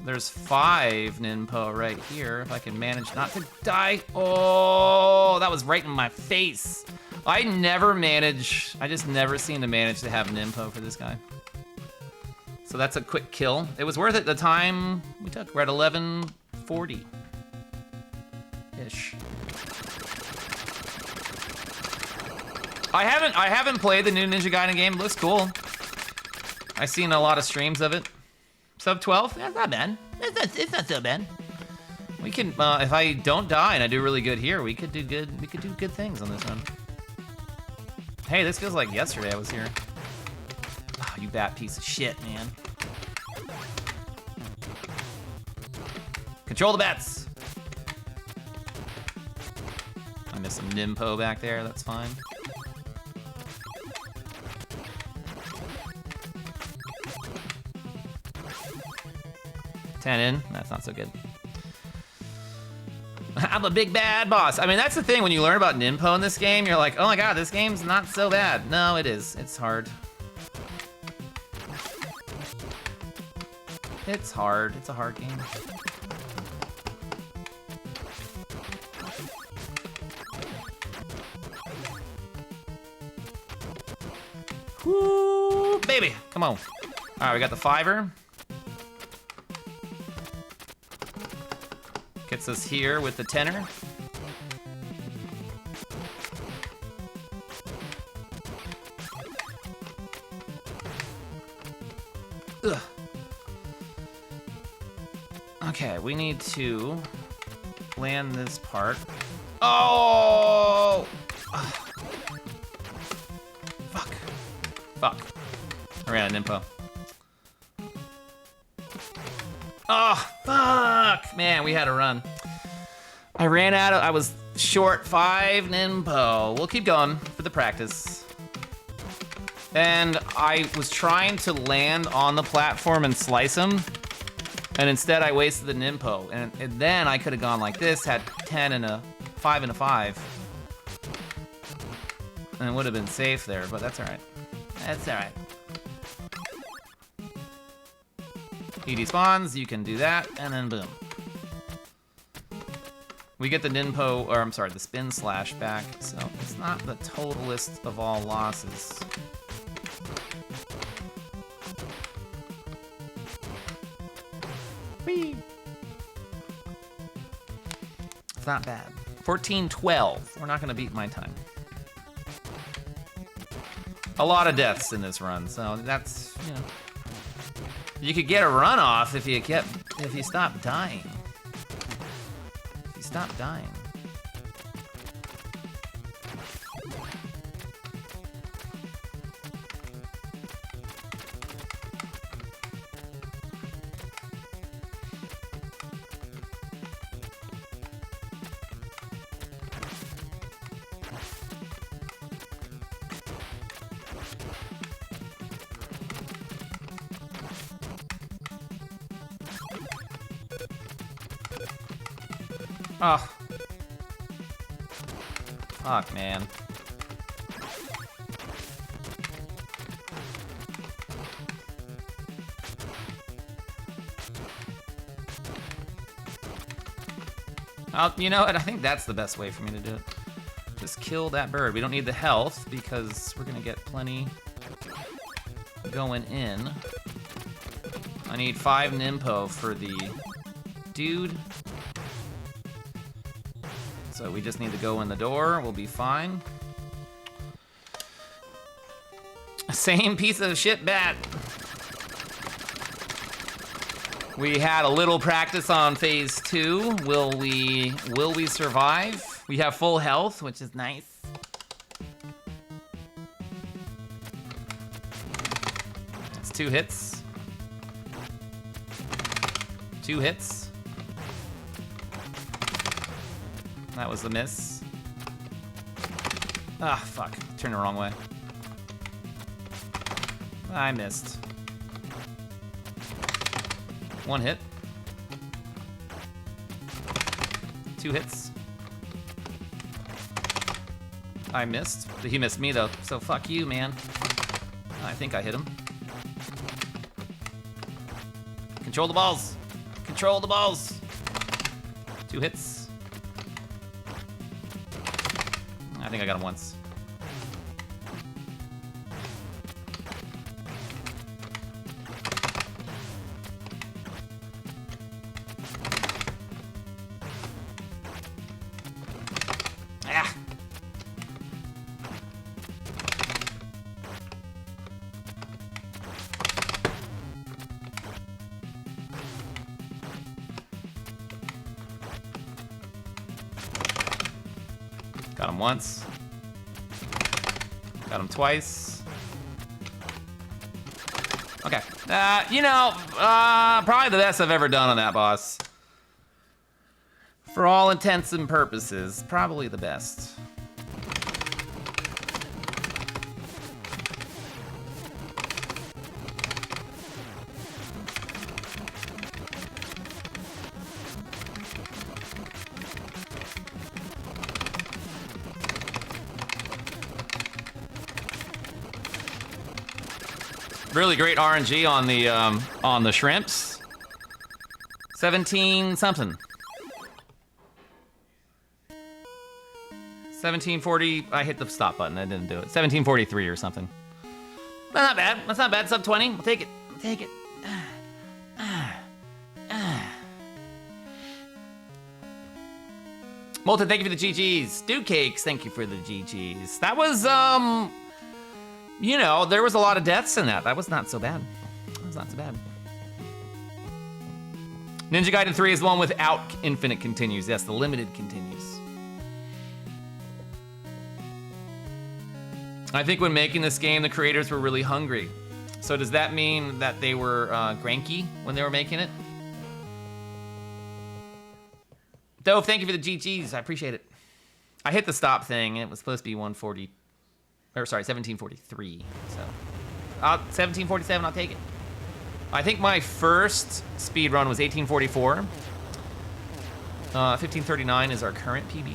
There's 5 Ninpo right here. If I can manage not to die. Oh, that was right in my face. I just never seem to manage to have Ninpo for this guy. So that's a quick kill. It was worth it the time we took. We're at 11:40-ish. I haven't played the new Ninja Gaiden game. It looks cool. I've seen a lot of streams of it. Sub 12? That's not bad. It's not so bad. We can, if I don't die and I do really good here, we could do good. We could do good things on this one. Hey, this feels like yesterday I was here. Oh, you bat piece of shit, man. Control the bats. I missed some Ninpo back there. That's fine. Ten in. That's not so good. I'm a big bad boss. I mean, that's the thing when you learn about Ninpo in this game, you're like, oh my god, this game's not so bad. No, it is. It's hard. It's hard. It's a hard game. Woo, baby. Come on. All right, we got the 5-er. Gets us here with the 10-er. Ugh. Okay, we need to land this part. Oh! Ugh. Fuck. Fuck. I ran out of Ninpo. Oh, fuck! Man, we had a run. I ran out of, I was short 5 Ninpo. We'll keep going for the practice. And I was trying to land on the platform and slice him. And instead I wasted the Ninpo. And then I could have gone like this, had 10 and a 5 and a 5. And it would have been safe there, but that's alright. That's alright. He despawns, you can do that, and then boom. We get the Ninpo, or I'm sorry, the spin slash back, so it's not the totalist of all losses. Whee! It's not bad. 14-12. We're not gonna beat my time. A lot of deaths in this run, so that's, you know. You could get a run off if you stopped dying. If you stopped dying. Oh. Fuck, man. You know what? I think that's the best way for me to do it. Just kill that bird. We don't need the health because we're gonna get plenty going in. I need 5 Nimpo for the dude. So we just need to go in the door. We'll be fine. Same piece of shit bat. We had a little practice on phase 2. Will we survive? We have full health, which is nice. That's 2 hits. 2 hits. That was the miss. Ah, fuck. Turned the wrong way. I missed. 1 hit. 2 hits. I missed. He missed me though, so fuck you, man. I think I hit him. Control the balls. Control the balls. 2 hits. I think I got him once. Got him once. Got him twice. Okay. You know, probably the best I've ever done on that boss. For all intents and purposes, probably the best. Really great RNG on the shrimps. 17 something. 1740. I hit the stop button. I didn't do it. 1743 or something. Not bad. That's not bad. Sub 20. We'll take it. We'll take it. Molten, thank you for the GGs. Stew Cakes, thank you for the GGs. That was you know, there was a lot of deaths in that. That was not so bad. That was not so bad. Ninja Gaiden 3 is the one without infinite continues. Yes, the limited continues. I think when making this game, the creators were really hungry. So does that mean that they were cranky when they were making it? Dove, thank you for the GGs. I appreciate it. I hit the stop thing, and it was supposed to be 140. Or sorry, 1743. So, 1747. I'll take it. I think my first speed run was 1844. 1539 is our current PB.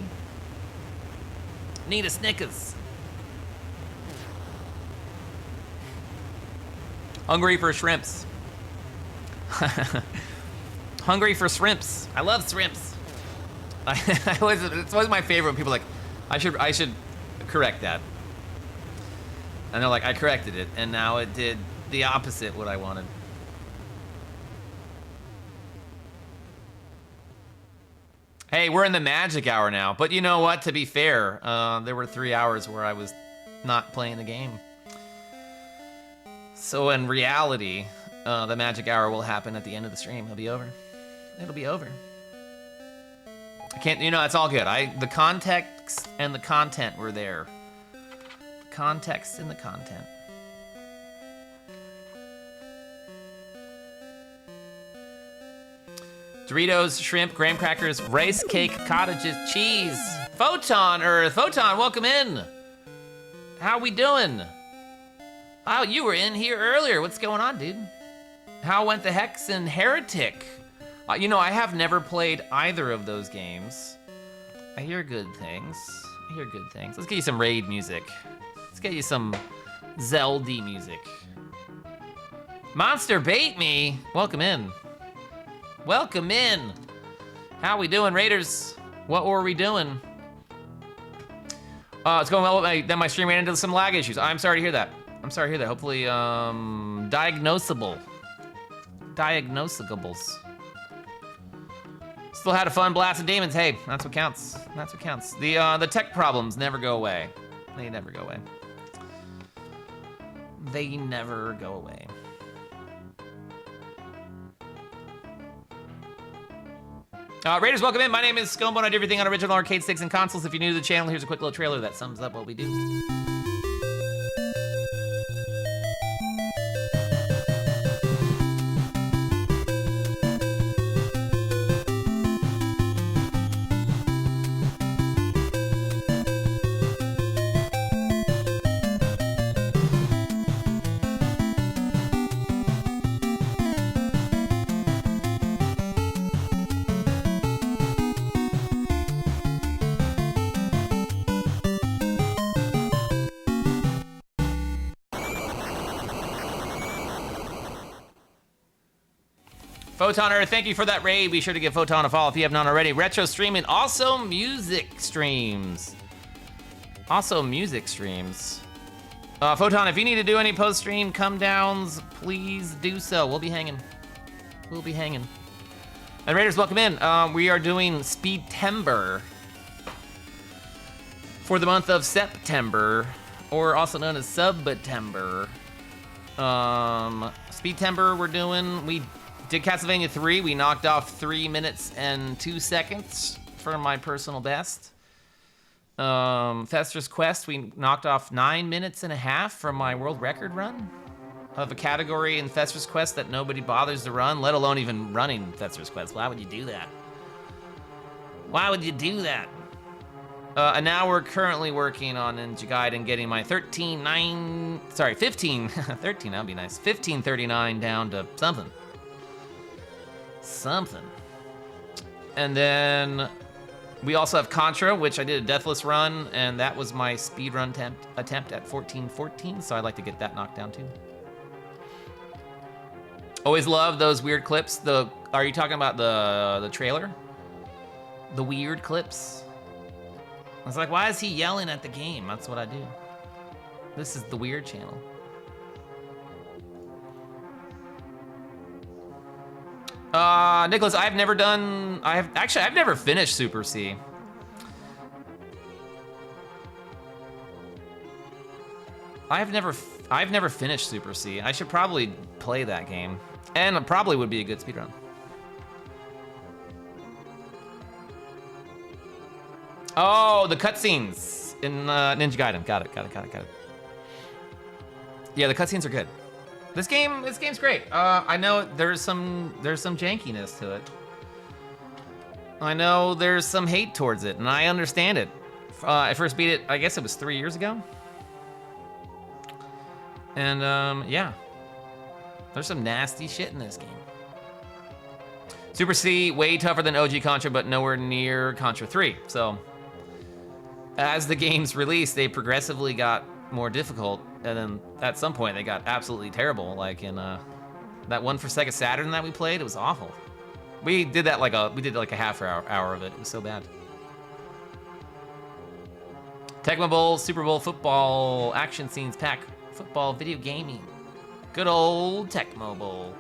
Need a Snickers. Hungry for shrimps. Hungry for shrimps. I love shrimps. It's always my favorite when people are like, I should correct that. And they're like, I corrected it, and now it did the opposite what I wanted. Hey, we're in the magic hour now, but you know what? To be fair, there were 3 hours where I was not playing the game. So in reality, the magic hour will happen at the end of the stream. It'll be over. It'll be over. I can't, you know, it's all good. The context and the content were there. Context and the content. Doritos, shrimp, graham crackers, rice cake, cottages, cheese. Photon Earth, Photon, welcome in. How we doing? Oh, you were in here earlier. What's going on, dude? How went the Hex and Heretic? You know, I have never played either of those games. I hear good things. I hear good things. Let's get you some raid music. Let's get you some Zelda music. Monster bait me. Welcome in. Welcome in. How we doing, Raiders? What were we doing? It's going well. Then my stream ran into some lag issues. I'm sorry to hear that. I'm sorry to hear that. Hopefully, diagnosable. Diagnosables. Still had a fun blast of demons. Hey, that's what counts. That's what counts. The tech problems never go away. They never go away. They never go away. Raiders, welcome in. My name is Sconebone. I do everything on original arcade sticks and consoles. If you're new to the channel, here's a quick little trailer that sums up what we do. Photoner, thank you for that raid. Be sure to give Photon a follow if you have not already. Retro streaming, also music streams. Also music streams. Photon, if you need to do any post-stream come downs, please do so. We'll be hanging. We'll be hanging. And Raiders, welcome in. We are doing Speedtember for the month of September, or also known as Subtember. Speedtember we're doing, we did Castlevania 3. We knocked off 3 minutes and 2 seconds for my personal best. Fester's Quest, we knocked off 9 minutes and a half from my world record run of a category in Fester's Quest that nobody bothers to run, let alone even running Fester's Quest. Why would you do that? Why would you do that? And now we're currently working on Ninja Gaiden, getting my 13, that'd be nice. 1539 down to something. And then we also have Contra, which I did a deathless run, and that was my speed run attempt at 1414, so I'd like to get that knocked down too. Always love those weird clips. Are you talking about the trailer? The weird clips? I was like, why is he yelling at the game? That's what I do. This is the weird channel. Nicholas, I've never finished Super C. I've never finished Super C. I should probably play that game. And it probably would be a good speedrun. Oh, the cutscenes in Ninja Gaiden. Got it. Yeah, the cutscenes are good. This game's great. I know there's some jankiness to it. I know there's some hate towards it, and I understand it. I first beat it, I guess it was 3 years ago. And yeah, there's some nasty shit in this game. Super C, way tougher than OG Contra, but nowhere near Contra 3. So, as the games released, they progressively got more difficult, and then at some point they got absolutely terrible. Like in that one for Sega Saturn that we played, it was awful. We did that like a half hour of it. It was so bad. Tecmo Bowl, Super Bowl football, action scenes pack, football, video gaming. Good old Tecmo Bowl.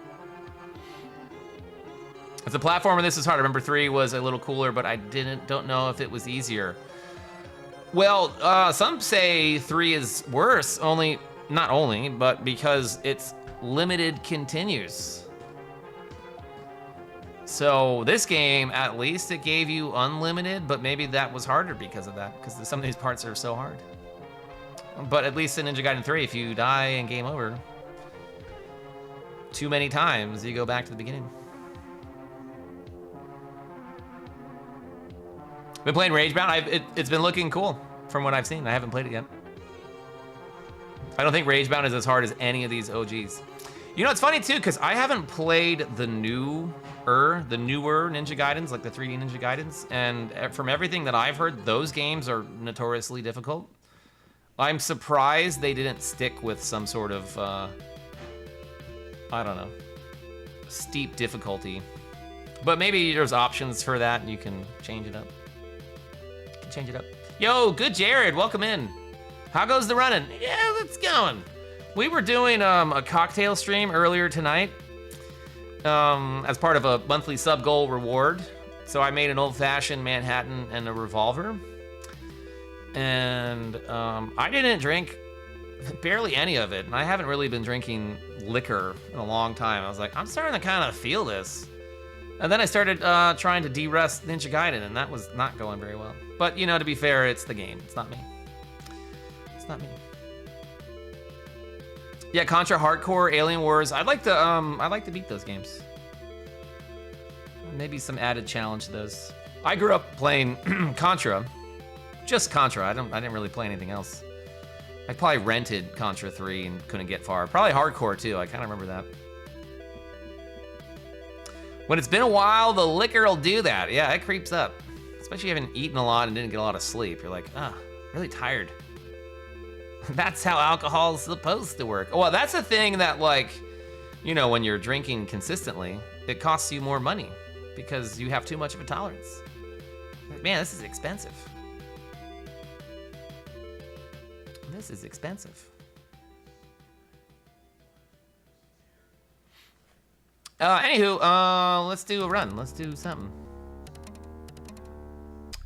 As a platformer, this is hard. I remember 3 was a little cooler, but I don't know if it was easier. Well, some say 3 is worse, not only, but because it's limited continues. So this game, at least it gave you unlimited, but maybe that was harder because of that, because some of these parts are so hard. But at least in Ninja Gaiden 3, if you die and game over too many times, you go back to the beginning. Been playing Ragebound. It's been looking cool from what I've seen. I haven't played it yet. I don't think Ragebound is as hard as any of these OGs. You know, it's funny too, because I haven't played the newer the newer Ninja Gaidens, like the 3D Ninja Gaidens, and from everything that I've heard, those games are notoriously difficult. I'm surprised they didn't stick with some sort of, I don't know, steep difficulty. But maybe there's options for that and you can change it up. Yo, good Jared, welcome in. How goes the running? Yeah, it's going. We were doing a cocktail stream earlier tonight as part of a monthly sub goal reward. So I made an old-fashioned Manhattan and a revolver. And I didn't drink barely any of it. And I haven't really been drinking liquor in a long time. I was like, I'm starting to kind of feel this. And then I started trying to de-rust Ninja Gaiden, and that was not going very well. But, you know, to be fair, it's the game. It's not me. It's not me. Yeah, Contra Hardcore, Alien Wars. I'd like to beat those games. Maybe some added challenge to those. I grew up playing Contra. Just Contra. I didn't really play anything else. I probably rented Contra 3 and couldn't get far. Probably Hardcore too. I kind of remember that. When it's been a while, the liquor will do that. Yeah, it creeps up. Especially if you haven't eaten a lot and didn't get a lot of sleep. You're like, really tired. That's how alcohol's supposed to work. Well, that's a thing that, like, you know, when you're drinking consistently, it costs you more money because you have too much of a tolerance. Man, this is expensive. This is expensive. Anywho, let's do a run. Let's do something.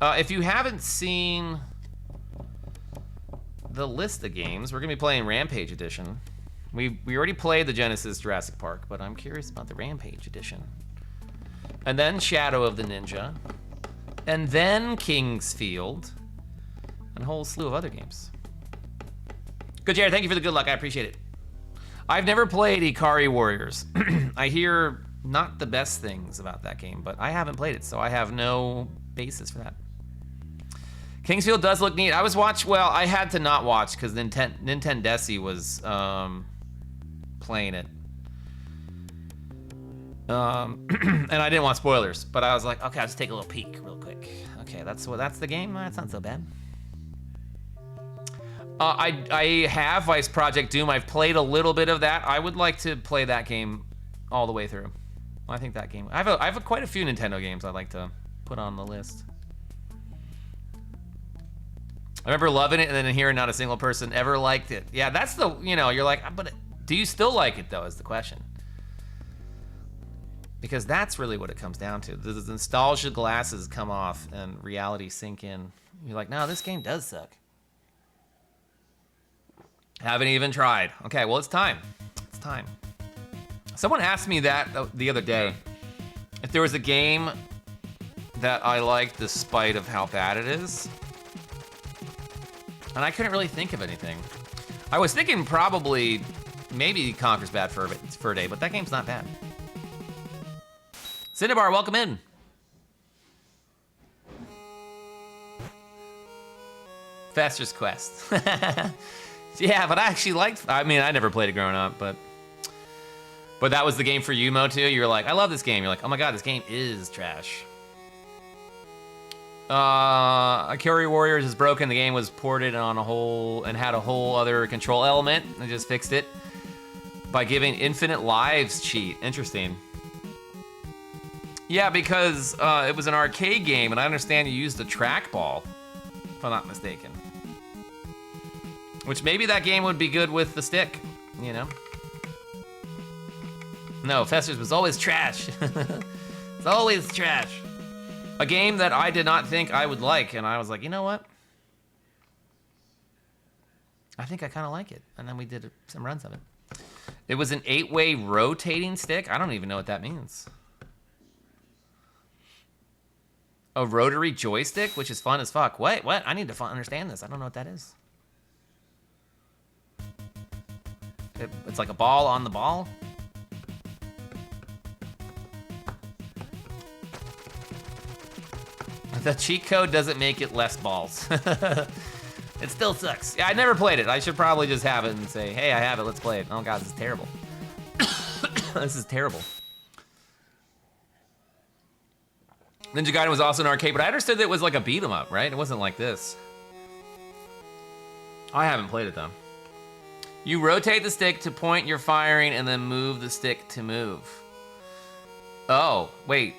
If you haven't seen the list of games, we're gonna be playing Rampage Edition. We already played the Genesis Jurassic Park, but I'm curious about the Rampage Edition. And then Shadow of the Ninja. And then Kingsfield. And a whole slew of other games. Good, Jared, thank you for the good luck, I appreciate it. I've never played Ikari Warriors. I hear not the best things about that game, but I haven't played it, so I have no basis for that. Kingsfield does look neat. I had to not watch because Nintendesi was playing it. And I didn't want spoilers, but I was like, okay, I'll just take a little peek real quick. Okay, that's the game? That's not so bad. I have Vice Project Doom. I've played a little bit of that. I would like to play that game all the way through. I think that game. I have quite a few Nintendo games I'd like to put on the list. I remember loving it and then hearing not a single person ever liked it. Yeah, that's the, you're like, but do you still like it though, is the question. Because that's really what it comes down to. The nostalgia glasses come off and reality sink in. You're like, no, this game does suck. Haven't even tried. Okay, well, it's time. It's time. Someone asked me that the other day. If there was a game that I liked despite of how bad it is. And I couldn't really think of anything. I was thinking probably maybe Conker's Bad Fur Day, but that game's not bad. Cinnabar, welcome in. Fester's Quest. Yeah, but I actually I never played it growing up, but that was the game for you, Mo, too? You were like, I love this game. You're like, oh my god, this game is trash. Ikari Warriors is broken. The game was ported on and had a whole other control element. They just fixed it by giving infinite lives cheat. Interesting. Yeah, because it was an arcade game, and I understand you used a trackball, if I'm not mistaken. Which maybe that game would be good with the stick, No, Fester's was always trash. It's always trash. A game that I did not think I would like, and I was like, you know what? I think I kind of like it. And then we did some runs of it. It was an 8-way rotating stick. I don't even know what that means. A rotary joystick, which is fun as fuck. Wait, what? I need to understand this. I don't know what that is. It's like a ball on the ball. The cheat code doesn't make it less balls. It still sucks. Yeah, I never played it. I should probably just have it and say, hey, I have it, let's play it. Oh god, this is terrible. This is terrible. Ninja Gaiden was also an arcade, but I understood that it was like a beat 'em up, right? It wasn't like this. I haven't played it though. You rotate the stick to point your firing and then move the stick to move. Oh, wait.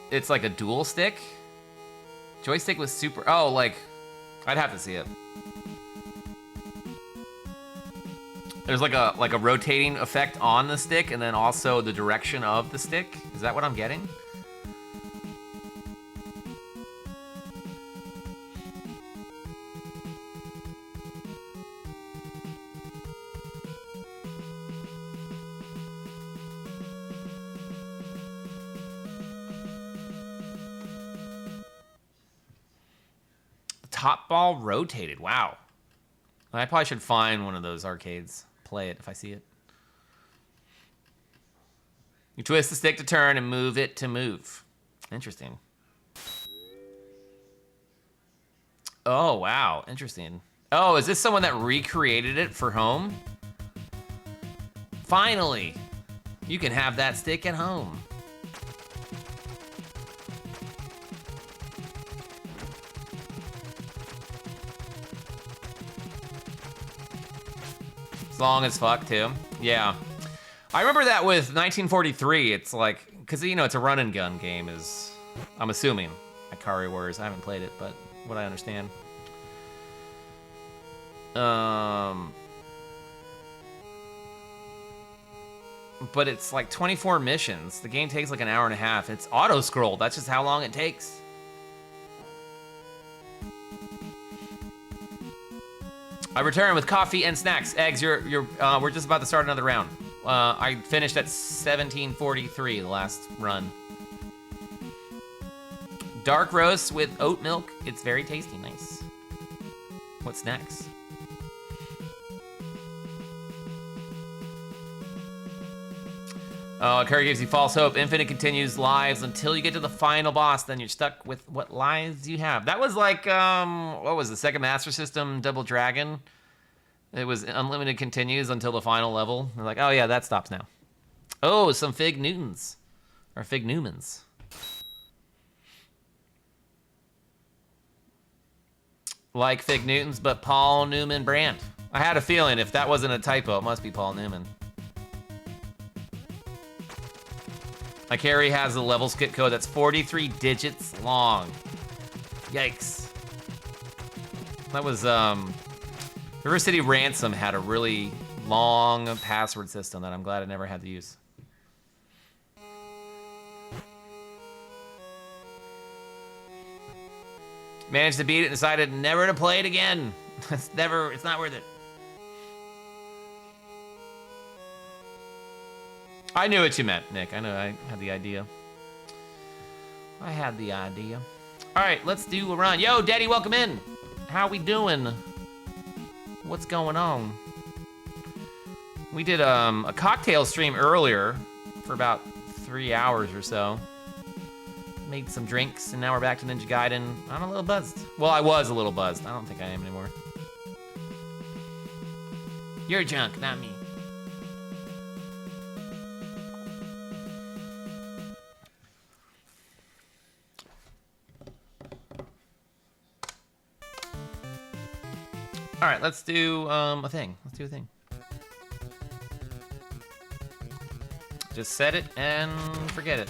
It's like a dual stick? Joystick was super, oh, like, I'd have to see it. There's like a rotating effect on the stick and then also the direction of the stick. Is that what I'm getting? Top ball rotated, wow. I probably should find one of those arcades. Play it if I see it. You twist the stick to turn and move it to move. Interesting. Oh, wow, interesting. Oh, is this someone that recreated it for home? Finally, you can have that stick at home. Long as fuck too. Yeah. I remember that with 1943. It's like, cause you know, it's a run and gun game is, I'm assuming, Ikari Warriors. I haven't played it, but what I understand. But it's like 24 missions. The game takes like an hour and a half. It's auto-scrolled. That's just how long it takes. I return with coffee and snacks. Eggs, we're just about to start another round. I finished at 1743, the last run. Dark roast with oat milk. It's very tasty, nice. What's next? Oh, Curry gives you false hope. Infinite continues lives until you get to the final boss. Then you're stuck with what lives you have. That was like, what was the Sega Master System Double Dragon? It was unlimited continues until the final level. They're like, oh yeah, that stops now. Oh, some Fig Newtons. Or Fig Newmans. Like Fig Newtons, but Paul Newman brand. I had a feeling if that wasn't a typo, it must be Paul Newman. Ikari has a level skip code that's 43 digits long. Yikes. That was, River City Ransom had a really long password system that I'm glad I never had to use. Managed to beat it and decided never to play it again. It's not worth it. I knew what you meant, Nick. I know, I had the idea. All right, let's do a run. Yo, Daddy, welcome in. How we doing? What's going on? We did a cocktail stream earlier for about 3 hours or so. Made some drinks, and now we're back to Ninja Gaiden. I'm a little buzzed. Well, I was a little buzzed. I don't think I am anymore. You're drunk, not me. All right, let's do a thing. Let's do a thing. Just set it and forget it.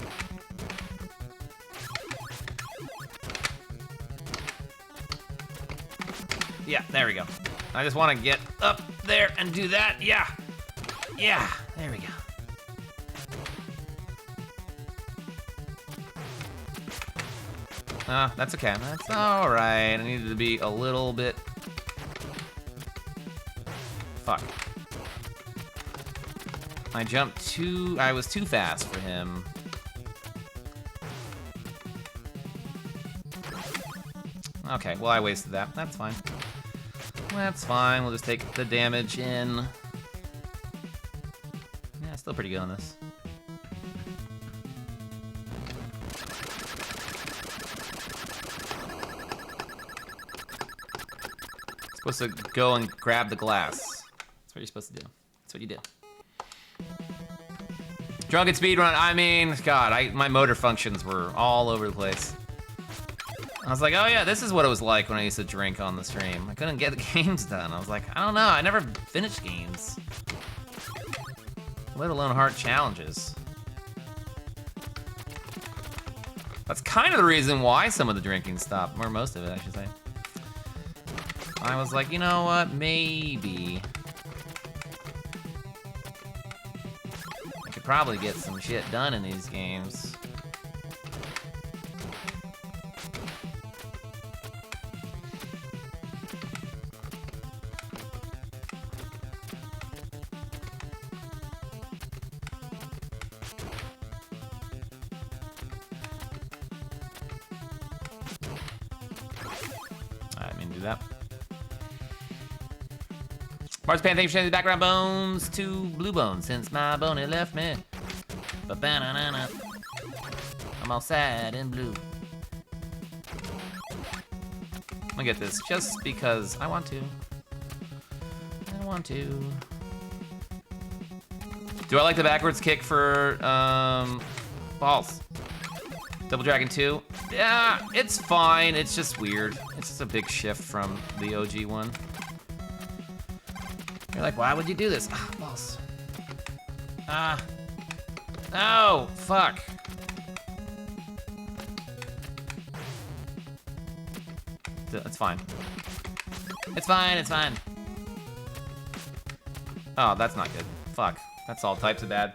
Yeah, there we go. I just want to get up there and do that. Yeah. Yeah, there we go. That's okay. That's all right. I needed to be a little bit... Fuck. I was too fast for him. Okay, well I wasted that. That's fine. That's fine, we'll just take the damage in. Yeah, still pretty good on this. Supposed to go and grab the glass. That's what you're supposed to do. That's what you did. Drunken speedrun, I mean, God, my motor functions were all over the place. I was like, oh yeah, this is what it was like when I used to drink on the stream. I couldn't get the games done. I was like, I don't know, I never finished games. Let alone hard challenges. That's kind of the reason why some of the drinking stopped, or most of it, I should say. I was like, you know what, maybe I could probably get some shit done in these games. I didn't mean to do that. Marzipan, thanks for sharing the background bones to Blue Bones since my boney left me. Ba-ba-na-na-na. I'm all sad and blue. I'm gonna get this just because I want to. I want to. Do I like the backwards kick for balls? Double Dragon 2? Yeah, it's fine. It's just weird. It's just a big shift from the OG one. You're like, why would you do this? Ah, balls. Ah. No, fuck. It's fine. It's fine, it's fine. Oh, that's not good. Fuck. That's all types of bad.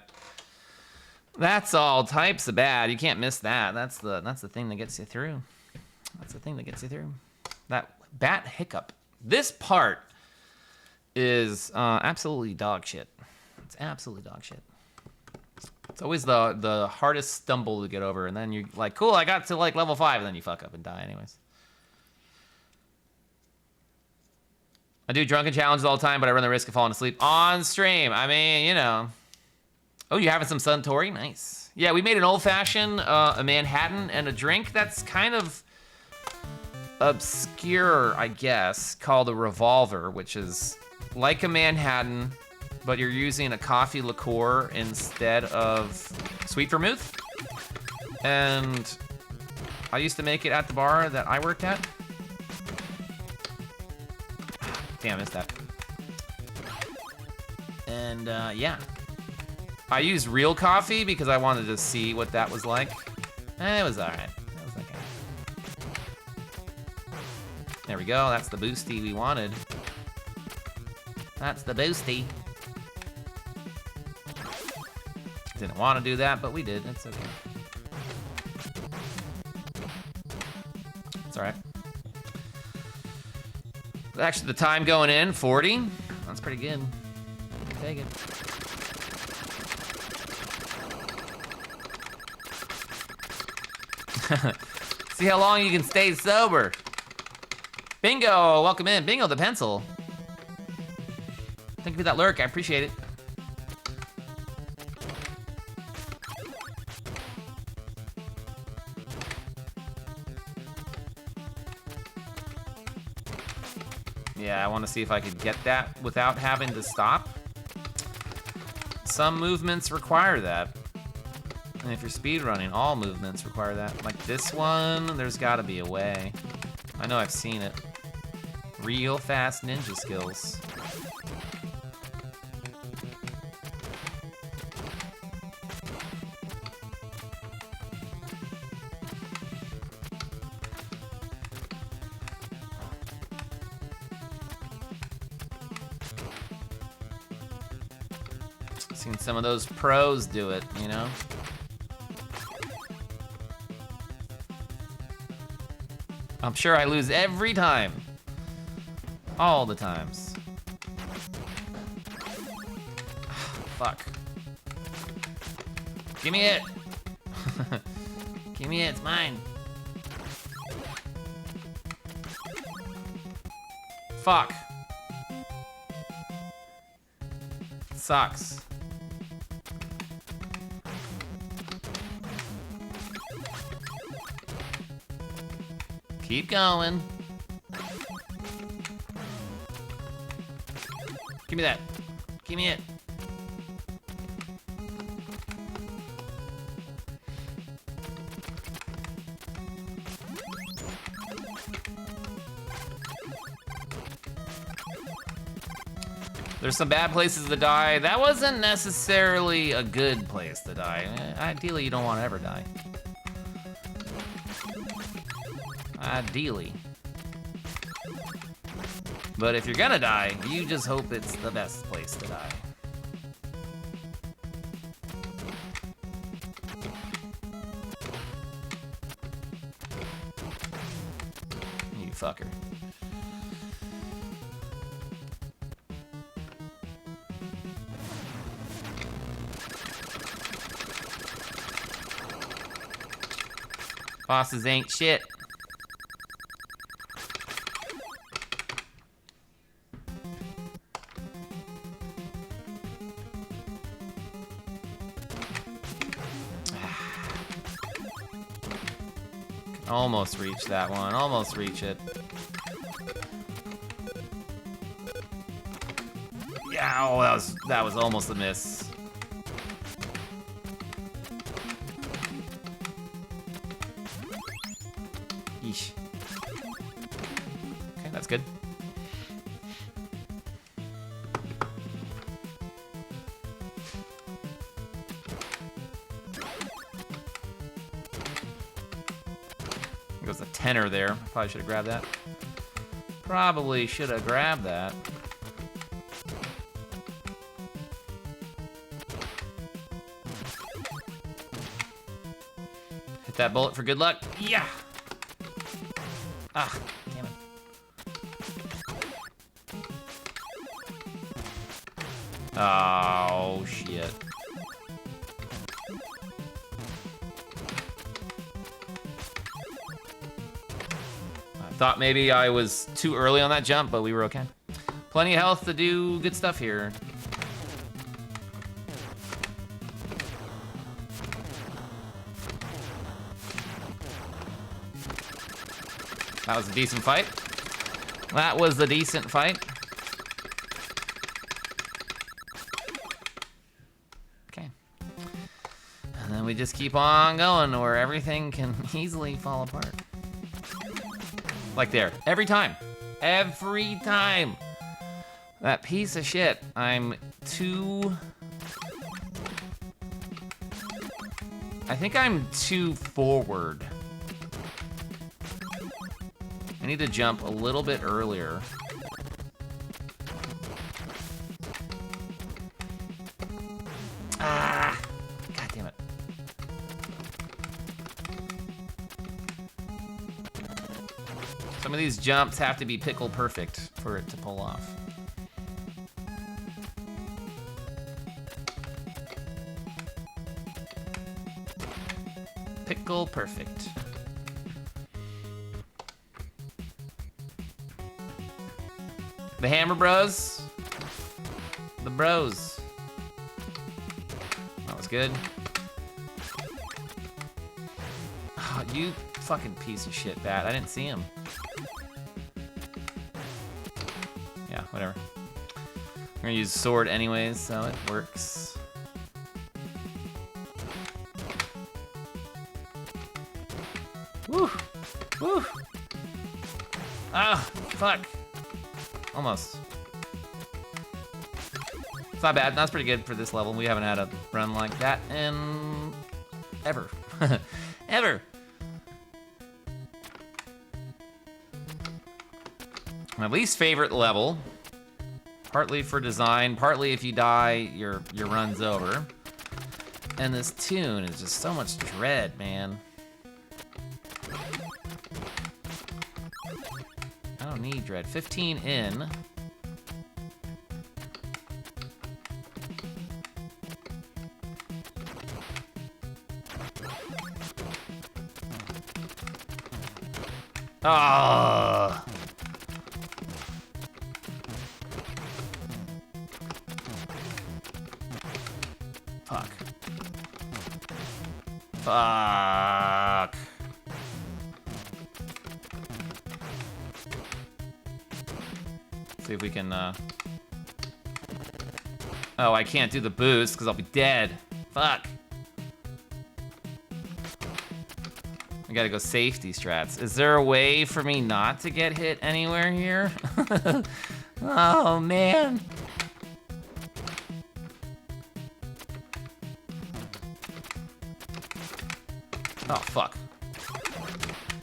That's all types of bad. You can't miss that. That's the thing that gets you through. That's the thing that gets you through. That bat hiccup. This part is absolutely dog shit. It's absolutely dog shit. It's always the hardest stumble to get over, and then you're like, cool, I got to like level 5, and then you fuck up and die anyways. I do drunken challenges all the time, but I run the risk of falling asleep on stream. I mean, you know. Oh, you having some Suntory? Nice. Yeah, we made an old-fashioned, a Manhattan, and a drink that's kind of obscure, I guess, called a Revolver, which is like a Manhattan, but you're using a coffee liqueur instead of sweet vermouth. And I used to make it at the bar that I worked at. Damn, I missed that. And yeah. I used real coffee because I wanted to see what that was like. It was alright. It was okay. There we go. That's the boosty we wanted. That's the boosty. Didn't want to do that, but we did. It's okay. It's alright. Actually, the time going in, 40. That's pretty good. Take it. See how long you can stay sober. Bingo, welcome in. Bingo the pencil. Thank you for that lurk, I appreciate it. Yeah, I want to see if I could get that without having to stop. Some movements require that. And if you're speedrunning, all movements require that. Like this one, there's gotta be a way. I know I've seen it. Real fast ninja skills. Seen some of those pros do it, you know? I'm sure I lose every time. All the times. Fuck. Give me it. Give me it, it's mine. Fuck. Sucks. Keep going. Give me that. Give me it. There's some bad places to die. That wasn't necessarily a good place to die. Ideally, you don't want to ever die. Ideally. But if you're gonna die, you just hope it's the best place to die. You fucker. Bosses ain't shit. Almost reach that one. Almost reach it. Yeah, oh, that was almost a miss. Yeesh. Okay, that's good. Goes a tenor there. Probably should have grabbed that. Probably should have grabbed that. Hit that bullet for good luck. Yeah. Ah, damn it. Oh, shit. Thought maybe I was too early on that jump, but we were okay. Plenty of health to do good stuff here. That was a decent fight. That was a decent fight. Okay. And then we just keep on going where everything can easily fall apart. Like there, every time. Every time. That piece of shit. I'm too... I think I'm too forward. I need to jump a little bit earlier. Ah! God damn it. Some of these jumps have to be pickle perfect for it to pull off. Pickle perfect. The Hammer Bros. The bros. That was good. Oh, you fucking piece of shit, Bat. I didn't see him. Yeah, whatever. I'm gonna use sword anyways, so it works. Woo! Woo! Ah, fuck. Almost. It's not bad. That's pretty good for this level. We haven't had a run like that in ever. Ever. My least favorite level. Partly for design, partly if you die, your run's over. And this tune is just so much dread, man. I don't need dread. 15 in. Ah. Fuck. Fuck. See if we can, Oh, I can't do the boost because I'll be dead. Fuck. I gotta go safety strats. Is there a way for me not to get hit anywhere here? Oh, man. Oh, fuck.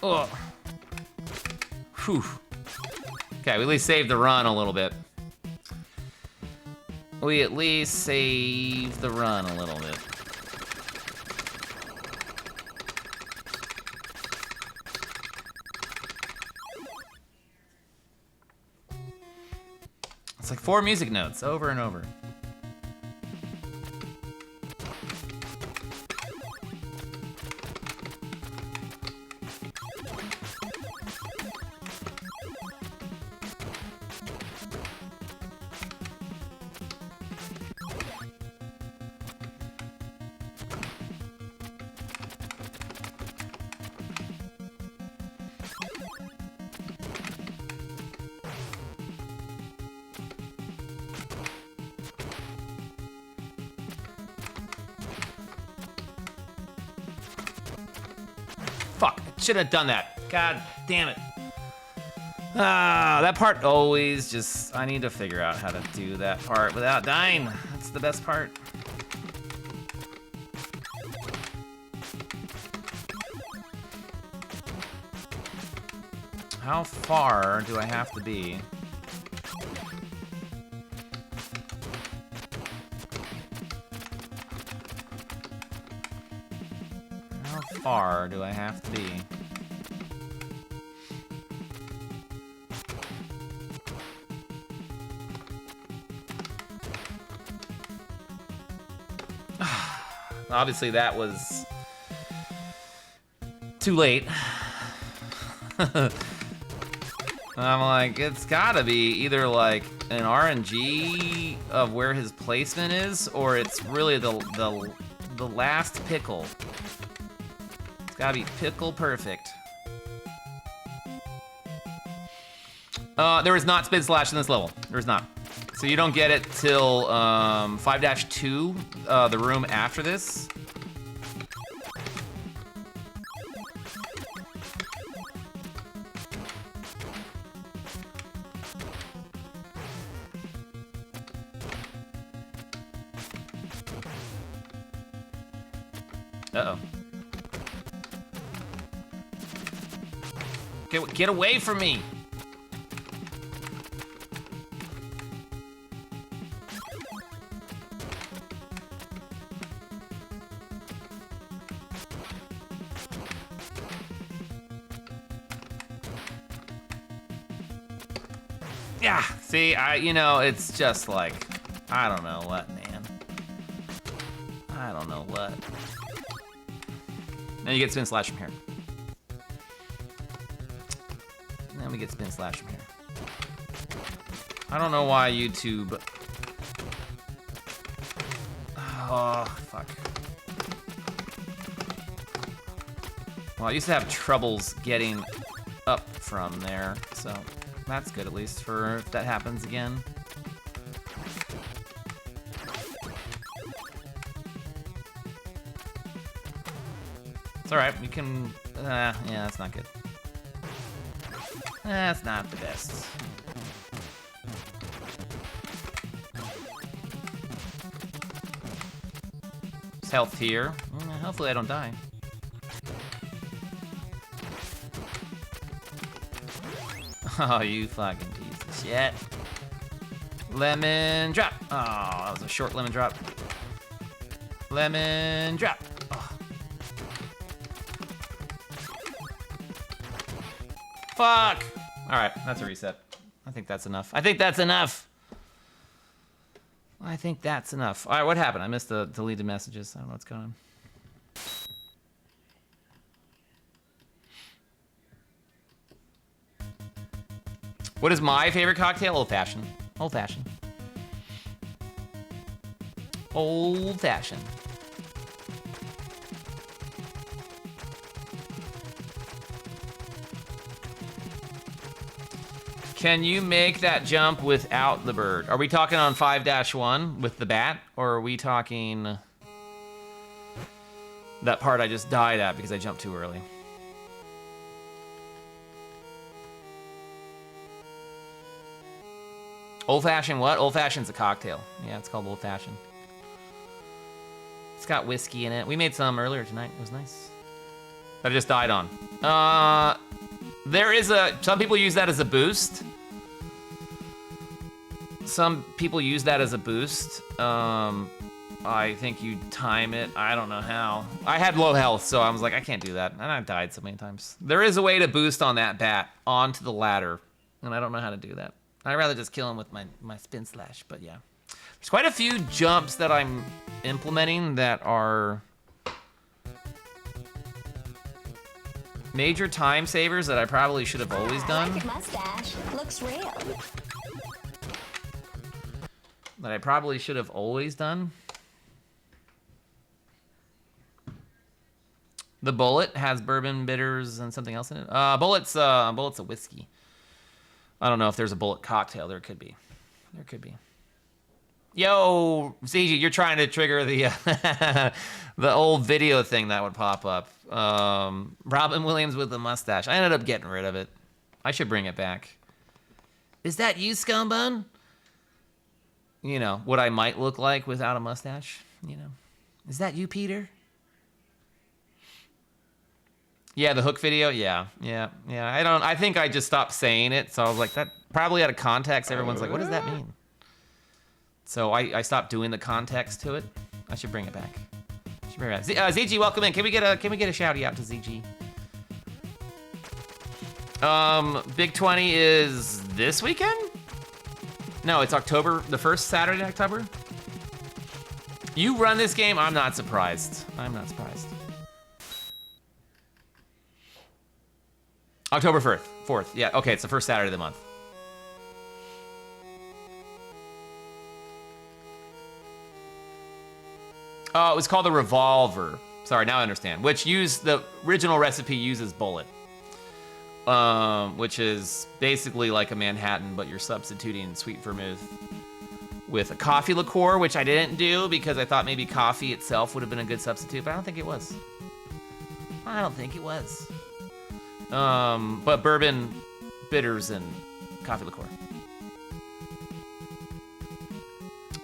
Oh. Whew. Okay, we at least saved the run a little bit. We at least saved the run a little bit. It's like 4 music notes over and over. Fuck, I should have done that. God damn it. Ah, that part always just, I need to figure out how to do that part without dying. That's the best part. How far do I have to be? How far do I have to be? Obviously that was too late. I'm like, it's gotta be either like an RNG of where his placement is, or it's really the last pickle. It's gotta be pickle perfect. There is not spin slash in this level. There is not. So you don't get it till 5-2, the room after this. Uh-oh. Get away from me! Yeah, see, it's just like, I don't know what, man. I don't know what. Now you get spin slash from here. And then we get spin slash from here. I don't know why YouTube... Oh, fuck. Well, I used to have troubles getting up from there, so that's good at least for if that happens again. It's alright, we can... yeah, that's not good. That's not the best. There's health here. Hopefully I don't die. Oh, you fucking piece of shit. Lemon drop. Oh, that was a short lemon drop. Lemon drop. Oh. Fuck. All right, that's a reset. I think that's enough. I think that's enough. I think that's enough. All right, what happened? I missed the deleted messages. I don't know what's going on. What is my favorite cocktail? Old fashioned. Old fashioned. Old fashioned. Can you make that jump without the bird? Are we talking on 5-1 with the bat? Or are we talking that part I just died at because I jumped too early? Old fashioned what? Old fashioned's a cocktail. Yeah, it's called old fashioned. It's got whiskey in it. We made some earlier tonight. It was nice. That I just died on. Some people use that as a boost. Some people use that as a boost. I think you time it. I don't know how. I had low health, so I was like, I can't do that. And I died so many times. There is a way to boost on that bat onto the ladder, and I don't know how to do that. I'd rather just kill him with my spin slash, but yeah. There's quite a few jumps that I'm implementing that are major time savers that I probably should have always done. I like your mustache. Looks real. That I probably should have always done. The bullet has bourbon, bitters, and something else in it. Bullet's a whiskey. I don't know if there's a bullet cocktail. There could be. There could be. Yo, ZG, you're trying to trigger the the old video thing that would pop up. Robin Williams with the mustache. I ended up getting rid of it. I should bring it back. Is that you, Scumbun? You know, what I might look like without a mustache, you know. Is that you, Peter? Yeah, the hook video, yeah. I think I just stopped saying it, so I was like, that probably out of context, everyone's like, what does that mean? So I stopped doing the context to it. I should bring it back. ZG, welcome in. Can we get a shouty out to ZG? Big 20 is this weekend? No, it's October, the first Saturday in October. You run this game, I'm not surprised. I'm not surprised. October 4th, yeah, okay, it's the first Saturday of the month. Oh, it was called the Revolver. Sorry, now I understand. Which the original recipe uses bullet. Which is basically like a Manhattan, but you're substituting sweet vermouth with a coffee liqueur, which I didn't do because I thought maybe coffee itself would have been a good substitute, but I don't think it was. But bourbon, bitters, and coffee liqueur.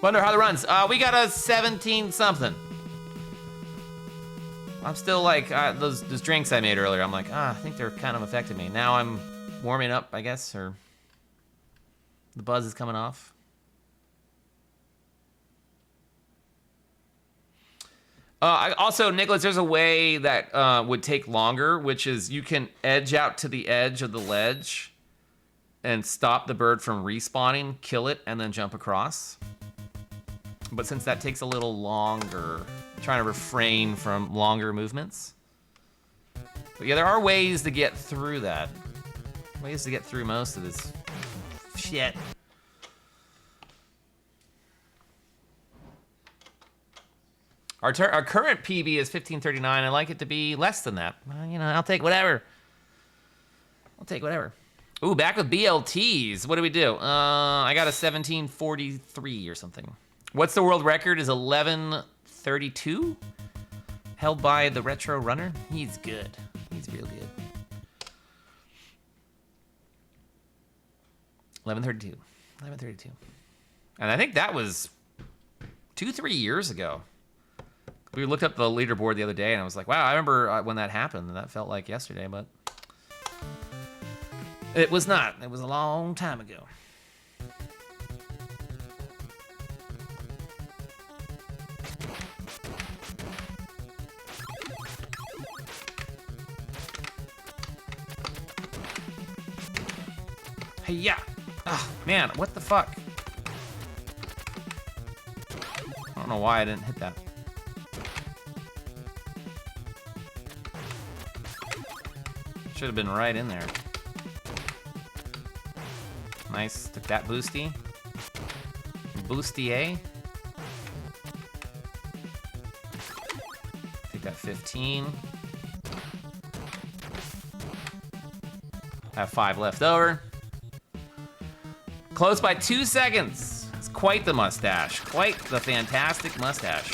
Wonder how the runs. We got a 17-something. I'm still like, those drinks I made earlier, I'm like, I think they're kind of affecting me. Now I'm warming up, I guess, or the buzz is coming off. Also, Nicholas, there's a way that would take longer, which is you can edge out to the edge of the ledge and stop the bird from respawning, kill it, and then jump across. But since that takes a little longer, I'm trying to refrain from longer movements. But yeah, there are ways to get through that. Ways to get through most of this shit. Our current PB is 1539. I'd like it to be less than that. You know, I'll take whatever. Ooh, back with BLTs. What do we do? I got a 1743 or something. What's the world record? Is 1132? Held by the Retro Runner? He's good. He's real good. 1132. And I think that was 2-3 years ago. We looked up the leaderboard the other day, and I was like, wow, I remember when that happened, and that felt like yesterday, but it was not. It was a long time ago. Hey, yeah. Oh, man, what the fuck? I don't know why I didn't hit that. Should have been right in there. Nice. Took that boosty. Boostier. Take that 15. I have 5 left over. Close by 2 seconds. It's quite the mustache. Quite the fantastic mustache.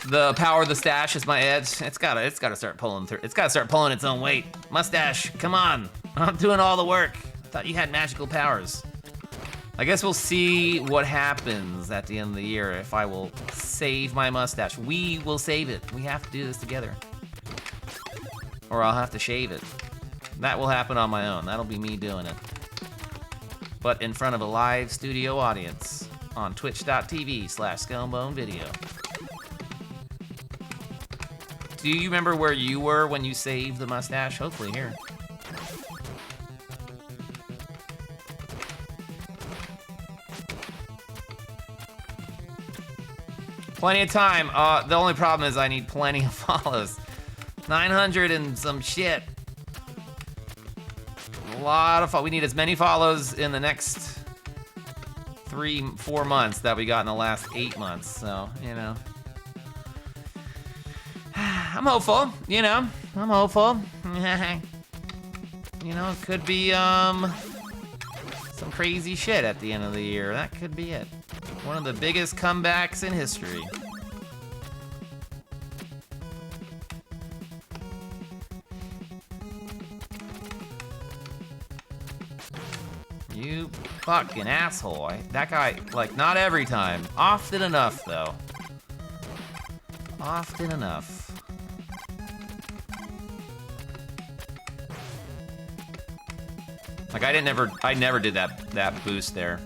The power of the stash is my edge. It's gotta start pulling through. It's gotta start pulling its own weight. Mustache, come on. I'm doing all the work. I thought you had magical powers. I guess we'll see what happens at the end of the year if I will save my mustache. We will save it. We have to do this together. Or I'll have to shave it. That will happen on my own. That'll be me doing it. But in front of a live studio audience on twitch.tv/SkullandBoneVideo. Do you remember where you were when you saved the mustache? Hopefully here. Plenty of time. The only problem is I need plenty of follows. 900 and some shit. A lot of we need as many follows in the next 3-4 months that we got in the last 8 months. So, you know. I'm hopeful, you know. I'm hopeful. You know, it could be some crazy shit at the end of the year. That could be it. One of the biggest comebacks in history. You fucking asshole. That guy, like, not every time. Often enough, though. Often enough. Like, I never did that boost there.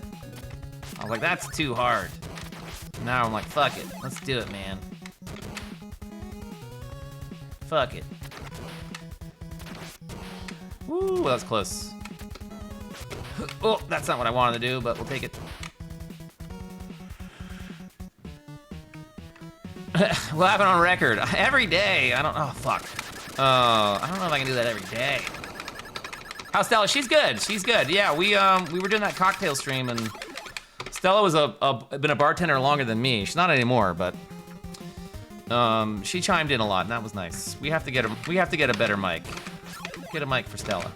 I was like, that's too hard. Now I'm like, fuck it. Let's do it, man. Fuck it. Woo, that was close. Oh, that's not what I wanted to do, but we'll take it. We'll have it on record. Every day. I don't, oh, fuck. I don't know if I can do that every day. How's Stella? She's good. She's good. Yeah, we were doing that cocktail stream, and Stella was been a bartender longer than me. She's not anymore, but she chimed in a lot, and that was nice. We have to get a better mic. Get a mic for Stella.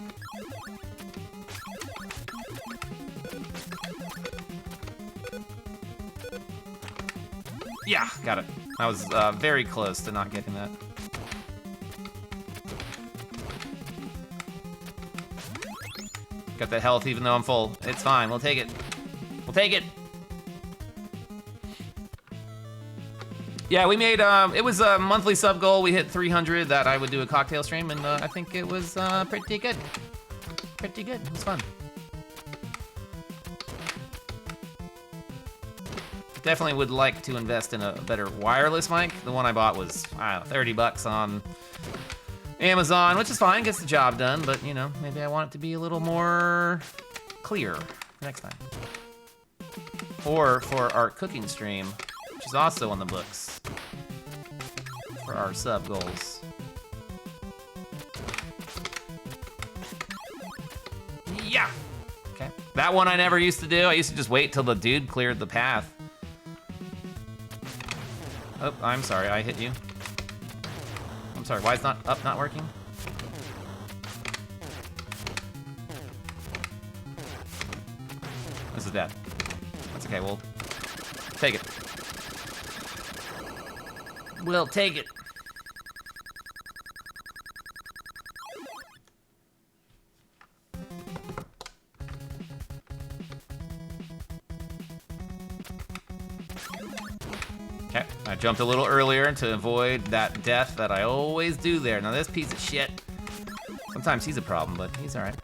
Yeah, got it. I was very close to not getting that. Got that health even though I'm full. It's fine, we'll take it. We'll take it. Yeah, we made, it was a monthly sub goal. We hit 300 that I would do a cocktail stream, and I think it was pretty good. Pretty good, it was fun. Definitely would like to invest in a better wireless mic. The one I bought was, I don't know, $30 on Amazon, which is fine, gets the job done, but you know, maybe I want it to be a little more clear next time. Or for our cooking stream, which is also on the books for our sub goals. Yeah! Okay. That one I never used to do. I used to just wait till the dude cleared the path. Oh, I'm sorry, I hit you. I'm sorry, why is not working? This is dead. That's okay, we'll take it. We'll take it. Okay, I jumped a little earlier to avoid that death that I always do there. Now this piece of shit, sometimes he's a problem, but he's all right.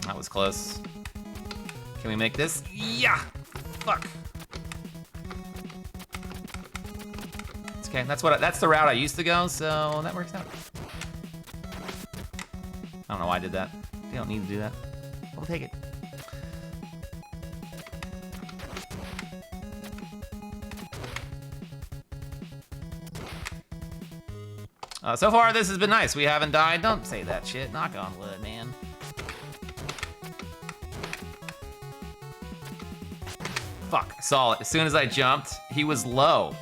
That was close. Can we make this? Yeah! Fuck. It's okay, that's the route I used to go, so that works out. I don't know why I did that. You don't need to do that. We'll take it. So far, this has been nice. We haven't died. Don't say that shit. Knock on wood, man. Fuck, saw it. As soon as I jumped, he was low.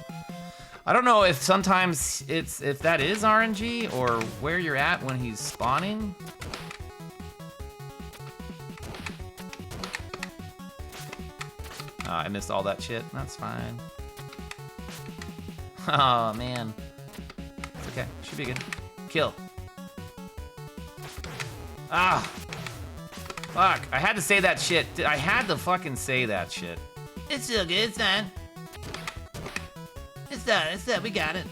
I don't know if sometimes if that is RNG or where you're at when he's spawning. I missed all that shit. That's fine. Oh, man. Okay, should be good. Kill. Ah! Fuck, I had to say that shit. I had to fucking say that shit. It's still good, it's fine. It's done, we got it.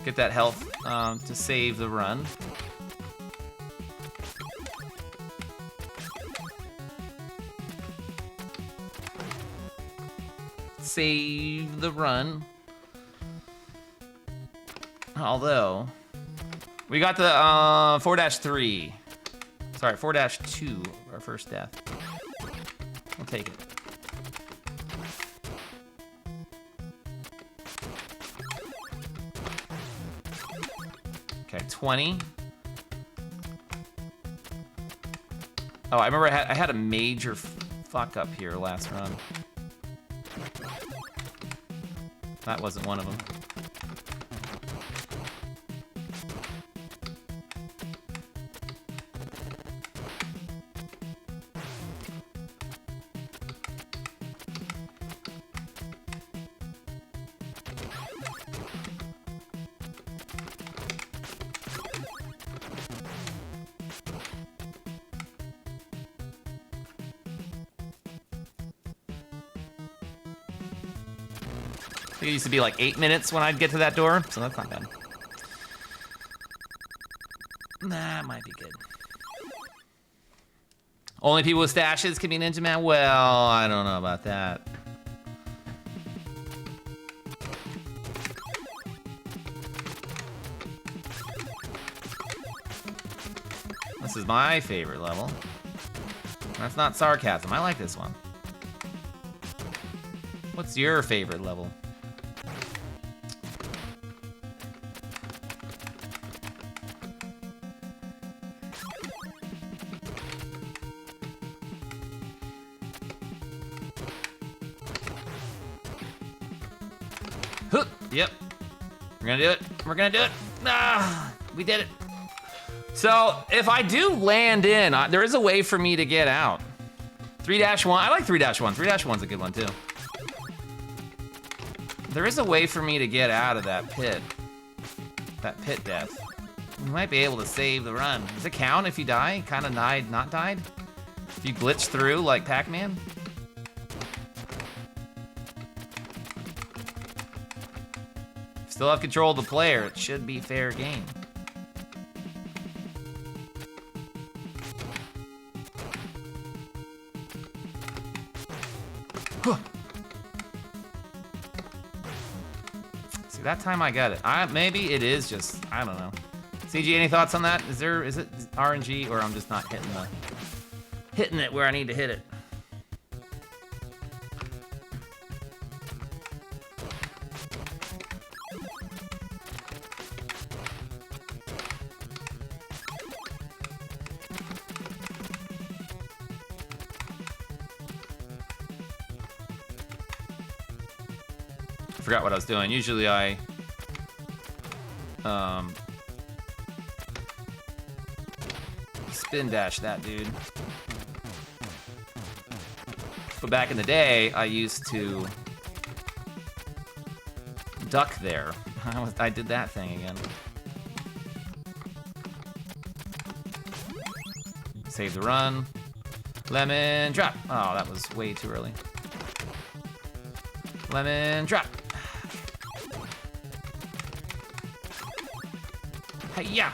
Get that health to save the run. Save the run. Although, we got the 4-3. Sorry, 4-2, our first death. We'll take it. Okay, 20. Oh, I remember I had a major fuck up here last run. That wasn't one of them. It used to be like 8 minutes when I'd get to that door, so that's not bad. That might be good. Only people with stashes can be Ninja Man? Well, I don't know about that. This is my favorite level. That's not sarcasm. I like this one. What's your favorite level? Yep. We're gonna do it. We're gonna do it. Ah, we did it. So, if I do land in, there is a way for me to get out. 3-1. I like 3-1. 3-1's a good one, too. There is a way for me to get out of that pit. That pit death. We might be able to save the run. Does it count if you die? Kind of died, not died? If you glitch through like Pac-Man? Still have control of the player. It should be fair game. See, that time I got it. Maybe it is just, I don't know. CG, any thoughts on that? Is it RNG or I'm just not hitting it where I need to hit it? Forgot what I was doing. Usually I spin dash that dude. But back in the day, I used to duck there. I did that thing again. Save the run. Lemon drop. Oh, that was way too early. Lemon drop. Hey-ya!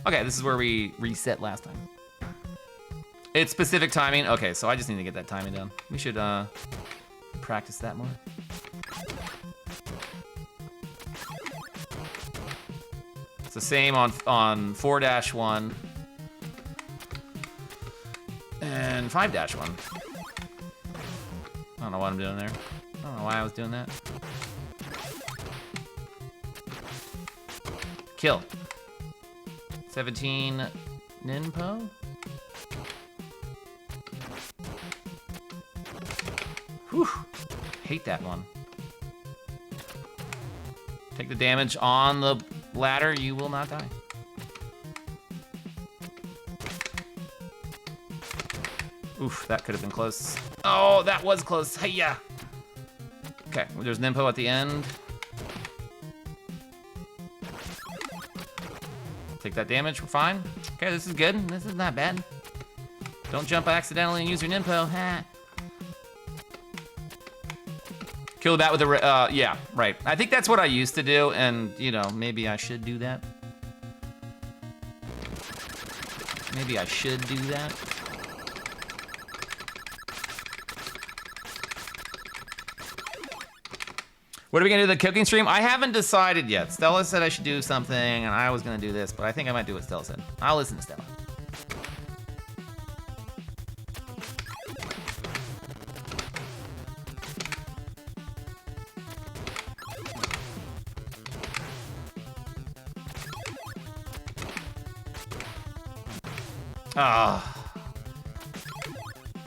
Okay, this is where we reset last time. It's specific timing. Okay, so I just need to get that timing down. We should practice that more. It's the same on 4-1 and 5-1. I don't know what I'm doing there. I don't know why I was doing that. Kill. 17 Ninpo? Whew. Hate that one. Take the damage on the ladder, you will not die. Oof, that could have been close. Oh, that was close. Hiya! Okay, well, there's Ninpo at the end. Take that damage, we're fine. Okay, this is good. This is not bad. Don't jump accidentally and use your Ninpo. Ha. Kill that with a, yeah, right. I think that's what I used to do, and, you know, maybe I should do that. Maybe I should do that. What are we gonna do the cooking stream? I haven't decided yet. Stella said I should do something, and I was gonna do this, but I think I might do what Stella said. I'll listen to Stella. Ah,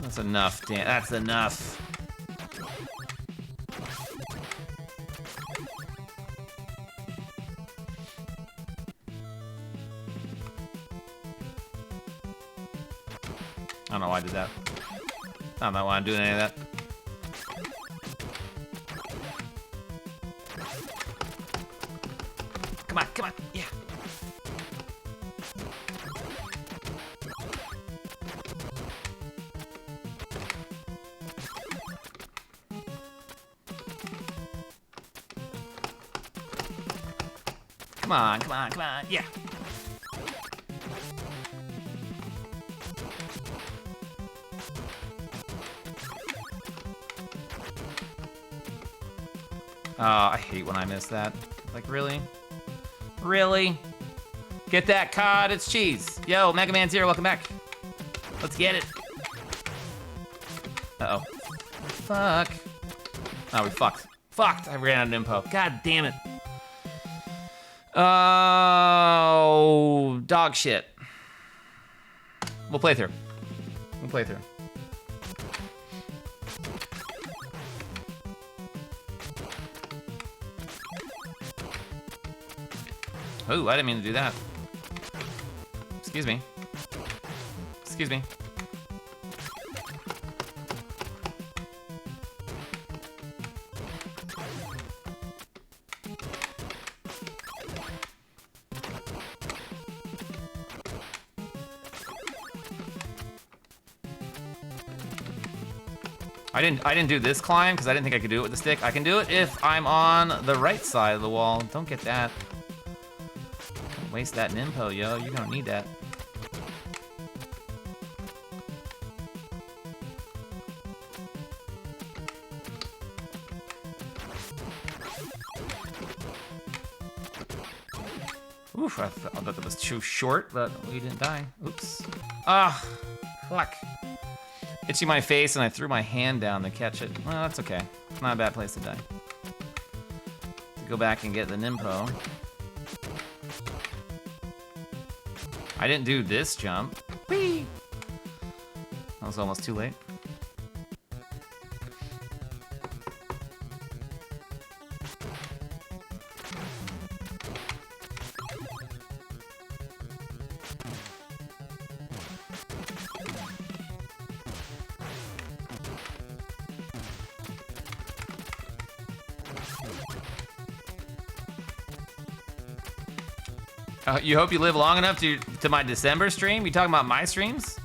that's enough. Damn, that's enough. I don't know why I did that. I don't know why I'm doing any of that. Come on, come on, yeah. Come on, come on, come on, yeah. Oh, I hate when I miss that. Like, really? Really? Get that cod, it's cheese. Yo, Mega Man Zero, welcome back. Let's get it. Uh-oh. Fuck. Oh, we fucked. Fucked, I ran out of info. God damn it. Oh, dog shit. We'll play through. We'll play through. Ooh, I didn't mean to do that. Excuse me. Excuse me. I didn't do this climb because I didn't think I could do it with the stick. I can do it if I'm on the right side of the wall. Don't get that. Don't waste that Ninpo, yo. You're gonna need that. Oof, I thought that was too short, but we didn't die. Oops. Ah, fuck. Itchy my face and I threw my hand down to catch it. Well, that's okay. It's not a bad place to die. To go back and get the Ninpo. I didn't do this jump. Whee! That was almost too late. You hope you live long enough to my December stream? You talking about my streams?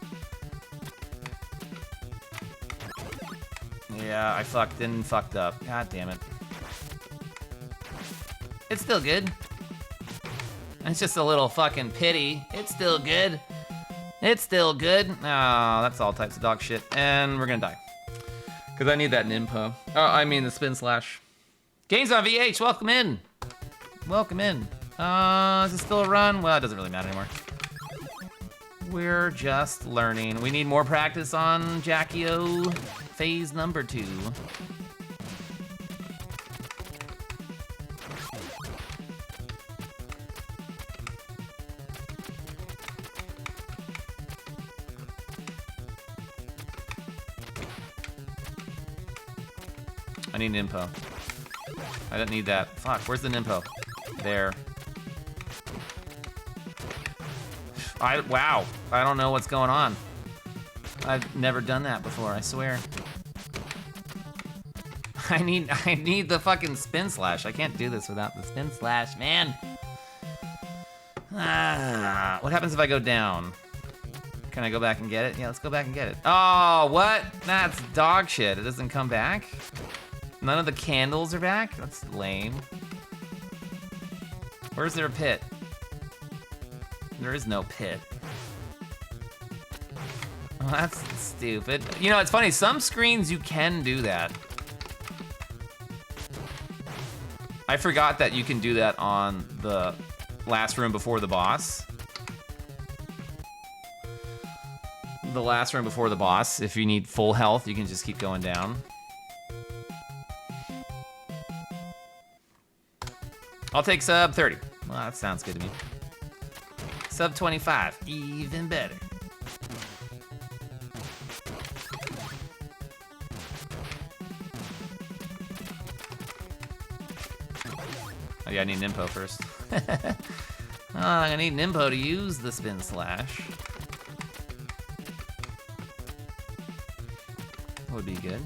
Yeah, I fucked up. God damn it. It's still good. It's just a little fucking pity. It's still good. It's still good. Oh, that's all types of dog shit. And we're gonna die. Because I need that Ninpo. Oh, I mean the spin slash. Games on VH, welcome in. Welcome in. Is it still a run? Well, it doesn't really matter anymore. We're just learning. We need more practice on Jackie-O phase number 2. I need an Ninpo. I don't need that. Fuck, where's the Ninpo? There. Wow, I don't know what's going on. I've never done that before, I swear. I need the fucking spin slash. I can't do this without the spin slash, man. What happens if I go down? Can I go back and get it? Yeah, let's go back and get it. Oh, what? That's dog shit. It doesn't come back? None of the candles are back? That's lame. Where's there a pit? There is no pit. Oh, that's stupid. You know, it's funny, some screens you can do that. I forgot that you can do that on the last room before the boss. The last room before the boss, if you need full health, you can just keep going down. I'll take sub 30. Well, that sounds good to me. Sub 25, even better. Oh yeah, I need an impo first. I'm gonna need an impo to use the spin slash. Would be good.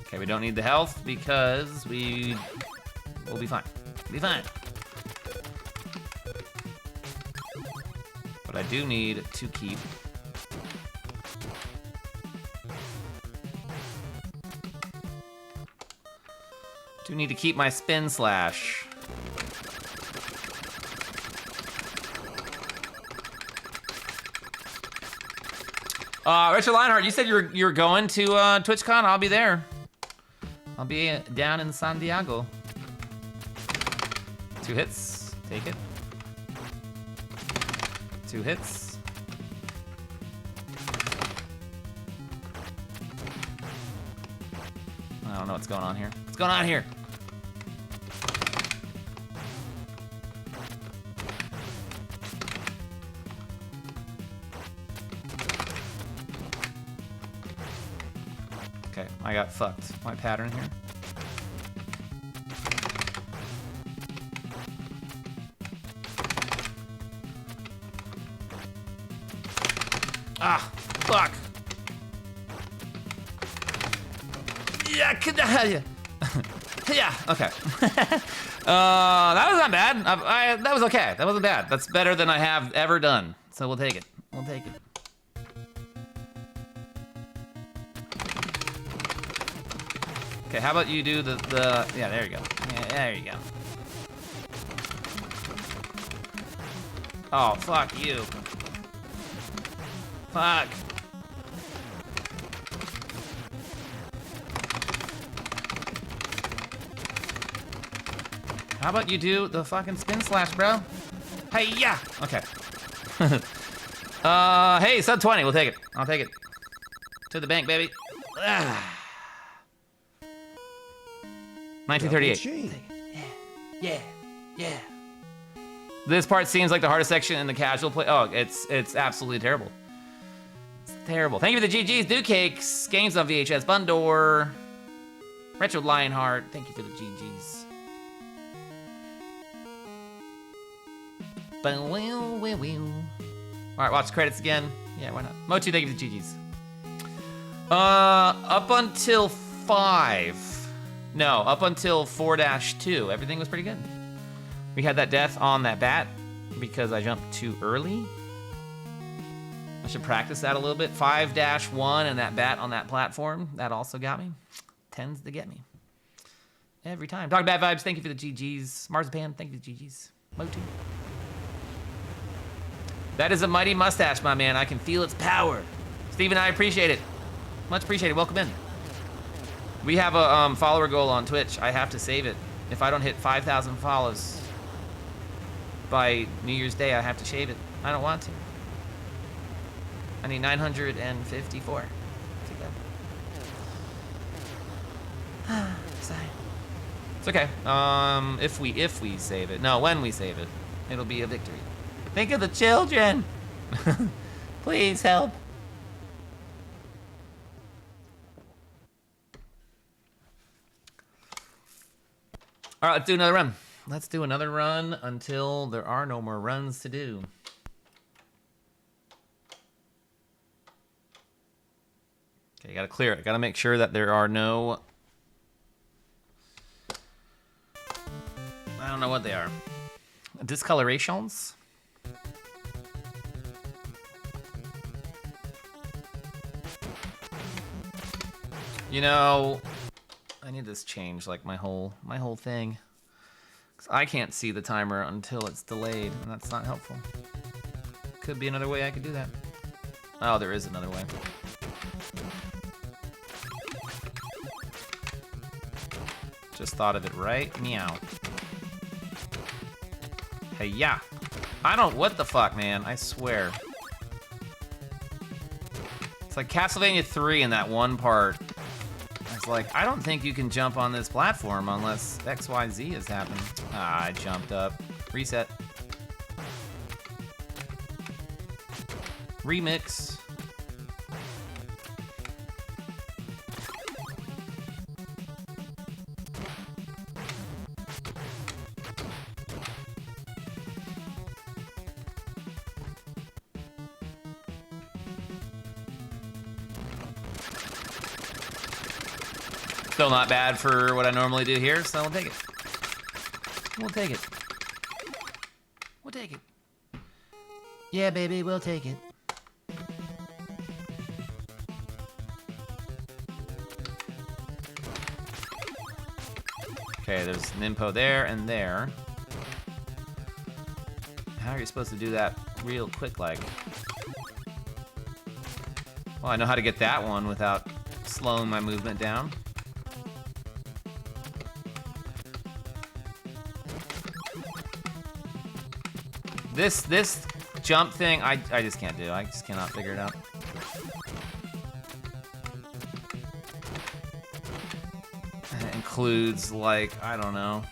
Okay, we don't need the health because we will be fine. Be fine. But I do need to keep my spin slash. Richard Lionheart, you said you're going to TwitchCon. I'll be there. I'll be down in San Diego. 2 hits, take it. 2 hits. I don't know what's going on here. What's going on here? Okay, I got fucked. My pattern here. Ah, fuck. Yeah, yeah, okay. That was not bad. That was okay. That wasn't bad. That's better than I have ever done. So we'll take it. We'll take it. Okay, how about you do the yeah, there you go. Yeah, there you go. Oh, fuck you. Fuck. How about you do the fucking spin slash, bro? Hey, yeah. Okay. Hey, sub 20. We'll take it. I'll take it. To the bank, baby. 1938. Yeah. This part seems like the hardest section in the casual play. Oh, it's absolutely terrible. It's terrible. Thank you for the GGs, Do Cakes, Games on VHS, Bundor, Retro Lionheart. Thank you for the GGs. All right, watch credits again. Yeah, why not? Mochi, thank you for the GGs. Up until 5. No, up until 4-2, everything was pretty good. We had that death on that bat because I jumped too early. I should practice that a little bit. 5-1 and that bat on that platform, that also got me. Tends to get me. Every time. Dog Bad Vibes, thank you for the GGs. Marzipan, thank you for the GGs. Motu. That is a mighty mustache, my man. I can feel its power. Steven, I appreciate it. Much appreciated. Welcome in. We have a follower goal on Twitch. I have to save it. If I don't hit 5,000 follows by New Year's Day, I have to shave it. I don't want to. I need 954 to go. Sorry. It's okay. If we save it. No, when we save it, it'll be a victory. Think of the children. Please help. All right, let's do another run. Let's do another run until there are no more runs to do. Okay, gotta clear it. Gotta make sure that there are no... I don't know what they are. Discolorations? You know, I need this changed, like my whole thing. 'Cause I can't see the timer until it's delayed, and that's not helpful. Could be another way I could do that. Oh, there is another way. Just thought of it right. Meow. Hey, yeah. I don't. What the fuck, man? I swear. It's like Castlevania 3 in that one part. It's like, I don't think you can jump on this platform unless XYZ has happened. Ah, I jumped up. Reset. Remix. Still not bad for what I normally do here, so we'll take it. We'll take it. We'll take it. Yeah, baby, we'll take it. Okay, there's Nimpo there and there. How are you supposed to do that real quick, like? Well, I know how to get that one without slowing my movement down. This jump thing, I just can't do. I just cannot figure it out. It includes, like, I don't know,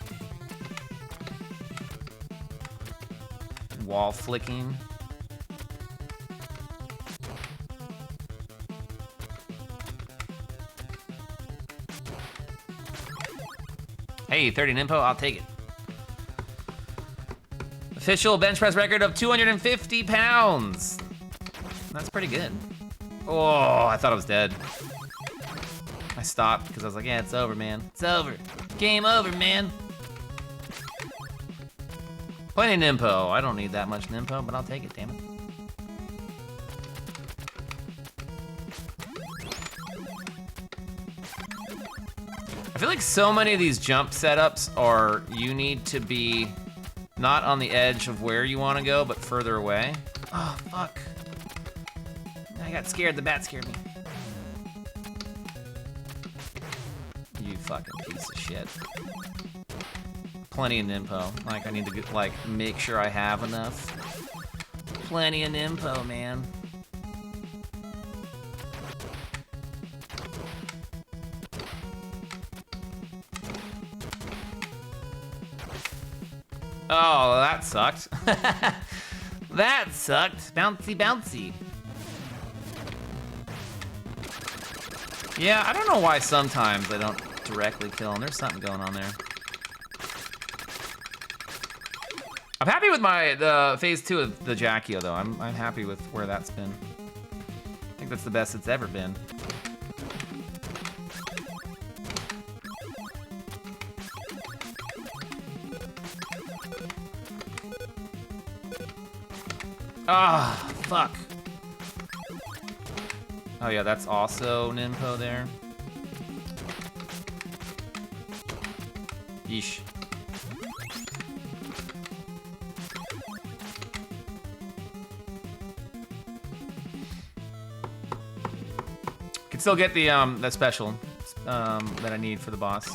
wall flicking. Hey, 30 Nimpo, I'll take it. Official bench press record of 250 pounds. That's pretty good. Oh, I thought I was dead. I stopped because I was like, yeah, it's over, man. It's over. Game over, man. Plenty of Nimpo. I don't need that much Nimpo, but I'll take it, damn it. I feel like so many of these jump setups are, you need to be not on the edge of where you want to go, but further away. Oh, fuck. I got scared. The bat scared me. You fucking piece of shit. Plenty of Nimpo. Like, I need to get, like, make sure I have enough. Plenty of Nimpo, man. Oh, that sucked. That sucked. Bouncy, bouncy. Yeah, I don't know why sometimes I don't directly kill him. There's something going on there. I'm happy with my phase 2 of the Jackio, though. I'm happy with where that's been. I think that's the best it's ever been. Ah, oh, fuck. Oh yeah, that's also Nimpo there. Yeesh. Can still get the special that I need for the boss.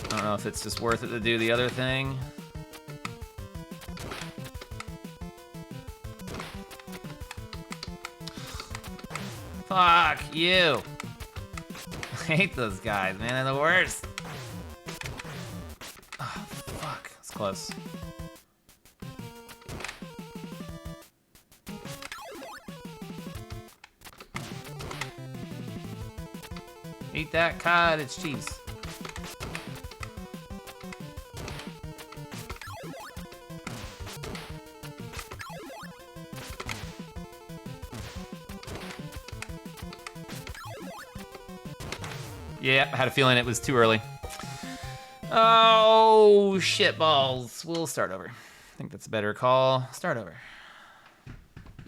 I don't know if it's just worth it to do the other thing. Fuck you. I hate those guys, man. They're the worst. Oh, fuck. That's close. Eat that cottage cheese. Yeah, I had a feeling it was too early. Oh, shit balls. We'll start over. I think that's a better call. Start over.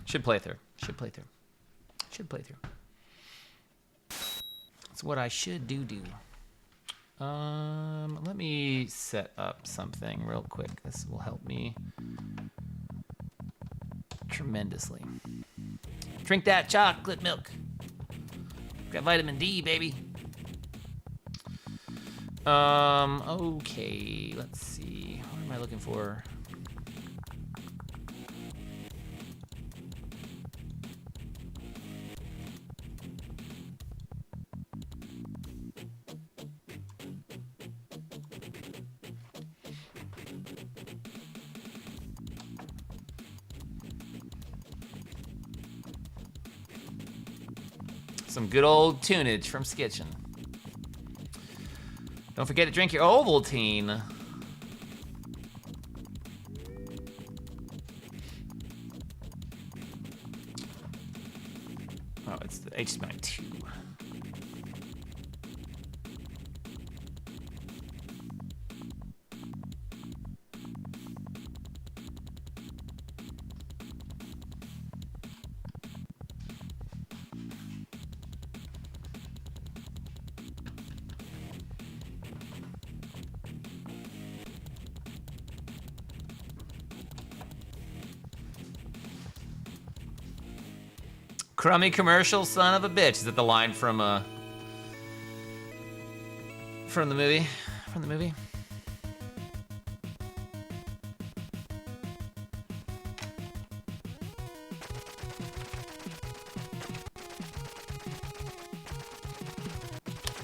Should play through. Should play through. Should play through. That's what I should do. Let me set up something real quick. This will help me tremendously. Drink that chocolate milk. Got vitamin D, baby. Okay, let's see. What am I looking for? Some good old tunage from Skitchin. Don't forget to drink your Ovaltine. Oh, it's the HDMI 2. Crummy commercial, son of a bitch. Is that the line from the movie? From the movie?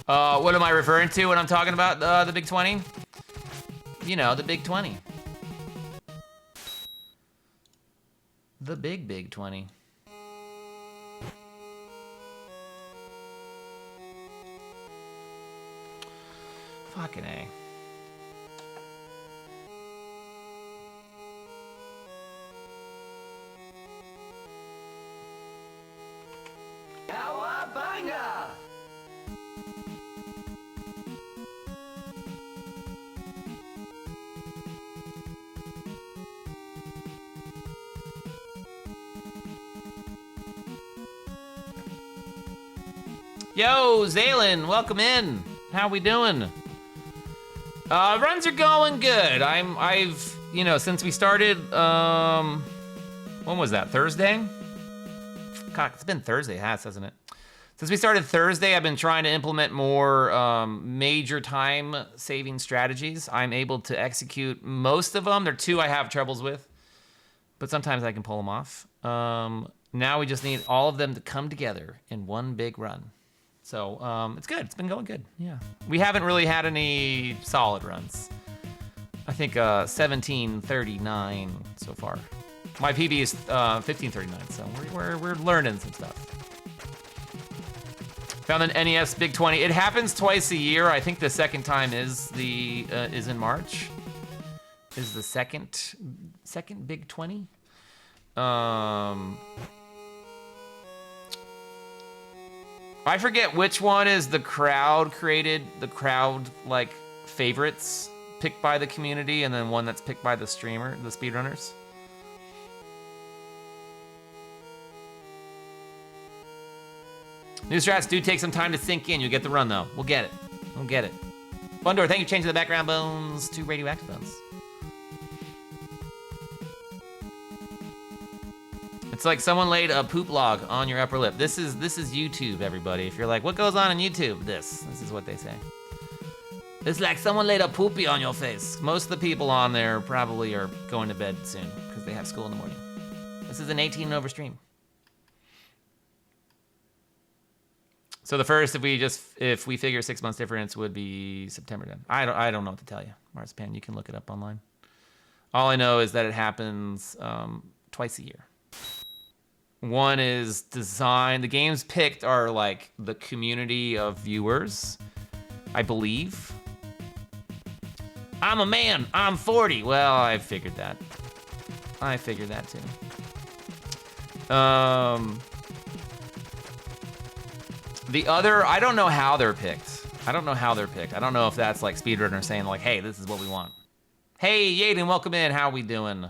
What am I referring to when I'm talking about the Big 20? You know, the Big 20. The Big 20. Fucking A. Cowabunga! Yo, Zaylin, welcome in. How we doing? Runs are going good. I've, you know, since we started, when was that, Thursday? God, it's been Thursday, hasn't it? Since we started Thursday, I've been trying to implement more major time-saving strategies. I'm able to execute most of them. There are two I have troubles with, but sometimes I can pull them off. Now we just need all of them to come together in one big run. So it's good. It's been going good. Yeah. We haven't really had any solid runs. I think 1739 so far. My PB is 1539, so we're learning some stuff. Found an NES Big 20. It happens twice a year. I think the second time is in March. Is the second Big 20. I forget which one is the crowd like favorites picked by the community, and then one that's picked by the streamer, the speedrunners. New strats do take some time to sink in. You'll get the run though. We'll get it. We'll get it. Bundor, thank you for changing the background bones to radioactive bones. It's like someone laid a poop log on your upper lip. This is YouTube, everybody. If you're like, what goes on YouTube? This is what they say. It's like someone laid a poopy on your face. Most of the people on there probably are going to bed soon because they have school in the morning. This is an 18 and over stream. So the first, if we figure 6 months difference, would be September 10. I don't know what to tell you, Marzipan. You can look it up online. All I know is that it happens twice a year. One is design. The games picked are like the community of viewers, I believe. I'm a man. I'm 40. Well, I figured that. I figured that too. The other, I don't know how they're picked. I don't know how they're picked. I don't know if that's like speedrunners saying like, hey, this is what we want. Hey, Gaiden, welcome in. How we doing?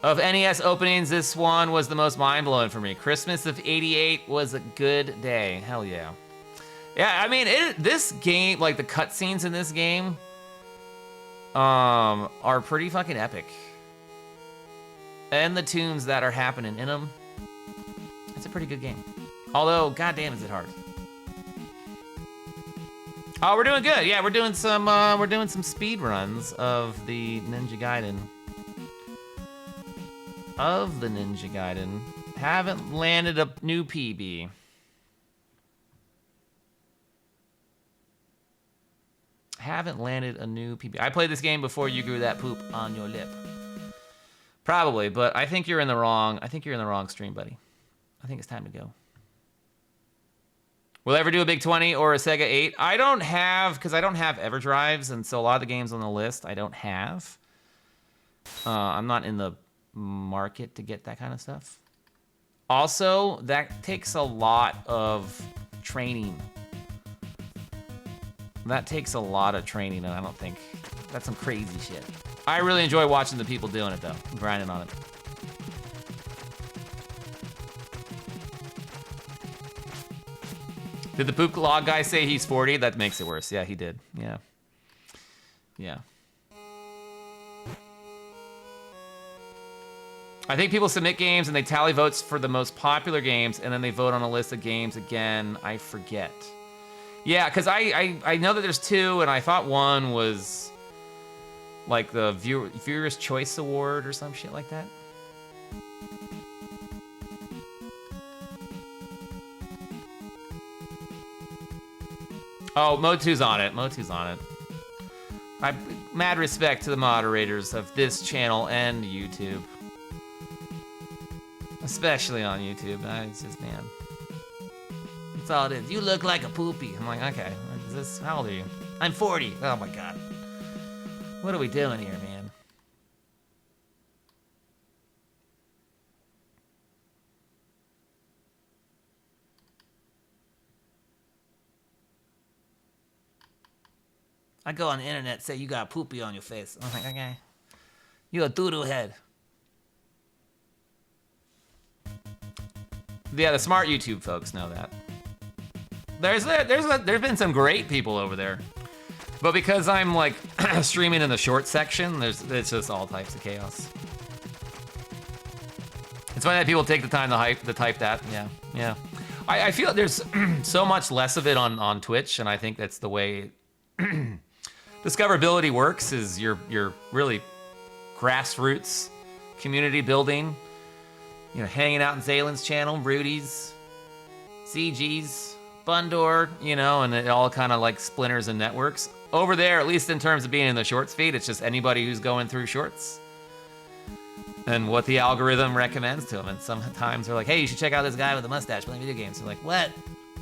Of NES openings, this one was the most mind-blowing for me. Christmas of '88 was a good day. Hell yeah. Yeah, I mean, this game, like the cutscenes in this game, are pretty fucking epic. And the tunes that are happening in them. It's a pretty good game. Although, goddamn, is it hard. Oh, we're doing good. Yeah, we're doing some speed runs of the Ninja Gaiden. Haven't landed a new PB. Haven't landed a new PB. I played this game before you grew that poop on your lip. Probably, but I think you're in the wrong. I think you're in the wrong stream, buddy. I think it's time to go. Will I ever do a Big 20 or a Sega 8? I don't have, because I don't have EverDrives, and so a lot of the games on the list I don't have. I'm not in the market to get that kind of stuff. Also, that takes a lot of training. That takes a lot of training, and I don't think that's some crazy shit. I really enjoy watching the people doing it, though, grinding on it. Did the poop log guy say he's 40? That makes it worse. Yeah, he did. Yeah. Yeah. I think people submit games and they tally votes for the most popular games, and then they vote on a list of games again. I forget. Yeah, because I know that there's two, and I thought one was like the Viewer's Choice Award or some shit like that. Oh, Motu's on it. Motu's on it. Mad respect to the moderators of this channel and YouTube. Especially on YouTube. It's just, man. That's all it is. You look like a poopy. I'm like, okay. Is this, how old are you? I'm 40. Oh my god. What are we doing here, man? I go on the internet, say you got poopy on your face. I'm like, okay. You a doodoo head. Yeah, the smart YouTube folks know that. There's been some great people over there, but because I'm like streaming in the short section, it's just all types of chaos. It's funny that people take the time to type that. Yeah, yeah. I feel like there's so much less of it on Twitch, and I think that's the way discoverability works. Is you're really grassroots community building. You know, hanging out in Zalen's channel, Rudy's, CG's, Bundor, you know, and it all kind of like splinters and networks. Over there, at least in terms of being in the shorts feed, it's just anybody who's going through shorts and what the algorithm recommends to them. And sometimes they're like, hey, you should check out this guy with a mustache playing video games. They're like, what?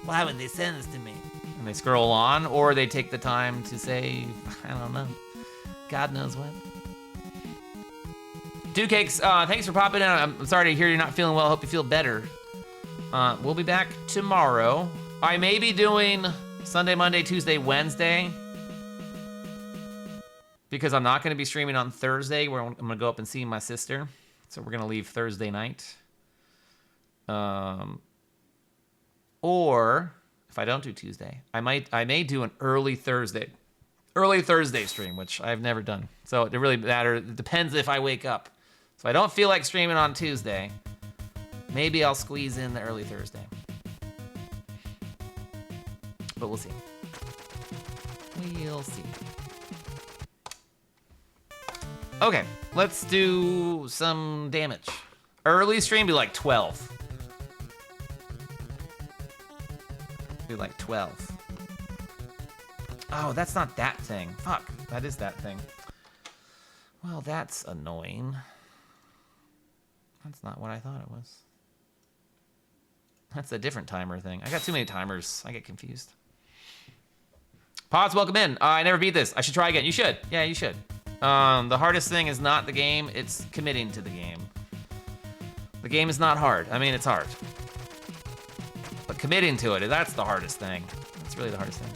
Why would they send this to me? And they scroll on, or they take the time to say, I don't know, God knows what. Two Cakes, thanks for popping in. I'm sorry to hear you're not feeling well. Hope you feel better. We'll be back tomorrow. I may be doing Sunday, Monday, Tuesday, Wednesday, because I'm not going to be streaming on Thursday, where I'm going to go up and see my sister. So we're going to leave Thursday night. Or if I don't do Tuesday, I may do an early Thursday stream, which I've never done. So it really matters. It depends if I wake up. So I don't feel like streaming on Tuesday. Maybe I'll squeeze in the early Thursday. But we'll see. We'll see. Okay, let's do some damage. Early stream be like 12. Be like 12. Oh, that's not that thing. Fuck, that is that thing. Well, that's annoying. That's not what I thought it was. That's a different timer thing. I got too many timers. I get confused. Pods, welcome in. I never beat this. I should try again. You should. Yeah, you should. The hardest thing is not the game, it's committing to the game. The game is not hard. I mean, it's hard. But committing to it, that's the hardest thing. That's really the hardest thing.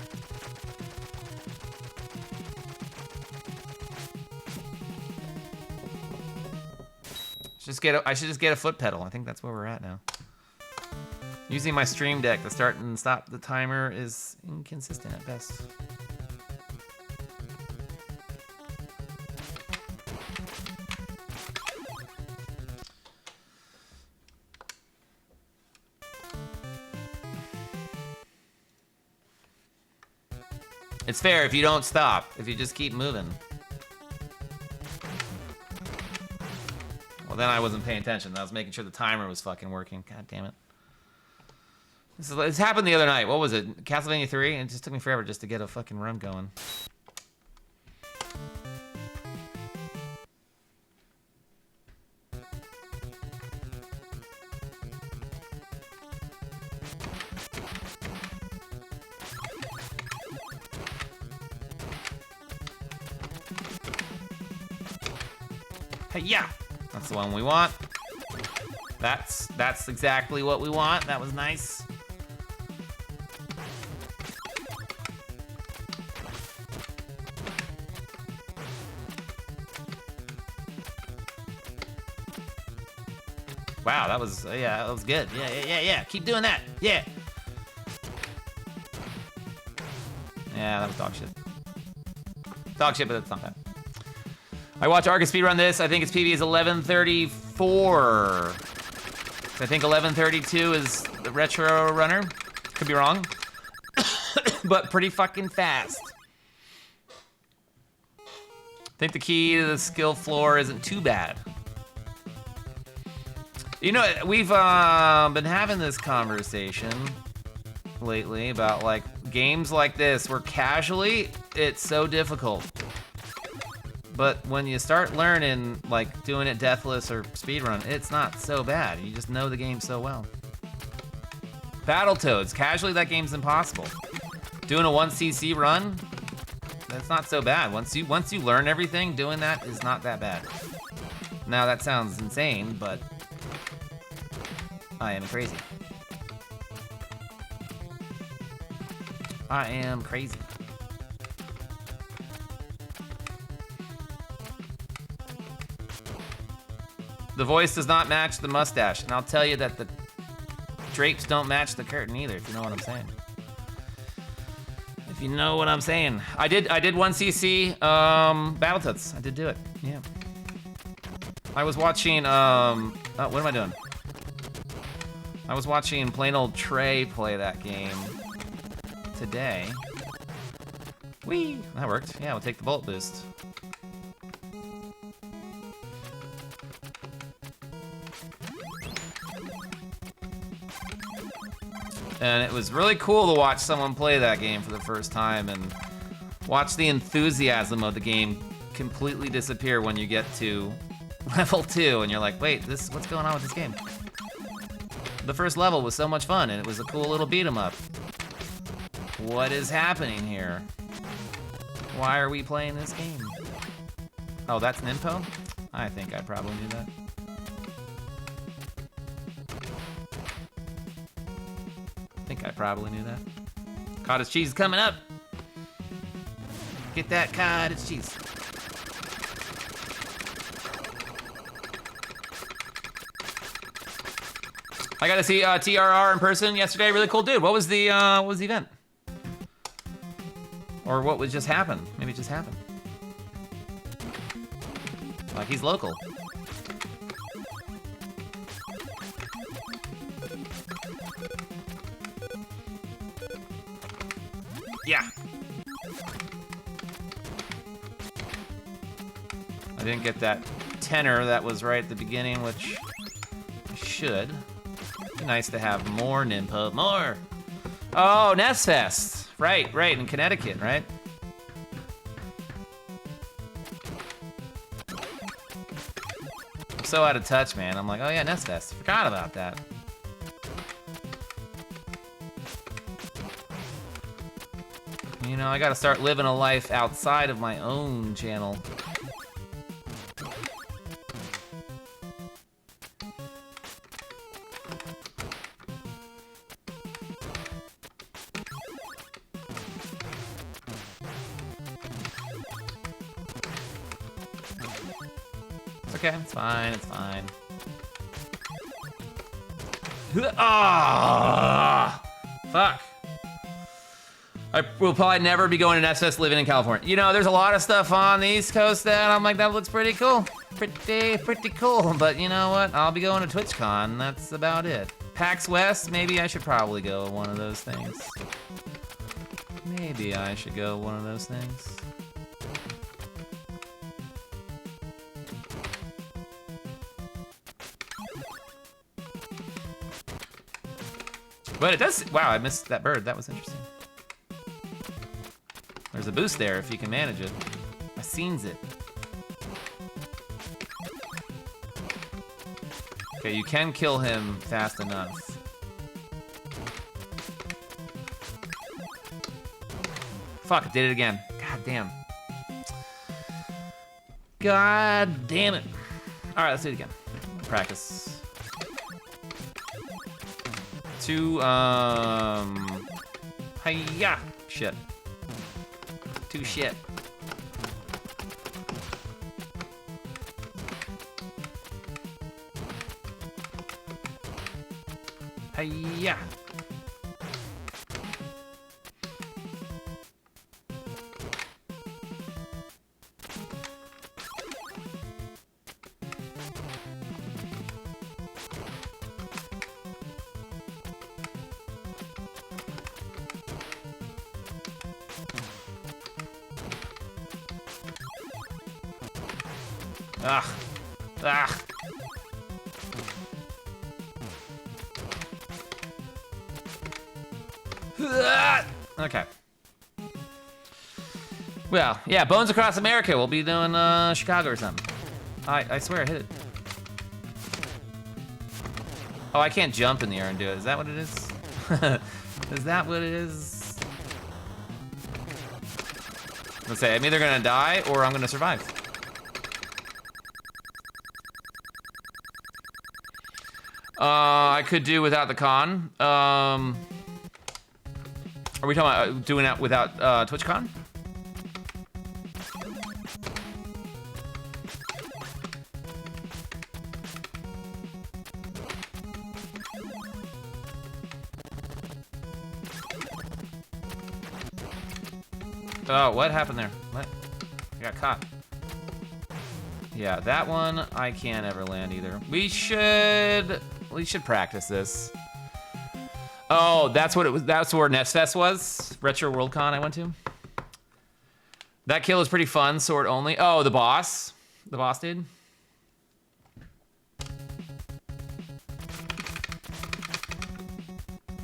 I should just get a foot pedal. I think that's where we're at now. Using my stream deck to start and stop the timer is inconsistent at best. It's fair if you don't stop, if you just keep moving. Well, then I wasn't paying attention. I was making sure the timer was fucking working. God damn it. This happened the other night. What was it? Castlevania 3? It just took me forever just to get a fucking run going. Hey, yeah! That's the one we want. That's exactly what we want. That was nice. Wow, that was, yeah, that was good. Yeah. Keep doing that. Yeah. Yeah, that was dog shit. Dog shit, but it's not bad. I watch Argus speedrun this. I think its PB is 11:34. I think 11:32 is the retro runner. Could be wrong. But pretty fucking fast. I think the key to the skill floor isn't too bad. You know, we've been having this conversation lately about like games like this where casually it's so difficult. But when you start learning, like doing it deathless or speedrun, it's not so bad. You just know the game so well. Battletoads, casually that game's impossible. Doing a 1cc run, that's not so bad. Once you learn everything, doing that is not that bad. Now that sounds insane, but I am crazy. I am crazy. The voice does not match the mustache, and I'll tell you that the drapes don't match the curtain either, if you know what I'm saying. If you know what I'm saying. I did 1cc Battletoads. I did do it. Yeah. I was watching what am I doing? I was watching plain old Trey play that game today. Whee! That worked. Yeah, we'll take the bullet boost. And it was really cool to watch someone play that game for the first time and watch the enthusiasm of the game completely disappear when you get to level 2 and you're like, wait, what's going on with this game? The first level was so much fun and it was a cool little beat 'em up. What is happening here? Why are we playing this game? Oh, that's Nimpo? I think I probably knew that. I probably knew that. Cottage cheese is coming up. Get that cottage cheese. I got to see TRR in person yesterday. Really cool dude. What was the event? Or what was just happened? Maybe it just happened. Like he's local. Yeah. I didn't get that tenor that was right at the beginning, which I should. Be nice to have more Nimpo. More! Oh, NES Fest! Right, in Connecticut, right? so out of touch, man. I'm like, oh yeah, NES Fest. Forgot about that. You know, I gotta start living a life outside of my own channel. Okay, it's fine, it's fine. Ah, fuck. I will probably never be going to NES Fest living in California. You know, there's a lot of stuff on the East Coast that I'm like, that looks pretty cool. Pretty cool. But you know what? I'll be going to TwitchCon. That's about it. PAX West, maybe I should probably go one of those things. Maybe I should go one of those things. But it does, wow, I missed that bird. That was interesting. There's a boost there if you can manage it. I seens it. Okay, you can kill him fast enough. Fuck, I did it again. God damn. God damn it. All right, let's do it again. Practice. Hiya. Shit. Too shit. Hiya. Ugh. Ugh. Okay. Well, yeah, Bones Across America. We'll be doing Chicago or something. I swear I hit it. Oh, I can't jump in the air and do it. Is that what it is? Is that what it is? Let's say I'm either gonna die or I'm gonna survive. I could do without the con. Are we talking about doing that without TwitchCon? Oh, what happened there? What? I got caught. Yeah, that one I can't ever land either. We should practice this. Oh, that's what it was. That's where NES Fest was. Retro World Con I went to. That kill is pretty fun, sword only. Oh, the boss. The boss dude.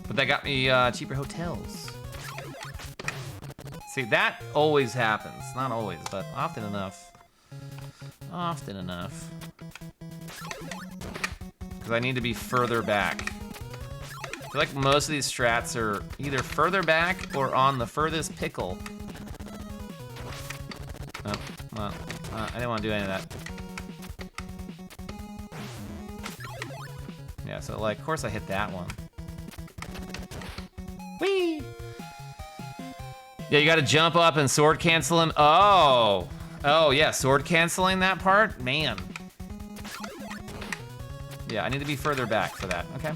But that got me cheaper hotels. See, that always happens. Not always, but often enough. Often enough. Because I need to be further back. I feel like most of these strats are either further back or on the furthest pickle. Oh, well, I didn't want to do any of that. Yeah, so like, of course I hit that one. Whee! Yeah, you gotta jump up and sword cancel him. Oh! Oh, yeah, sword canceling that part? Man. Yeah, I need to be further back for that, okay?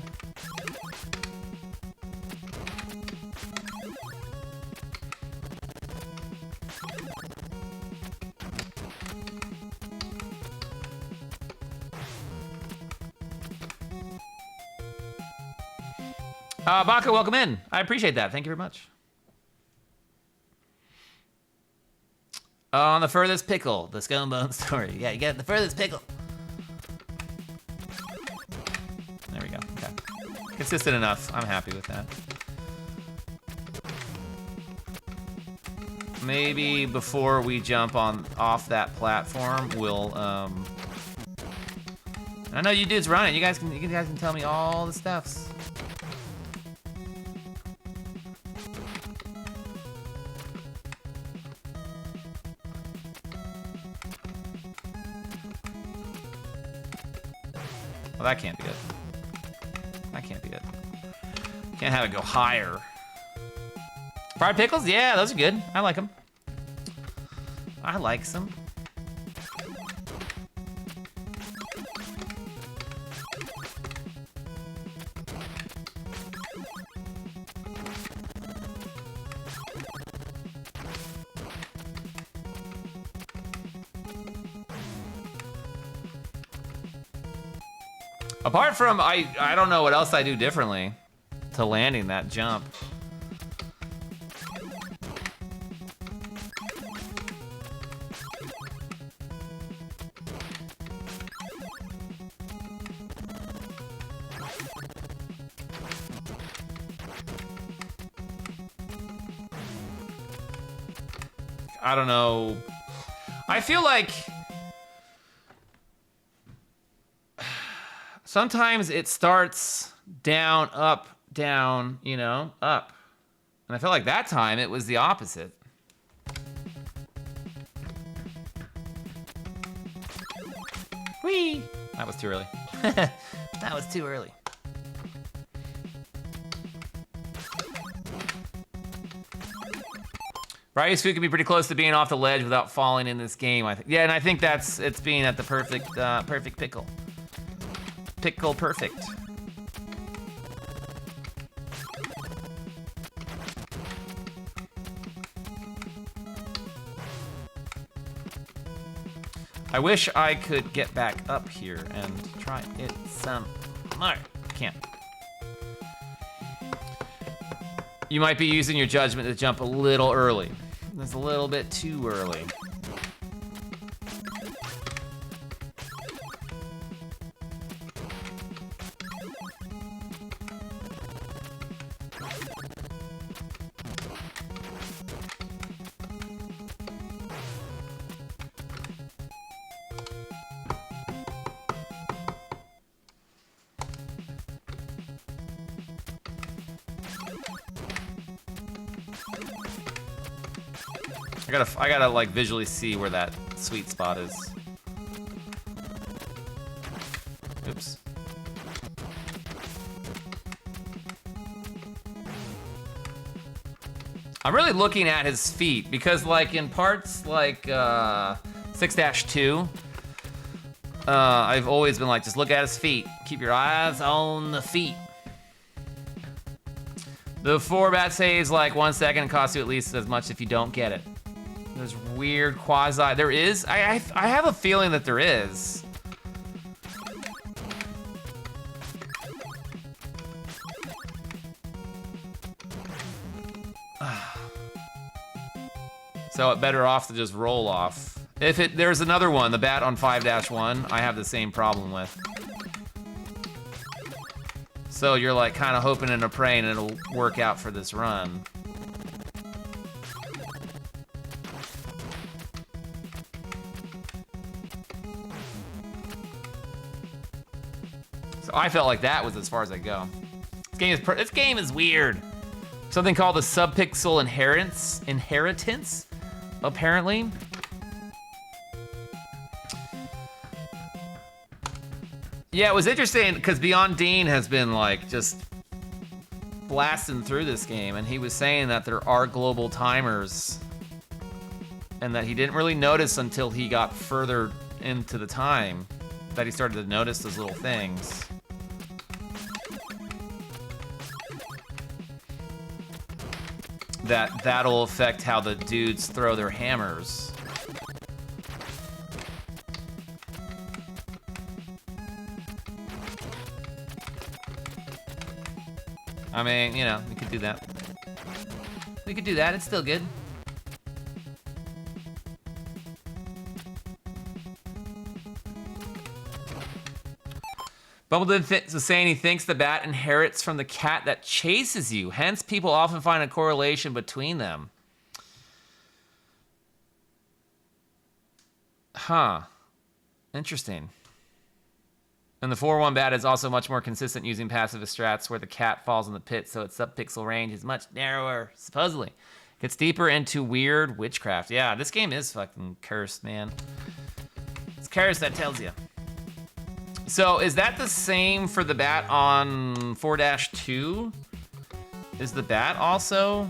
Baka, welcome in. I appreciate that. Thank you very much. On the furthest pickle, the Skull and Bones story. Yeah, you get the furthest pickle. There we go. Okay. Consistent enough. I'm happy with that. Maybe before we jump off that platform, we'll I know you dudes run it. You guys can tell me all the stuffs. Well, that can't be good. That can't be good. Can't have it go higher. Fried pickles? Yeah, those are good. I like them. I like some. Apart from, I don't know what else I do differently to landing that jump. I don't know. I feel like sometimes it starts down, up, down, you know, up. And I feel like that time it was the opposite. Whee! That was too early. That was too early. Ryu's food can be pretty close to being off the ledge without falling in this game, I think. Yeah, and I think it's being at the perfect pickle. Pickle perfect. I wish I could get back up here and try it some more. Can't. You might be using your judgment to jump a little early. That's a little bit too early. I gotta like visually see where that sweet spot is. Oops. I'm really looking at his feet because like in parts like 6-2, I've always been like, just look at his feet. Keep your eyes on the feet. The 4-bat saves like 1 second and costs you at least as much if you don't get it. There's weird quasi. There is. I have a feeling that there is. So it better off to just roll off. If there's another one, the bat on 5-1, I have the same problem with. So you're like kind of hoping and praying it'll work out for this run. So I felt like that was as far as I go. This game is weird. Something called the subpixel inheritance, apparently. Yeah, it was interesting because Beyond Dean has been like just blasting through this game, and he was saying that there are global timers and that he didn't really notice until he got further into the time that he started to notice those little things. That'll affect how the dudes throw their hammers. I mean, you know, we could do that. We could do that, it's still good. Bumbledon is saying he thinks the bat inherits from the cat that chases you. Hence, people often find a correlation between them. Huh. Interesting. And the 4-1 bat is also much more consistent using pacifist strats where the cat falls in the pit, so its sub-pixel range is much narrower, supposedly. Gets deeper into weird witchcraft. Yeah, this game is fucking cursed, man. It's cursed, that tells you. So, is that the same for the bat on 4-2? Is the bat also?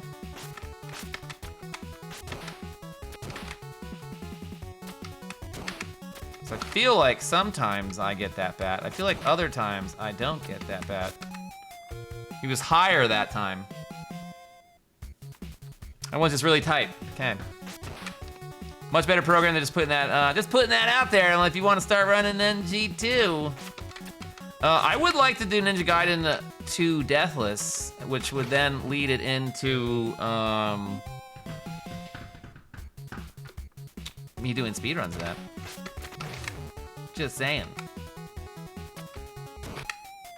So I feel like sometimes I get that bat. I feel like other times I don't get that bat. He was higher that time. That one's just really tight. Okay. Much better program than just putting that out there. And if you want to start running NG2, I would like to do Ninja Gaiden 2 Deathless, which would then lead it into me doing speedruns of that. Just saying.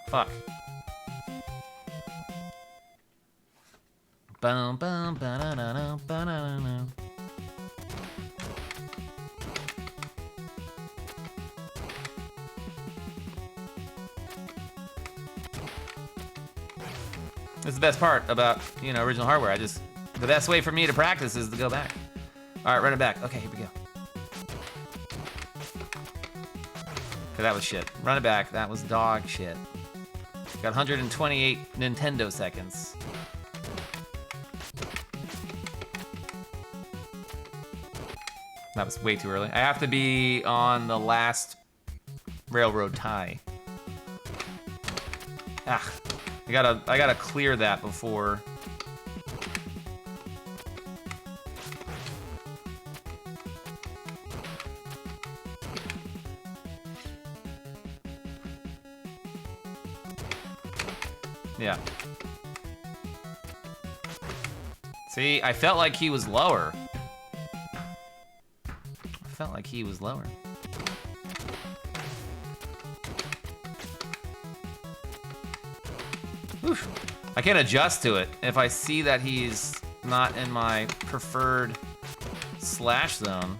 Fuck. Bum bum ba-da-da-da, ba-da-da-da. That's the best part about, you know, original hardware. The best way for me to practice is to go back. All right, run it back. Okay, here we go. Okay, that was shit. Run it back. That was dog shit. Got 128 Nintendo seconds. That was way too early. I have to be on the last railroad tie. Ah, I gotta clear that before. Yeah. See, I felt like he was lower. Felt like he was lower. Oof. I can adjust to it if I see that he's not in my preferred slash zone.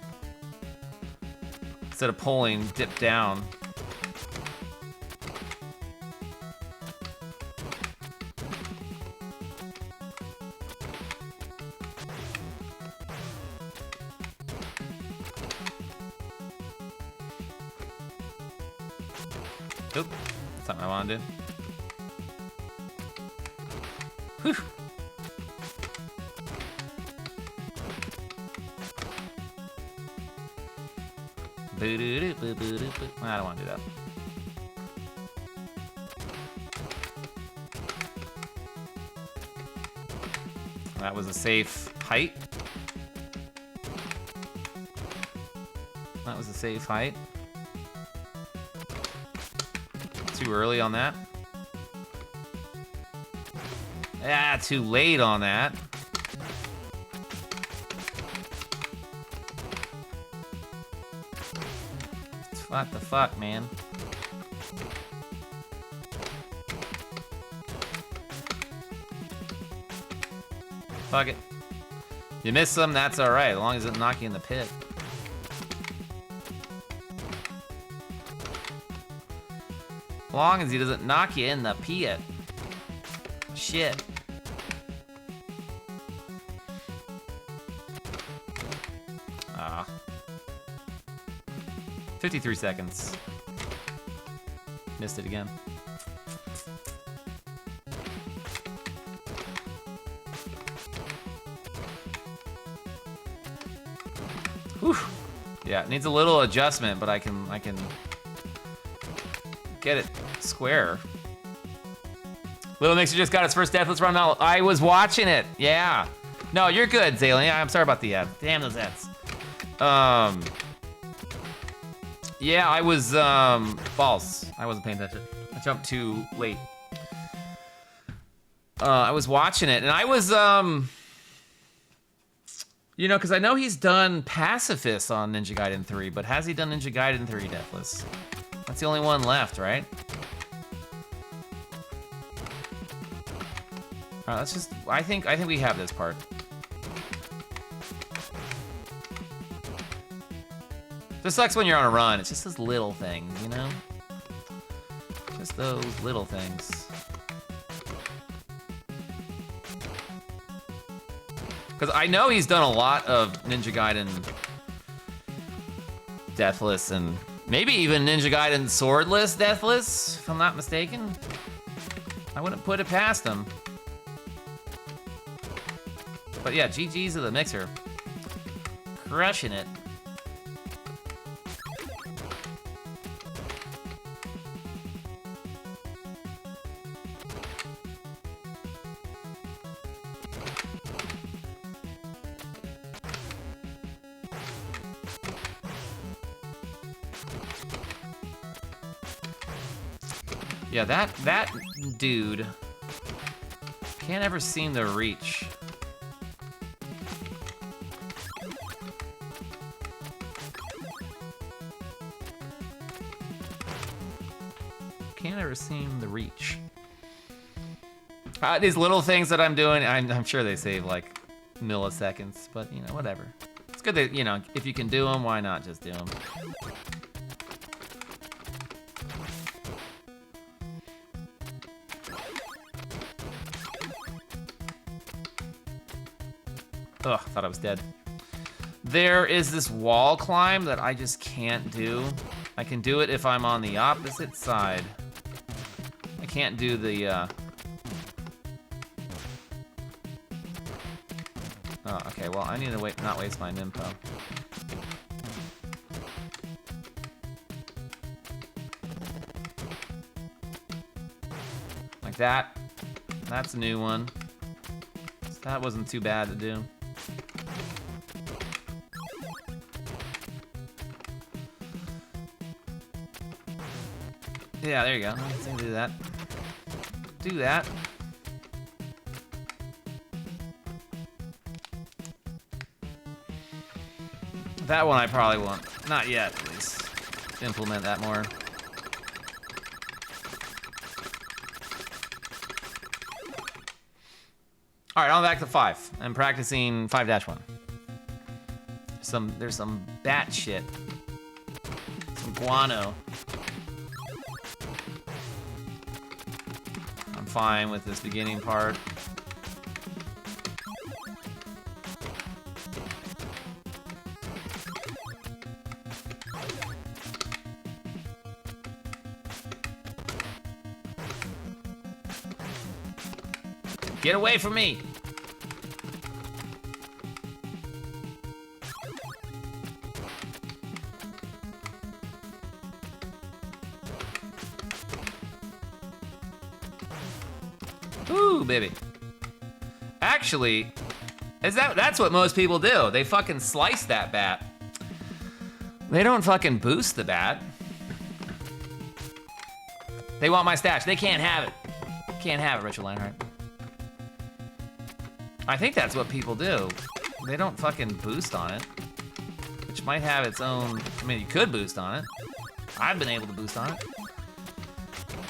Instead of pulling, dip down. Oop, something I want to do. Whew. I don't want to do that. That was a safe height. That was a safe height. Too early on that. Ah, too late on that. What the fuck, man? Fuck it. You miss them, that's alright, as long as it doesn't knock you in the pit. As long as he doesn't knock you in the pit. Shit. Ah. 53 seconds. Missed it again. Whew. Yeah, it needs a little adjustment, but I can get it square. Little Mixer just got his first Deathless run. I was watching it. Yeah. No, you're good, Zalian. I'm sorry about the ads. Damn those ads. Yeah, I was false. I wasn't paying attention. I jumped too late. I was watching it, and I was you know, because I know he's done Pacifist on Ninja Gaiden 3, but has he done Ninja Gaiden 3 Deathless? That's the only one left, right? All right, let's just. I think we have this part. This sucks when you're on a run. It's just those little things, you know. those little things. Because I know he's done a lot of Ninja Gaiden Deathless and maybe even Ninja Gaiden Swordless Deathless, if I'm not mistaken. I wouldn't put it past him. But yeah, GG's of the Mixer. Crushing it. Yeah, that dude can't ever seem to reach. Can't ever seem to reach. These little things that I'm doing, I'm sure they save like milliseconds, but you know, whatever. It's good that, you know, if you can do them, why not just do them? Ugh, thought I was dead. There is this wall climb that I just can't do. I can do it if I'm on the opposite side. I can't do the, Oh, okay, well, I need to not waste my Nimpo. Like that. That's a new one. So that wasn't too bad to do. Yeah, there you go. Let's do that. Do that. That one I probably won't. Not yet, at least. Implement that more. Alright, on back to 5. I'm practicing 5-1. There's some bat shit. Some guano. I'm fine with this beginning part. Get away from me! Ooh, baby. Actually, that's what most people do. They fucking slice that bat. They don't fucking boost the bat. They want my stash. They can't have it. Can't have it, Richard Lionheart. I think that's what people do. They don't fucking boost on it. Which might have its own... I mean, you could boost on it. I've been able to boost on it.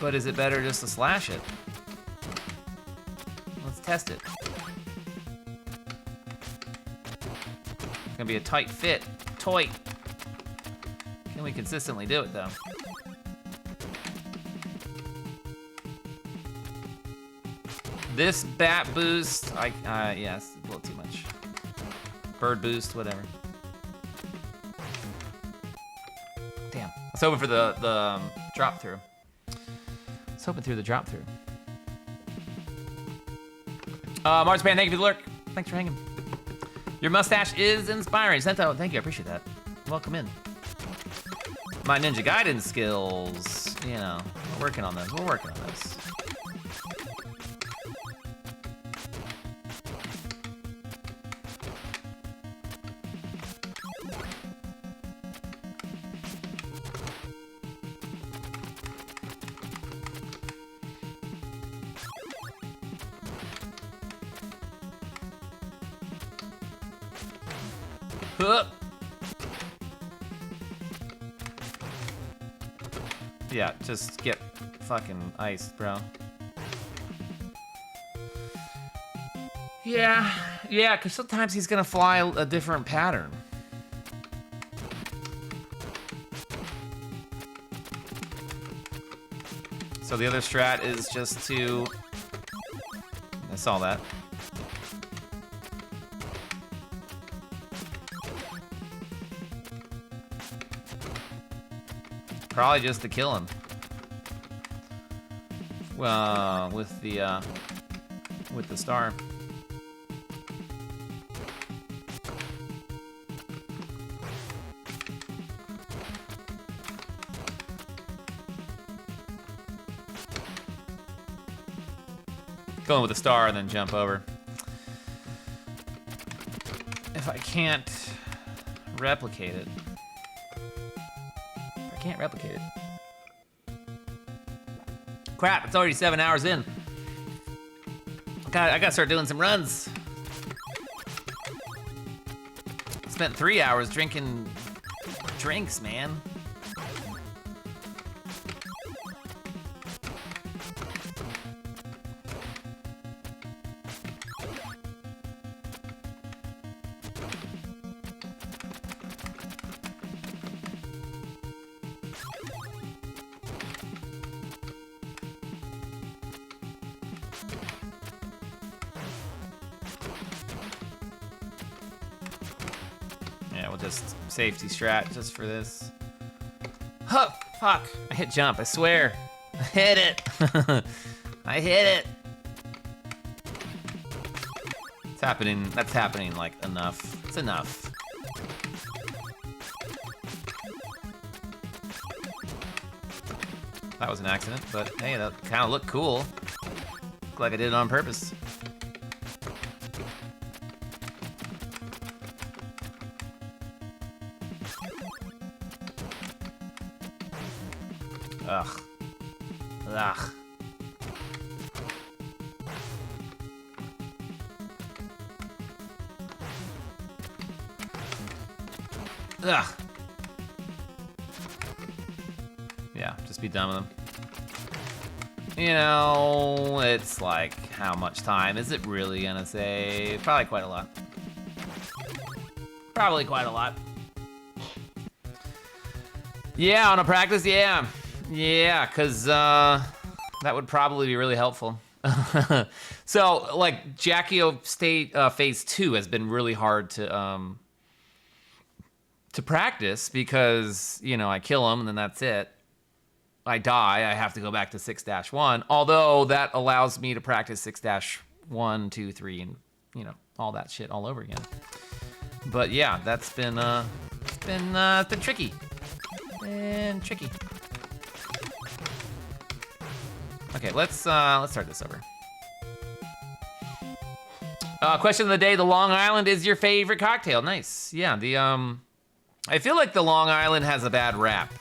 But is it better just to slash it? Let's test it. It's gonna be a tight fit. Toy. Can we consistently do it, though? This bat boost, yeah, it's a little too much. Bird boost, whatever. Damn. I was hoping for the drop through. I was hoping through the drop through. Marzipan, thank you for the lurk. Thanks for hanging. Your mustache is inspiring. Sento, thank you, I appreciate that. Welcome in. My Ninja Gaiden skills, you know, we're working on those. We're working on those. Yeah, just get fucking iced, bro. Yeah, because sometimes he's gonna fly a different pattern. So the other strat is just to... I saw that. Probably just to kill him. Well, with the star. Go in with the star and then jump over. If I can't replicate it. I can't replicate it. Crap, it's already 7 hours in. I gotta start doing some runs. Spent 3 hours drinking drinks, man. Just safety strat just for this. Huh, fuck. I hit jump, I swear. I hit it. I hit it. It's happening, that's happening like enough. It's enough. That was an accident, but hey, that kind of looked cool. Looked like I did it on purpose. Ugh. Ugh. Ugh. Yeah, just be done with them. You know, it's like, how much time is it really gonna save? Probably quite a lot. Probably quite a lot. Yeah, on a practice, yeah. Yeah, because that would probably be really helpful. So, like, Jackie-O State Phase 2 has been really hard to practice because, you know, I kill him and then that's it. I die, I have to go back to 6-1, although that allows me to practice 6-1, 2, 3, and, you know, all that shit all over again. But yeah, that's been tricky. And tricky. Okay, let's start this over. Question of the day: the Long Island is your favorite cocktail? Nice. Yeah. I feel like the Long Island has a bad rap.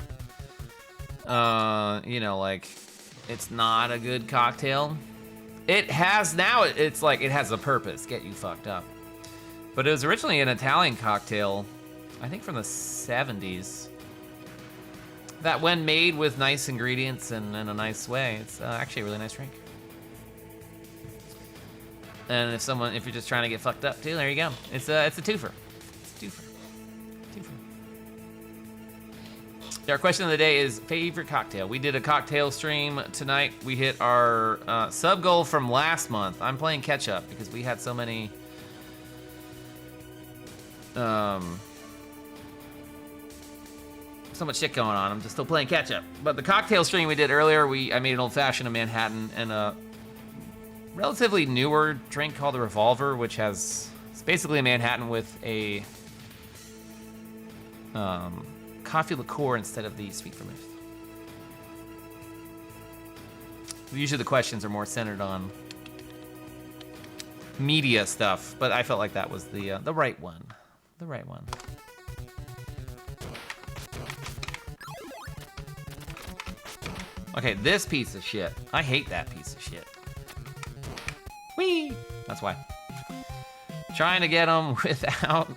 You know, like it's not a good cocktail. It has now. It's like it has a purpose: get you fucked up. But it was originally an Italian cocktail, I think from the 70s. That when made with nice ingredients and in a nice way, it's actually a really nice drink. And if you're just trying to get fucked up too, there you go. It's a twofer. It's a twofer. Our question of the day is favorite cocktail. We did a cocktail stream tonight. We hit our sub goal from last month. I'm playing catch up because we had so many. So much shit going on. I'm just still playing catch up. But the cocktail stream we did earlier, I made an old fashioned, a Manhattan, and a relatively newer drink called the Revolver, which it's basically a Manhattan with a coffee liqueur instead of the sweet vermouth. Usually the questions are more centered on media stuff, but I felt like that was the right one. The right one. Okay, this piece of shit. I hate that piece of shit. Whee! That's why. Trying to get them without...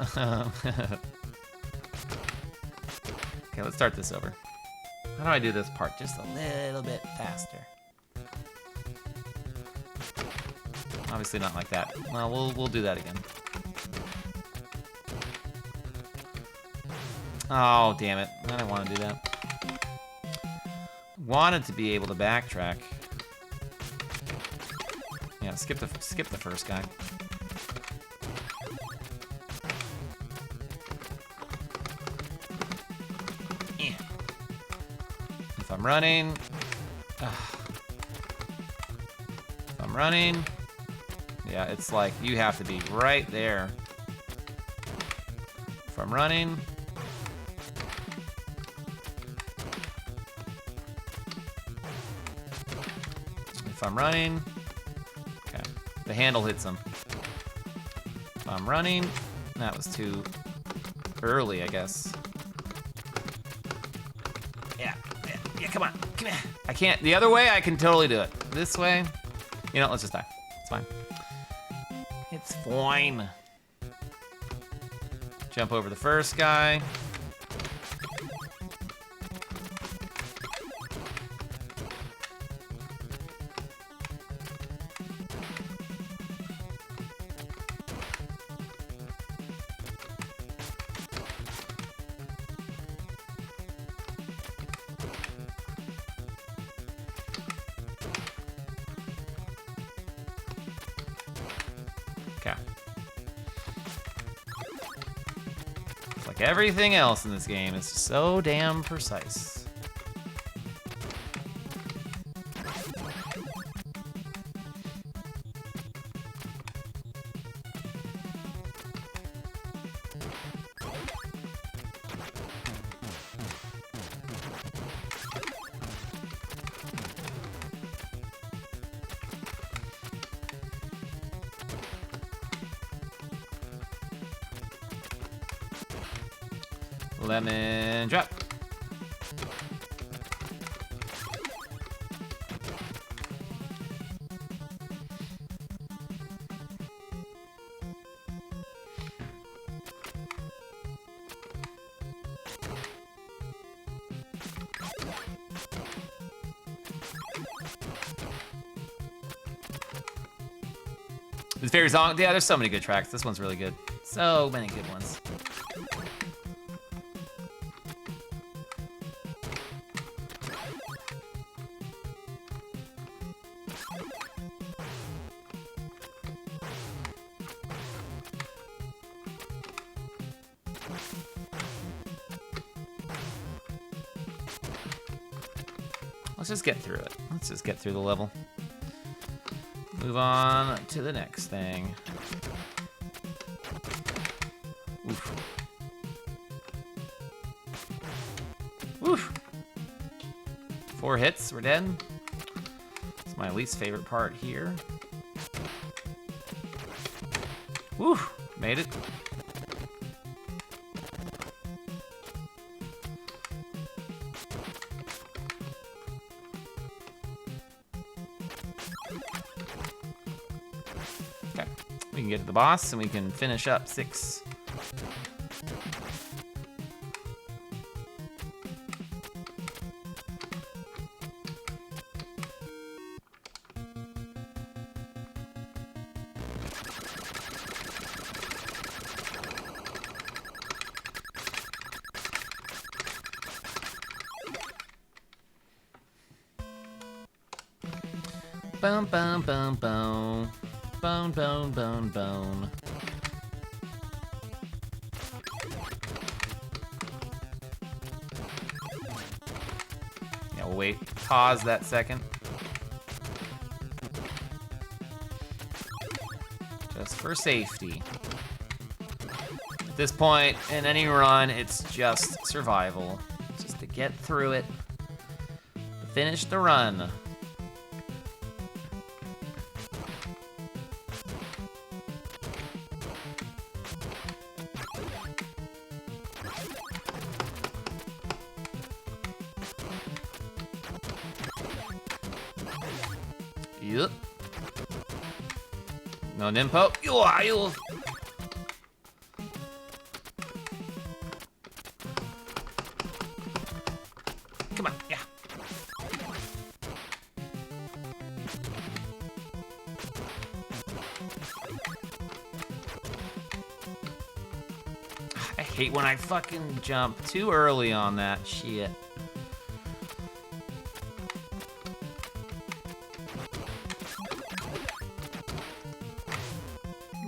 Okay, let's start this over. How do I do this part just a little bit faster? Obviously not like that. Well, we'll do that again. Oh, damn it. I don't want to do that. wanted to be able to backtrack. Yeah, skip the first guy. If I'm running, yeah, it's like you have to be right there. If I'm running, okay, the handle hits him. If I'm running, that was too early, I guess. Yeah, come on, come here. I can't, the other way, I can totally do it. This way, you know, let's just die. It's fine. It's fine. Jump over the first guy. Okay. Like everything else in this game is so damn precise. Lemon drop. This fairy song, yeah, there's so many good tracks. This one's really good. So many good ones. Let's just get through it. Let's just get through the level. Move on to the next thing. Oof. Oof. 4 hits, we're dead. It's my least favorite part here. Woo, made it. Okay, we can get to the boss and we can finish up 6. Boom, boom, boom, boom. Bone, bone, bone, bone. Yeah, we'll wait. Pause that second. Just for safety. At this point, in any run, it's just survival. Just to get through it. To finish the run. Yep. No nimpo. You'll. Come on, yeah. I hate when I fucking jump too early on that shit.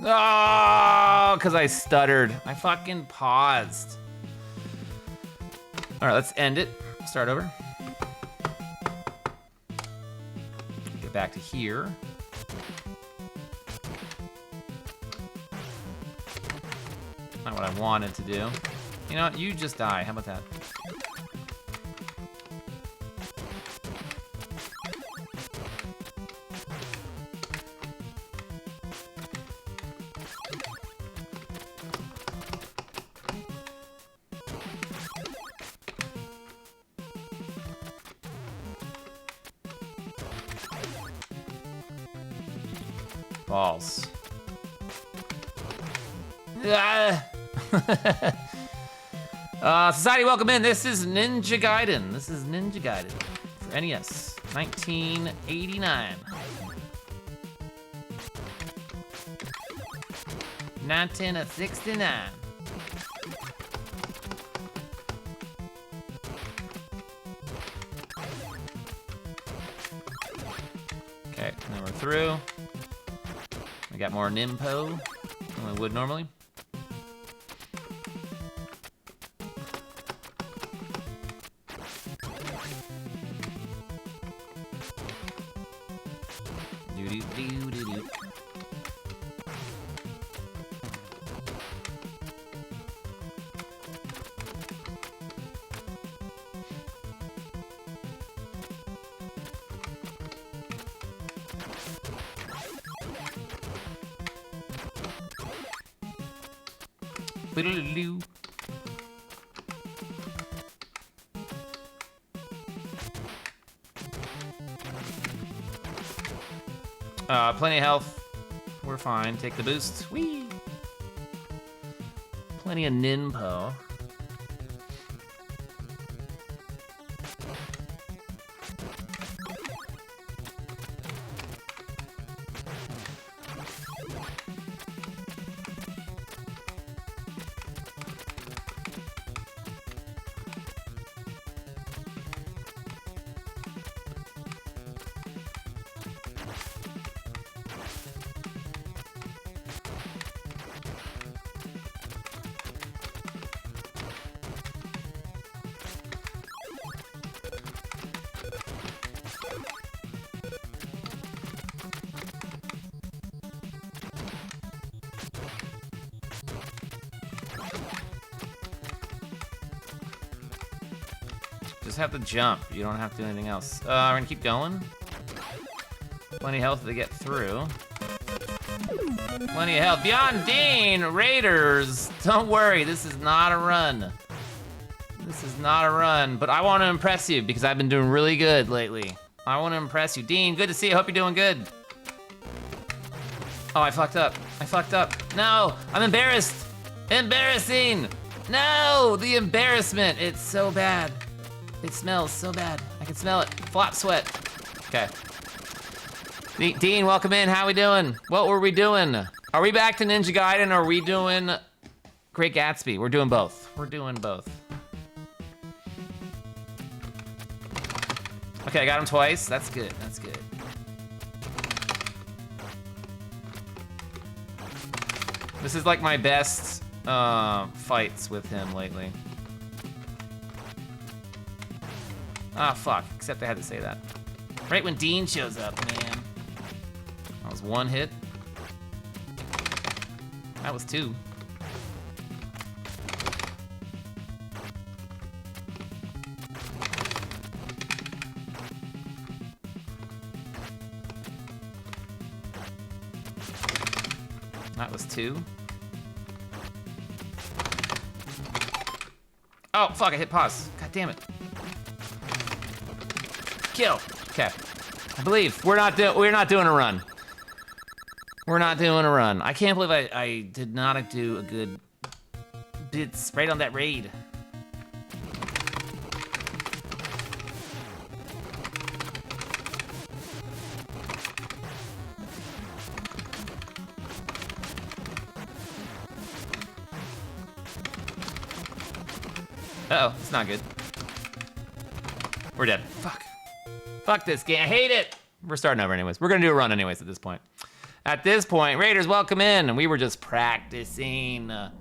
Oh, because I stuttered. I fucking paused. All right, let's end it. Start over. Get back to here. Not what I wanted to do. You know what? You just die. How about that? Balls. Ah. Society, welcome in. This is Ninja Gaiden. This is Ninja Gaiden for NES, 1989. 1969. Okay, now we're through. We got more Nimpo than we would normally. Do-do-do-do-do. Boodle-doo. Plenty of health. We're fine. Take the boost. Whee! Plenty of Ninpo. Just have to jump. You don't have to do anything else. We're gonna keep going. Plenty of health to get through. Plenty of health. Beyond Dean, Raiders. Don't worry, this is not a run. This is not a run, but I want to impress you because I've been doing really good lately. I want to impress you. Dean, good to see you. Hope you're doing good. Oh, I fucked up. I fucked up. No, I'm embarrassed. Embarrassing. No, the embarrassment. It's so bad. It smells so bad. I can smell it. Flop sweat. Okay. Dean, welcome in. How we doing? What were we doing? Are we back to Ninja Gaiden or are we doing Great Gatsby? We're doing both. We're doing both. Okay, I got him twice. That's good. That's good. This is like my best fights with him lately. Ah, fuck. Except I had to say that. Right when Dean shows up, man. That was one hit. That was two. That was two. Oh, fuck, I hit pause. God damn it. Kill. Okay. I believe we're not doing a run. We're not doing a run. I can't believe I did not do a good bits right on that raid. Uh-oh, it's not good. We're dead. Fuck. Fuck this game. I hate it. We're starting over anyways. We're gonna do a run anyways at this point. At this point, Raiders, welcome in. And we were just practicing. That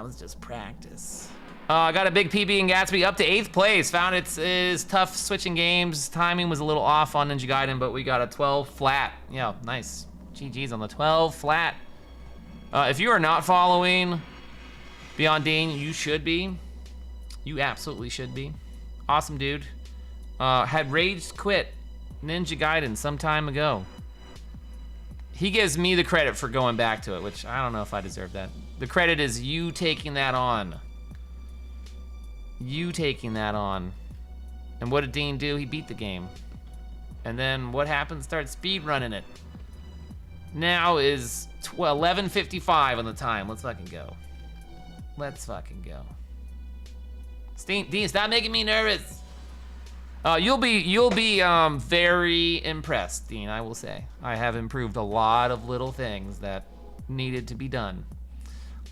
was just practice. I got a big PB in Gatsby up to 8th place. Found it is tough switching games. Timing was a little off on Ninja Gaiden, but we got a 12 flat. Yeah, nice. GG's on the 12 flat. If you are not following Beyond Dean, you should be. You absolutely should be. Awesome dude. Had rage quit Ninja Gaiden some time ago. He gives me the credit for going back to it, which I don't know if I deserve that. The credit is you taking that on. You taking that on. And what did Dean do? He beat the game. And then what happened? Start speed running it. Now is 11:55 on the time. Let's fucking go. Let's fucking go. Dean, stop making me nervous. You'll be very impressed, Dean, I will say. I have improved a lot of little things that needed to be done.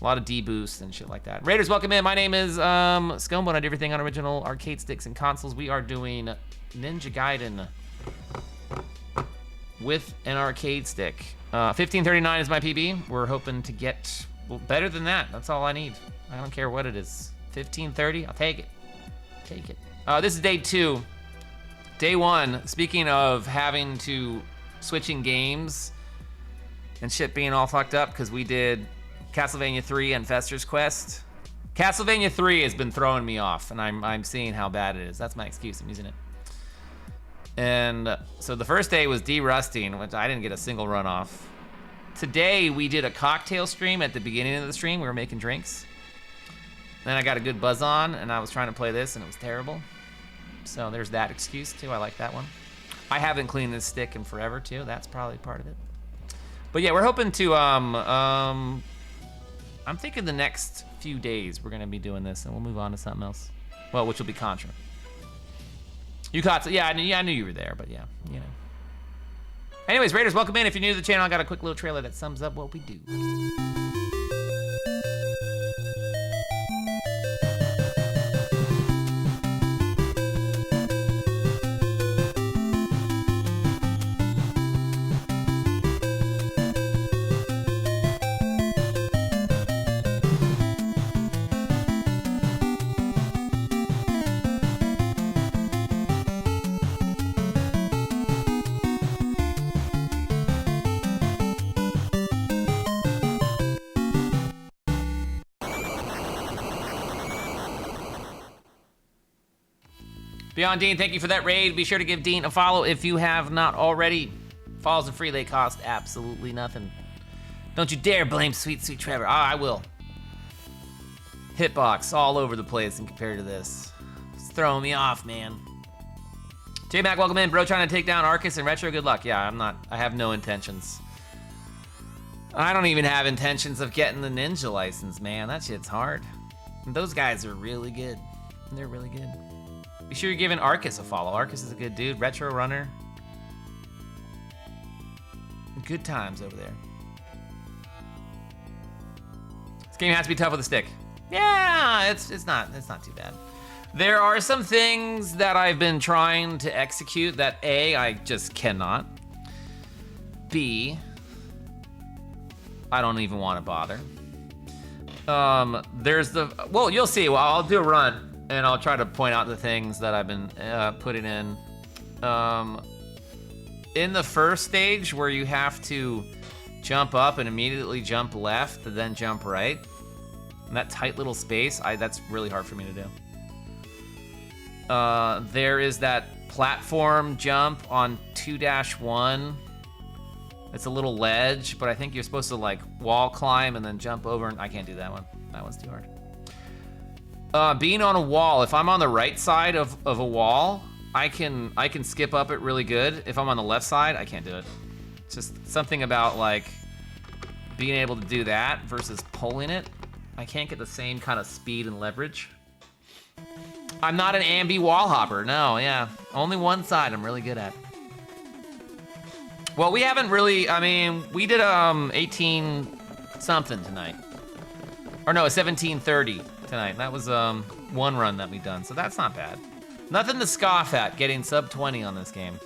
A lot of deboosts and shit like that. Raiders, welcome in. My name is Scumbo. I do everything on original arcade sticks and consoles. We are doing Ninja Gaiden with an arcade stick. 1539 is my PB. We're hoping to get better than that. That's all I need. I don't care what it is. 1530, I'll take it. Take it. This is day 2. Day 1, speaking of having to switching games and shit being all fucked up because we did Castlevania 3 and Fester's Quest. Castlevania 3 has been throwing me off, and I'm seeing how bad it is. That's my excuse, I'm using it. And so the first day was de-rusting, which I didn't get a single run off. Today we did a cocktail stream at the beginning of the stream. We were making drinks. Then I got a good buzz on, and I was trying to play this, and it was terrible. So there's that excuse too. I like that one. I haven't cleaned this stick in forever too. That's probably part of it. But yeah, we're hoping to I'm thinking the next few days we're gonna be doing this, and we'll move on to something else. Well, which will be Contra. Yukatsu, yeah, I knew you were there, but yeah, you know. Anyways, Raiders, welcome in. If you're new to the channel, I got a quick little trailer that sums up what we do. Beyond Dean, thank you for that raid. Be sure to give Dean a follow if you have not already. Follows are free, they cost absolutely nothing. Don't you dare blame Sweet Trevor. I will. Hitbox all over the place in compared to this. It's throwing me off, man. J-Mac, welcome in. Bro, trying to take down Arcus and Retro, good luck. Yeah, I have no intentions. I don't even have intentions of getting the ninja license, man. That shit's hard. And those guys are really good. They're really good. Be sure you're giving Arcus a follow. Arcus is a good dude. Retro runner. Good times over there. This game has to be tough with a stick. Yeah, it's not too bad. There are some things that I've been trying to execute that A, I just cannot. B, I don't even want to bother. Well, you'll see. Well, I'll do a run. And I'll try to point out the things that I've been putting in. In the first stage where you have to jump up and immediately jump left and then jump right, in that tight little space, that's really hard for me to do. There is that platform jump on 2-1. It's a little ledge, but I think you're supposed to like wall climb and then jump over, and I can't do that one. That one's too hard. Being on a wall, if I'm on the right side of a wall, I can skip up it really good. If I'm on the left side, I can't do it. It's just something about like being able to do that versus pulling it. I can't get the same kind of speed and leverage. I'm not an ambi wall hopper, no, yeah. Only one side I'm really good at. Well, we haven't really, I mean, we did 18 something tonight. Or no, 1730 tonight. That was one run that we done, so that's not bad. Nothing to scoff at getting sub 20 on this game.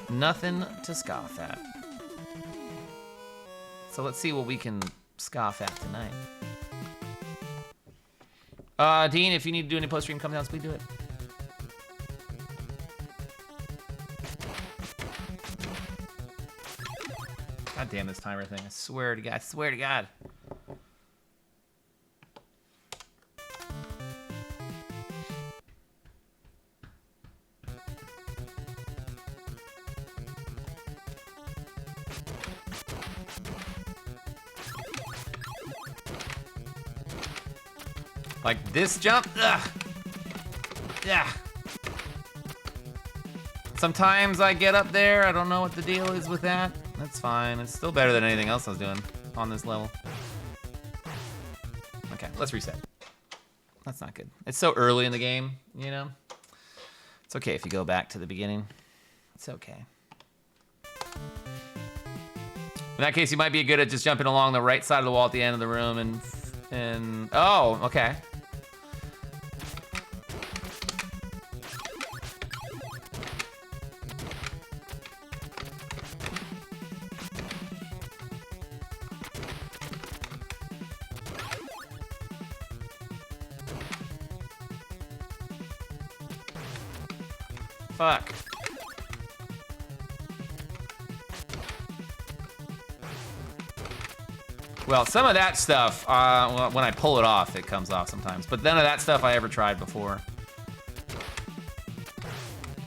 Nothing to scoff at. So let's see what we can scoff at tonight. Dean, if you need to do any post-stream come downs, please do it. God damn this timer thing. I swear to God. I swear to God. Like this jump? Ugh. Yeah. Sometimes I get up there. I don't know what the deal is with that. That's fine. It's still better than anything else I was doing on this level. Okay, let's reset. That's not good. It's so early in the game, you know? It's okay if you go back to the beginning. It's okay. In that case, you might be good at just jumping along the right side of the wall at the end of the room and oh, okay. Fuck. Well, some of that stuff, well, when I pull it off, it comes off sometimes. But none of that stuff I ever tried before.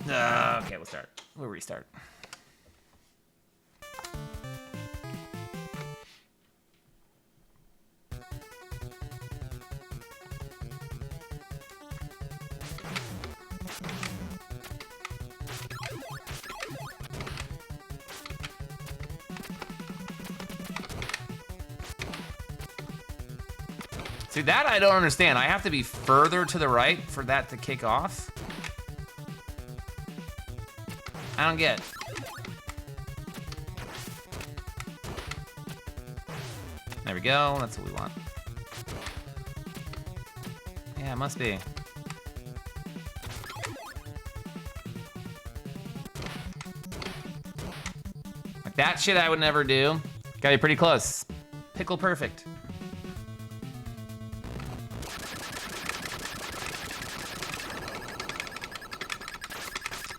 Okay, we'll start. We'll restart. See, that I don't understand. I have to be further to the right for that to kick off? I don't get it. There we go. That's what we want. Yeah, it must be. Like that shit I would never do. Gotta be pretty close. Pickle perfect.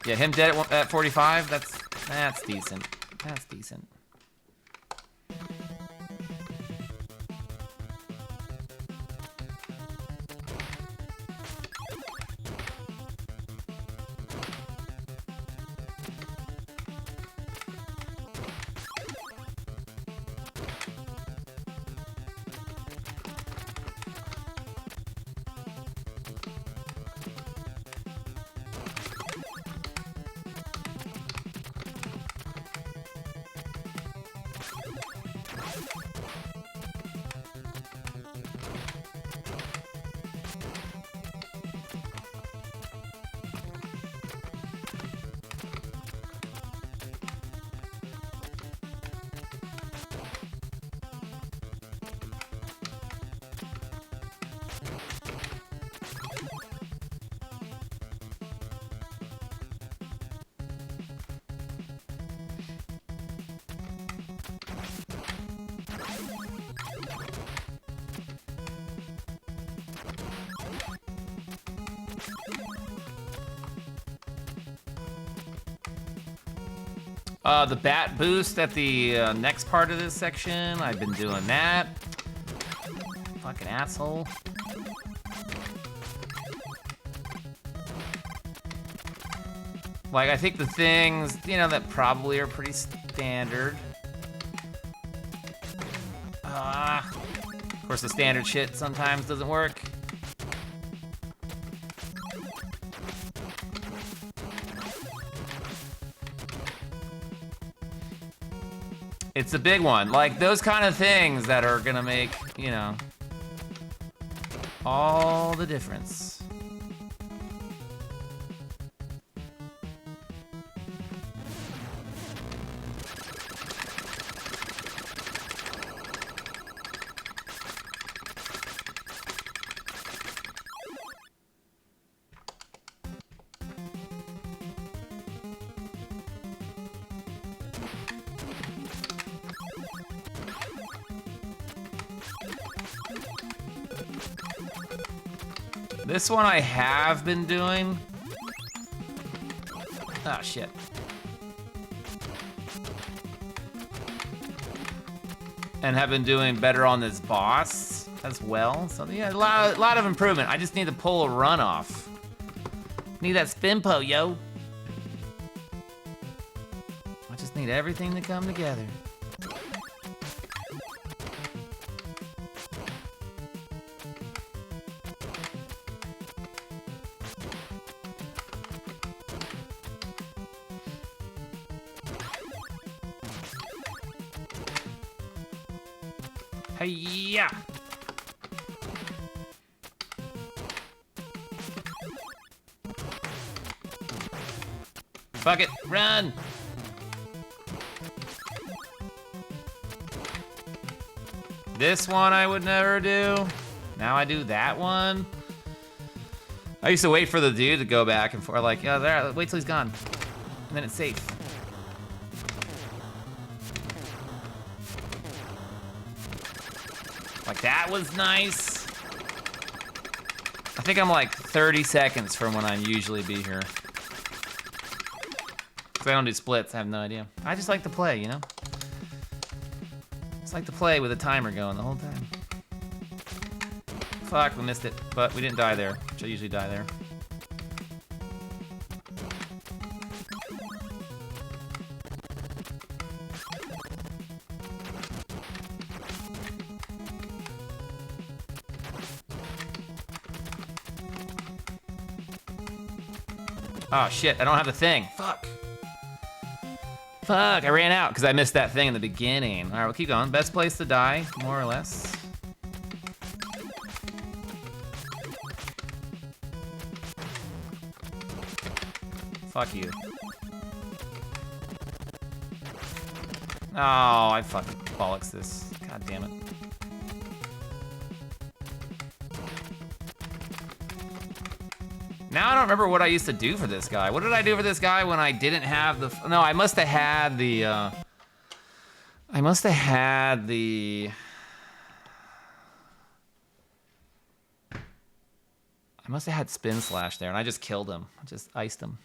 Yeah, him dead at 45. That's decent. That's decent. The bat boost at the next part of this section. I've been doing that. Fucking asshole. Like, I think the things, you know, that probably are pretty standard. Of course, the standard shit sometimes doesn't work. It's a big one. Like, those kind of things that are gonna make, you know, all the difference. This one I have been doing. Ah, shit. And have been doing better on this boss as well. So yeah, a lot of improvement. I just need to pull a run off. Need that spinpo, yo. I just need everything to come together. Hey-ya! Fuck it, run! This one I would never do. Now I do that one. I used to wait for the dude to go back and forth, like, yeah, there, wait till he's gone. And then it's safe. Like, that was nice. I think I'm like 30 seconds from when I usually be here. Cause I don't do splits, I have no idea. I just like to play, you know? Just like to play with a timer going the whole time. Fuck, we missed it, but we didn't die there, which I usually die there. Oh shit, I don't have the thing. Fuck. Fuck, I ran out because I missed that thing in the beginning. All right, we'll keep going. Best place to die, more or less. Fuck you. Oh, I fucking bollocks this. God damn it. Now I don't remember what I used to do for this guy. What did I do for this guy when I didn't have the... No, I must have had the... I must have had the... I must have had Spin Slash there, and I just killed him. I just iced him.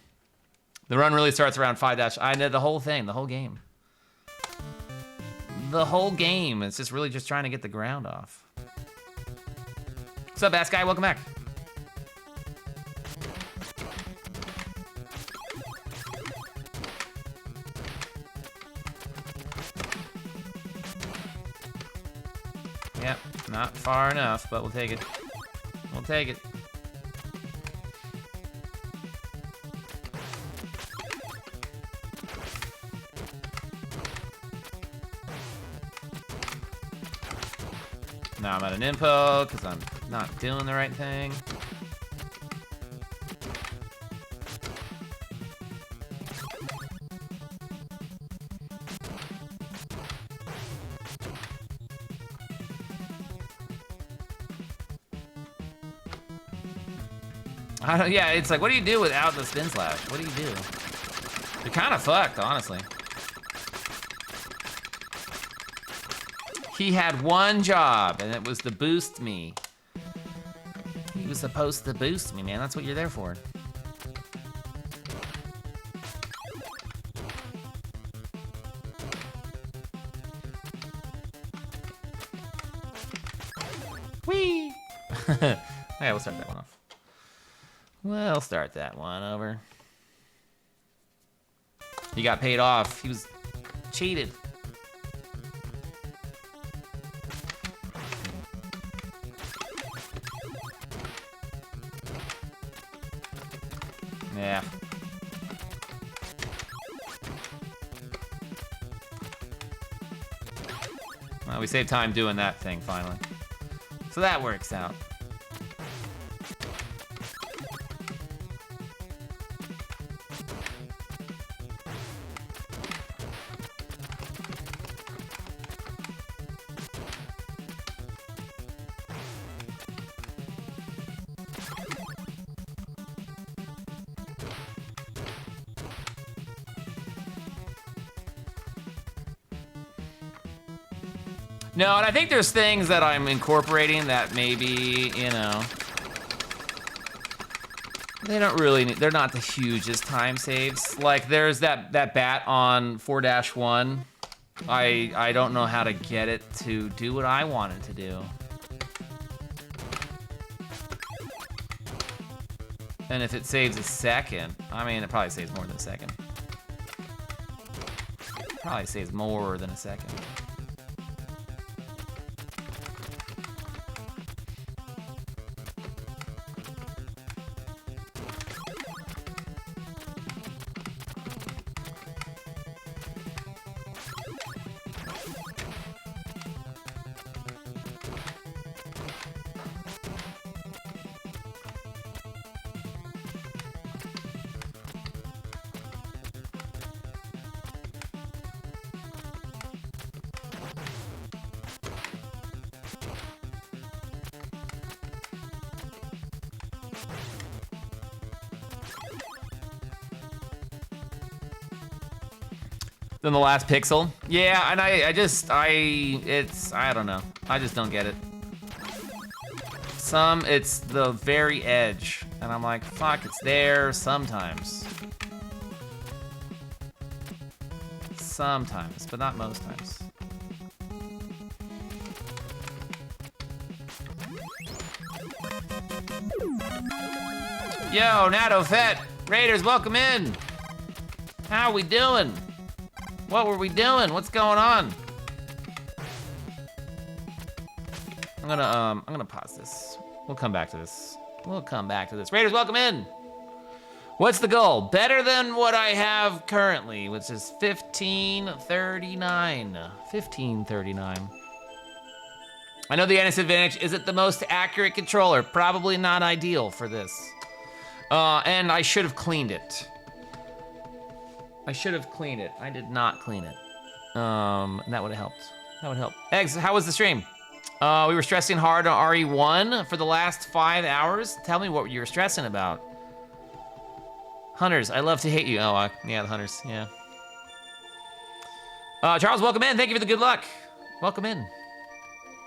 The run really starts around 5 I did the whole thing, the whole game. The whole game. It's just really just trying to get the ground off. What's up, Bass Guy? Welcome back. Yep, not far enough, but we'll take it. We'll take it. Now I'm at an impo because I'm not doing the right thing. I don't, yeah, it's like, what do you do without the Spin Slash? What do you do? You're kind of fucked, honestly. He had one job, and it was to boost me. He was supposed to boost me, man. That's what you're there for. Whee! Yeah, we'll start that one off. We'll start that one over. He got paid off. He was cheated. Yeah. Well, we saved time doing that thing finally. So that works out. No, and I think there's things that I'm incorporating that maybe, you know, They don't really need, they're not the hugest time saves. Like there's that bat on 4-1. I don't know how to get it to do what I want it to do. And if it saves a second, I mean, it probably saves more than a second. Probably saves more than a second. Than the last pixel. Yeah, and I don't know. I just don't get it. It's the very edge. And I'm like, fuck, it's there sometimes. Sometimes, but not most times. Yo, Nato Fett. Raiders, welcome in. How we doing? What were we doing? What's going on? I'm gonna pause this. We'll come back to this. Raiders, welcome in. What's the goal? Better than what I have currently, which is 1539. 1539. I know the NES Advantage isn't the most accurate controller. Probably not ideal for this. And I should have cleaned it. I did not clean it. And that would have helped. Eggs, how was the stream? We were stressing hard on RE1 for the last 5 hours. Tell me what you were stressing about. Hunters, I love to hate you. Oh, yeah, the Hunters, yeah. Charles, welcome in. Thank you for the good luck. Welcome in.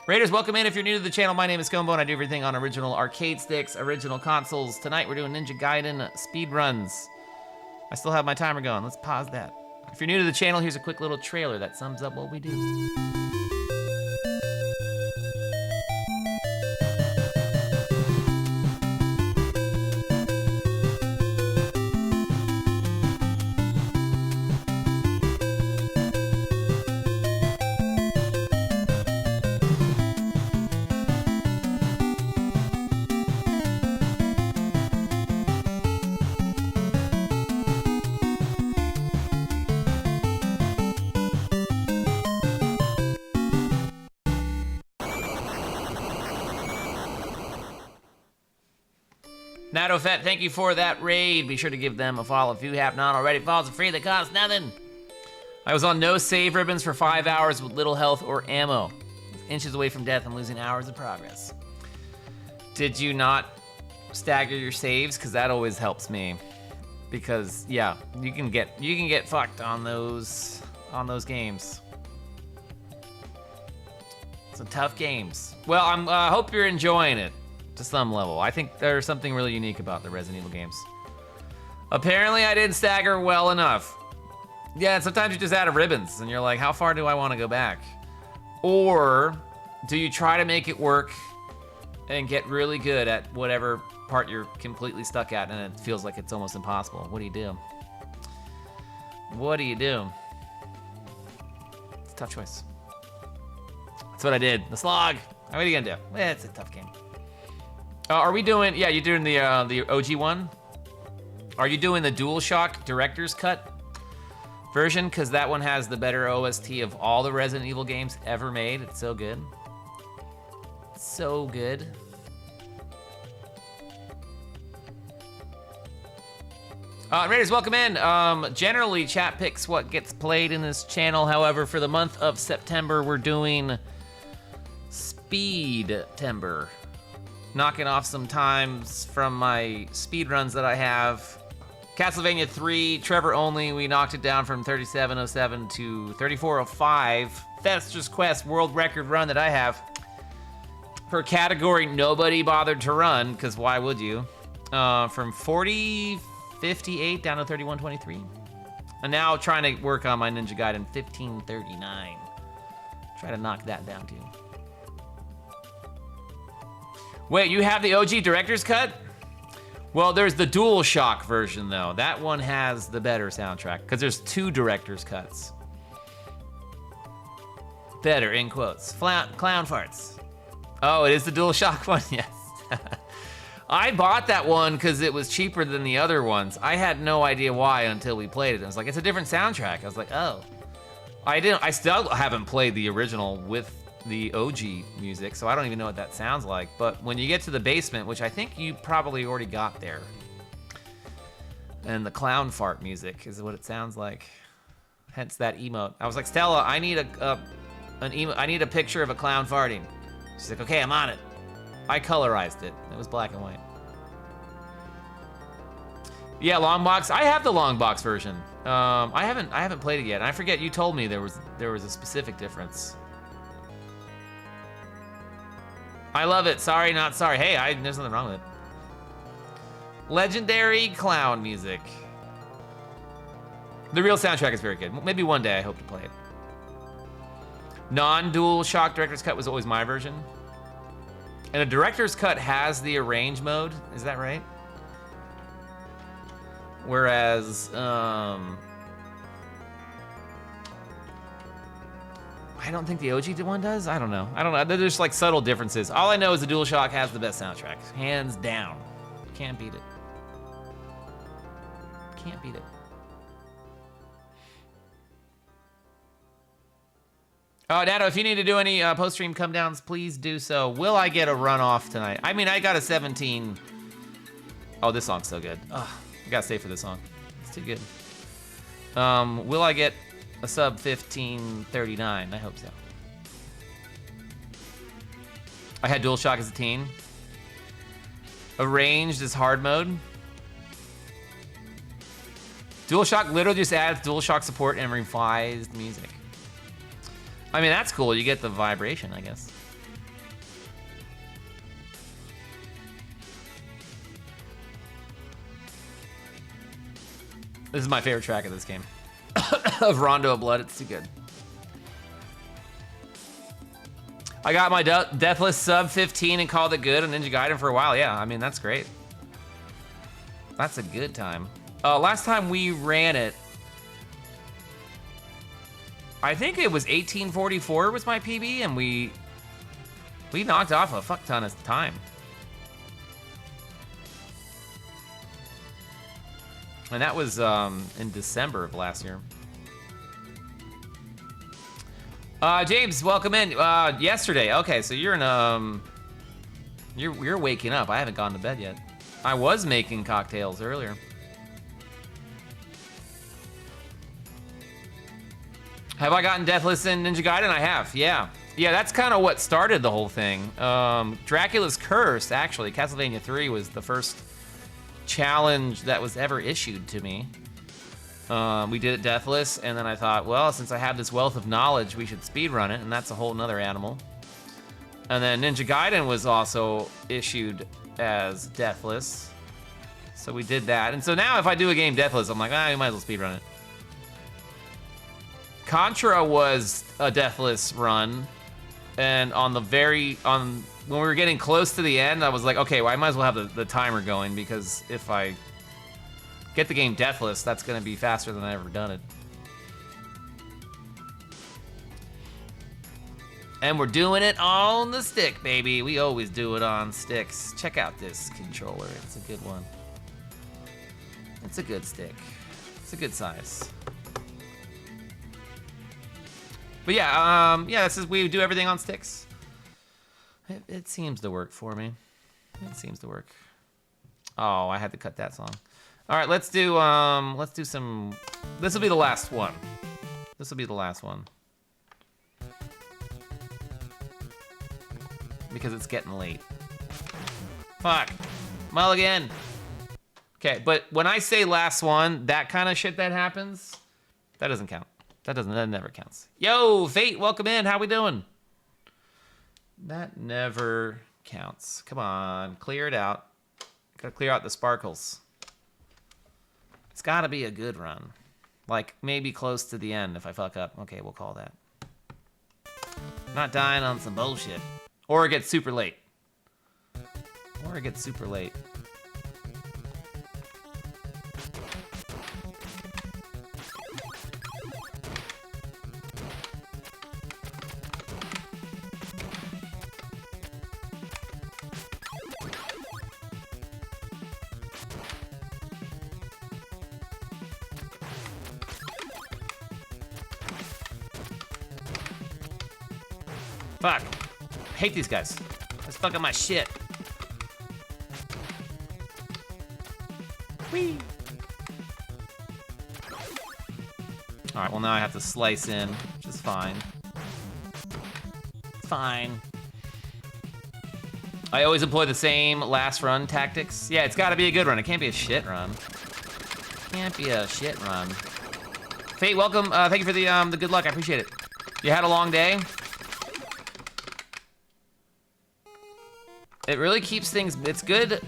Raiders, welcome in. If you're new to the channel, my name is Combo, and I do everything on original arcade sticks, original consoles. Tonight, we're doing Ninja Gaiden speed runs. I still have my timer going. Let's pause that. If you're new to the channel, here's a quick little trailer that sums up what we do. NatoFet, thank you for that raid. Be sure to give them a follow if you have not already. Follows are free, they cost nothing. I was on no save ribbons for 5 hours with little health or ammo. Inches away from death and losing hours of progress. Did you not stagger your saves? Because that always helps me. Because yeah, you can get fucked on those games. Some tough games. Well, I hope you're enjoying it. To some level. I think there's something really unique about the Resident Evil games. Apparently I didn't stagger well enough. Yeah, sometimes you're just out of ribbons and you're like, how far do I want to go back? Or do you try to make it work and get really good at whatever part you're completely stuck at and it feels like it's almost impossible? What do you do? What do you do? It's a tough choice. That's what I did. The slog. What are you gonna do? It's a tough game. Are we doing, yeah, you're doing the OG one? Are you doing the DualShock Director's Cut version? Because that one has the better OST of all the Resident Evil games ever made. It's so good. So good. Raiders, welcome in. Generally, chat picks what gets played in this channel. However, for the month of September, we're doing Speed-tember. Knocking off some times from my speed runs that I have. Castlevania 3, Trevor only, we knocked it down from 3707 to 3405. Fester's Quest world record run that I have. For a category nobody bothered to run, because why would you? from 4058 down to 3123. And now trying to work on my Ninja Gaiden 1539. Try to knock that down too. Wait, you have the OG director's cut? Well, there's the DualShock version though. That one has the better soundtrack because there's 2 director's cuts. Better, in quotes. Clown farts. Oh, it is the DualShock one? Yes. I bought that one because it was cheaper than the other ones. I had no idea why until we played it. I was like, it's a different soundtrack. I was like, oh. I still haven't played the original with the OG music, so I don't even know what that sounds like. But when you get to the basement, which I think you probably already got there, and the clown fart music is what it sounds like. Hence that emote. I was like, Stella, I need I need a picture of a clown farting. She's like, okay, I'm on it. I colorized it. It was black and white. Yeah, long box. I have the long box version. I haven't played it yet. And I forget you told me there was a specific difference. I love it. Sorry, not sorry. Hey, there's nothing wrong with it. Legendary clown music. The real soundtrack is very good. Maybe one day I hope to play it. Non-DualShock director's cut was always my version. And a director's cut has the arrange mode. Is that right? Whereas, I don't think the OG one does. I don't know. There's like subtle differences. All I know is the DualShock has the best soundtrack, hands down. Can't beat it. Can't beat it. Oh, Dado, if you need to do any post-stream come-downs, please do so. Will I get a run-off tonight? I mean, I got a 17. Oh, this song's so good. Oh, I gotta stay for this song. It's too good. Will I get a sub 1539? I hope so. I had DualShock as a teen. Arranged is hard mode. DualShock literally just adds DualShock support and revised music. I mean, that's cool. You get the vibration, I guess. This is my favorite track of this game. Of Rondo of Blood, it's too good. I got my Deathless sub 15 and called it good on Ninja Gaiden for a while. Yeah, I mean, that's great. That's a good time. Last time we ran it, I think it was 1844 was my PB, and we knocked off a fuck ton of time. And that was in December of last year. James, welcome in. Yesterday. Okay, so you're in you're waking up. I haven't gone to bed yet. I was making cocktails earlier. Have I gotten Deathless in Ninja Gaiden? I have, yeah. Yeah, that's kind of what started the whole thing. Dracula's Curse, actually, Castlevania 3 was the first challenge that was ever issued to me. We did it Deathless, and then I thought, well, since I have this wealth of knowledge, we should speedrun it, and that's a whole nother animal. And then Ninja Gaiden was also issued as Deathless, so we did that. And so now if I do a game Deathless, I'm like, you might as well speedrun it. Contra was a Deathless run, and when we were getting close to the end, I was like, okay, well, I might as well have the timer going, because if I get the game Deathless, that's gonna be faster than I've ever done it. And we're doing it on the stick, baby. We always do it on sticks. Check out this controller, it's a good one. It's a good stick. It's a good size. But yeah, this is, we do everything on sticks. It seems to work for me. It seems to work. Oh, I had to cut that song. All right, let's do some. This will be the last one. This will be the last one. Because it's getting late. Fuck. Mulligan. Okay, but when I say last one, that kind of shit that happens, that doesn't count. That never counts. Yo, Fate, welcome in. How we doing? That never counts. Come on, clear it out. Gotta clear out the sparkles. It's gotta be a good run. Like, maybe close to the end if I fuck up. Okay, we'll call that. Not dying on some bullshit. Or it gets super late. Or it gets super late. Fuck. I hate these guys. That's fucking my shit. Whee! Alright, well now I have to slice in, which is fine. Fine. I always employ the same last run tactics. Yeah, it's gotta be a good run. It can't be a shit run. Can't be a shit run. Fate, welcome. Thank you for the good luck. I appreciate it. You had a long day? It really keeps things, it's good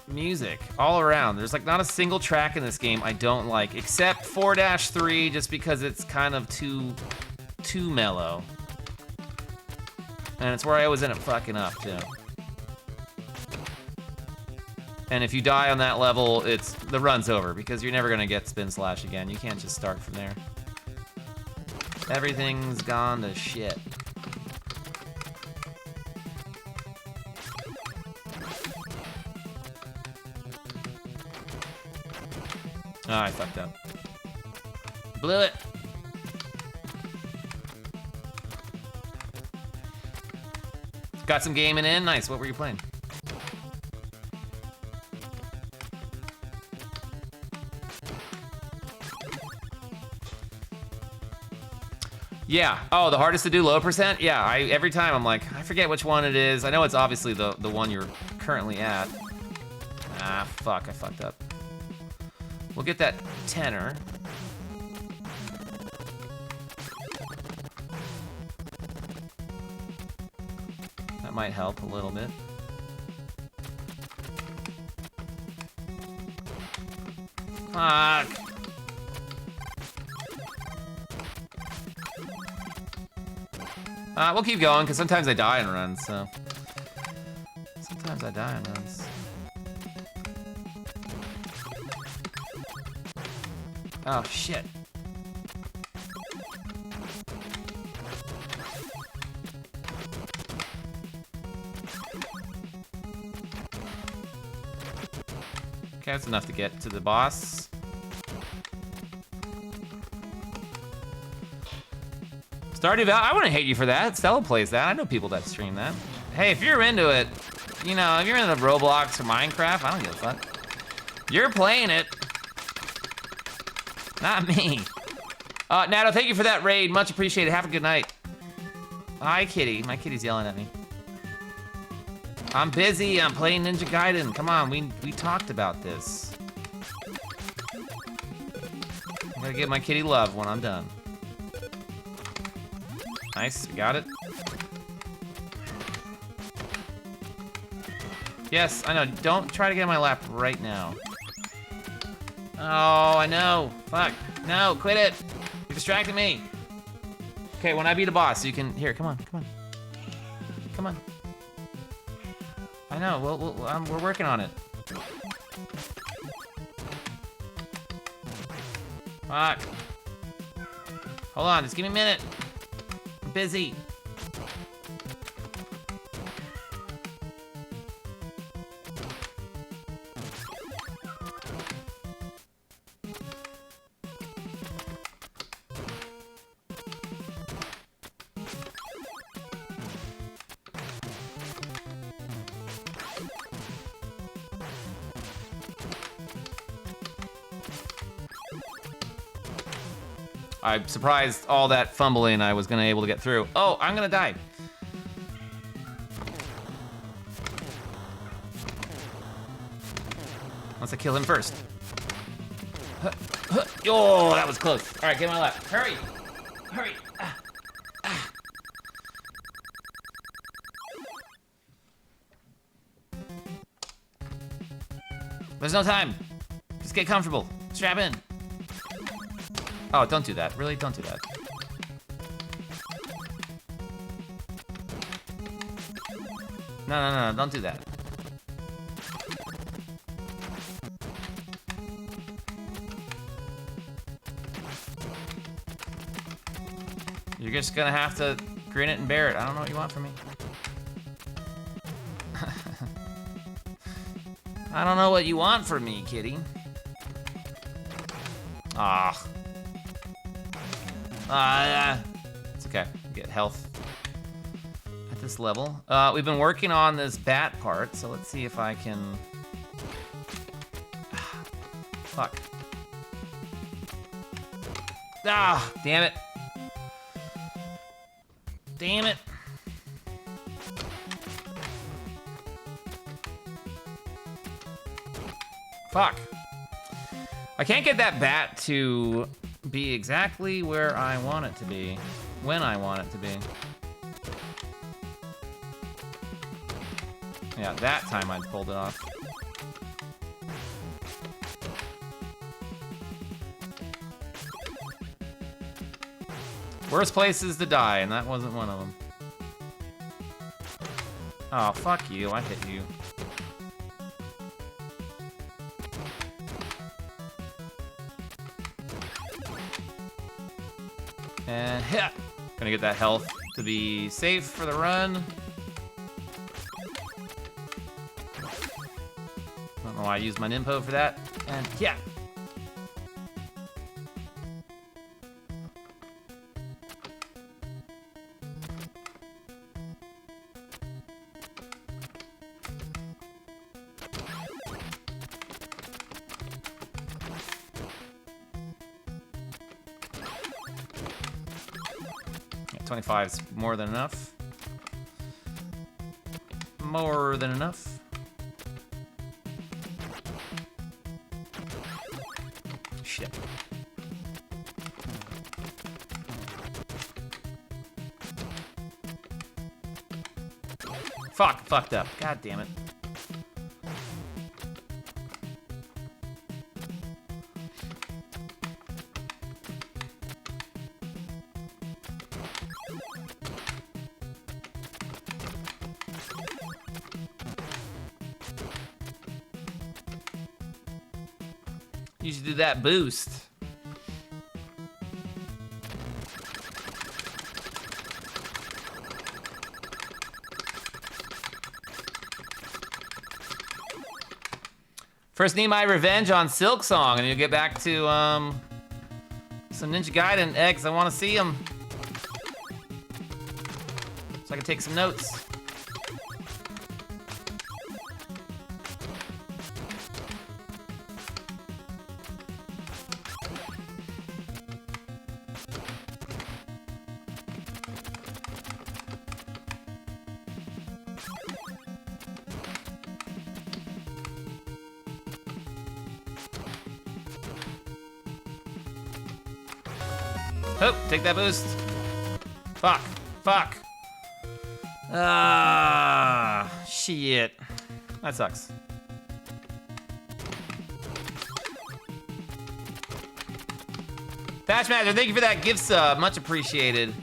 music all around. There's like not a single track in this game I don't like, except 4-3, just because it's kind of too mellow. And it's where I always end up fucking up too. And if you die on that level, the run's over, because you're never gonna get Spin Slash again. You can't just start from there. Everything's gone to shit. Oh, I fucked up. Blew it. Got some gaming in? Nice. What were you playing? Yeah. Oh, the hardest to do low percent? Yeah, every time I'm like, I forget which one it is. I know it's obviously the one you're currently at. Ah, fuck. I fucked up. We'll get that tenor. That might help a little bit. Fuck. We'll keep going, because sometimes I die in runs, so. Sometimes I die in runs. Oh, shit. Okay, that's enough to get to the boss. Stardew Valley, I wouldn't hate you for that. Stella plays that. I know people that stream that. Hey, if you're into it, you know, if you're into Roblox or Minecraft, I don't give a fuck. You're playing it. Not me. Nato, thank you for that raid. Much appreciated. Have a good night. Hi, kitty. My kitty's yelling at me. I'm busy. I'm playing Ninja Gaiden. Come on, we talked about this. I'm gonna give my kitty love when I'm done. Nice, we got it. Yes, I know. Don't try to get in my lap right now. Oh, I know. Fuck. No, quit it. You're distracting me. Okay, when I beat a boss, you can... Here, come on, come on. Come on. I know, we're working on it. Fuck. Hold on, just give me a minute. I'm busy. I'm surprised all that fumbling I was gonna able to get through. Oh, I'm gonna die. Unless I kill him first. Oh, that was close. All right, get my lap. Hurry, hurry. There's no time. Just get comfortable. Strap in. Oh, don't do that. Really? Don't do that. No, don't do that. You're just gonna have to grin it and bear it. I don't know what you want from me. I don't know what you want from me, kitty. Ah. It's okay. Get health at this level. We've been working on this bat part, so let's see if I can... Fuck. Ah, damn it. Damn it. Fuck. I can't get that bat to be exactly where I want it to be, when I want it to be. Yeah, that time I pulled it off. Worst places to die, and that wasn't one of them. Oh, fuck you, I hit you. And yeah, gonna get that health to be safe for the run. Don't know why I used my Nimpo for that. And yeah. Yeah, 25 is more than enough. More than enough. Shit. Fucked up. God damn it. You should do that boost. First need my revenge on Silk Song, and you'll get back to some Ninja Gaiden eggs. I want to see them, so I can take some notes. Oh, take that boost. Fuck. Ah, shit. That sucks. Thatchmaster, thank you for that gift sub. Much appreciated.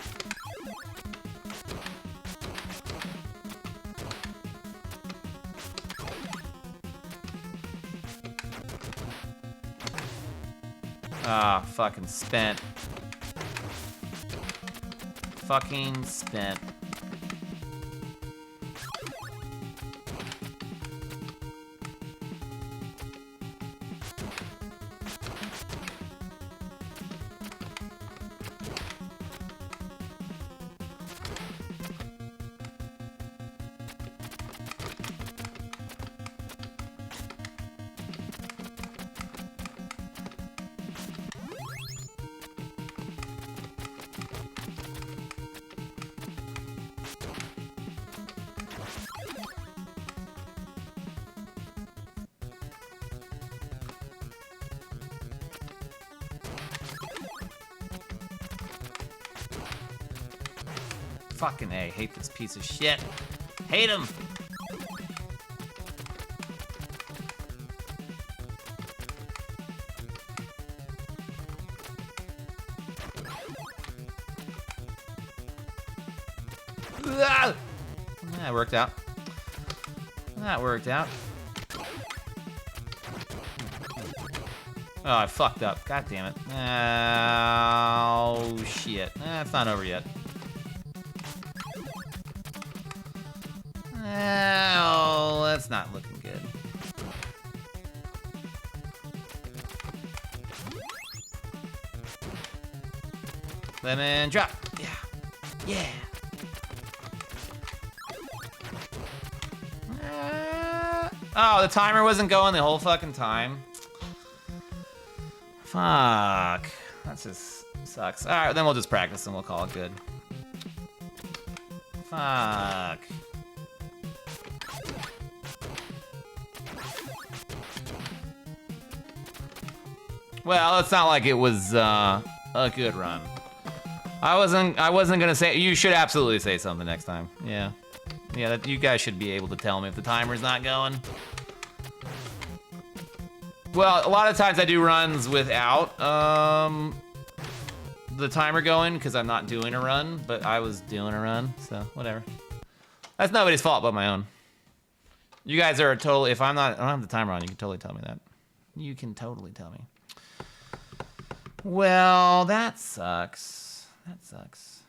Ah, fucking spent. Fucking spent. Fucking A, hate this piece of shit. Hate him! Ah! That worked out. That worked out. Oh, I fucked up. God damn it. Oh, shit. It's not over yet. Oh, that's not looking good. Lemon drop. Yeah. Yeah. Oh, the timer wasn't going the whole fucking time. Fuck. That just sucks. Alright, then we'll just practice and we'll call it good. Fuck. Well, it's not like it was a good run. I wasn't gonna say. You should absolutely say something next time. Yeah, yeah. You guys should be able to tell me if the timer's not going. Well, a lot of times I do runs without the timer going because I'm not doing a run, but I was doing a run, so whatever. That's nobody's fault but my own. You guys are totally. If I don't have the timer on, you can totally tell me that. You can totally tell me. Well, that sucks. That sucks.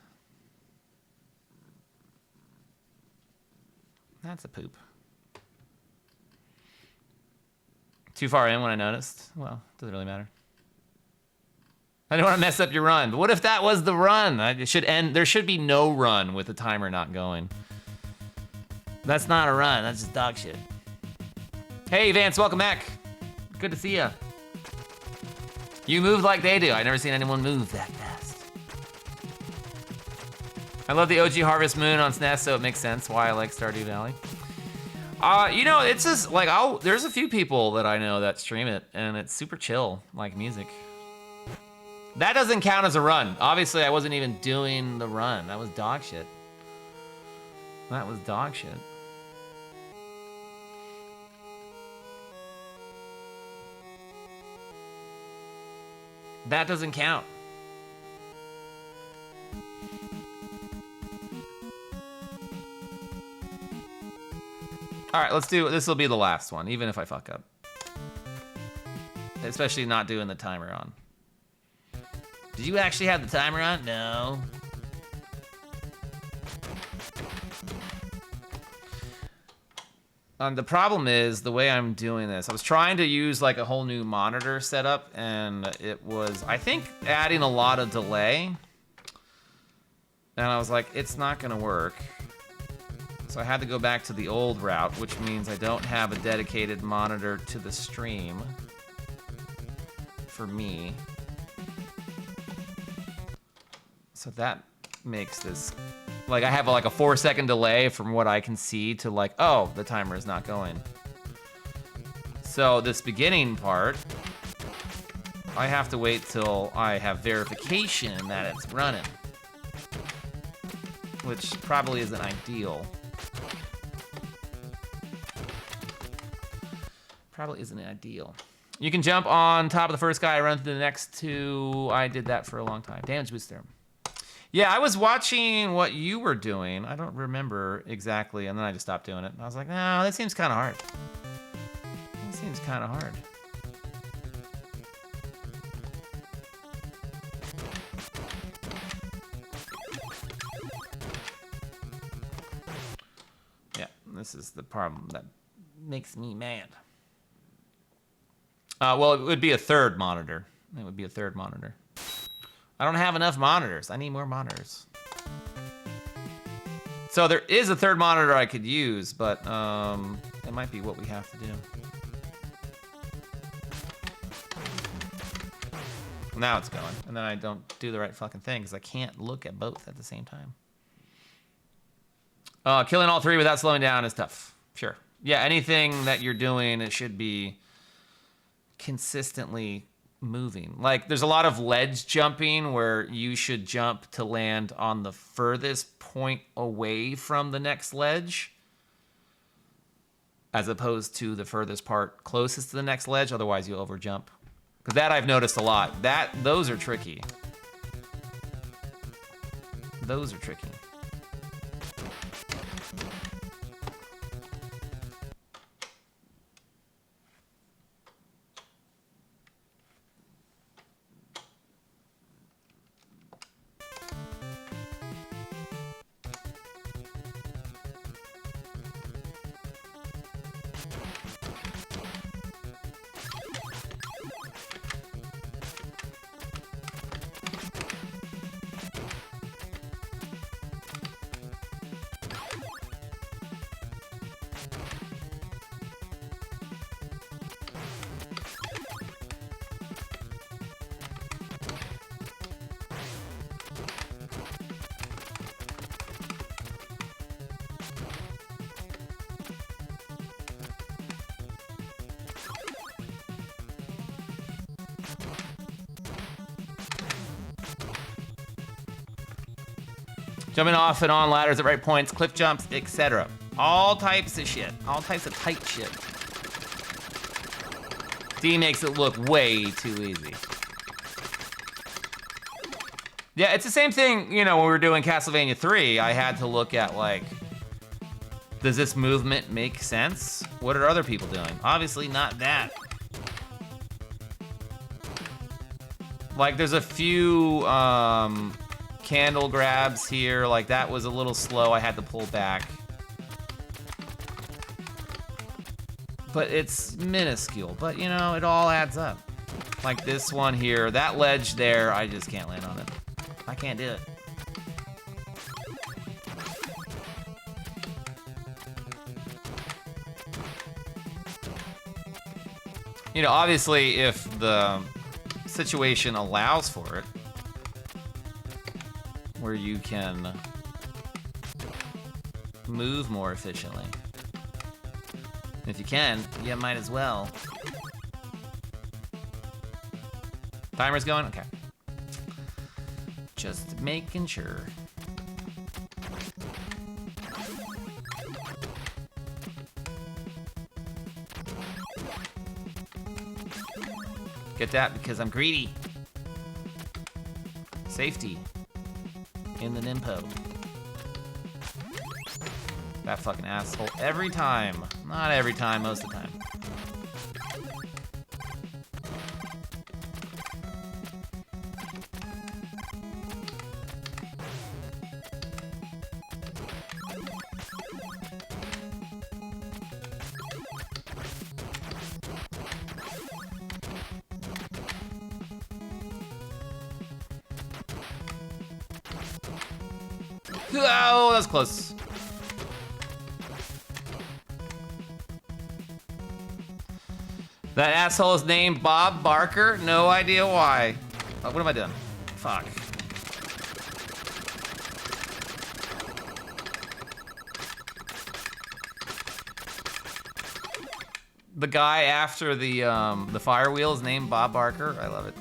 That's a poop. Too far in when I noticed? Well, doesn't really matter. I don't want to mess up your run, but what if that was the run? It should end. There should be no run with the timer not going. That's not a run. That's just dog shit. Hey, Vance, welcome back. Good to see ya. You move like they do. I've never seen anyone move that fast. I love the OG Harvest Moon on SNES, so it makes sense why I like Stardew Valley. You know, it's just like, there's a few people that I know that stream it, and it's super chill, like music. That doesn't count as a run. Obviously, I wasn't even doing the run. That was dog shit. That was dog shit. That doesn't count. All right, let's do, this will be the last one, even if I fuck up. Especially not doing the timer on. Did you actually have the timer on? No. The problem is the way I'm doing this. I was trying to use like a whole new monitor setup, and it was, I think, adding a lot of delay. And I was like, it's not gonna work. So I had to go back to the old route, which means I don't have a dedicated monitor to the stream for me. So that makes this, like, I have like a 4-second delay from what I can see to like, oh, the timer is not going. So this beginning part, I have to wait till I have verification that it's running, which probably isn't ideal. Probably isn't ideal. You can jump on top of the first guy, run through the next two. I did that for a long time. Damage boost there. Yeah, I was watching what you were doing. I don't remember exactly, and then I just stopped doing it. And I was like, no, that seems kind of hard. That seems kind of hard. Yeah, this is the problem that makes me mad. Well, it would be a third monitor. It would be a third monitor. I don't have enough monitors. I need more monitors. So there is a third monitor I could use, but it might be what we have to do. Now it's going, and then I don't do the right fucking thing because I can't look at both at the same time. Killing all three without slowing down is tough. Sure. Yeah, anything that you're doing, it should be consistently moving. Like, there's a lot of ledge jumping where you should jump to land on the furthest point away from the next ledge, as opposed to the furthest part closest to the next ledge. Otherwise, you overjump. Because that I've noticed a lot. Those are tricky. Those are tricky. Jumping off and on ladders at right points, cliff jumps, etc. All types of shit. All types of tight shit. D makes it look way too easy. Yeah, it's the same thing, you know, when we were doing Castlevania 3, I had to look at, like, does this movement make sense? What are other people doing? Obviously not that. Like, there's a few candle grabs here, like that was a little slow, I had to pull back. But it's minuscule, but you know, it all adds up. Like this one here, that ledge there, I just can't land on it. I can't do it. You know, obviously, if the situation allows for it, where you can move more efficiently. If you can, you might as well. Timer's going? Okay. Just making sure. Get that because I'm greedy. Safety in the Nimpo. That fucking asshole every time. Not every time, most of the time. Oh, that was close. That asshole is named Bob Barker? No idea why. Oh, what am I doing? Fuck. The guy after the fire wheel is named Bob Barker. I love it.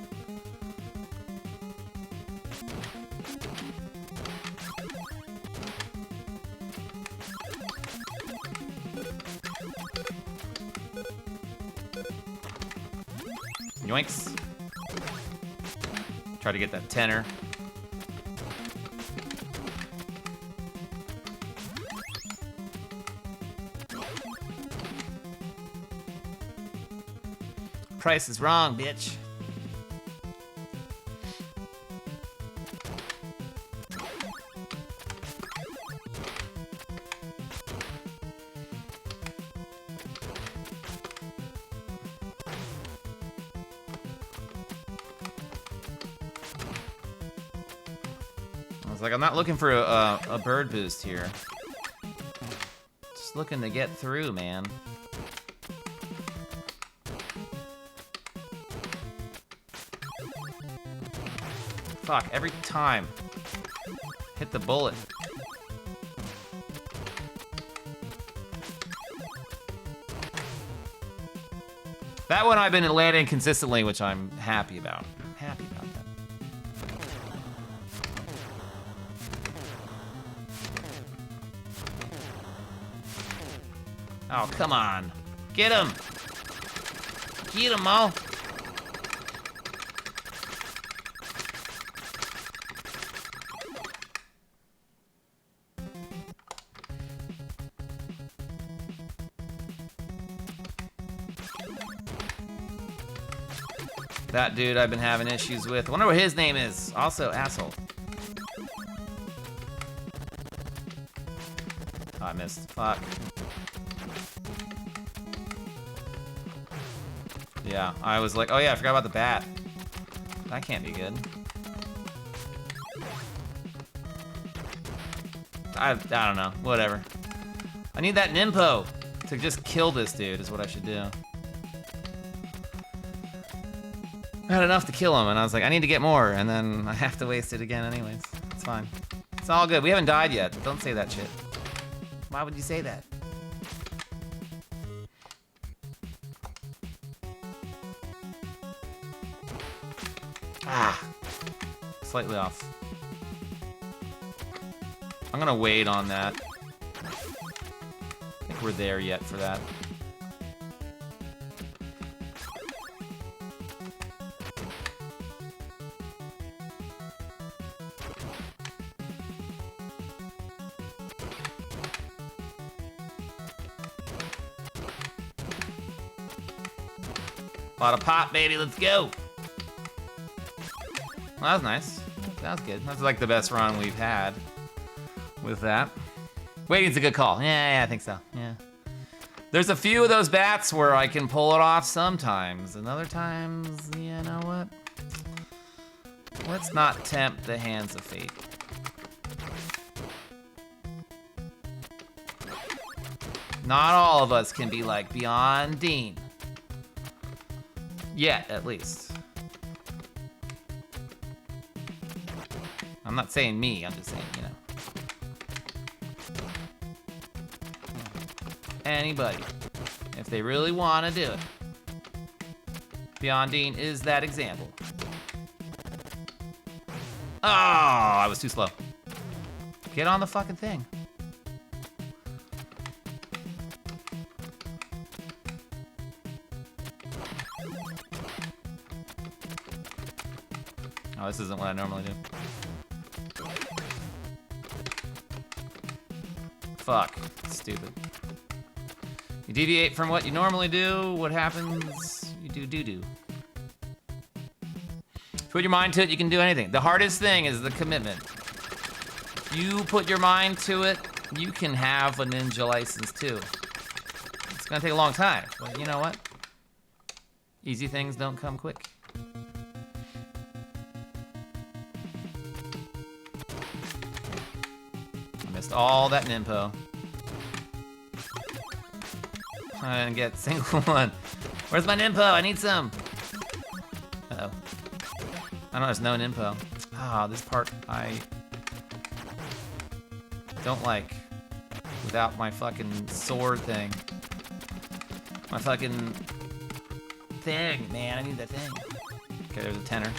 Yoinks. Try to get that tenor. Price is wrong, bitch. Like, I'm not looking for a bird boost here. Just looking to get through, man. Fuck, every time. Hit the bullet. That one I've been landing consistently, which I'm happy about. I'm happy about that. Oh, come on. Get him! Get him, all! That dude I've been having issues with. I wonder what his name is. Also, asshole. Oh, I missed. Fuck. Yeah, I was like, oh yeah, I forgot about the bat. That can't be good. I don't know, whatever. I need that Nimpo to just kill this dude is what I should do. I had enough to kill him and I was like, I need to get more and then I have to waste it again anyways. It's fine. It's all good. We haven't died yet. Don't say that shit. Why would you say that? Ah. Slightly off. I'm gonna wait on that. I think we're there yet for that. A lot of pop, baby. Let's go. Well, that was nice. That was good. That's like the best run we've had with that. Waiting's a good call. Yeah, I think so. Yeah. There's a few of those bats where I can pull it off sometimes, and other times, you know what? Let's not tempt the hands of fate. Not all of us can be like Beyond Dean. Yet, at least. I'm not saying me, I'm just saying, you know. Anybody, if they really want to do it. Beyond Dean is that example. Oh, I was too slow. Get on the fucking thing. Oh, this isn't what I normally do. Fuck. Stupid. You deviate from what you normally do, what happens? You do doo-doo. Put your mind to it, you can do anything. The hardest thing is the commitment. You put your mind to it, you can have a ninja license too. It's gonna take a long time, but you know what? Easy things don't come quick. Missed all that Nimpo. I didn't get a single one. Where's my Nimpo? I need some. Uh-oh. I know there's no Nimpo. Ah, this part I don't like. Without my fucking sword thing. My fucking thing, man. I need that thing. Okay, there's a tenor.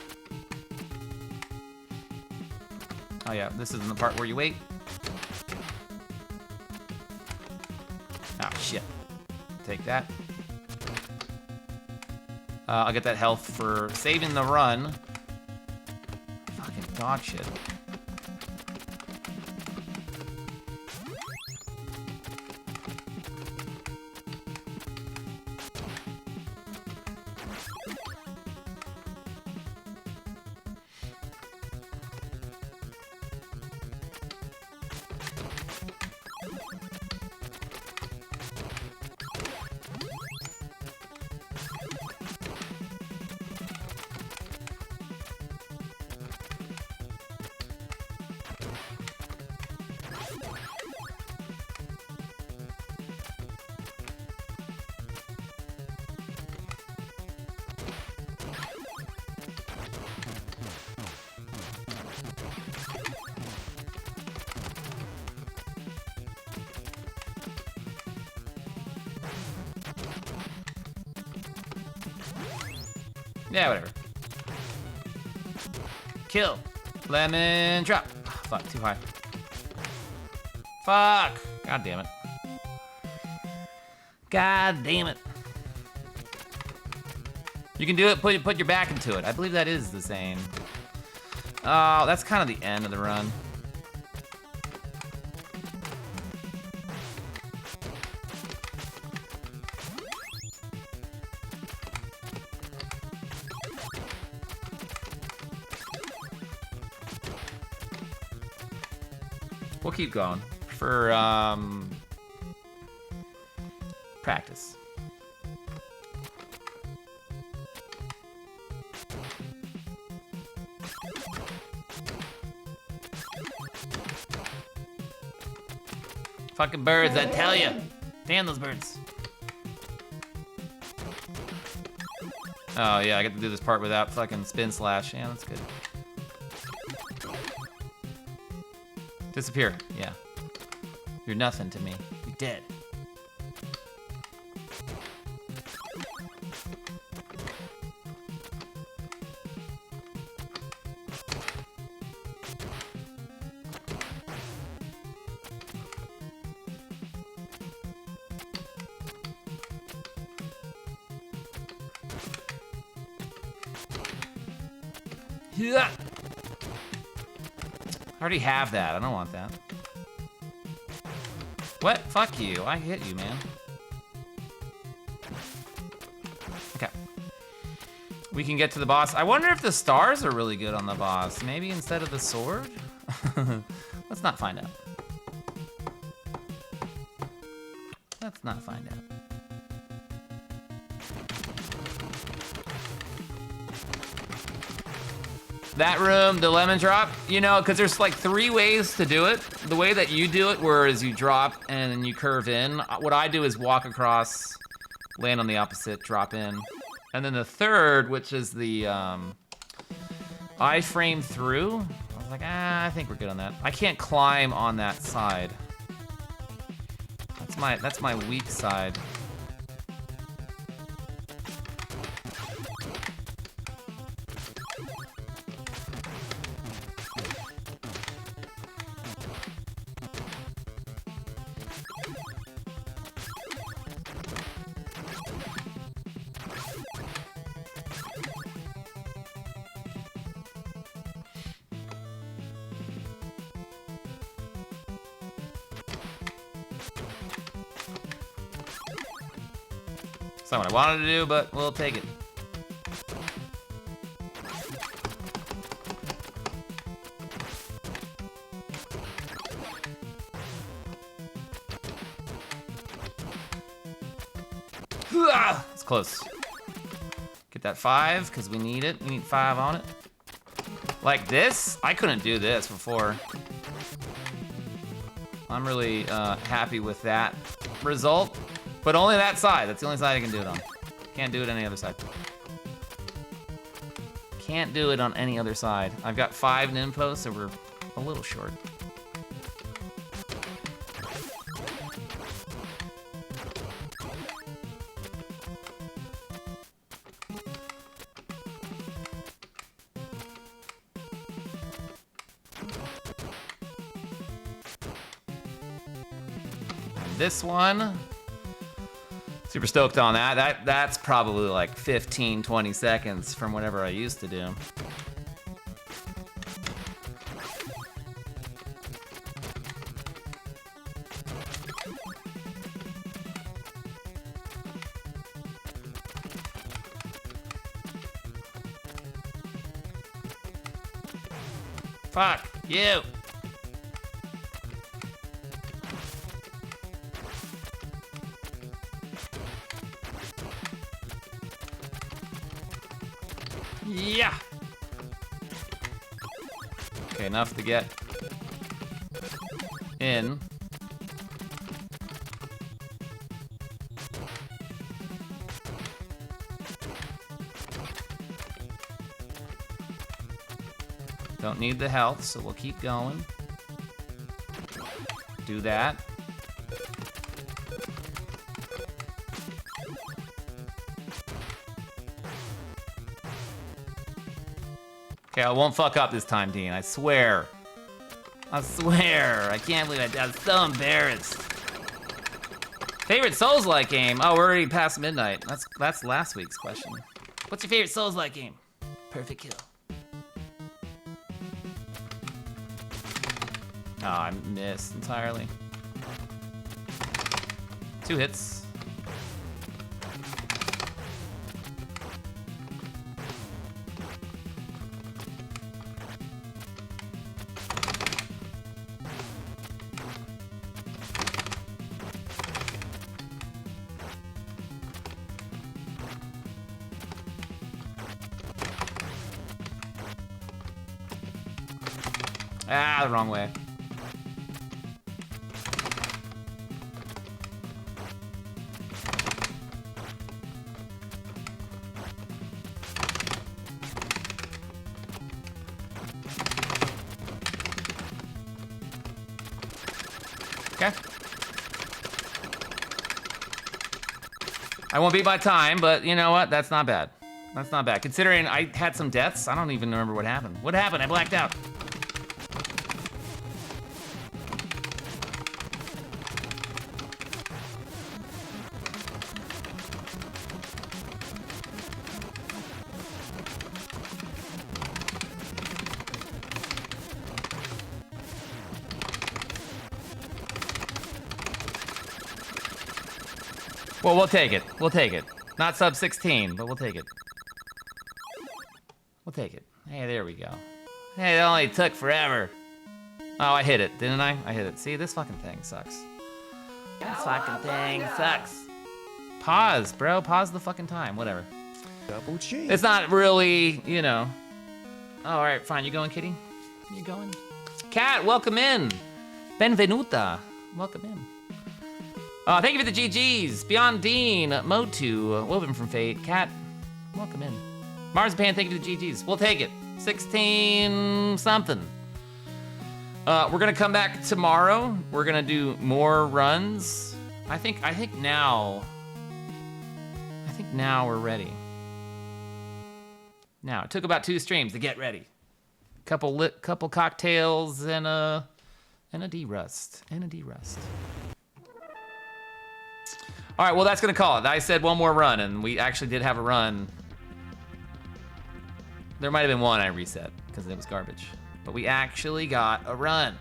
Oh yeah, this isn't the part where you wait. Oh, shit. Take that. I'll get that health for saving the run. Fucking dog shit. Yeah, whatever. Kill. Lemon drop. Oh, fuck, too high. Fuck. God damn it. God damn it. You can do it, put your back into it. I believe that is the same. Oh, that's kind of the end of the run. We'll keep going for practice. Fucking birds, I tell you. Damn those birds. Oh yeah, I get to do this part without fucking spin slash. Yeah, that's good. Disappear, yeah. You're nothing to me. You're dead. I already have that. I don't want that. What? Fuck you. I hit you, man. Okay. We can get to the boss. I wonder if the stars are really good on the boss. Maybe instead of the sword? Let's not find out. Let's not find out. That room, the lemon drop, you know, because there's like 3 ways to do it. The way that you do it, whereas you drop and then you curve in. What I do is walk across, land on the opposite, drop in. And then the third, which is the I-frame through. I was like, I think we're good on that. I can't climb on that side. That's my weak side. It's not what I wanted to do, but we'll take it. It's close. Get that 5, because we need it. We need 5 on it. Like this? I couldn't do this before. I'm really happy with that result. But only that side. That's the only side I can do it on. Can't do it on any other side. Can't do it on any other side. I've got 5 ninpos, so we're a little short. And this one. Super stoked on that. That's probably like 15, 20 seconds from whatever I used to do. Fuck you. Yeah. Okay, enough to get in. Don't need the health, so we'll keep going. Do that. Okay, I won't fuck up this time, Dean. I swear. I swear. I can't believe it. I'm so embarrassed. Favorite Souls-like game? Oh, we're already past midnight. That's last week's question. What's your favorite Souls-like game? Perfect Kill. Oh, I missed entirely. 2 hits. Ah, the wrong way. Okay. I won't beat my time, but you know what? That's not bad. That's not bad. Considering I had some deaths, I don't even remember what happened. What happened? I blacked out. Well, we'll take it. We'll take it. Not sub 16, but we'll take it. We'll take it. Hey, there we go. Hey, it only took forever. Oh, I hit it, didn't I? I hit it. See, this fucking thing sucks. This fucking thing sucks. Pause, bro. Pause the fucking time. Whatever. Double G. It's not really, you know. Oh, all right, fine. You going, kitty? You going? Cat, welcome in. Benvenuta. Welcome in. Thank you for the GGs. Beyond Dean, Motu, Woven from Fate. Cat, welcome in. Marzipan, thank you for the GGs. We'll take it. 16 something. We're gonna come back tomorrow. We're gonna do more runs. I think now we're ready. Now, it took about 2 streams to get ready. Couple cocktails and a D-Rust. All right, well, that's gonna call it. I said one more run, and we actually did have a run. There might have been one I reset, because it was garbage. But we actually got a run.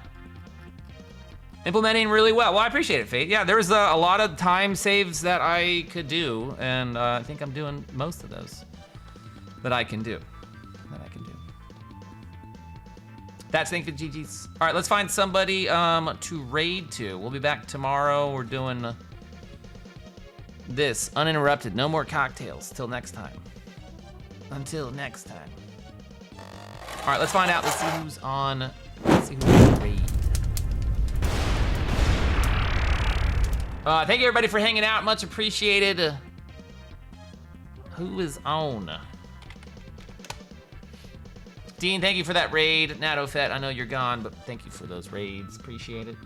Implementing really well. Well, I appreciate it, Fate. Yeah, there's a lot of time saves that I could do, and I think I'm doing most of those that I can do. That's thank you for the GGs. All right, let's find somebody to raid to. We'll be back tomorrow. We're doing this uninterrupted. No more cocktails till next time. Until next time. All right, let's find out. Let's see who's on. Let's see who's on raid. Thank you everybody for hanging out. Much appreciated. Who is on? Dean, thank you for that raid. Natofet, I know you're gone, but thank you for those raids. Appreciate it.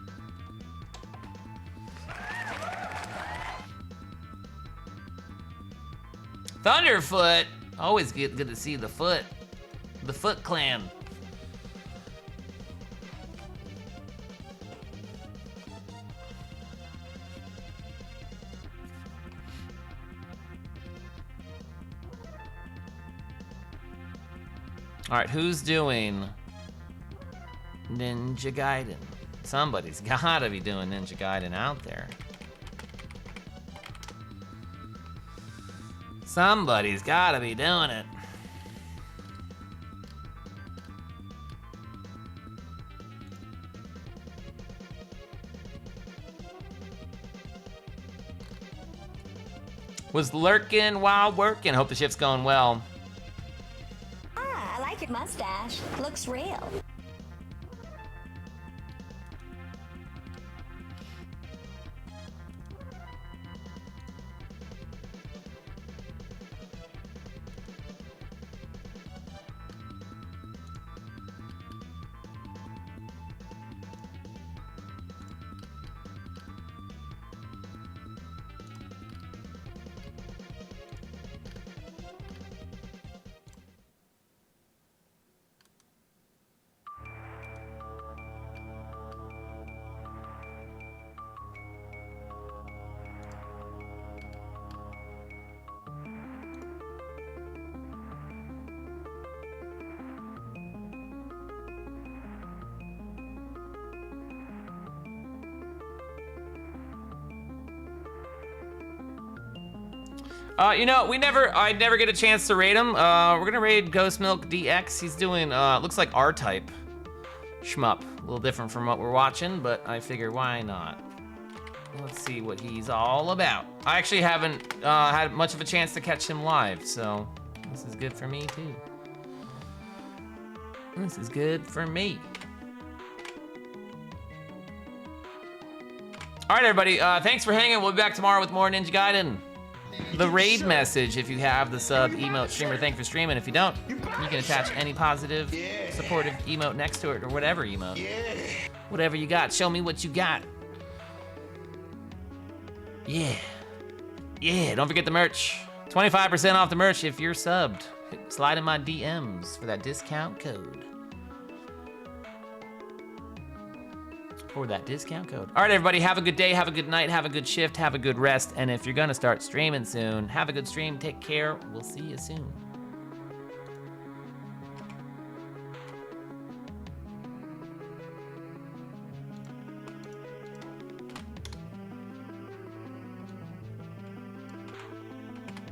Thunderfoot. Always good to see the Foot. The Foot Clan. All right, who's doing Ninja Gaiden? Somebody's gotta be doing Ninja Gaiden out there. Somebody's gotta be doing it. Was lurking while working. Hope the shift's going well. I like your mustache. Looks real. You know, I never get a chance to raid him. We're gonna raid Ghost Milk DX. He's doing, looks like R-type shmup. A little different from what we're watching, but I figure why not? Let's see what he's all about. I actually haven't had much of a chance to catch him live, so this is good for me too. This is good for me. All right, everybody, thanks for hanging. We'll be back tomorrow with more Ninja Gaiden. The raid message, if you have the sub emote streamer, thank you for streaming. If you don't, you can attach any positive, supportive emote next to it, or whatever emote. Whatever you got, show me what you got. Yeah. Yeah, don't forget the merch. 25% off the merch if you're subbed. Slide in my DMs for that discount code. For that discount code. All right, everybody, have a good day, have a good night, have a good shift, have a good rest, and if you're gonna start streaming soon, have a good stream, take care, we'll see you soon.